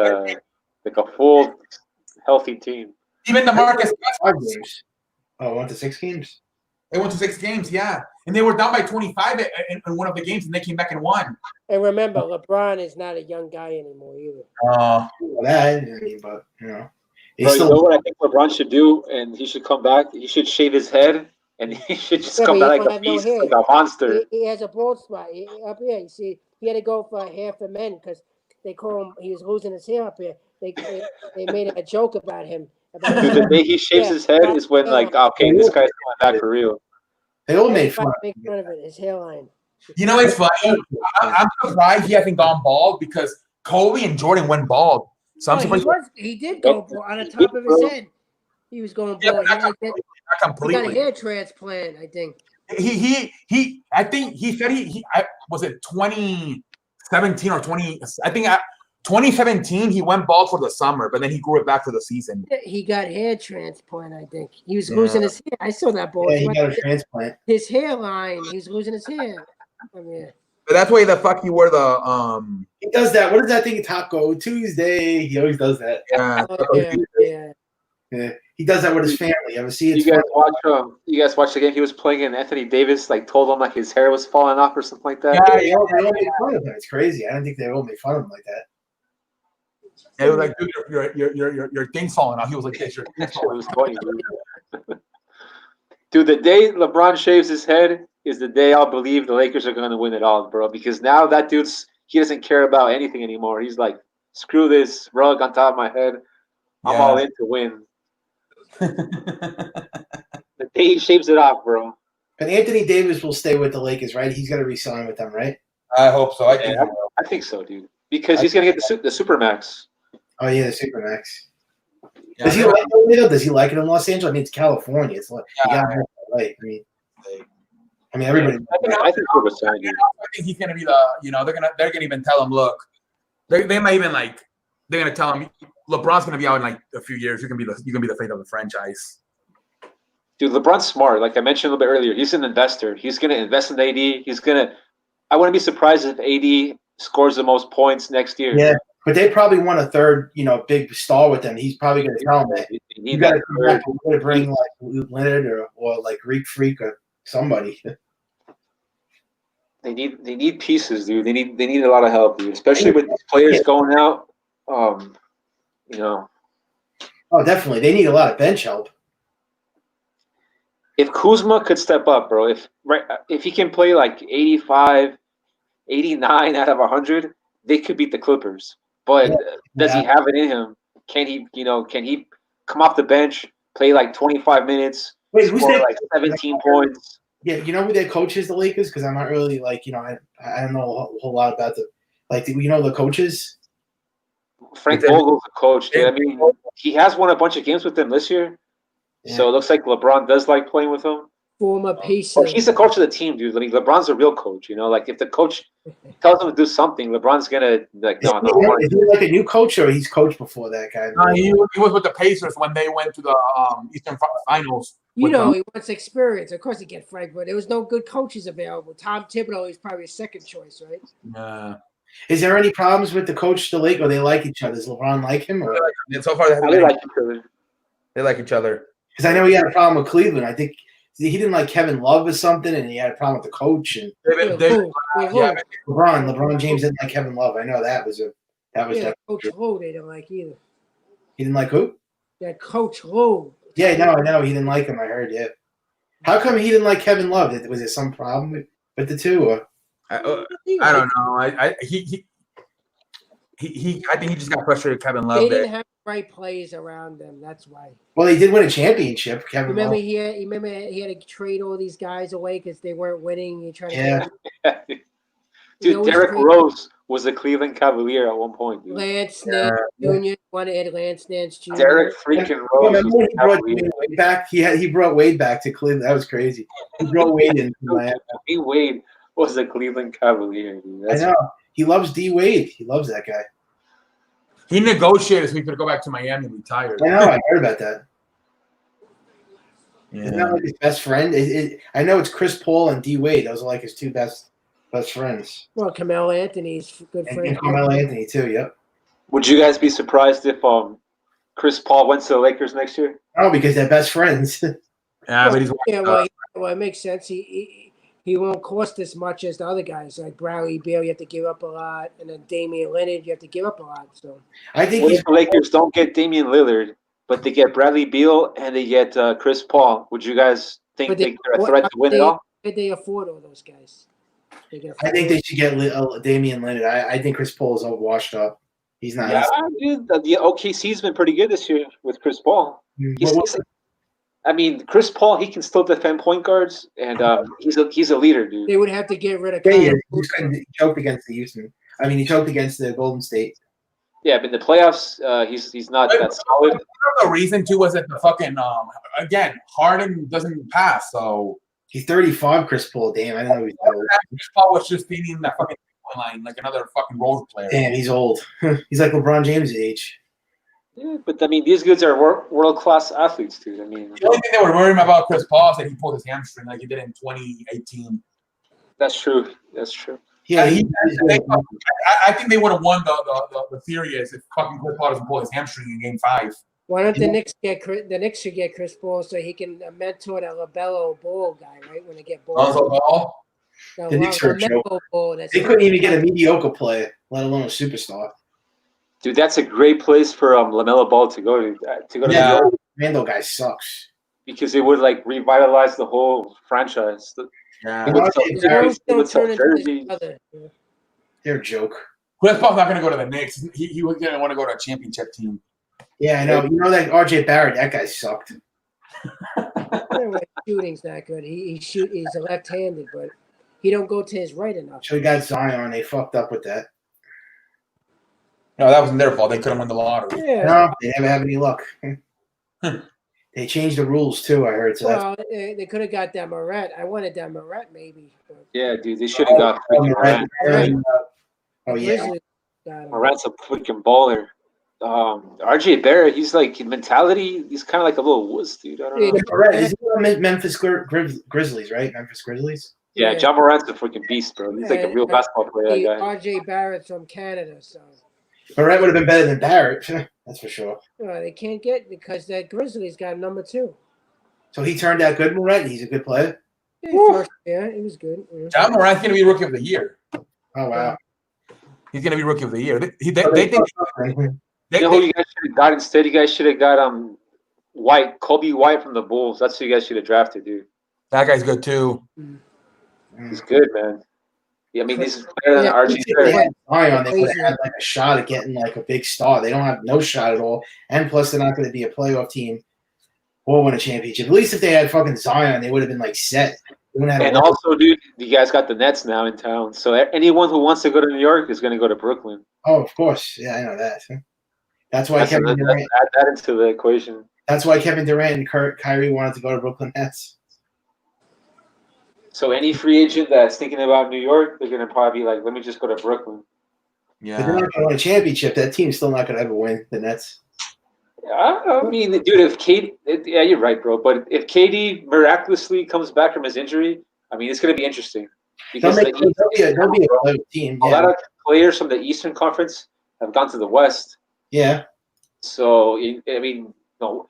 B: like a full healthy team.
A: Even the Marcus,
E: 5 games. Oh, 1 to 6 games.
A: they went to 6 games, yeah, and they were down by 25 in one of the games, and they came back and won.
F: And remember, LeBron is not a young guy anymore either.
E: Well, that, I mean, but he's
B: Bro, you know
E: still.
B: what I think LeBron should do, and he should come back. He should shave his head, and he should just
F: Yeah,
B: come
F: but
B: back
F: he
B: like
F: don't
B: a
F: have no
B: beast,
F: hair.
B: like a monster.
F: He has a bald spot up here. You see, he had to go for hair for men because they call him. He was losing his hair up here. They made a joke about him. About
B: Dude, the day he shaves his head is when, like, okay, this guy's coming back for real.
E: They all made fun.
F: Make fun of it. His hairline.
A: You know, it's funny. I'm surprised he hasn't gone bald because Kobe and Jordan went bald. So I'm surprised
F: He did go bald on the top of his head. He was going
A: Yeah,
F: bald.
A: but
F: He
A: not
F: got
A: completely.
F: a hair transplant, I think.
A: He I think he said was it 2017 or 20 I think 2017 he went bald for the summer, but then he grew it back for the season.
F: He got hair transplant, I think. He was losing his hair. I saw that bald
E: Yeah, he
F: spot.
E: got a transplant.
F: His hairline. He was losing his hair. I mean,
A: But that's why the fuck he wore the
E: He does that. What is that thing? Taco Tuesday. He always does that.
F: yeah.
E: He does that with his family. You ever see it?
B: You guys watch the game? He was playing, and Anthony Davis like told him like his hair was falling off or something like that.
A: Yeah,
E: They all make fun of him. It's crazy. I don't think they all make fun of him like that.
A: it was like, dude, your thing's falling out. He was like, this, your
B: That shit was funny, dude. Dude, the day LeBron shaves his head is the day I'll believe the Lakers are going to win it all, bro. Because now that he doesn't care about anything anymore. He's like, screw this rug on top of my head. I'm all in to win. The day he shaves it off, bro.
E: But Anthony Davis will stay with the Lakers, right? He's going to re-sign with them, right?
A: I hope so.
B: I think so, dude. Because he's going to get the Supermax.
E: Oh yeah, the Supermax.
A: Yeah,
E: Does he like it? Does he like it in Los Angeles? I mean, it's California. It's like you gotta have it right. I mean, everybody.
B: I think we're the same, dude.
A: I think he's gonna be they're gonna even tell him, look, they might even they're gonna tell him LeBron's gonna be out in like a few years. You're gonna be the face of the franchise.
B: Dude, LeBron's smart. Like I mentioned a little bit earlier, he's an investor. He's going to invest in AD. I wouldn't be surprised if AD scores the most points next year.
E: Yeah, but they probably want a third, big star with them. He's probably going to tell them that
B: They
E: you
B: need
E: got
B: that third.
E: to bring like Leonard or like Greek Freak or somebody.
B: They need pieces, dude. They need a lot of help, dude. Especially with these players going out.
E: Oh, definitely. They need a lot of bench help.
B: If Kuzma could step up, bro, if he can play like 85, 89 out of 100, they could beat the Clippers. But does he have it in him? Can he come off the bench, play like 25 minutes,
E: Wait, who's
B: score
E: that?
B: like 17 points?
E: Yeah, you know who their coach is, the Lakers? Because I'm not really I don't know a whole lot about the coaches.
B: Frank Vogel's the coach, dude. I mean, he has won a bunch of games with them this year.
E: Yeah.
B: So it looks like LeBron does like playing with him.
F: Former piece.
B: Well, he's the coach of the team, dude. I mean, LeBron's a real coach, Like if the coach tells him to do something, LeBron's gonna
E: Is he like a new coach or he's coached before that guy?
A: He was with the Pacers when they went to the Eastern Finals.
F: He wants experience. Of course, he get Frank, but there was no good coaches available. Tom Thibodeau is probably a second choice, right?
A: Yeah.
E: Is there any problems with the coach, the Lakers? Or they like each other? Does LeBron like him? Or
A: So far,
B: They like each other.
A: They like each other.
E: because I know he had a problem with Cleveland. I think he didn't like Kevin Love or something, and he had a problem with the coach and LeBron James didn't like Kevin Love. I know that was
F: Coach Lowe they don't like either.
E: He didn't like who?
F: That Coach Lowe.
E: Yeah, no, I know he didn't like him. I heard. Yeah. How come he didn't like Kevin Love? Was there some problem with the two? Or?
A: I don't know. I think he just got frustrated with Kevin Love.
F: They
A: There.
F: didn't have the right players around them. That's why.
E: Well, he did win a championship. Kevin
F: Remember
E: Love.
F: he had to trade all these guys away because they weren't winning. He tried to
E: Yeah.
F: He
B: Dude,
F: always
B: Derrick
F: trade-
B: Rose was a Cleveland Cavalier at one point, dude.
F: Lance Nance Jr. Want to add Lance Nance Jr.
B: Derrick freaking Rose
E: Remember
B: was
E: when
B: a
E: he brought
B: Cavalier.
E: Wade back? He brought Wade back to Cleveland. That was crazy. He brought Wade in.
B: D Wade was a Cleveland Cavalier, dude.
E: I know. He loves D Wade. He loves that guy.
A: He negotiated so he could go back to Miami and retire.
E: I know. I heard about that.
A: Yeah.
E: Isn't that like his best friend? I know it's Chris Paul and D Wade. Those are like his two best friends.
F: Well, Carmelo Anthony's good
E: And
F: friend.
E: Carmelo Anthony too. Yep.
B: Would you guys be surprised if Chris Paul went to the Lakers next year?
E: Oh, because they're best friends.
A: Yeah, but he's
F: Well, it makes sense. He won't cost as much as the other guys like Bradley Beal. You have to give up a lot, and then Damian Leonard, you have to give up a lot. So
E: I think
B: What
E: he's
B: if the Lakers don't get Damian Lillard, but they get Bradley Beal and they get Chris Paul? Would you guys think
F: But
B: they're a threat to win it all?
F: Did they afford all those guys?
E: I think they should get Damian Leonard. I think Chris Paul is all washed up. He's not.
B: Yeah, dude, the OKC's been pretty good this year with Chris Paul. I mean, Chris Paul, he can still defend point guards, and he's a leader, dude.
F: They would have to get rid of.
E: Yeah,
F: Kyle
E: he choked against the Houston. I mean, he choked against the Golden State.
B: Yeah, but in the playoffs, he's not that solid.
A: the reason too was that the fucking again Harden doesn't pass, so
E: He's 35, Chris Paul. Damn, I didn't know he was that old.
A: Chris Paul was just feeding that fucking line like another fucking role player.
E: Damn, he's old. He's like LeBron James' age.
B: Yeah, but I mean, these dudes are world class athletes, dude. I mean,
A: The only thing they were worrying about Chris Paul is that he pulled his hamstring like he did in 2018.
B: that's true. That's true.
E: Yeah,
A: I think they would have won the series if fucking Chris Paul doesn't pull his hamstring in Game 5.
F: Why don't the Knicks should get Chris Paul so he can mentor that LaMelo Ball guy, right? When they get Ball.
A: Lonzo Ball.
E: The Knicks are a joke.
F: LaMelo Ball. That's
E: They couldn't even get a mediocre player, let alone a superstar.
B: Dude, that's a great place for LaMelo Ball to go to
A: Yeah.
B: New York,
E: Randall guy sucks.
B: because it would like revitalize the whole franchise.
A: Yeah.
B: It would sell
E: As long
B: jerseys, it
F: Don't
B: would sell
F: turn into his
B: jerseys.
F: brother. Yeah.
E: They're a joke.
A: Chris Paul's not going to go to the Knicks. He was going to want to go to a championship team.
E: Yeah, I know. You know that RJ Barrett, that guy sucked.
F: Anyway, shooting's not good. He's a left-handed, but he don't go to his right enough.
E: So we got Zion. They fucked up with that.
A: No, that wasn't their fault. They couldn't win the lottery.
F: Yeah.
E: No, they never have any luck. They changed the rules too, I heard. So that's
F: Well, they could have got that Moret. I wanted that Moret maybe. But
B: Yeah, dude, they should have got freaking Morant.
E: Oh yeah.
F: Grizzlies got him.
B: Morant's a freaking baller. RJ Barrett, he's like mentality. He's kind of like a little wuss, dude. I don't know.
E: Barrett, is he on Memphis Grizzlies, right? Memphis Grizzlies.
B: Yeah,
F: Yeah.
B: John Morant's a freaking beast, bro. He's like a real basketball player. That guy.
F: R.J. Barrett's from Canada, so
E: Barrett would have been better than Barrett, that's for sure.
F: they can't get because that Grizzlies got number 2.
E: So he turned out good, Moret. He's a good player.
F: Yeah,
A: Woo.
F: it was good. Yeah.
A: John Morant's going to be Rookie of the Year.
E: Oh wow.
A: He's going to be Rookie of the Year. They think
B: You know who you guys should have got instead? You guys should have got White, Kobe White from the Bulls. That's who you guys should have drafted, dude.
A: that guy's good too.
B: He's good, man. Yeah, I mean, this is better than
F: Yeah,
B: RJ
E: If they
B: Barrett.
E: had Zion, they would have had like a shot at getting like a big star. They don't have no shot at all, and plus they're not going to be a playoff team or win a championship. At least if they had fucking Zion, they would have been like set. They wouldn't have
B: And also, dude, you guys got the Nets now in town. So anyone who wants to go to New York is going to go to Brooklyn.
E: oh, of course, yeah, I know that. That's why
B: Add that into the equation.
E: That's why Kevin Durant and Kyrie wanted to go to Brooklyn Nets.
B: So any free agent that's thinking about New York, they're going to probably be like, let me just go to Brooklyn.
E: But they're
A: Yeah.
E: not going to win a championship. That team's still not going to ever win. The Nets.
B: I mean, dude, yeah, you're right, bro. But if KD miraculously comes back from his injury, I mean, it's going to be interesting. Because
E: They'll be a playoff team.
B: a
E: Yeah.
B: lot of players from the Eastern Conference have gone to the West.
E: Yeah.
B: So, I mean, no,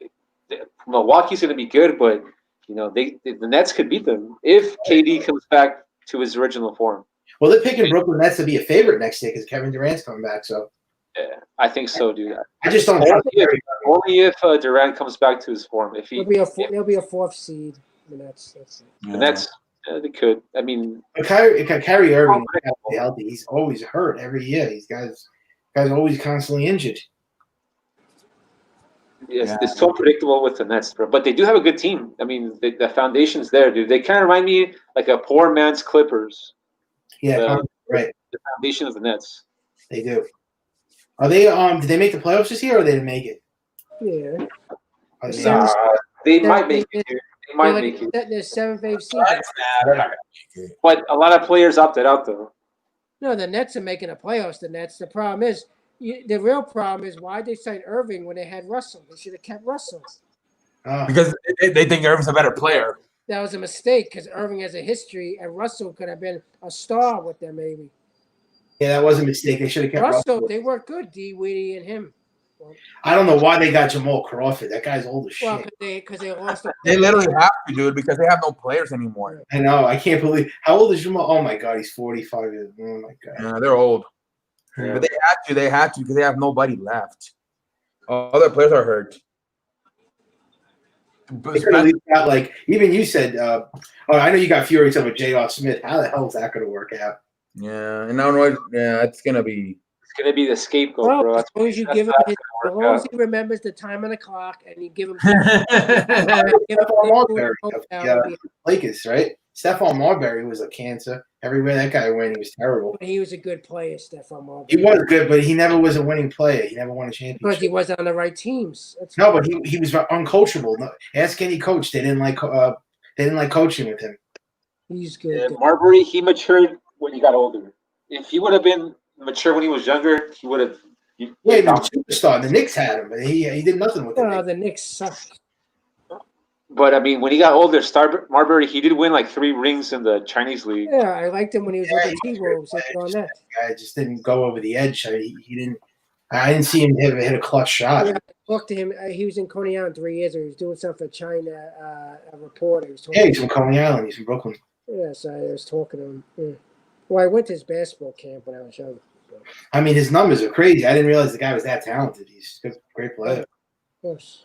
B: Milwaukee's going to be good, but, you know, the Nets could beat them if KD comes back to his original form.
E: Well, they're picking Brooklyn Nets to be a favorite next year because Kevin Durant's coming back. So
B: Yeah, I think so, dude.
E: I just don't.
B: Only if Durant comes back to his form. If he,
F: There'll be a 4th seed. The Nets. That's it.
B: the Nets, Yeah, they could. I mean,
E: But Kyrie Irving is
B: unpredictable.
E: healthy. He's always hurt every year. These guys always constantly injured.
B: Yes,
A: Yeah.
B: it's so unpredictable with the Nets, bro. But they do have a good team. I mean, the foundation's there, dude. They kind of remind me like a poor man's Clippers.
E: Yeah,
B: The-
E: right.
B: The foundation of the Nets.
E: They do. Are they? Did they make the playoffs this year, or they didn't make it?
F: Yeah.
E: Are they-
F: Seven-
B: They
F: They're-
B: might make it, dude. They
F: They're
B: might
F: like
B: make it.
F: they're 7th seed.
A: Nah, they're not gonna make it.
B: But a lot of players opted out, though.
F: No, the Nets are making the playoffs. The Nets. The problem is, the real problem is why they signed Irving when they had Russell. They should have kept Russell.
E: Oh,
A: Because they think Irving's a better player.
F: That was a mistake because Irving has a history, and Russell could have been a star with them maybe.
E: yeah, that was a mistake. They should have kept
F: Russell,
E: Russell.
F: they worked good, D. Weedy and him.
E: I don't know why they got Jamal Crawford. That guy's old as
F: Well,
E: shit.
F: because they lost.
A: They literally have to, dude, because they have no players anymore.
E: I know. I can't believe how old is Jamal? Oh my god, he's 45 years. Oh my god.
A: Yeah, they're old.
B: Yeah.
A: But they had to because they have nobody left. Other players are hurt.
E: They could have got like even you said. I know you got Fury talking about J.R. Smith. How the hell is that going to work out?
A: Yeah, and now it's gonna be.
B: It's gonna be the scapegoat,
F: Well,
B: bro.
F: as long as you
B: That's
F: give him,
B: not
F: as
B: gonna work
F: long as
B: out.
F: he remembers the time on the clock, and you give him.
E: Stephon Marbury of the Lakers, right? Stephon Marbury was a cancer. Everywhere that guy went, he was terrible.
F: He was a good player, Stephon Marbury.
E: He was good, but he never was a winning player. He never won a
F: because
E: championship.
F: he wasn't on the right teams. That's
E: No, but he was uncoachable. No, ask any coach. They didn't like coaching with him.
F: he's
B: Yeah,
F: good.
B: Marbury, he matured when he got older. If he would have been mature when he was younger, he would have.
E: Yeah, he was a superstar. The Knicks had him, but he did nothing with
F: Well,
E: it.
F: the Knicks suck.
B: But I mean, when he got older, Marbury, he did win like 3 rings in the Chinese league.
F: Yeah, I liked him when he was
E: Yeah,
F: with the T-Wolves and Garnett.
E: Guy just didn't go over the edge. He didn't. I didn't see him hit a clutch shot.
F: Yeah, I talked to him. He was in Coney Island 3 years ago. He was doing something for China. A reporter. He was talking.
E: Yeah, he's from Coney Island. He's from Brooklyn.
F: Yeah, so I was talking to him. Yeah. Well, I went to his basketball camp when I was young.
E: I mean, his numbers are crazy. I didn't realize the guy was that talented. He's a great player.
F: Of course.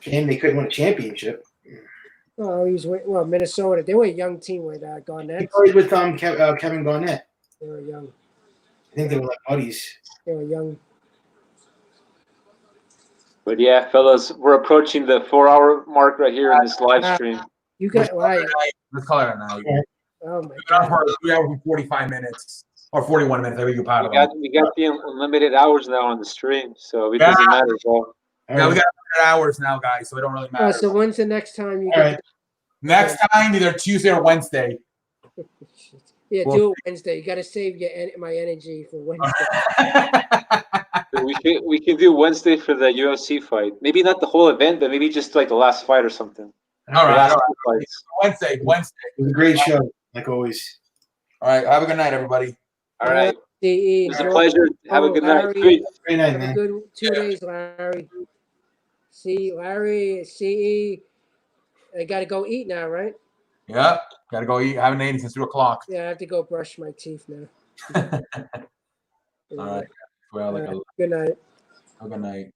E: Shame they couldn't win a championship.
F: Well, he was with Minnesota. They were a young team with
E: He
F: Garnett.
E: played with Kevin Garnett.
F: They were young.
E: I think they were like buddies.
F: They were young.
B: But yeah, fellas, we're approaching the 4-hour mark right here in this live stream.
F: You got right.
A: Let's call it a night.
F: Oh my
A: We
F: god.
A: got 3 hours and 45 minutes or 41 minutes. I think you part of
B: We got the unlimited hours now on the stream, so it
A: Yeah.
B: doesn't matter, bro.
E: All
A: Yeah, we
E: right.
A: got hours now, guys, so it don't really matter.
F: So when's the next time you
E: All
F: get?
E: right.
A: Next time, either Tuesday or Wednesday.
F: Yeah,
A: Well-
F: do it Wednesday. You got to save my energy for Wednesday.
B: We can do Wednesday for the UFC fight. Maybe not the whole event, but maybe just like the last fight or something.
A: All
B: The
A: right,
B: last
A: all
B: two
A: right.
B: fights.
A: Wednesday.
E: It was a great show, like always.
A: All right, have a good night, everybody.
B: All right.
F: DE,
B: It was a pleasure. Have a good night.
F: Larry.
B: Great.
E: Great night,
F: Have a
E: man.
F: good 2 days, Larry. See, Larry, CE. I got to go eat now, right?
A: Yeah, gotta go eat. Haven't eaten since 2 o'clock.
F: Yeah, I have to go brush my teeth now.
A: All right. Well, like
F: All right. Good night.
A: a good night.